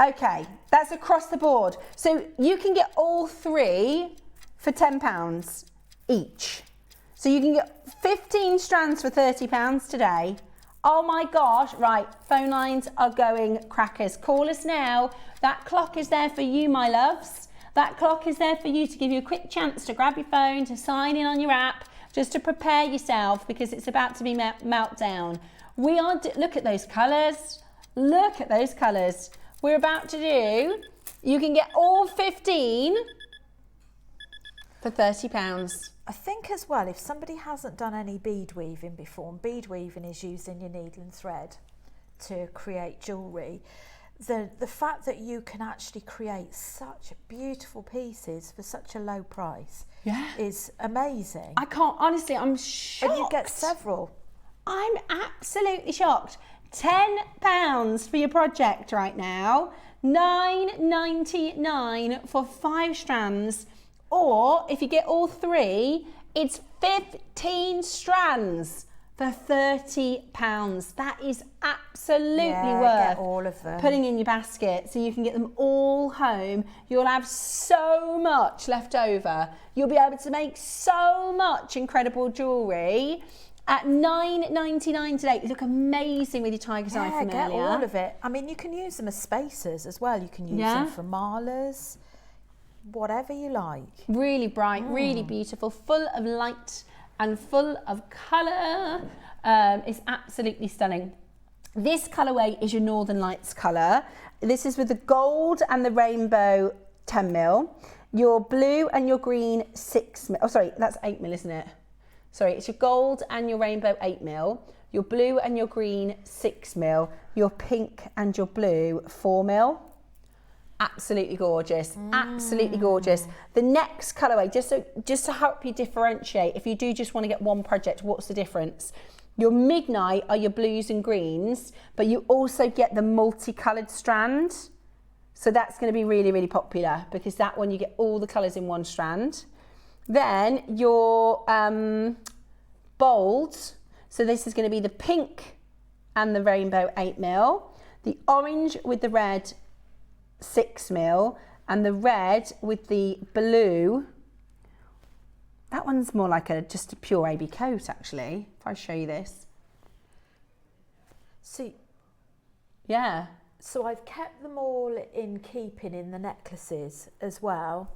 Okay, that's across the board. So you can get all 3 for £10 each. So you can get 15 strands for £30 today. Oh my gosh, right, phone lines are going crackers. Call us now. That clock is there for you, my loves. That clock is there for you to give you a quick chance to grab your phone, to sign in on your app, just to prepare yourself because it's about to be meltdown. We are, look at those colours. Look at those colours. We're about to do, you can get all 15 for £30. I think as well, if somebody hasn't done any bead weaving before, and bead weaving is using your needle and thread to create jewellery, the fact that you can actually create such beautiful pieces for such a low price is amazing. I can't, honestly, I'm shocked. And you get several. I'm absolutely shocked. £10 for your project right now, $9.99 for 5 strands, or if you get all 3, it's 15 strands for £30. That is absolutely worth get all of them. Putting in your basket so you can get them all home. You'll have so much left over. You'll be able to make so much incredible jewellery. At $9.99 today, you look amazing with your tiger's eye from get earlier. all of it. I mean, you can use them as spacers as well. You can use them for malas, whatever you like. Really bright, really beautiful, full of light and full of colour. It's absolutely stunning. This colourway is your Northern Lights colour. This is with the gold and the rainbow 10mm. Your blue and your green 6mm. Oh, sorry, that's 8mm, isn't it? Sorry, it's your gold and your rainbow 8mm, your blue and your green 6mm, your pink and your blue 4mm. Absolutely gorgeous, absolutely gorgeous. The next colourway, just to help you differentiate, if you do just want to get one project, what's the difference? Your midnight are your blues and greens, but you also get the multicoloured strand. So that's going to be really, really popular because that one you get all the colours in one strand. Then your bold, so this is going to be the pink and the rainbow 8mm, the orange with the red 6mm, and the red with the blue. That one's more like just a pure AB coat actually, if I show you this. See, yeah. So I've kept them all in keeping in the necklaces as well,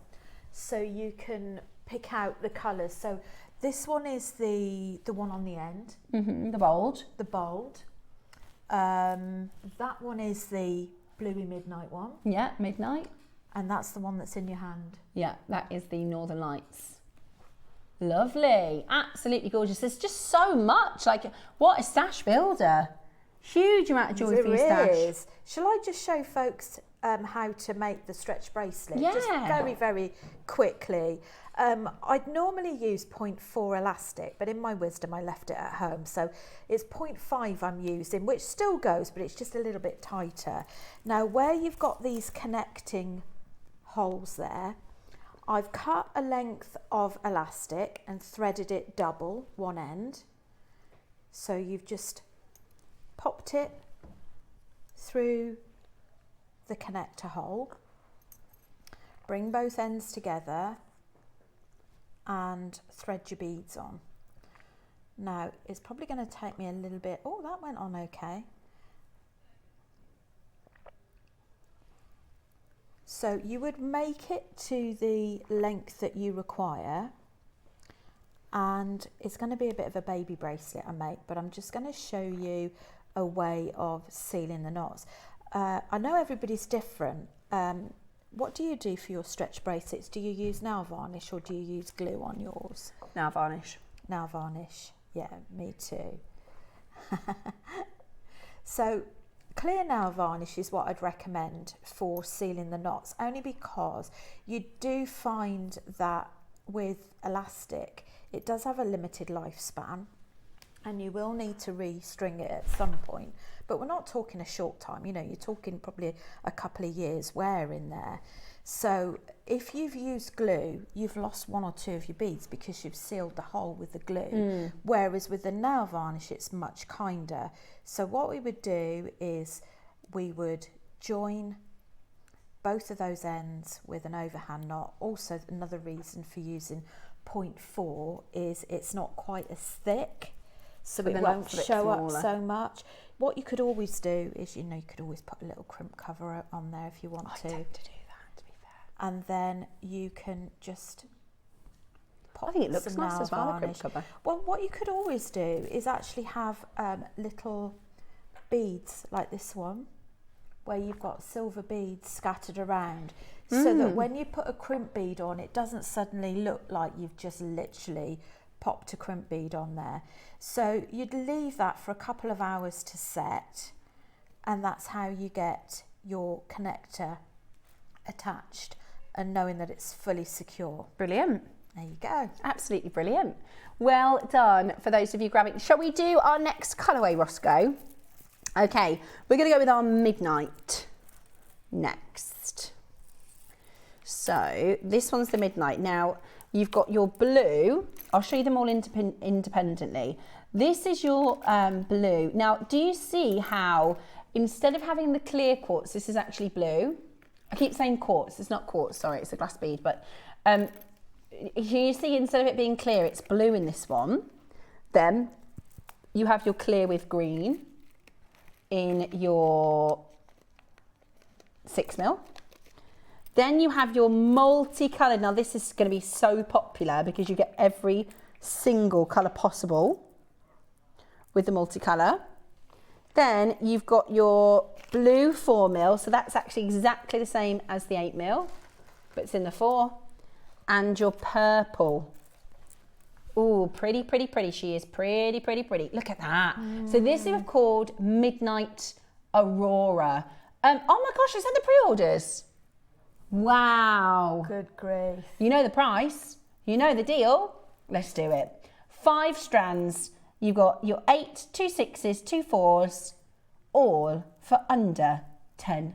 so you can pick out the colours. So this one is the one on the end. The bold. The bold. That one is the bluey midnight one. Yeah, midnight. And that's the one that's in your hand. Yeah, that is the Northern Lights. Lovely, absolutely gorgeous. There's just so much, like what a stash builder. Huge amount of jewellery for your stash. It is. Shall I just show folks how to make the stretch bracelet? Yeah. Just very, very quickly. I'd normally use 0.4 elastic, but in my wisdom I left it at home. So it's 0.5 I'm using, which still goes, but it's just a little bit tighter. Now where you've got these connecting holes there, I've cut a length of elastic and threaded it double one end. So you've just popped it through the connector hole, bring both ends together and thread your beads on. Now it's probably going to take me a little bit. Oh, that went on okay. So you would make it to the length that you require, and it's going to be a bit of a baby bracelet I make, but I'm just going to show you a way of sealing the knots. I know everybody's different. What do you do for your stretch bracelets? Do you use nail varnish or do you use glue on yours? Nail varnish. Nail varnish, yeah, me too. So clear nail varnish is what I'd recommend for sealing the knots, only because you do find that with elastic it does have a limited lifespan and you will need to restring it at some point, but we're not talking a short time, you know, you're talking probably a couple of years wear in there. So if you've used glue, you've lost one or two of your beads because you've sealed the hole with the glue, whereas with the nail varnish it's much kinder. So what we would do is we would join both of those ends with an overhand knot. Also another reason for using 0.4 is it's not quite as thick, so But it they're not won't a bit show up smaller. so much. What you could always do is, you know, you could always put a little crimp cover on there if you want to. I tend to do that, to be fair. And then you can just pop I think it looks some nice nail as well, the crimp varnish. cover. Well, what you could always do is actually have little beads like this one, where you've got silver beads scattered around, so that when you put a crimp bead on, it doesn't suddenly look like you've just literally popped a crimp bead on there. So you'd leave that for a couple of hours to set, and that's how you get your connector attached and knowing that it's fully secure. Brilliant. There you go. Absolutely brilliant. Well done for those of you grabbing. Shall we do our next colourway, Roscoe? Okay, we're going to go with our Midnight next. So this one's the Midnight. Now you've got your blue. I'll show you them all independently. This is your blue. Now, do you see how instead of having the clear quartz, this is actually blue? I keep saying quartz. It's not quartz. Sorry, it's a glass bead. But you see, instead of it being clear, it's blue in this one. Then you have your clear with green in your 6mm. Then you have your multicoloured. Now this is going to be so popular because you get every single colour possible with the multicolour. Then you've got your blue 4mm, so that's actually exactly the same as the 8mm, but it's in the 4. And your purple. Oh, pretty, pretty, pretty. She is pretty, pretty, pretty. Look at that. So this is called Midnight Aurora. Oh my gosh, is that the pre-orders? Wow. Good grief. You know the price. You know the deal. Let's do it. 5 strands. You've got your 8, 2 6s, 2 4s, all for under £10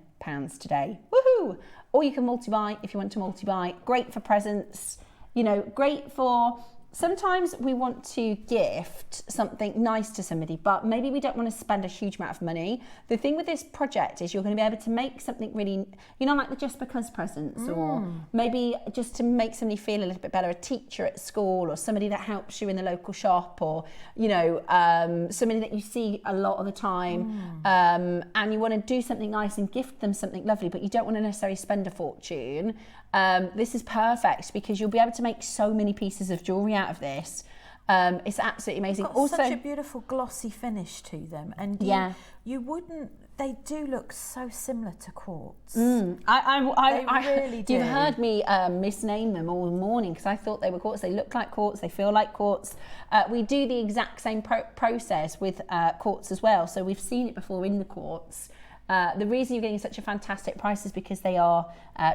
today. Woohoo! Or you can multi-buy if you want to multi-buy. Great for presents. You know, great for... Sometimes we want to gift something nice to somebody, but maybe we don't want to spend a huge amount of money. The thing with this project is you're going to be able to make something really, you know, like the just because presents, or maybe just to make somebody feel a little bit better, a teacher at school, or somebody that helps you in the local shop, or, you know, somebody that you see a lot of the time, and you want to do something nice and gift them something lovely, but you don't want to necessarily spend a fortune. This is perfect because you'll be able to make so many pieces of jewellery out of this. It's absolutely amazing. Got Also, such a beautiful glossy finish to them, and you wouldn't. They do look so similar to quartz. I really do. You've heard me misname them all morning because I thought they were quartz. They look like quartz. They feel like quartz. We do the exact same process with quartz as well. So we've seen it before in the quartz. The reason you're getting such a fantastic price is because they are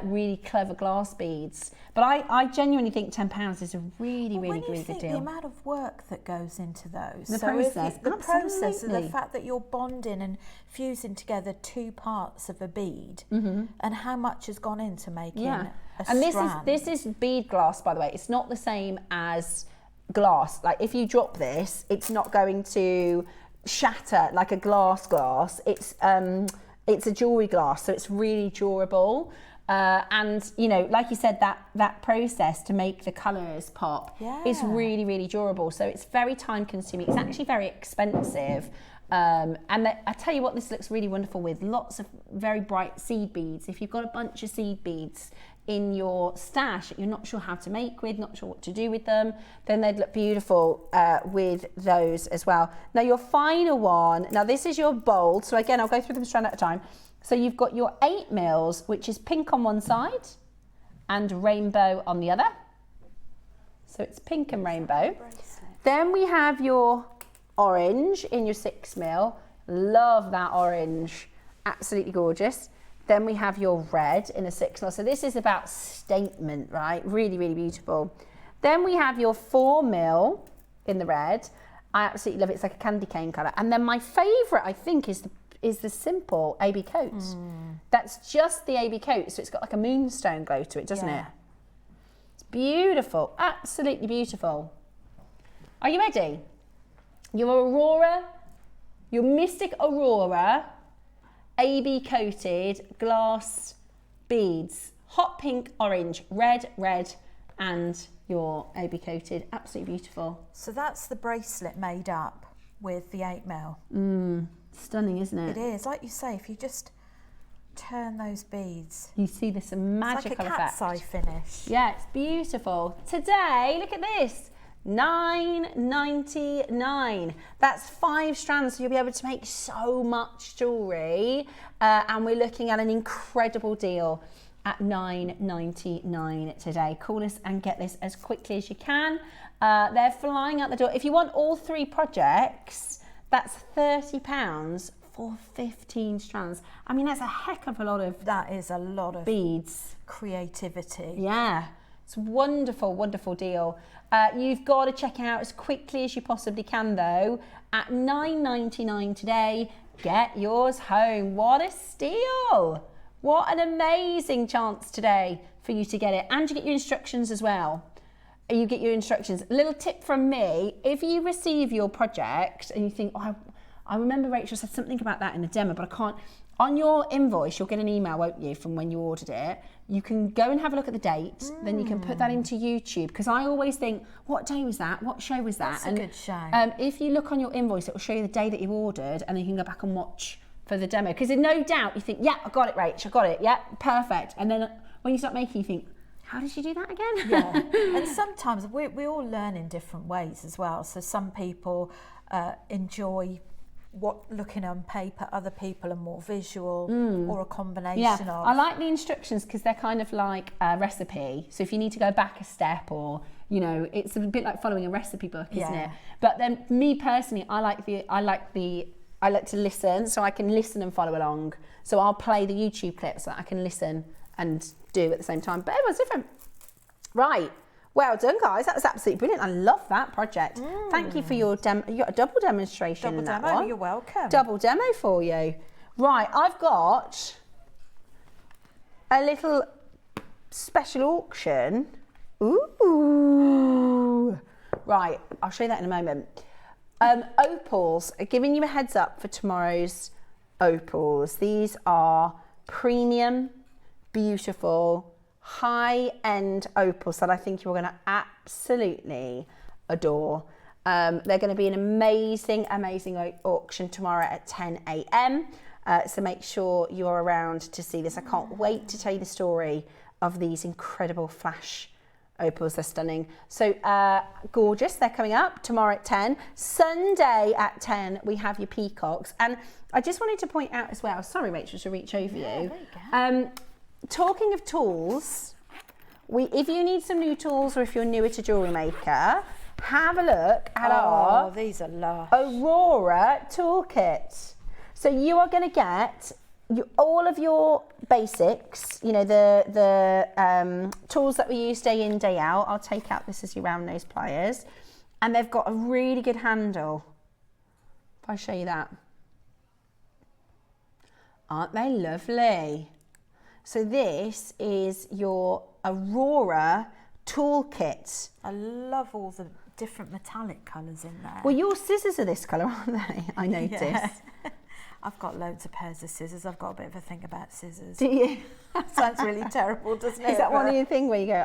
really clever glass beads. But I genuinely think £10 is a really, really, really good deal. The amount of work that goes into those, The process, the process of absolutely. the fact that you're bonding and fusing together 2 parts of a bead, and how much has gone into making a and strand. this is bead glass, by the way. It's not the same as glass. Like if you drop this, it's not going to shatter like a glass. It's a jewellery glass, so it's really durable, and you know, like you said, that process to make the colours pop is really, really durable, so it's very time consuming. It's actually very expensive, and I tell you what, this looks really wonderful with lots of very bright seed beads. If you've got a bunch of seed beads in your stash that you're not sure how to make with, not sure what to do with them, then they'd look beautiful with those as well. Now your final one, now this is your bold, so again I'll go through them strand at a time. So you've got your 8mm, which is pink on one side and rainbow on the other. So it's pink and rainbow. Then we have your orange in your 6mm. Love that orange, absolutely gorgeous. Then we have your red in a 6mm. So this is about statement, right? Really, really beautiful. Then we have your 4mm in the red. I absolutely love it. It's like a candy cane colour. And then my favourite, I think, is the simple AB coat. That's just the AB coat. So it's got like a moonstone glow to it, doesn't it? It's beautiful. Absolutely beautiful. Are you ready? Your Aurora, your Mystic Aurora, AB coated glass beads, hot pink, orange, red, and your AB coated. Absolutely beautiful. So that's the bracelet made up with the 8mm. Stunning, isn't it? It is. Like you say, if you just turn those beads, You see this magical it's like a effect. cat's eye finish. Yeah, it's beautiful. Today, look at this. $9.99. That's 5 strands, so you'll be able to make so much jewellery. And we're looking at an incredible deal at $9.99 today. Call us and get this as quickly as you can. They're flying out the door. If you want all 3 projects, that's £30 for 15 strands. I mean, that's a heck of a lot of That is a lot of beads. creativity. Yeah, it's a wonderful, wonderful deal. You've got to check it out as quickly as you possibly can, though. At $9.99 today, get yours home. What a steal! What an amazing chance today for you to get it. And you get your instructions as well. You get your instructions. A little tip from me, if you receive your project and you think, oh, I remember Rachel said something about that in the demo, but I can't. On your invoice, you'll get an email, won't you, from when you ordered it. You can go and have a look at the date, then you can put that into YouTube, because I always think, what day was that? What show was that? That's a good show. If you look on your invoice, it will show you the day that you ordered, and then you can go back and watch for the demo. Because in no doubt, you think, yeah, I got it, Rach, I got it, yeah, perfect. And then when you start making, you think, how did you do that again? Yeah, and sometimes we all learn in different ways as well. So some people enjoy looking on paper, other people are more visual, or a combination of. I like the instructions because they're kind of like a recipe. So if you need to go back a step, or it's a bit like following a recipe book, isn't it? But then me personally, I like to listen, so I can listen and follow along. So I'll play the YouTube clips so that I can listen and do at the same time. But everyone's different. Right. Well done, guys. That was absolutely brilliant. I love that project. Thank you for your demo. You got a double demonstration in that one. You're welcome. Double demo for you. Right, I've got a little special auction. Ooh. Right, I'll show you that in a moment. Opals, giving you a heads up for tomorrow's opals. These are premium, beautiful, high-end opals that I think you're going to absolutely adore. They're going to be an amazing, amazing auction tomorrow at 10 a.m. So make sure you're around to see this. I can't wait to tell you the story of these incredible flash opals. They're stunning. So gorgeous. They're coming up tomorrow at 10. Sunday at 10, we have your peacocks. And I just wanted to point out as well, sorry, Rachel, to reach over you. There you go. Talking of tools, if you need some new tools, or if you're newer to JewelleryMaker, have a look at our these are lush. Aurora toolkit. So you are going to get all of your basics, the tools that we use day in, day out. I'll take out this as your round nose pliers, and they've got a really good handle. If I show you that. Aren't they lovely? So this is your Aurora toolkit. I love all the different metallic colours in there. Well, your scissors are this colour, aren't they? I noticed. Yeah. I've got loads of pairs of scissors. I've got a bit of a thing about scissors. Do you? Sounds really terrible, doesn't it? Is that one of your thing where you go,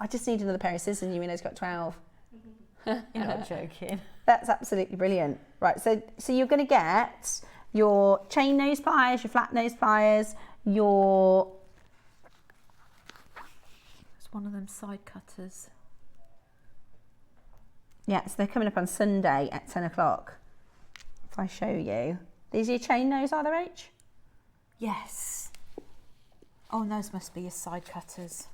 I just need another pair of scissors, and you realise you've got 12? You're not joking. That's absolutely brilliant. Right, so you're going to get your chain nose pliers, your flat nose pliers, your... It's one of them side cutters. Yeah, so they're coming up on Sunday at 10 o'clock. If I show you. These are your chain nose, are they, Rach? Yes. Oh, and those must be your side cutters.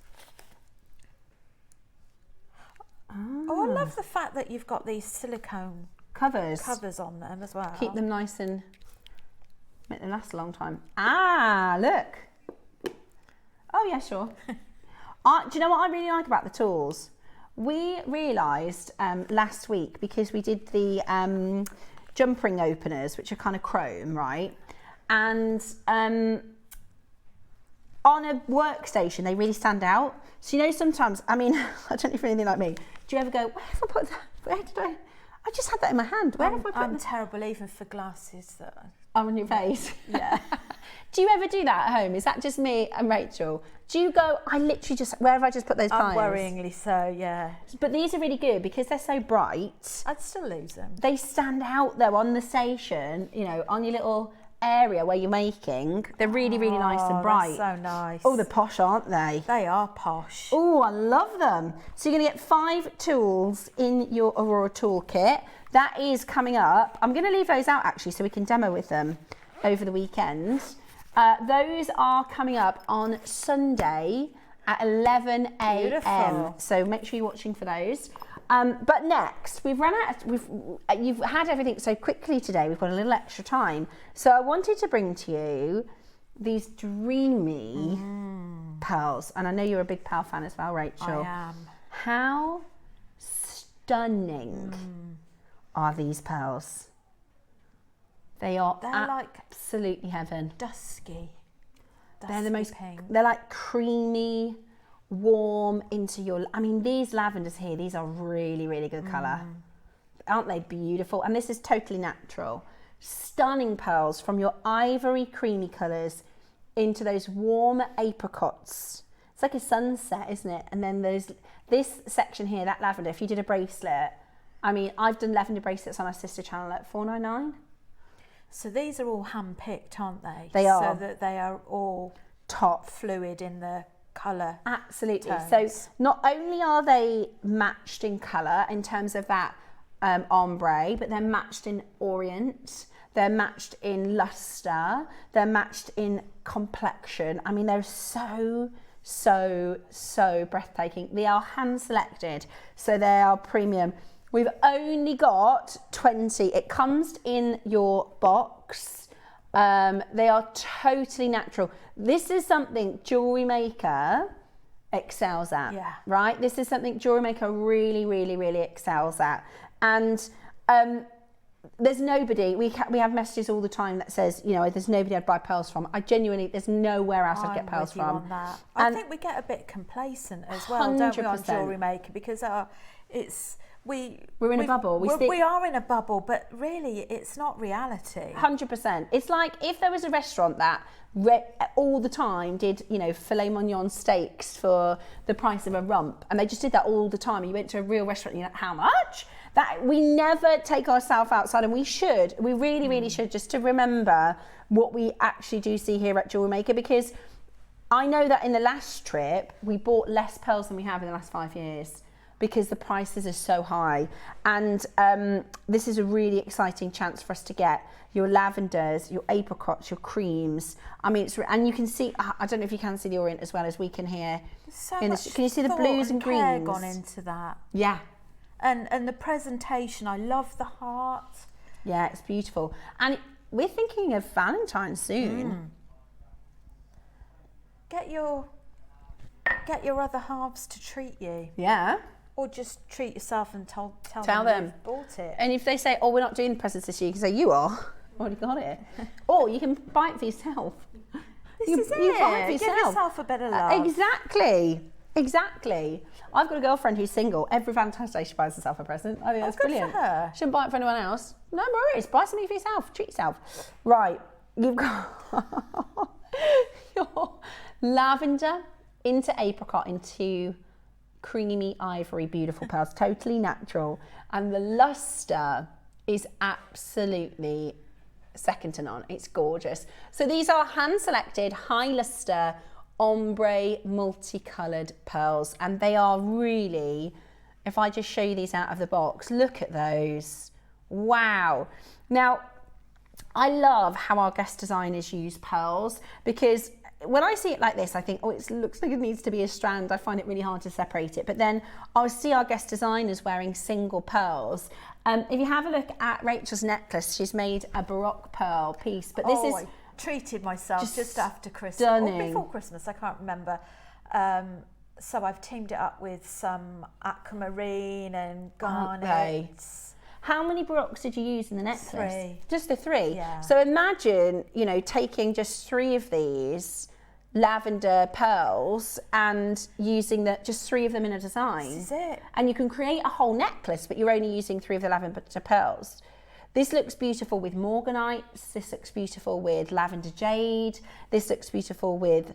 Oh, I love the fact that you've got these silicone Covers on them as well. Keep them nice and make them last a long time. Ah, look. Oh, yeah, sure. Do you know what I really like about the tools? We realised last week, because we did the jump ring openers, which are kind of chrome, right? And on a workstation, they really stand out. So, sometimes, I mean, I don't know if you're anything like me. Do you ever go, where have I put that? Where did I just had that in my hand. Where have I put I'm that? terrible even for glasses that on your face. Yeah. Do you ever do that at home? Is that just me and Rachel? Do you go, I literally just, wherever I just put those piles? Unworryingly so, yeah. But these are really good because they're so bright. I'd still lose them. They stand out though on the station, you know, on your little area where you're making. They're really, really nice and bright. That's so nice. Oh, they're posh, aren't they? They are posh. Oh, I love them. So you're going to get 5 tools in your Aurora toolkit. That is coming up. I'm going to leave those out actually so we can demo with them over the weekend. Those are coming up on Sunday at 11 a.m. Beautiful. So make sure you're watching for those. But next, we've run out. You've had everything so quickly today. We've got a little extra time, so I wanted to bring to you these dreamy pearls. And I know you're a big pearl fan as well, Rachel. I am. How stunning are these pearls? They're like absolutely heaven. dusky. They're the most. Pink. They're like creamy, warm into your. I mean, these lavenders here. These are really, really good colour. Aren't they beautiful? And this is totally natural. Stunning pearls from your ivory creamy colours into those warm apricots. It's like a sunset, isn't it? And then there's this section here, that lavender. If you did a bracelet, I mean, I've done lavender bracelets on our sister channel at $4.99. So these are all hand-picked, aren't they? They are. So that they are all Top. fluid in the colour. Absolutely. tones. So not only are they matched in colour in terms of that ombre, but they're matched in orient, they're matched in lustre, they're matched in complexion. I mean, they're so breathtaking. They are hand selected, so they are premium. We've only got 20. It comes in your box. They are totally natural. This is something JewelleryMaker excels at, Yeah. right? This is something JewelleryMaker really, really, really excels at. And there's nobody, we have messages all the time that says, you know, there's nobody I'd buy pearls from. I genuinely, there's nowhere else I'd get pearls with you from. on that. I And think we get a bit complacent as well, don't we, on 100%. JewelleryMaker, because We're in a bubble. We are in a bubble, but really it's not reality. 100%. It's like if there was a restaurant that all the time did, you know, filet mignon steaks for the price of a rump, and they just did that all the time. And you went to a real restaurant, and you're like, how much? That we never take ourselves outside, and we should. We really, really should, just to remember what we actually do see here at JewelleryMaker, because I know that in the last trip we bought less pearls than we have in the last 5 years, because the prices are so high. And this is a really exciting chance for us to get your lavenders, your apricots, your creams. I mean, and you can see, I don't know if you can see the orient as well as we can here. So can you see the thought blues and care greens? gone into that. Yeah. And the presentation, I love the heart. Yeah, it's beautiful. And we're thinking of Valentine's soon. Get your other halves to treat you. Yeah. Or just treat yourself and tell Tell them. you've bought it. And if they say, oh, we're not doing presents this year, you can say, you are. Already got it. Or you can buy it for yourself. This is you buy it for it. Give yourself. yourself a bit of love. Exactly. I've got a girlfriend who's single. Every Valentine's Day she buys herself a present. I think that's good brilliant. for her. Shouldn't buy it for anyone else. No worries. Buy something for yourself. Treat yourself. Right. You've got your lavender into apricot into creamy ivory, beautiful pearls, totally natural. And the luster is absolutely second to none. It's gorgeous. So these are hand selected, high luster, ombre, multicolored pearls. And they are really, if I just show you these out of the box, look at those. Wow. Now, I love how our guest designers use pearls, because when I see it like this, I think, oh, it looks like it needs to be a strand. I find it really hard to separate it. But then I'll see our guest designers wearing single pearls. If you have a look at Rachel's necklace, she's made a Baroque pearl piece. But this is I treated myself just after Christmas. stunning. Or before Christmas, I can't remember. So I've teamed it up with some aquamarine and garnets. How many Baroques did you use in the necklace? 3. Just the 3? Yeah. So imagine, you know, taking just 3 of these lavender pearls and using just 3 of them in a design. This is it. And you can create a whole necklace, but you're only using 3 of the lavender pearls. This looks beautiful with morganites. This looks beautiful with lavender jade. This looks beautiful with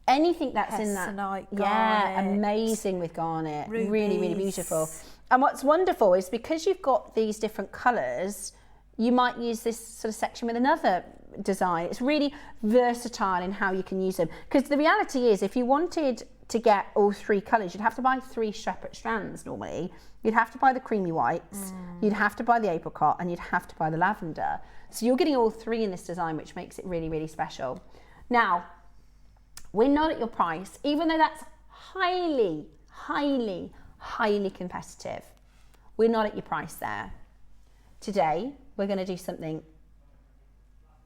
anything that's in that. Hessonite, Yeah, garnet, amazing with garnet. Really, really rubies. beautiful. And what's wonderful is because you've got these different colours, you might use this sort of section with another design. It's really versatile in how you can use them. Because the reality is, if you wanted to get all 3 colours, you'd have to buy 3 separate strands normally. You'd have to buy the creamy whites, you'd have to buy the apricot, and you'd have to buy the lavender. So you're getting all 3 in this design, which makes it really, really special. Now, we're not at your price, even though that's highly, highly, highly competitive. We're not at your price there. Today, we're going to do something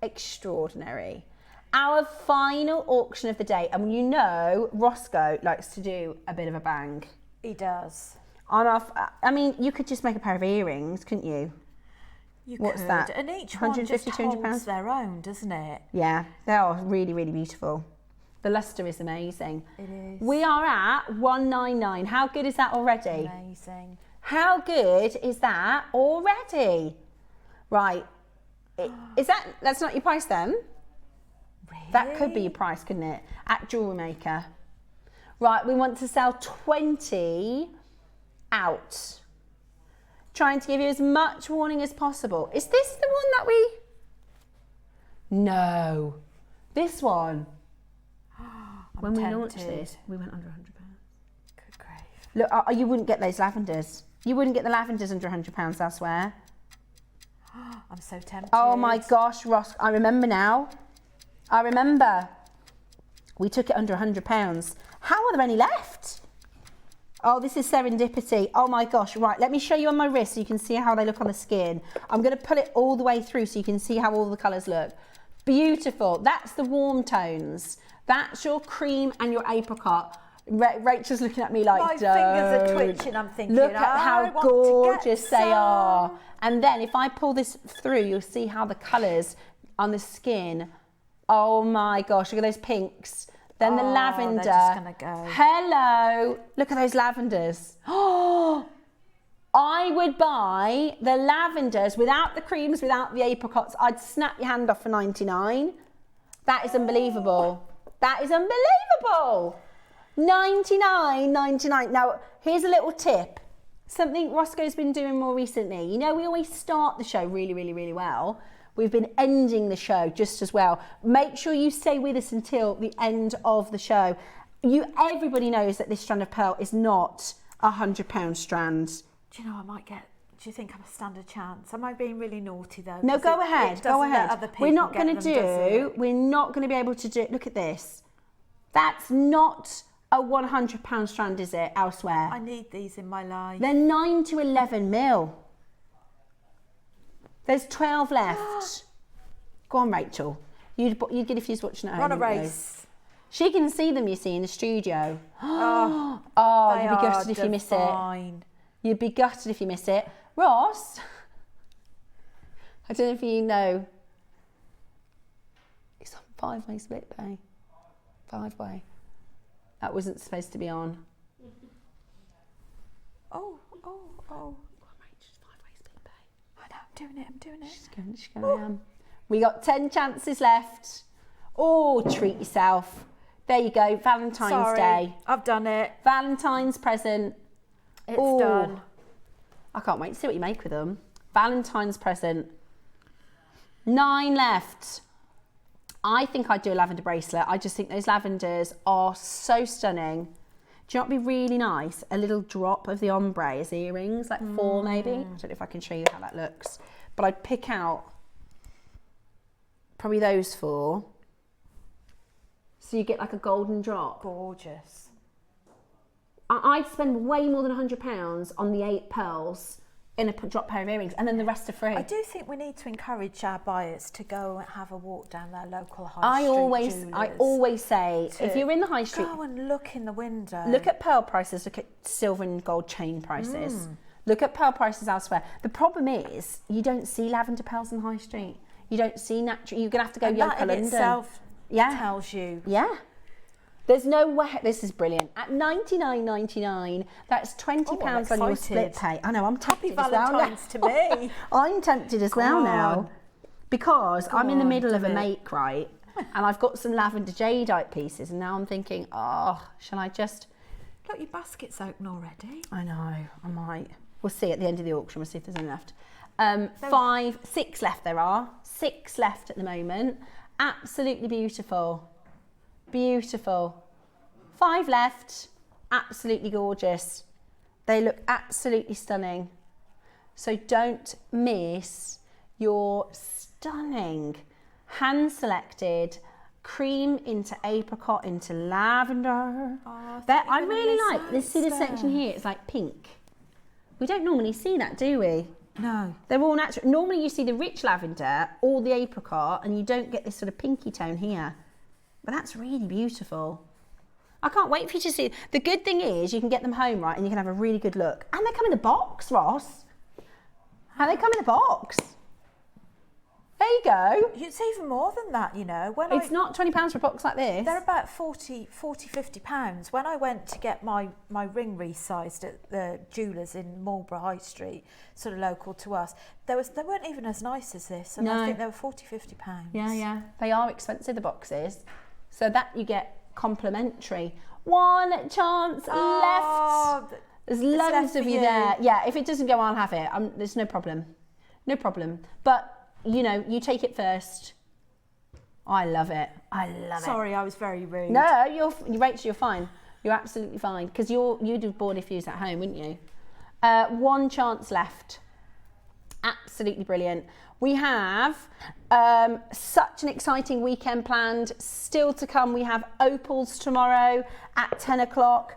extraordinary. Our final auction of the day, and you know Roscoe likes to do a bit of a bang. He does. I mean, you could just make a pair of earrings, couldn't you? What's could. that? And each one just 150, 200 holds pounds? their own, doesn't it? Yeah, they are really, really beautiful. The lustre is amazing. It is. We are at 199. How good is that already? Amazing. How good is that already? Right. That's not your price then? Really? That could be your price, couldn't it? At JewelleryMaker. Right, we want to sell 20 out. Trying to give you as much warning as possible. Is this the one that we... No. This one. When we launched this, we went under £100. Good grief. Look, you wouldn't get those lavenders. You wouldn't get the lavenders under £100 elsewhere. I'm so tempted. Oh my gosh, Ross, I remember now. I remember. We took it under £100. How are there any left? Oh, this is serendipity. Oh my gosh, right, let me show you on my wrist so you can see how they look on the skin. I'm going to pull it all the way through so you can see how all the colours look. Beautiful. That's the warm tones. That's your cream and your apricot. Rachel's looking at me like, my fingers are twitching. I'm thinking, look at how I want gorgeous to get they are. some. And then if I pull this through, you'll see how the colours on the skin, oh my gosh, look at those pinks. Then the lavender. They're just gonna go. Hello, look at those lavenders. Oh, I would buy the lavenders without the creams, without the apricots. I'd snap your hand off for 99. That is unbelievable. That is unbelievable. 99.99. Now, here's a little tip. Something Roscoe's been doing more recently. You know, we always start the show really, really, really well. We've been ending the show just as well. Make sure you stay with us until the end of the show. Everybody knows that this strand of pearl is not £100 strand. Do you know, I might get... Do you think I stand a chance? Am I being really naughty though? No, go ahead. Go ahead. We're not going to do... We're not going to be able to do... Look at this. That's not a £100 strand, is it, elsewhere? I need these in my life. They're 9 to 11 mil. There's 12 left. Go on, Rachel. You'd get if you was watching at home. Run a race. She can see them, you see, in the studio. Oh, you'd be gutted if you miss it. You'd be gutted if you miss it. Ross, I don't know if you know, it's on 5-way split pay. 5-way. That wasn't supposed to be on. Oh. Just 5-way split pay. I know, I'm doing it. She's going. We got 10 chances left. Oh, treat yourself. There you go, Valentine's Day. I've done it. Valentine's present. It's done. I can't wait to see what you make with them. Valentine's present. 9 left. I think I'd do a lavender bracelet. I just think those lavenders are so stunning. Do you know what would be really nice? A little drop of the ombre as earrings, like 4 maybe. I don't know if I can show you how that looks. But I'd pick out probably those 4. So you get like a golden drop. Gorgeous. I'd spend way more than £100 on the 8 pearls in a drop pair of earrings, and then the rest are free. I do think we need to encourage our buyers to go and have a walk down their local high I street always say, if you're in the high street, go and look in the window. look at pearl prices, look at silver and gold chain prices. Look at pearl prices elsewhere. The problem is, you don't see lavender pearls in the high street. You don't see natural. You're gonna have to go and Yoka that in London. itself tells you. Yeah. There's no way. This is brilliant. At £99.99, that's £20 on your split pay. I know, I'm tempted Happy as well now. Valentine's to me. I'm tempted as well now because I'm in the middle of a do it. make, right? And I've got some lavender jadeite pieces, and now I'm thinking, oh, shall I just... Look, your basket's open already. I know, I might. We'll see at the end of the auction. We'll see if there's any left. 6 left there are. 6 left at the moment. Absolutely beautiful. Beautiful. 5 left. Absolutely gorgeous. They look absolutely stunning. So don't miss your stunning hand-selected cream into apricot into lavender. Oh, I really like this. See this section here? It's like pink. We don't normally see that, do we? No. They're all natural. Normally you see the rich lavender or the apricot, and you don't get this sort of pinky tone here. But that's really beautiful. I can't wait for you to see. The good thing is you can get them home, right, and you can have a really good look. And they come in the box, Ross. And they come in the box. There you go. It's even more than that, you know. It's not £20 for a box like this. They're about 40, 50 pounds. When I went to get my ring resized at the jewellers in Marlborough High Street, sort of local to us, they weren't even as nice as this. And I think they were 40, 50 pounds. Yeah. They are expensive, the boxes. So that you get complimentary. One chance left. There's loads of you there. Yeah, if it doesn't go, I'll have it. There's no problem. No problem. But you know, you take it first. I love it. I love it. Sorry, I was very rude. No, Rachel, you're fine. You're absolutely fine because you do Border Fuse at home, wouldn't you? 1 chance left. Absolutely brilliant. We have such an exciting weekend planned. Still to come, we have opals tomorrow at 10 o'clock.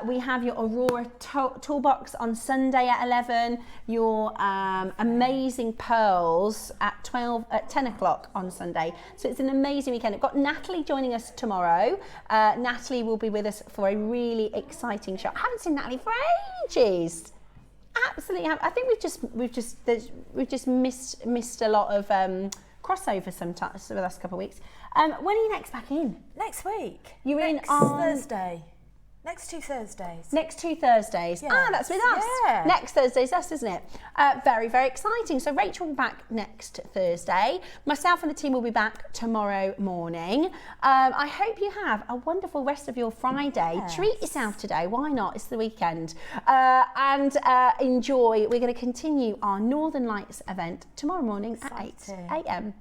We have your Aurora toolbox on Sunday at 11, your amazing pearls at 10 o'clock on Sunday. So it's an amazing weekend. I've got Natalie joining us tomorrow. Natalie will be with us for a really exciting show. I haven't seen Natalie for ages. Absolutely. I think we've just missed a lot of crossover sometimes for the last couple of weeks. When are you next back in? Next week. You're next in on Thursday. Next 2 Thursdays. Next 2 Thursdays. Yes. That's with us. Yeah. Next Thursday's us, isn't it? Very, very exciting. So Rachel will be back next Thursday. Myself and the team will be back tomorrow morning. I hope you have a wonderful rest of your Friday. Yes. Treat yourself today. Why not? It's the weekend. And enjoy. We're going to continue our Northern Lights event tomorrow morning at 8 a.m.